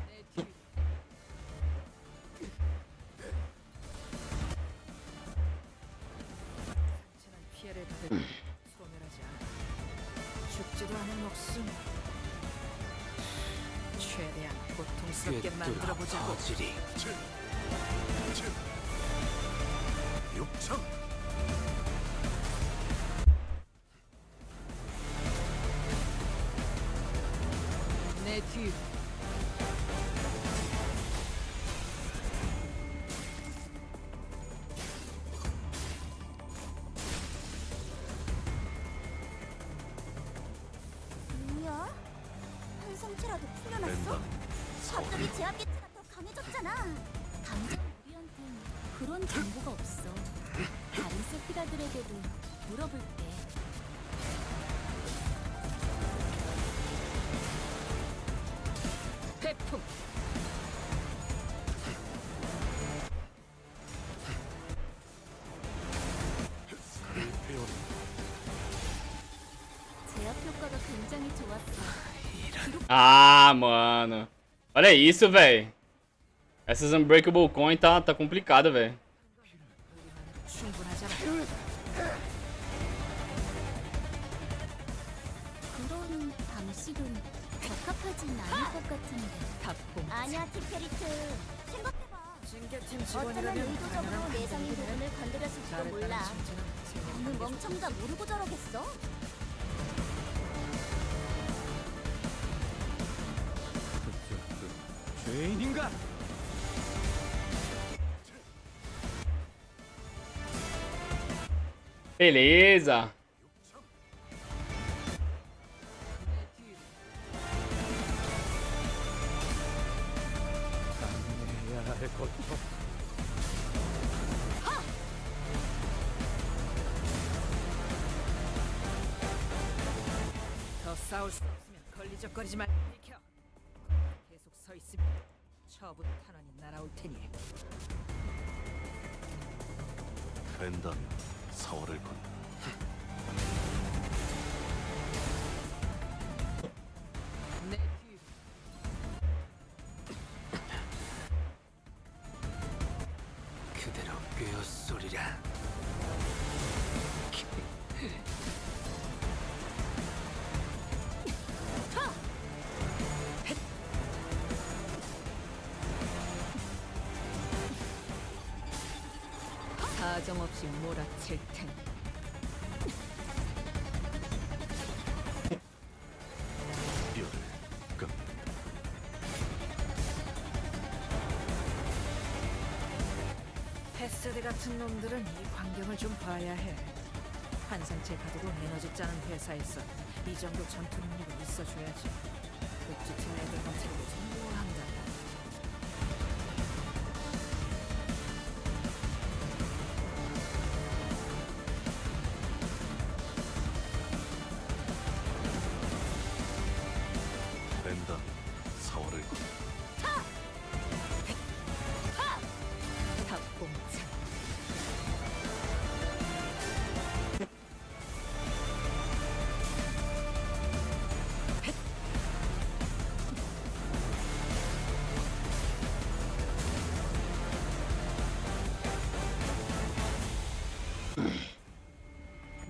내 뒤. 상처는 피해를 받을 소멸하지 않아. 죽지도 않은 목숨. 최대한 고통스럽게 꿰뚫어 만들어보자고. 퍼지리. 육청 내 뒤. 뭐야? 한 상체라도 풀려났어? 벤담 서울을 갑자기 제압기체가 더 강해졌잖아. 당장 우리한텐 그런 정보가 없어. 다른 세피라들에게도 물어볼게. 태풍. 제압 효과가 굉장히 좋았어. Ah, mano. Olha isso, velho. Essas Unbreakable Coin tá complicada, velho. 충분하잖아. 그런 방식은 적합하진 않을 것 같은데. 답봉. 아니야, 티페리트. 생각해봐. 징계팀 어쩌면 직원이라면 의도적으로 당연한 내성인 판단이긴 해. 부분을 건드렸을지도 잘했다는 몰라. 칭찬은 어느 생각하는 게 멍청이가 모르고 저러겠어? 죄인인가? Beleza. 해야 할 것도 더 싸울 수 없으면 걸리적거리지 말. 비켜. 계속 서 있으면 처부 탄환이 날아올 테니. 벤담 서울을 건너 내 뒤. 그대로 꿰었소리라. 사정없이 몰아칠 테니. 뼈를 깎는다. 패스드 같은 놈들은 이 광경을 좀 봐야 해. 환상체 가지고 에너지 짜는 회사에서 이 정도 전투 능력은 있어줘야지. 복지팀 애들만 차리고 전부 한다. 랜덤 4월을 탑봉창.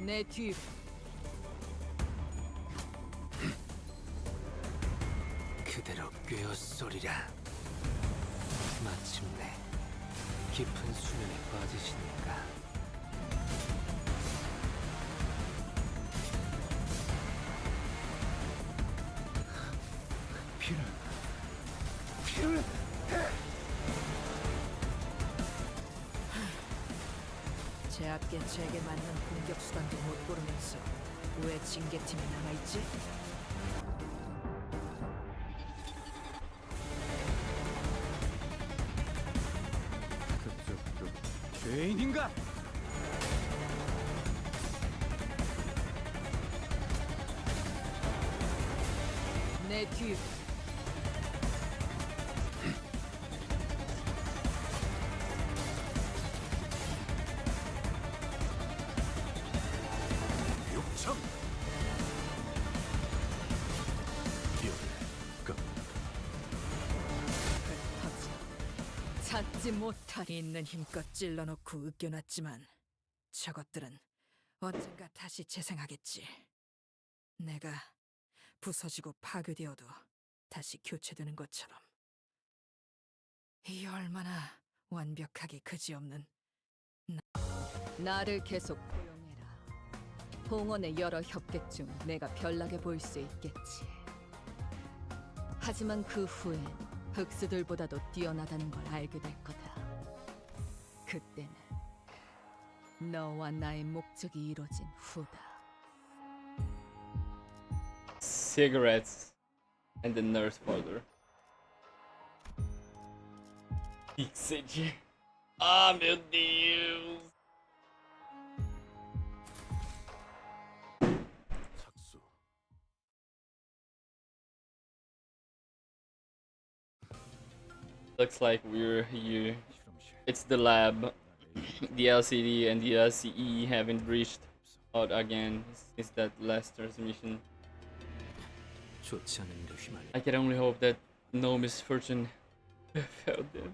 내 뒤로. 그대로 꿰어쏘리라. 마침내 깊은 수면에 빠지시니까. 피를 제압개체에게 맞는 공격 수단도 못 고르면서 왜 징계팀에 남아있지? 죄인인가? 내 뒤로. 육청 열을 끄 흩어져 찾지 못할 있는 힘껏 찔러놓고 으겨놨지만 저것들은 언젠가 다시 재생하겠지. 내가 부서지고 파괴되어도 다시 교체되는 것처럼. 이 얼마나 완벽하기 그지없는 나를 계속 고용해라. 봉헌의 여러 협객 중 내가 별나게 보일 수 있겠지. 하지만 그 후엔 흑수들보다도 뛰어나다는 걸 알게 될 거다. 그때는 너와 나의 목적이 이루어진 후다. Cigarettes and the nurse folder. Pixage. Ah, meu Deus! 착수 Looks like we're here. It's the lab. The LCD and the LCE haven't reached out again since that last transmission. 좋지 않은 일에 휘말려. I can only hope that no misfortune befell them.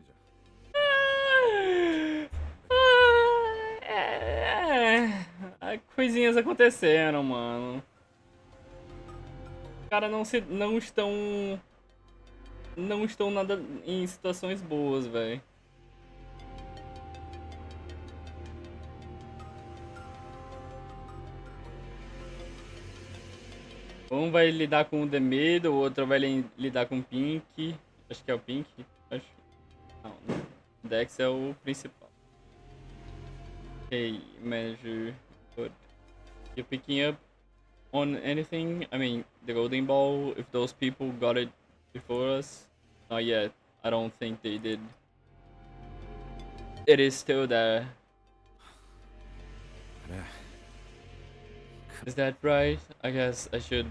Coisinhas aconteceram, mano. Os caras não estão nada em situações boas, velho. Um vai lidar com o Demedo, o outro vai lidar com o Pink. Acho que é o Pink. Acho. Não, o Dex é o principal. Hey, manager. Good. You picking up on anything? I mean, the golden ball, if those people got it before us? Not yet. I don't think they did. It is still there. 그래. Is that right? I guess I should.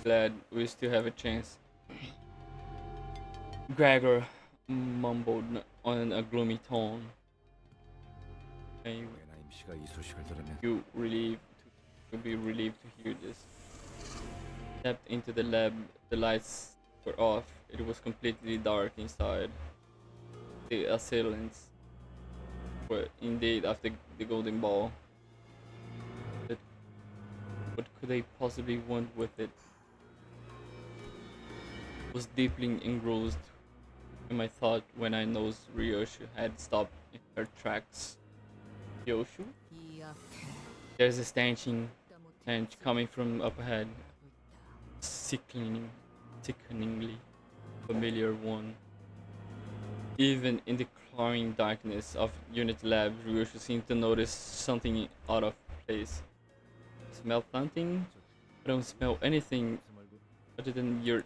Glad we still have a chance. Gregor mumbled on a gloomy tone. Hey, 왜나 임씨가 이 소식을 들으면 you'll be relieved to hear this. Stepped into the lab, the lights were off. It was completely dark inside. The assailants were indeed after the golden ball. But what could they possibly want with it? I was deeply engrossed in my thought when I noticed Ryoshu had stopped in her tracks. Ryoshu? 이 앞에 There's a stench coming from up ahead. Sickeningly familiar one. Even in the clawing darkness of Unit Lab, Ryoshu seemed to notice something out of place. Smell something? I don't smell anything other than your.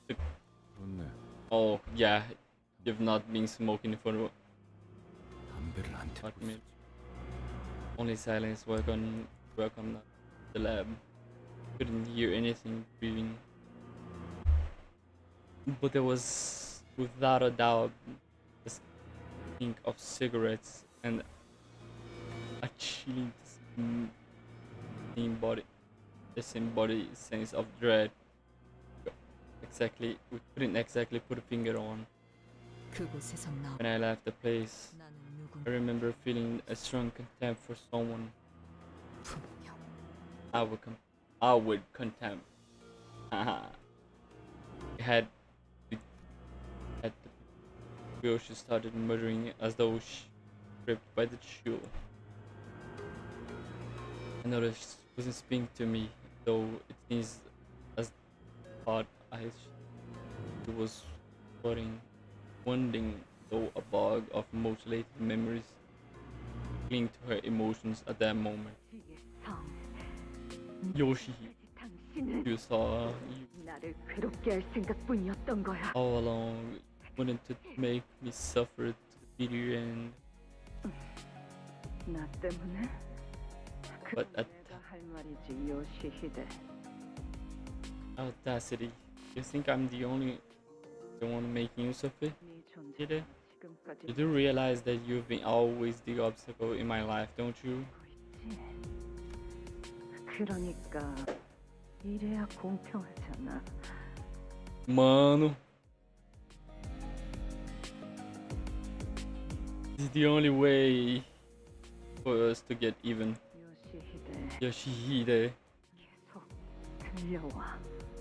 좋네. Oh yeah, you've not been smoking for 담배를 안 태우고 what minute. Only silence. Welcome to the lab. Couldn't hear anything breathing. But there was, without a doubt, the stink of cigarettes and a chilling the same body sense of dread. Exactly, we couldn't exactly put a finger on. 그곳에서 나 When I left the place, 나는 I 누군 remember feeling a strong contempt for someone 분명 I would contempt. Haha. It had at the wheel she started muttering as though she gripped by the chill. I noticed she wasn't speaking to me, though it seems as thought she was wounding, though a bog of mutilated memories cling to her emotions at that moment. Yoshi, you saw you 나를 괴롭게 할 생각뿐이었던 거야. all along wanted to make me suffer to the bitter end. 나 때문에? But at 내가 할 말이지, 요시히데. audacity, you think I'm the one making use of it? 네 존재 Did it? 지금까지 You do realize that you've been always the obstacle in my life, don't you? 있지. 그러니까 이래야 공평하잖아. Mano. This is the only way for us to get even. 요시히데 Yoshihide, 계속 들려와.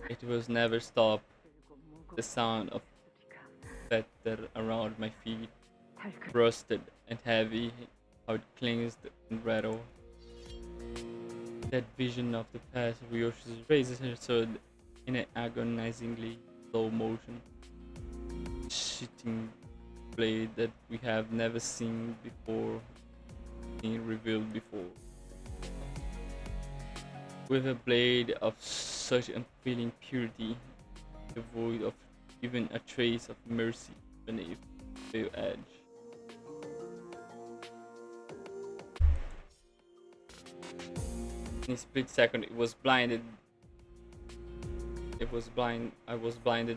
it was never stop. 그리고 무겁게 The sound of 소리가 feather around my feet, 달그락. rusted and heavy, how it clings and rattled. That vision of the past, Ryoshi raises her sword in an agonizingly slow motion, shitting blade that we have never seen revealed before. With a blade of such unfeeling purity, devoid of even a trace of mercy beneath the edge. In a split second, I was blinded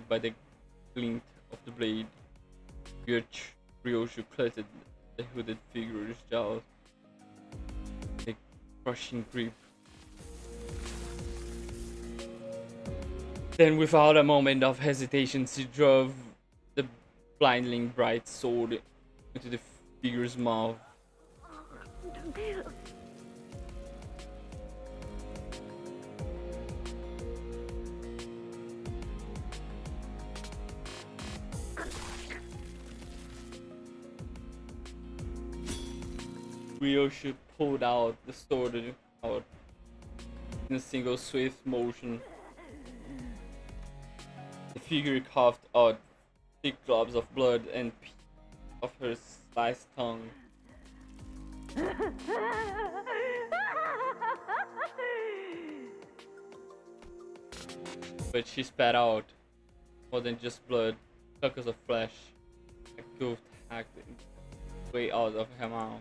by the glint of the blade. Ryoshi clutched the hooded figure's jaws, a crushing grip. Then, without a moment of hesitation, she drove the blinding bright sword into the figure's mouth. Ryoshi pulled out the sword out in a single swift motion. The figure coughed out thick globs of blood and of her sliced tongue. But she spat out more than just blood, chunks of flesh, a goof hacked way out of her mouth.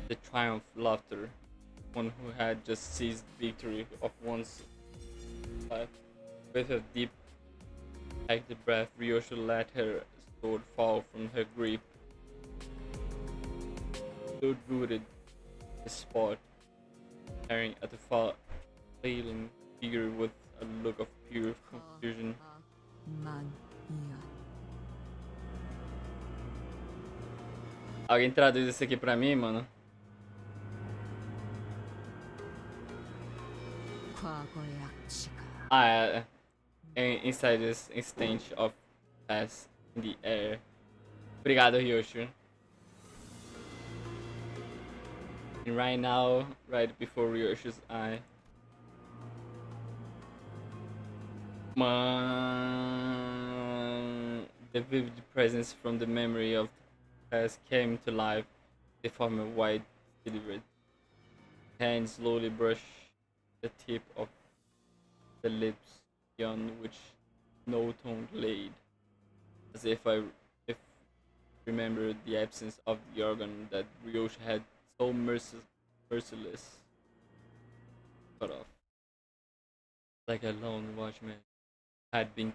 The triumph laughter, one who had just seized victory of one's life. With a deep, active breath, Ryoshi let her sword fall from her grip. Blood rooted the spot, staring at the failing figure with a look of pure confusion. 만이야. Alguém traduz isso aqui pra mim, mano? 과거의 악취가 Ah, inside this instant of pass in the air. Obrigado, Ryoshi. And right now, right before Ryoshi's eye, the vivid presence from the memory of the past came to life, The former white delivered hand slowly brush the tip of the lips beyond which no tongue laid, as if remembered the absence of the organ that Brioche had so merciless cut off. Like a lone watchman had been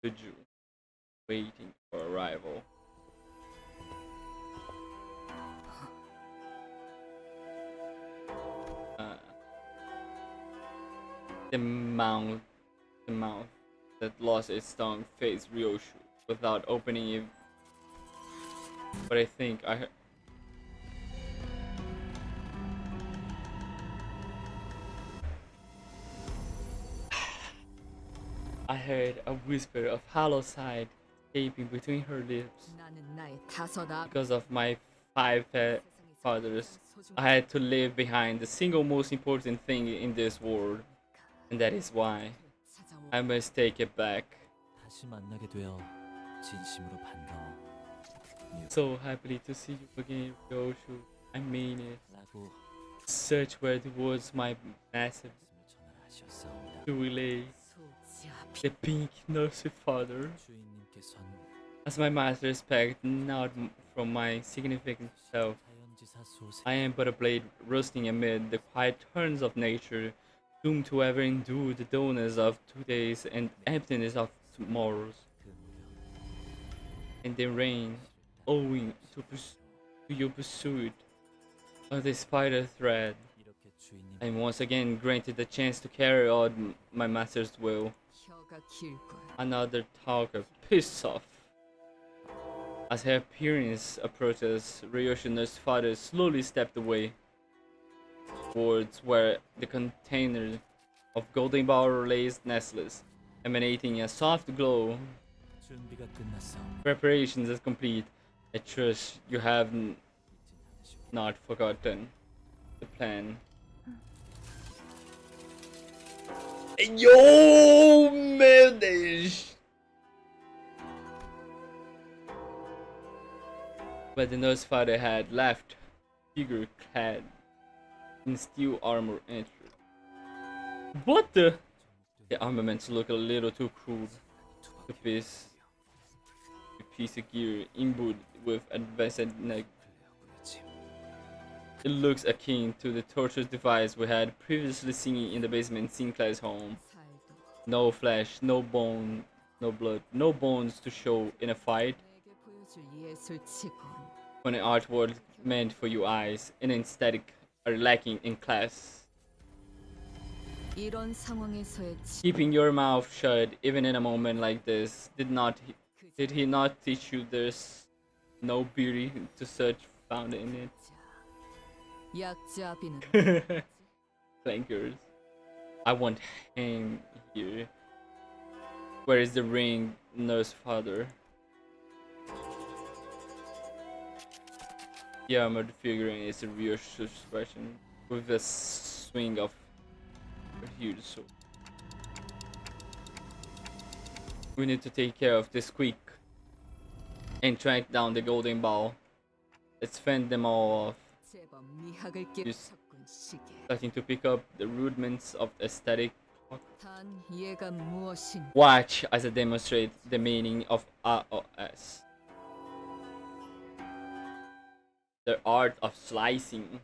killed to Jew, waiting for arrival. Uh, the mouth, the mouth that lost its tongue faced Ryoshu without opening it. But I think I heard a whisper of hollow sigh escaping between her lips. 나는 나의 다섯 아 Because of my five fathers, I had to leave behind the single most important thing in this world, and that is why I must take it back. 다시 만나게 되어 진심으로 반가워. So happily to see you again, Ryoshu. I mean it. 라고 Such were the words my massive 전화를 하셨사옵니다. to relay. 소지아 The pink nursery father, 주인님께선 as my master spake not from my significant self. 자연지사 소생 I am but a blade roasting amid the quiet turns of nature, doomed to ever endure the dullness of todays and emptiness of tomorrows. 그 무렵 And the rain, owing to your pursuit of the spider thread, 이렇게 주인님 I am once again granted the chance to carry out my master's will. 혀가 길 거야. Another talker pissed off. As her appearance approaches, Ryoshina's father slowly stepped away towards where the container of golden ball lay nestless, emanating a soft glow. 준비가 끝났사옵니다. Preparations is complete. I trust you have 잊진 않으시고 not forgotten the plan. Yo, meu Deus! But the nurse father had left, figure clad in steel armor entered. What the? The armaments look a little too crude. The piece of gear imbued with advanced neck. It looks akin to the torture device we had previously seen in the basement Sinclair's home. 살도 No flesh, no bone, no blood, no bones to show in a fight. 내게 보여줄 예술치곤 When an artwork meant for your eyes and aesthetic are lacking in class. 이런 상황에서의 Keeping your mouth shut even in a moment like this did he not teach you there's no beauty to search found in it? 약자비는 Clankers. I want him here. Where is the ring, nurse father? The armored figurine is a real expression with a swing of a huge sword. We need to take care of this quick and track down the golden ball. Let's fend them all off. 제법 미학을 끼쳤군 시계. Starting to pick up the rudiments of aesthetic. 단 얘가 무엇인 Watch as I demonstrate the meaning of ROS. The art of slicing.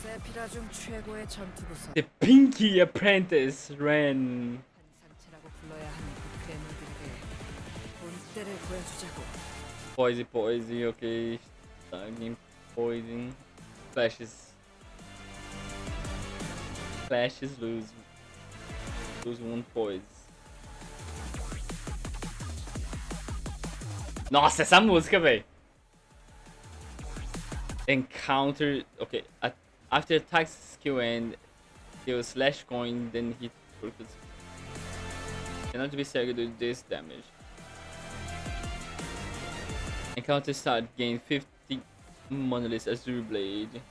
세피라 중 최고의 전투부서 The Pinky Apprentice ran. 산체라고 불러야 하는 그 괴물들에게 본때를 보여주자고. Poison, okay. Starting poison. Flashes. Flashes lose one poise. Nossa, essa música, velho. Encounter. Okay, after attack skill end, he'll slash coin, then hit purpose. Cannot be staggered with this damage. Encounter start gain 50 monoliths Azure Blade.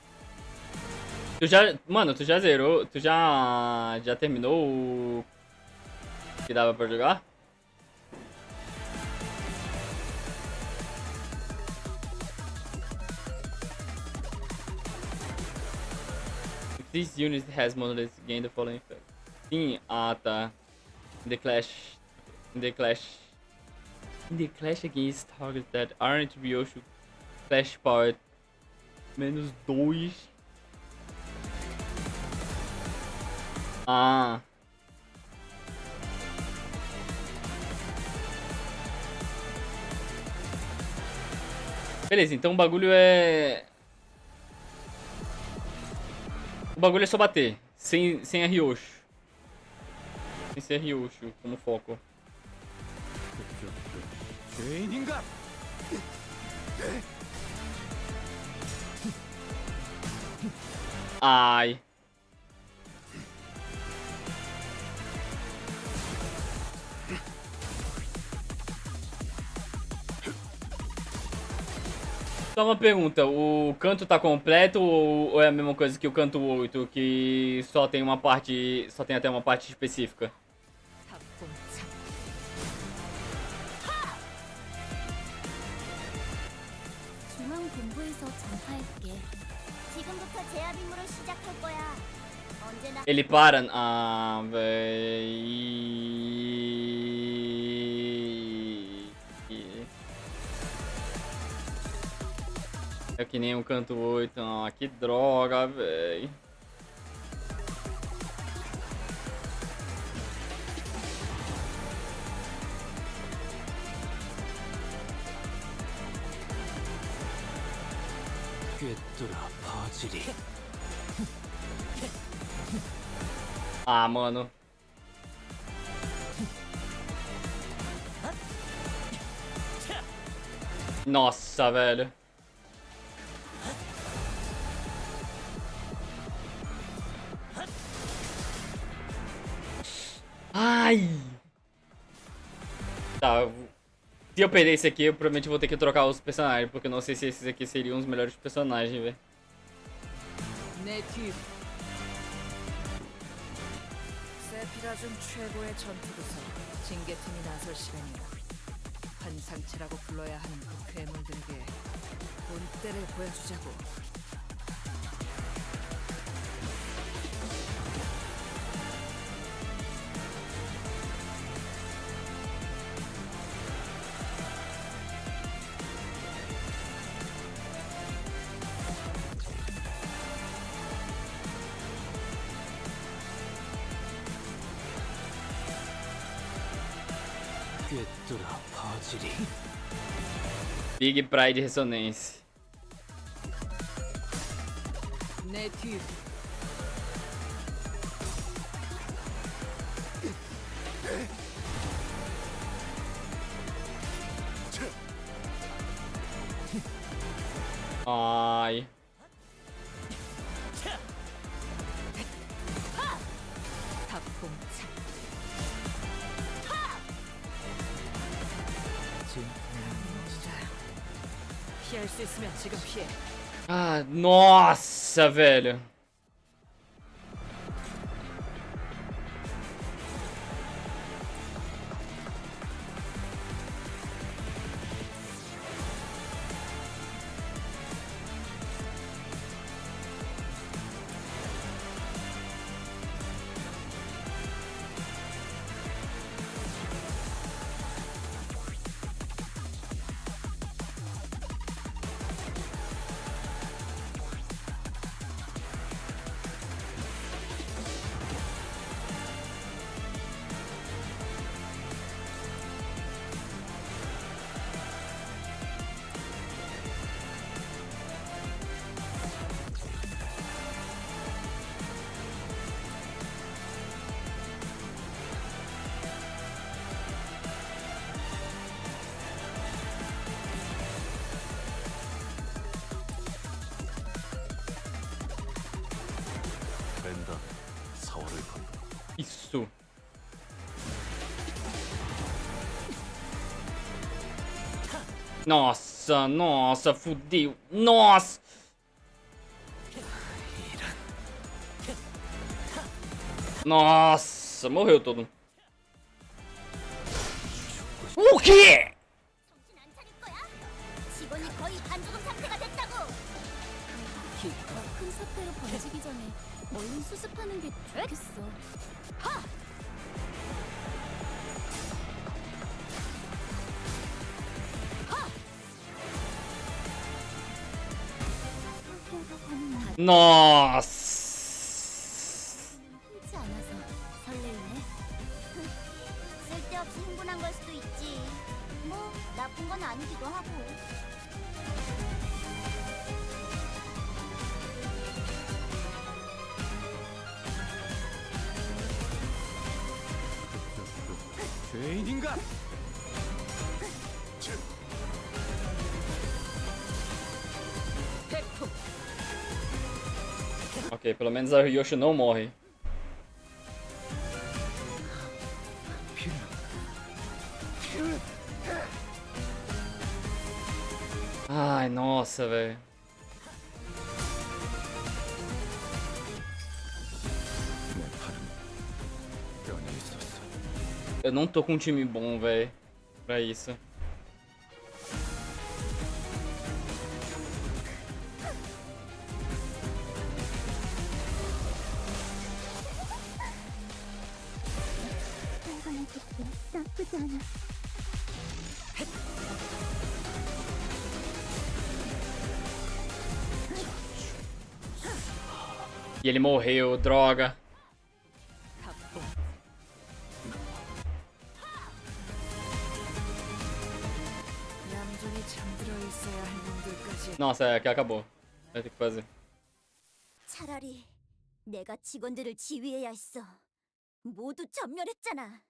Mano, tu já zerou? Tu já terminou o que dava pra jogar? This unit has monoliths gain the following effect. Sim, ah tá. In the clash. In the clash. In the clash against targets that aren't Ryoshu. Clash power -2. Ah. Beleza, então o bagulho é. O bagulho é só bater. Sem a Ryoshu. Sem ser Ryoshu como foco. 죄인인가? Ai. Só uma pergunta, o canto tá completo ou é a mesma coisa que o canto 8, que só tem uma parte, só tem até uma parte específica? 탑봉창. 중앙 본부에서 전파할게. 지금부터 제압 임무를 시작할 거야. 언제나 Ele para, ah, véi. É que nem o canto 8, ah, que droga, véi. 꿰뚫어 퍼지리. Ah, mano. Nossa, velho. Ai! Tá, se eu perder esse aqui, eu provavelmente vou ter que trocar os personagens, porque eu não sei se esses aqui seriam os melhores personagens, velho. 내 뒤. 세피라준 최고의 전투도서 징계팀이 나설 시간이야. 환상체라고 불러야 하는 그 괴물들에게 본때를 보여주자고. 꿰뚫어 퍼지리. Big Pride Ressonance. 내 뒤. Ai. 탑봉창. 피할 수 있으면 지금 피해. Ah, nossa, velho. 벤다 사월을 건너 Isso. Nossa, nossa, fudeu. Nossa. Nossa, morreu todo. O quê? 정신 안 차릴 거야? 직원이 거의 반죽음 상태가 됐다고. 더 큰 사태로 번지기 전에 얼른 수습하는 게 좋겠어. Nossa! 흔치 않아서 설레이네. 쓸데없이 흥분한 걸 수도 있지. 뭐 나쁜 건 아니기도 하고. 죄인인가? Ok, pelo menos a Yoshi não morre. Ai, nossa, velho. 내 팔은 뼈에 있었어. Eu não tô com um time bom, velho, pra isso. 나쁘지 않아. E ele morreu, droga. 얌전히 잠들어 있어야 할 놈들까지. Nossa, é, aqui acabou. Vai ter que fazer. 차라리 내가 직원들을 지휘해야 했어. 모두 전멸했잖아.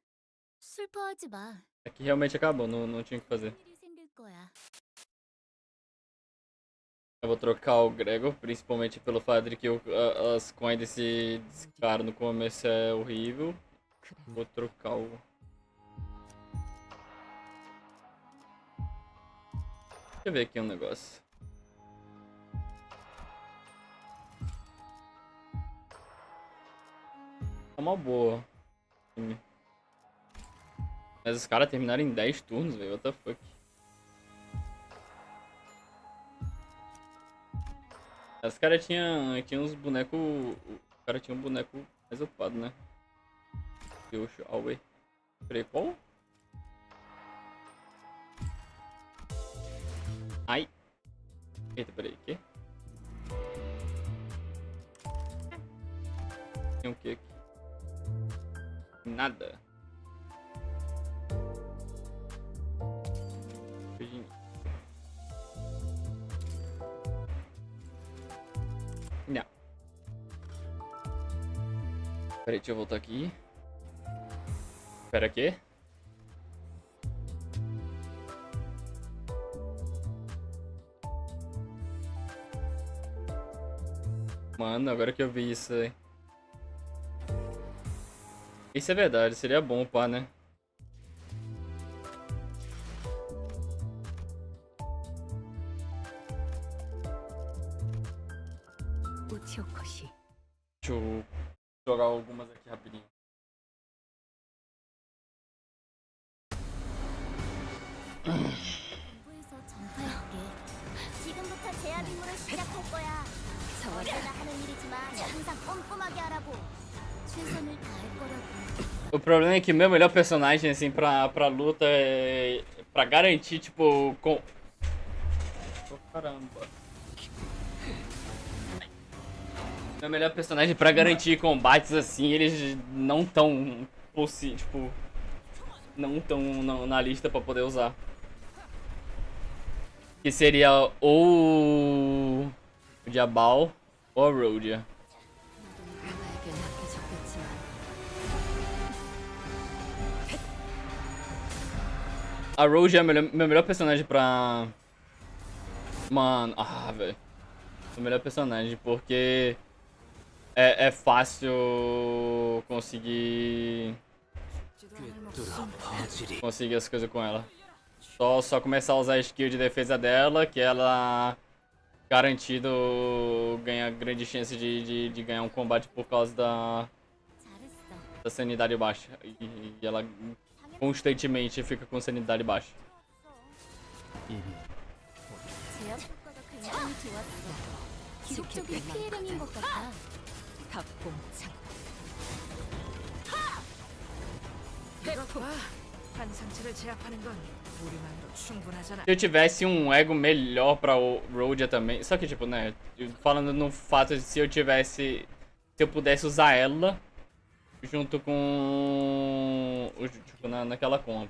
슬퍼하지 마. Aqui realmente acabou, não tinha o que fazer. 일이 생길 거야. Eu vou trocar o Grego, principalmente pelo fato de que as coins desse cara no começo é horrível. Vou trocar o... Deixa eu ver aqui um negócio. Tá uma boa. Mas os caras terminaram em 10 turnos, velho. What the fuck? Os caras tinham uns bonecos. O cara tinha um boneco mais upado, né? Deus, Alway. Peraí, qual? Ai. Eita, peraí, o quê? Tem o que aqui? Nada. Não. Peraí, deixa eu voltar aqui. Espera aqui. Mano, agora que eu vi isso aí. Isso é verdade, seria bom, pá, né? Deixa eu jogar algumas aqui rapidinho. 공부해서 전파할게. 지금부터 제압 임무를 시작할 거야. 언제나 하는 일이지만 항상 꼼꼼하게 하라고. 최선을 다할 거라고. O problema é que meu melhor personagem, assim, pra luta é... Pra garantir, tipo... Com... Oh, caramba. Meu melhor personagem pra garantir combates, assim, eles não tão... Tipo... Não tão na lista pra poder usar. Que seria ou... O Diabal ou a Rhodia. A Rhodia é meu melhor personagem pra... Mano, velho. O melhor personagem, porque... É fácil conseguir... Conseguir as coisas com ela. Só começar a usar a skill de defesa dela, que ela... Garantido ganha grande chance de ganhar um combate por causa da sanidade baixa. E ela constantemente fica com sanidade baixa. 제압 효과가 굉장히 좋았어. 기록적인 피해량인 것 같아. 답봉창. 대박. 한 상체를 제압하는 건 우리만으로 충분하잖아. Se eu tivesse um ego melhor pra o Rhodia também. Só que, tipo, né? Falando no fato de se eu tivesse. Se eu pudesse usar ela junto com. Tipo, naquela comp.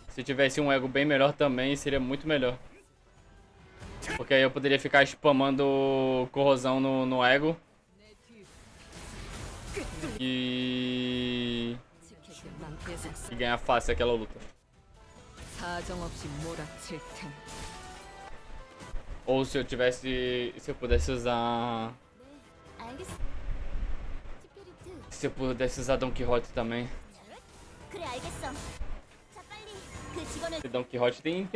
Se eu tivesse um ego bem melhor também, seria muito melhor. Porque aí eu poderia ficar spamando corrosão no ego. E ganhar fácil aquela luta. 사정없이 몰아칠 텐데. Ou se eu tivesse. Se eu pudesse usar. 알겠어. 스피리트. Se eu pudesse usar Don Quixote também. 그래 알겠어. 자 빨리 그 직원을. Don Quixote tem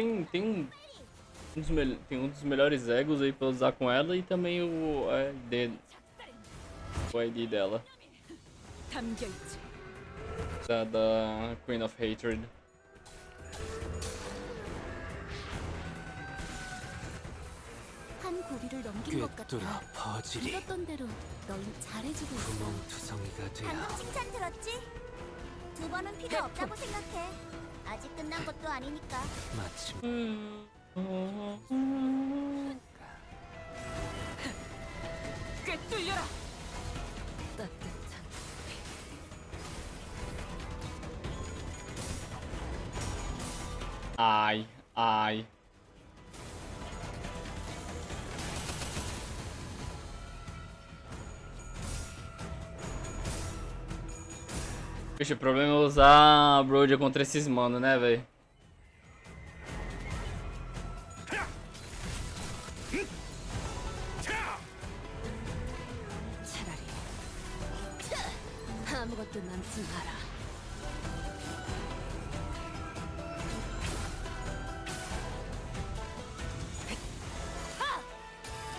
um dos melhores egos aí pra usar com ela e também o ID dela. 담겨있지. Da Queen of Hatred. 한 고비를 넘긴 것 꿰뚫어 같아. 퍼지리. 믿었던 대로 널 잘해주고 있어. 구멍투성이가 되어 방금 칭찬 들었지? 두 번은 필요 없다고 생각해. 아직 끝난 것도 아니니까. 마침 꿰뚫려라. 따뜻한. Ai, ai. Vixe, o problema é usar Rhodia contra esses mano, né, velho? 차라리 아무것도 남지 마라.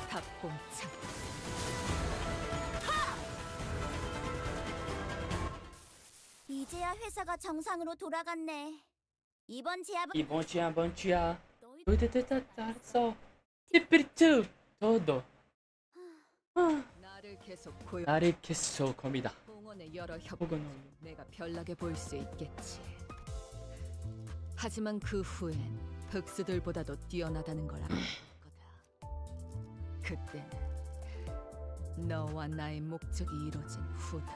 답봉창. 이제야 회사가 정상으로 돌아갔네. 이번 제압은 E bom dia. 너희 Só. Espírito todo. 나를 계속 고용. 나를 계속 겁니다. 공원의 여러 협. 혹은 내가 별나게 보일 수 있겠지. 하지만 그 후엔 흑수들보다도 뛰어나다는 걸 알았거다. 그때는 너와 나의 목적이 이루어진 후다.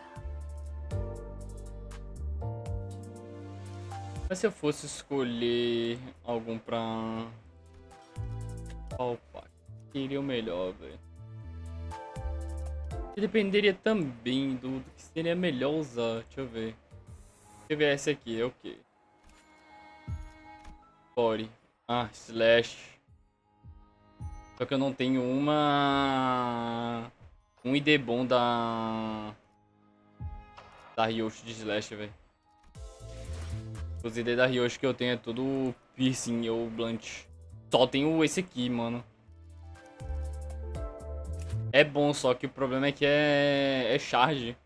Mas se eu fosse escolher algum pra. Opa, queria o melhor, velho. Dependeria também do que seria melhor usar. Deixa eu ver. Deixa eu ver esse aqui, é o que? Core. Ah, Slash. Só que eu não tenho um ID bom da Ryoshi de Slash, velho. Os ID da Ryoshi que eu tenho é tudo piercing ou blunt. Só tenho esse aqui, mano. É bom, só que o problema é que é charge.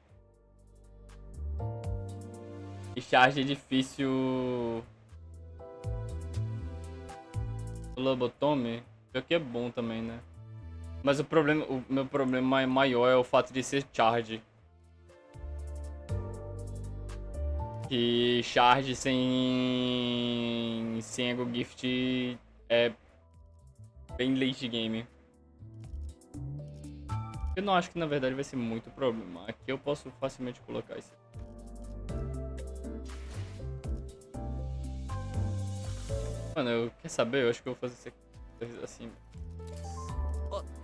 E charge é difícil. Lobotomy. Isso aqui é bom também, né? Mas o meu problema maior é o fato de ser charge. Que charge sem ego gift é bem late game. Eu não acho que na verdade vai ser muito problema. Aqui eu posso facilmente colocar isso. Mano, quer saber? Eu acho que eu vou fazer isso aqui assim.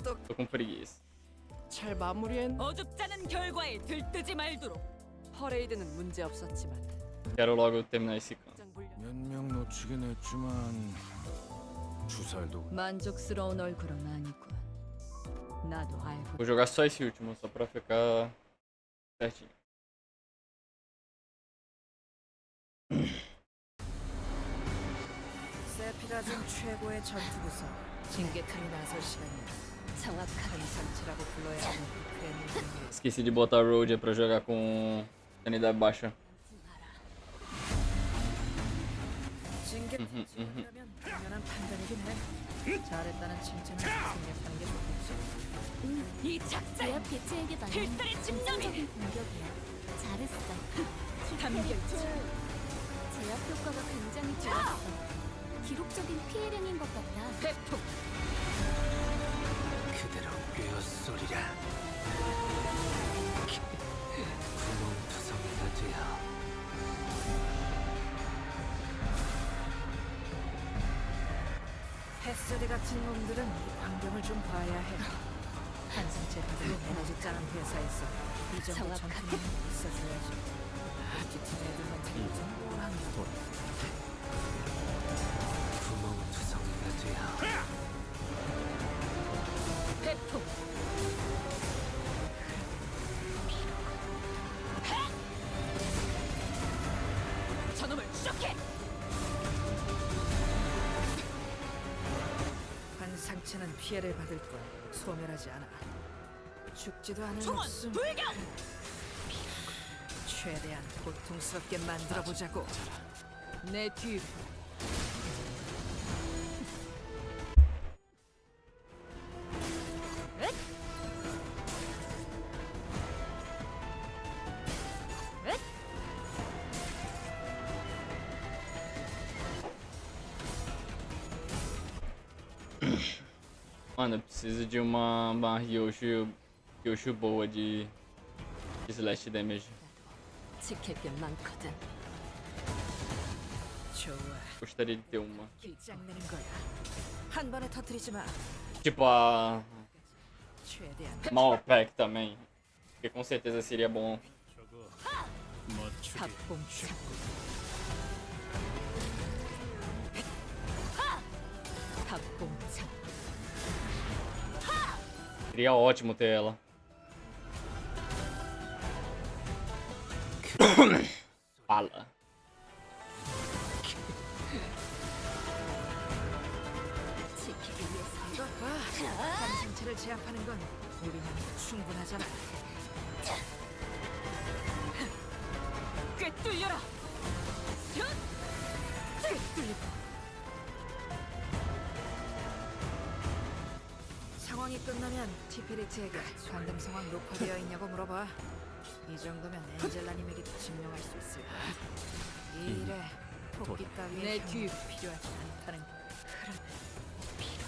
Tô com preguiça. 잘 마무리했. 어줍잖은 결과에 들뜨지 말도록. 퍼레이드는 문제 없었지만. Quero logo terminar esse canto. 몇 명 놓치긴 했지만 주살도 만족스러운 얼굴은 아니군. 나도 알고. Vou jogar só esse último, só pra ficar certinho. 세피라즘 최고의 전투구서. 징계탄이 나설 시간이야. 정확한 상처라고 불러야 하는 그랜드. Esqueci de botar Rhodia pra jogar com sanidade baixa. 찡긋 직원이라면 당연한 판단이긴 해. 잘했다는 칭찬은 생략하는 게 좋겠지. 이 제압 개체에게 맞는 필살의 집념적인 공격이야. 잘했어. 담결치. 제압 효과가 굉장히 좋았어. 기록적인 피해량인 것 같다. 회폭. 그대로 꿰어쏘리라. 구멍투성이가 되어 햇소리 같은 놈들은 이 광경을 좀 봐야 해. 한상체 받으로 에너지 짜는 회사에서 이 정도 전투는 있어줘야지. 뒷팀 애들만 들려서 뭘 하는 거야. 구멍투성이가 되어 회폭. 저놈을 추적해. 상체는 피해를 받을 뿐 소멸하지 않아. 죽지도 않은 목숨. 불경! 최대한 고통스럽게 만들어 보자고. 내 뒤. Mano, eu preciso de uma Ryoshu boa de slash damage. 지킬 게 많거든. 좋아. Gostaria de ter uma. 길장내는 거야. 한 번에 터뜨리지 마. Tipo a 최대한 Malpack também. Porque com certeza seria bom. 저거 맞추기 합봉 찾고. 합봉 찾고. Seria ótimo ter ela. Fala. 지키기 위해서. 이것 봐. 한 상체를 제압하는 건 우리만으로 충분하잖아. 꿰뚫려라. 꿰뚫리고. 상황이 끝나면 티페리트에게 방금 상황 녹화되어 있냐고 물어봐. 이 정도면 엔젤라님에게도 증명할 수 있을 거야. 이 일에 토끼 따위의 힘이 필요하지 않다는 거.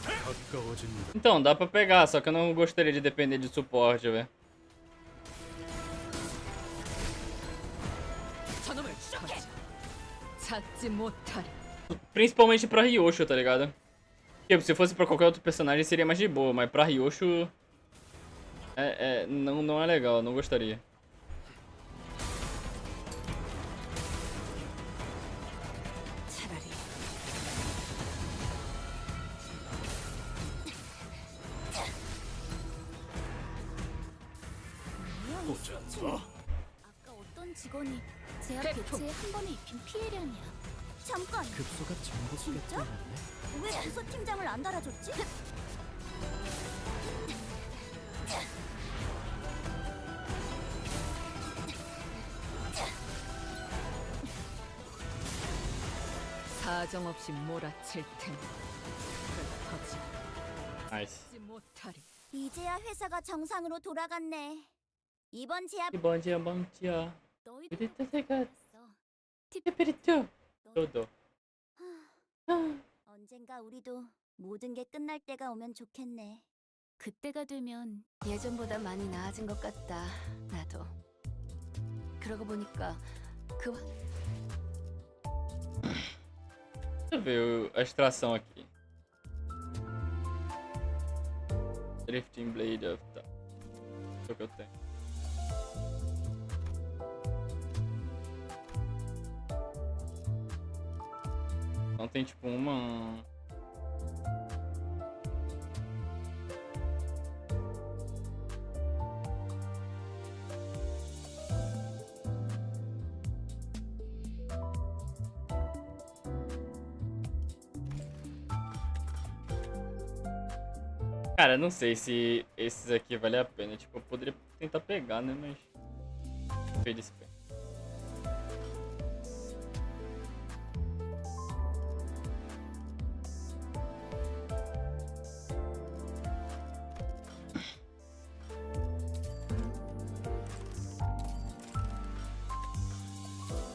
가까워진다. Então, dá pra pegar, só que eu não gostaria de depender de suporte, velho. 저놈을 추적해. 찾지 못하리. Principalmente pra Ryoshu, tá ligado? Tipo, se fosse pra qualquer outro personagem seria mais de boa, mas pra Ryoshu não é legal, não gostaria. 차라리 아까 어떤 직원이 제압 개체에 한 번에 입힌 피해량이야. 잠깐. 급소가 전부 진짜? 왜 부서 팀장을 안 달아줬지? 사정없이 몰아칠 테니 그렇지 Nice. 못하리. 이제야 회사가 정상으로 돌아갔네. 이번 제압 Que bom dia, bom dia. 너희도 Perito chegado. 알았어. Perito. Todo. 언젠가 우리도 모든 게 끝날 때가 오면 좋겠네. 그때가 되면 예전보다 많이 나아진 것 같다. 나도. 그러고 보니까 그 Deixa eu ver a extração aqui. Drifting Blade of... Tá. É o que eu tenho. Então tem tipo uma... Cara, não sei se esses aqui vale a pena. Tipo, eu poderia tentar pegar, né? Mas... Eles pegam.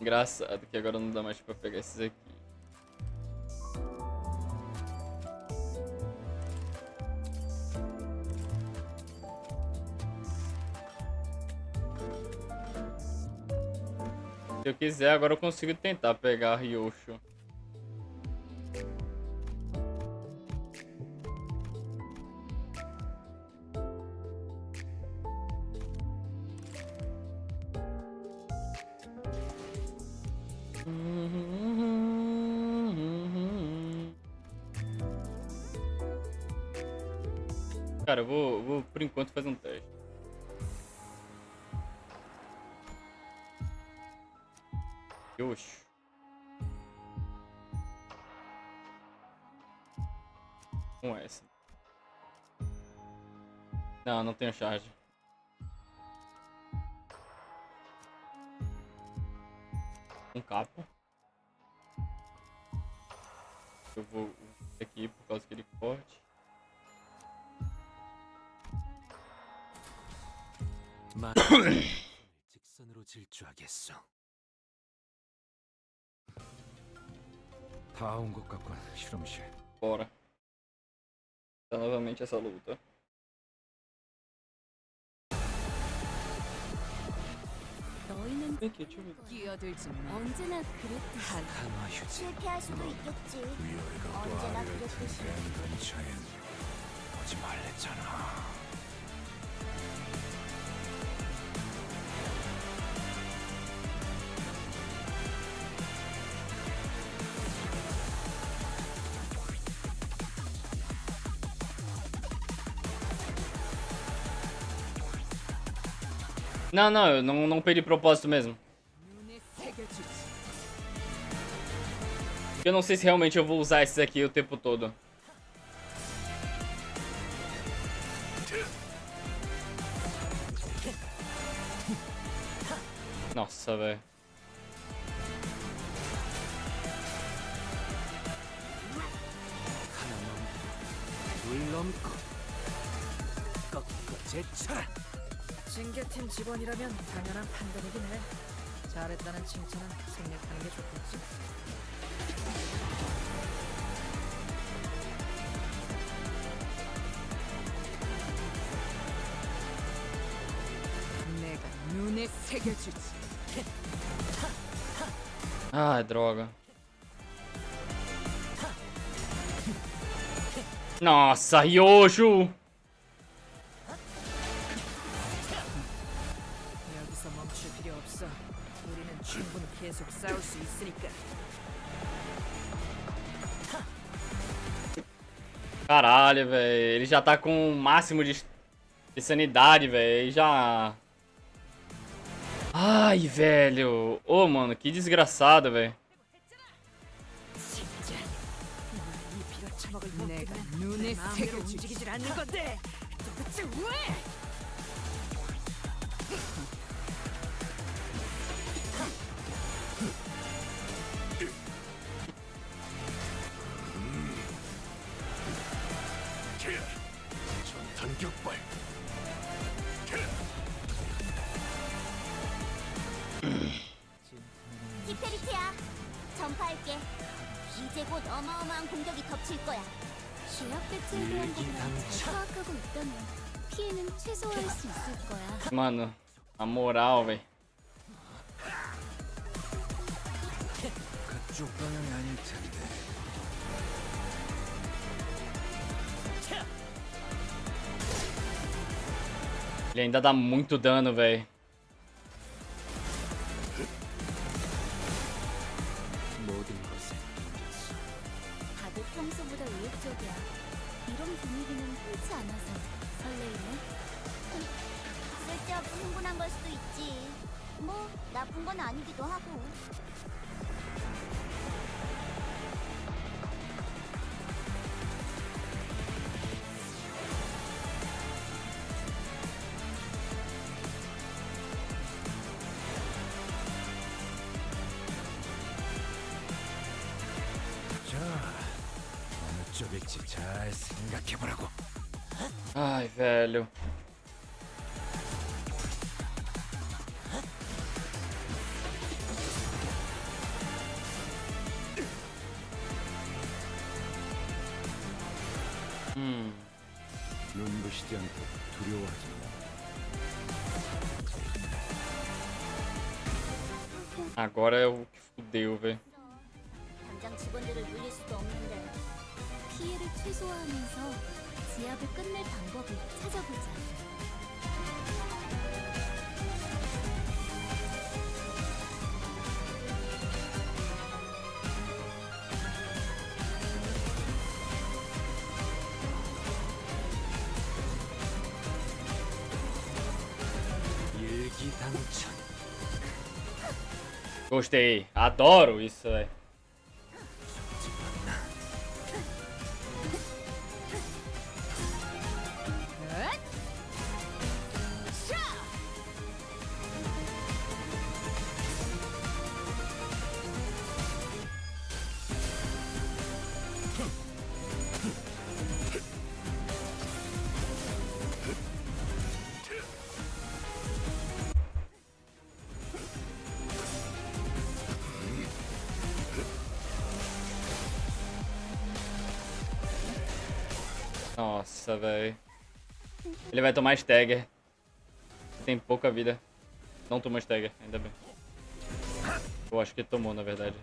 Engraçado que agora não dá mais pra pegar esses aqui. Se eu quiser, agora eu consigo tentar pegar a Ryosho. Cara, eu vou por enquanto fazer um teste. Oxi. Com essa. Não, não tenho charge. Um capo. Eu vou aqui por causa que ele é forte. 직선으로 질주하겠어. 다 온 것 같군, 실험실. Bora. Tá novamente essa luta. 너희는 이렇게 좀 끼어들지 마. 언제나 그랬듯이 강화 휴지. 실패할 수도 있겠지. 위아래가 또 언제나 아래를 그랬듯이. 튼튼 근처엔 오지 말랬잖아. Não, não, eu não perdi propósito mesmo. 눈에 새겨주지. Eu não sei se realmente eu vou usar esses aqui o tempo todo. Nossa, velho. 불 넘고 꺾어 제쳐라. 징계팀 직원이라면 당연한 판단이긴 해. 잘했다는 칭찬은 생략하는 게 좋겠지. 내가 눈에 새겨주지. Ai, droga. Nossa, Ryosho! 여기서 멈출 필요 없어. 우리는 충분히 계속 싸울 수 있으니까. Caralho, velho. Ele já tá com o máximo de sanidade, velho. Ele já... Ai, velho. Ô, mano, que desgraçado, velho. 진짜 이 피가 처먹을 내가 눈에 새겨 움직이질 않는 건데 도대체 왜? 전탄 격발. 히페리트야, 전파할게. 이제 곧 어마어마한 공격이 덮칠 거야. 죄악 배치에 대한 부분을 잘 파악하고 있다면 피해는 최소화할 수 있을 거야. Mano, a moral, velho. 그쪽 방향이 아닐 텐데. Ele ainda dá muito dano, velho. 모든 것에 던졌어. 다들 평소보다 의욕적이야. 이런 분위기는 흔치 않아서 설레이네. 쓸데없이 흥분한 걸 수도 있지. 뭐 나쁜 건 아니기도 하고. 자, 어느 쪽일지 잘 생각해보라고. Ai, velho. 눈부시지 않고 두려워하지 마. Agora é o que fudeu, velho. 당장 직원들을 물릴 수도 없는데. 피해를 최소화하면서 지압을 끝낼 방법을 찾아보자. 일기당천. Gostei. Adoro isso, velho. Nossa, velho. Ele vai tomar stagger. Tem pouca vida. Não tomou stagger, ainda bem. Eu acho que ele tomou, na verdade.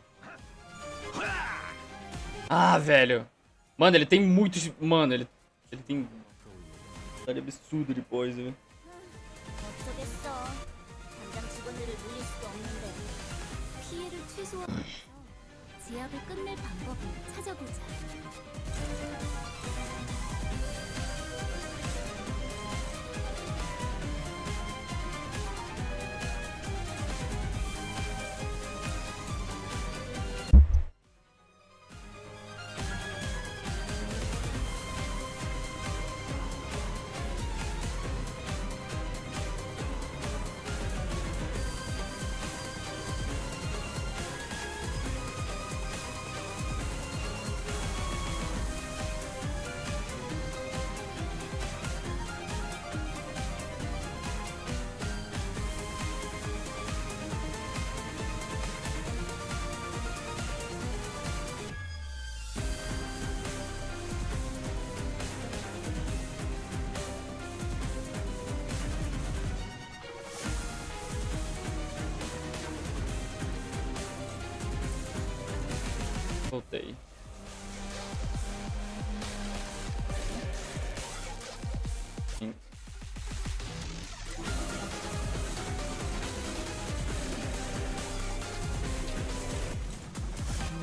Ah, velho. Mano, ele tem muitos... Mano, ele tem... Tá absurdo de poison, velho. 어쩌겠어. 당장 직원들을 물릴 수도 없는데. 피해를 최소화하면서 지압을 끝낼 방법을 찾아보자. Voltei. Sim.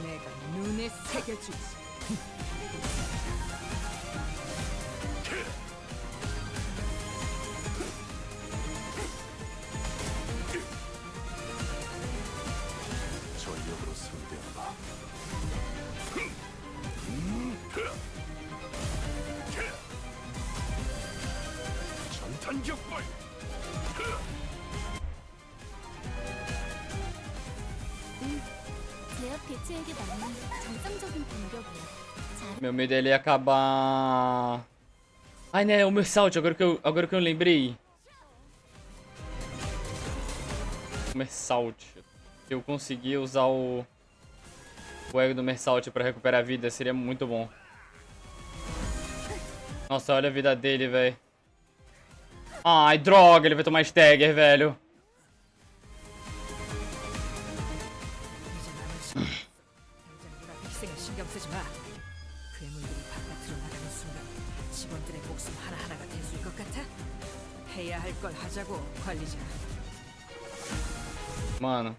내가 눈에 새겨주지. 전력으로 상대해봐. 전탄격발. 제압 개체에게 맞는 정상적인 공격이야. Meu medo é ele acabar... Ai, né, o meu salt, agora que eu lembrei. O Mersalt. Se eu conseguir usar o ego do Mersalt pra recuperar a vida, seria muito bom. Nossa, olha a vida dele, velho. Ai, droga, ele vai tomar stagger, velho. 이제 남은 시간. 당장 누나 희생에 신경 쓰지 마. 괴물들이 바깥으로 나가는 순간 직원들의 목숨 하나하나가 대수일 것 같아? 해야 할 걸 하자고, 관리자. Mano.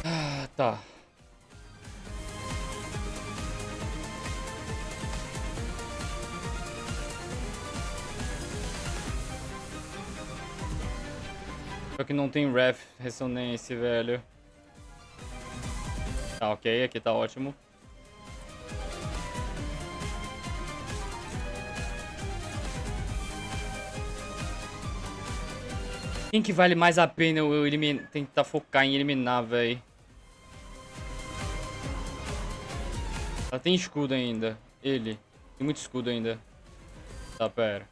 Ah, tá. Só que não tem ref ressonância, velho. Tá, ok, aqui tá ótimo. Quem que vale mais a pena eu tentar focar em eliminar, velho? Ela tem escudo ainda. Ele. Tem muito escudo ainda. Tá, pera.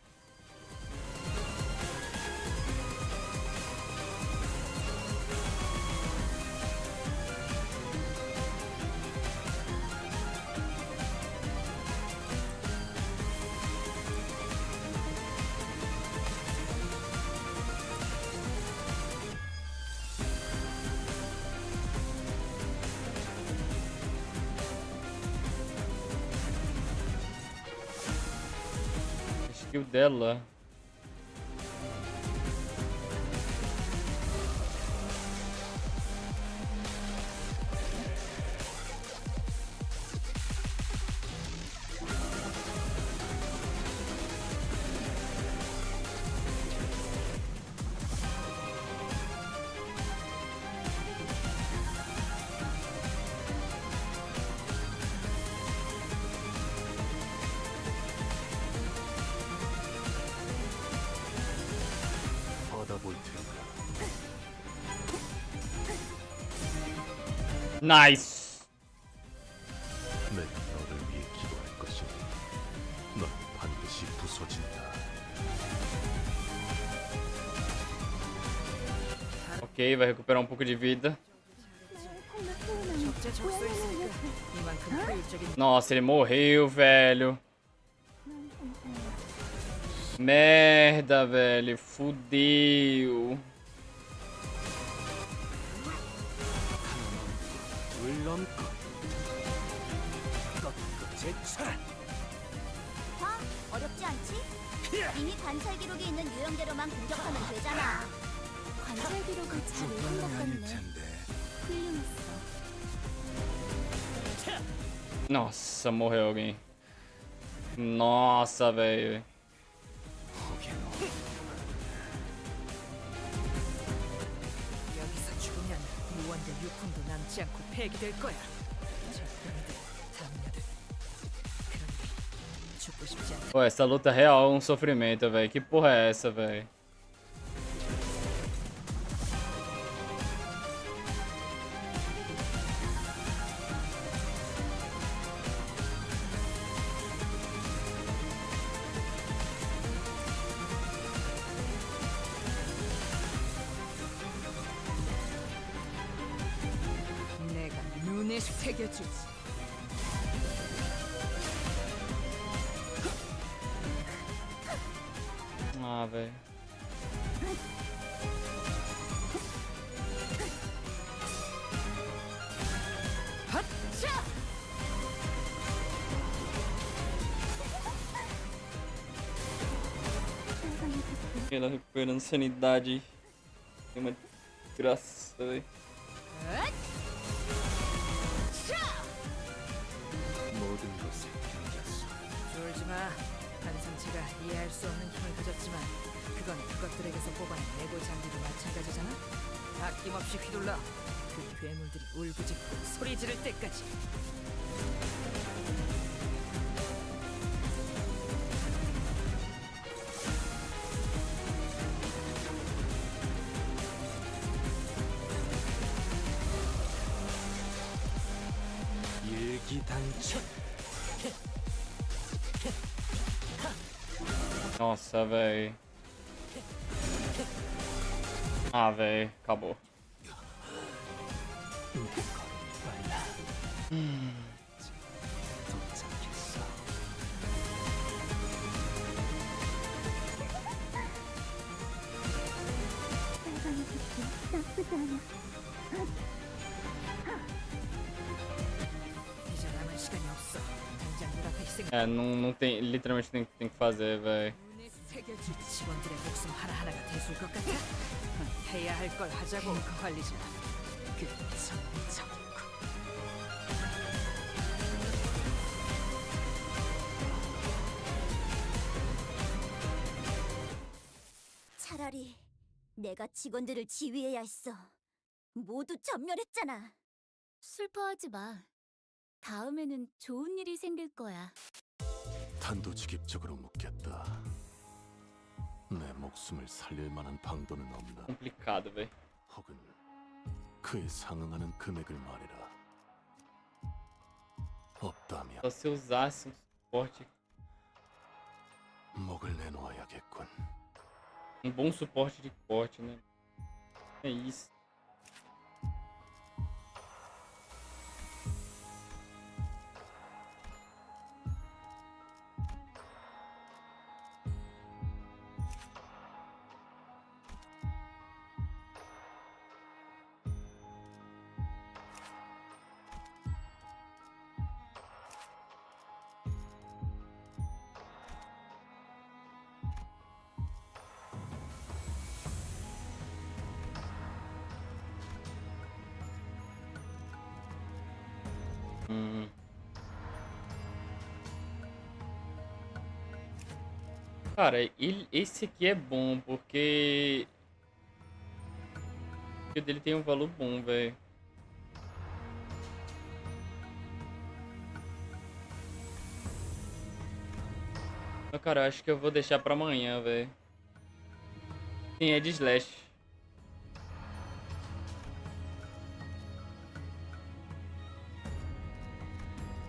Skill dela. 받아볼 테니까. Nice. 내가 너를 위해 기도할 것이니 넌 반드시 부서진다. Ok, vai recuperar um pouco de vida. 적재적소했으니까 이만큼 효율적인 Nossa, ele morreu, velho. Merda, velho. Fudeu. 물론껏 봐, 어렵지 않지? 이미 관찰 기록이 있는 유형대로만 공격하면 되잖아. 관찰 기록을 잘 읽은 것 아닐 같네. 텐데. 훌륭했어. Nossa, morreu alguém. Nossa, velho. 여기서 죽으면 무원대 유품도 남지 않고 폐기될 거야. 적병이들, 담녀들. 그러니 죽고 싶지 않아. Pô, essa luta real é um sofrimento, velho. Que porra é essa, velho? 내가 눈에 새겨주지. Ah, velho. Ela recuperando sanidade. É uma desgraça, velho. 모든 것에 견뎠어. 졸지 마. 한상체가 이해할 수 없는 힘을 가졌지만 그건 그것들에게서 뽑아낸 레고 장비도 마찬가지잖아. 아낌없이 휘둘러. 그 괴물들이 울부짖고 소리 지를 때까지. 일기당천. Nossa, velho. Ah, velho. Acabou. 도착했어. 이제 남은 시간이 없어. 당장 눈앞에 희생. É, não tem. Literalmente tem que fazer, velho. 눈에 새겨줄 직원들의 목숨 하나하나가 대수일 것 같아? 해야 할 걸 하자고 관리자. 그 정적이고. 차라리 내가 직원들을 지휘해야 했어. 모두 전멸했잖아. 슬퍼하지 마. 다음에는 좋은 일이 생길 거야. 단도직입적으로 묻겠다. 내 목숨을 살릴 만한 방도는 없나? Complicado, velho. 혹은 그에 상응하는 금액을 말해라. 없다면 Só se eu usasse um suporte. 목을 내놓아야겠군. Um bom suporte de corte, né? É isso. Cara, esse aqui é bom porque o dele tem um valor bom, velho. Mas, cara, eu acho que eu vou deixar pra amanhã, velho. Sim, é de slash.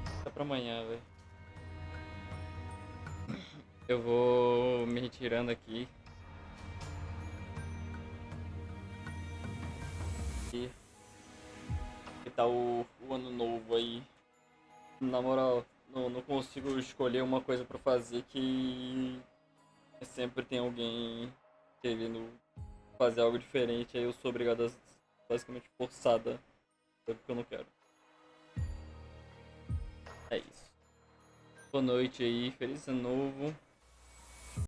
Deixa pra amanhã, velho. Eu vou me retirando aqui. E que tá o ano novo aí. Na moral, não consigo escolher uma coisa pra fazer que sempre tem alguém querendo fazer algo diferente. Aí eu sou obrigado a basicamente forçada. Porque eu não quero. É isso. Boa noite aí, feliz ano novo.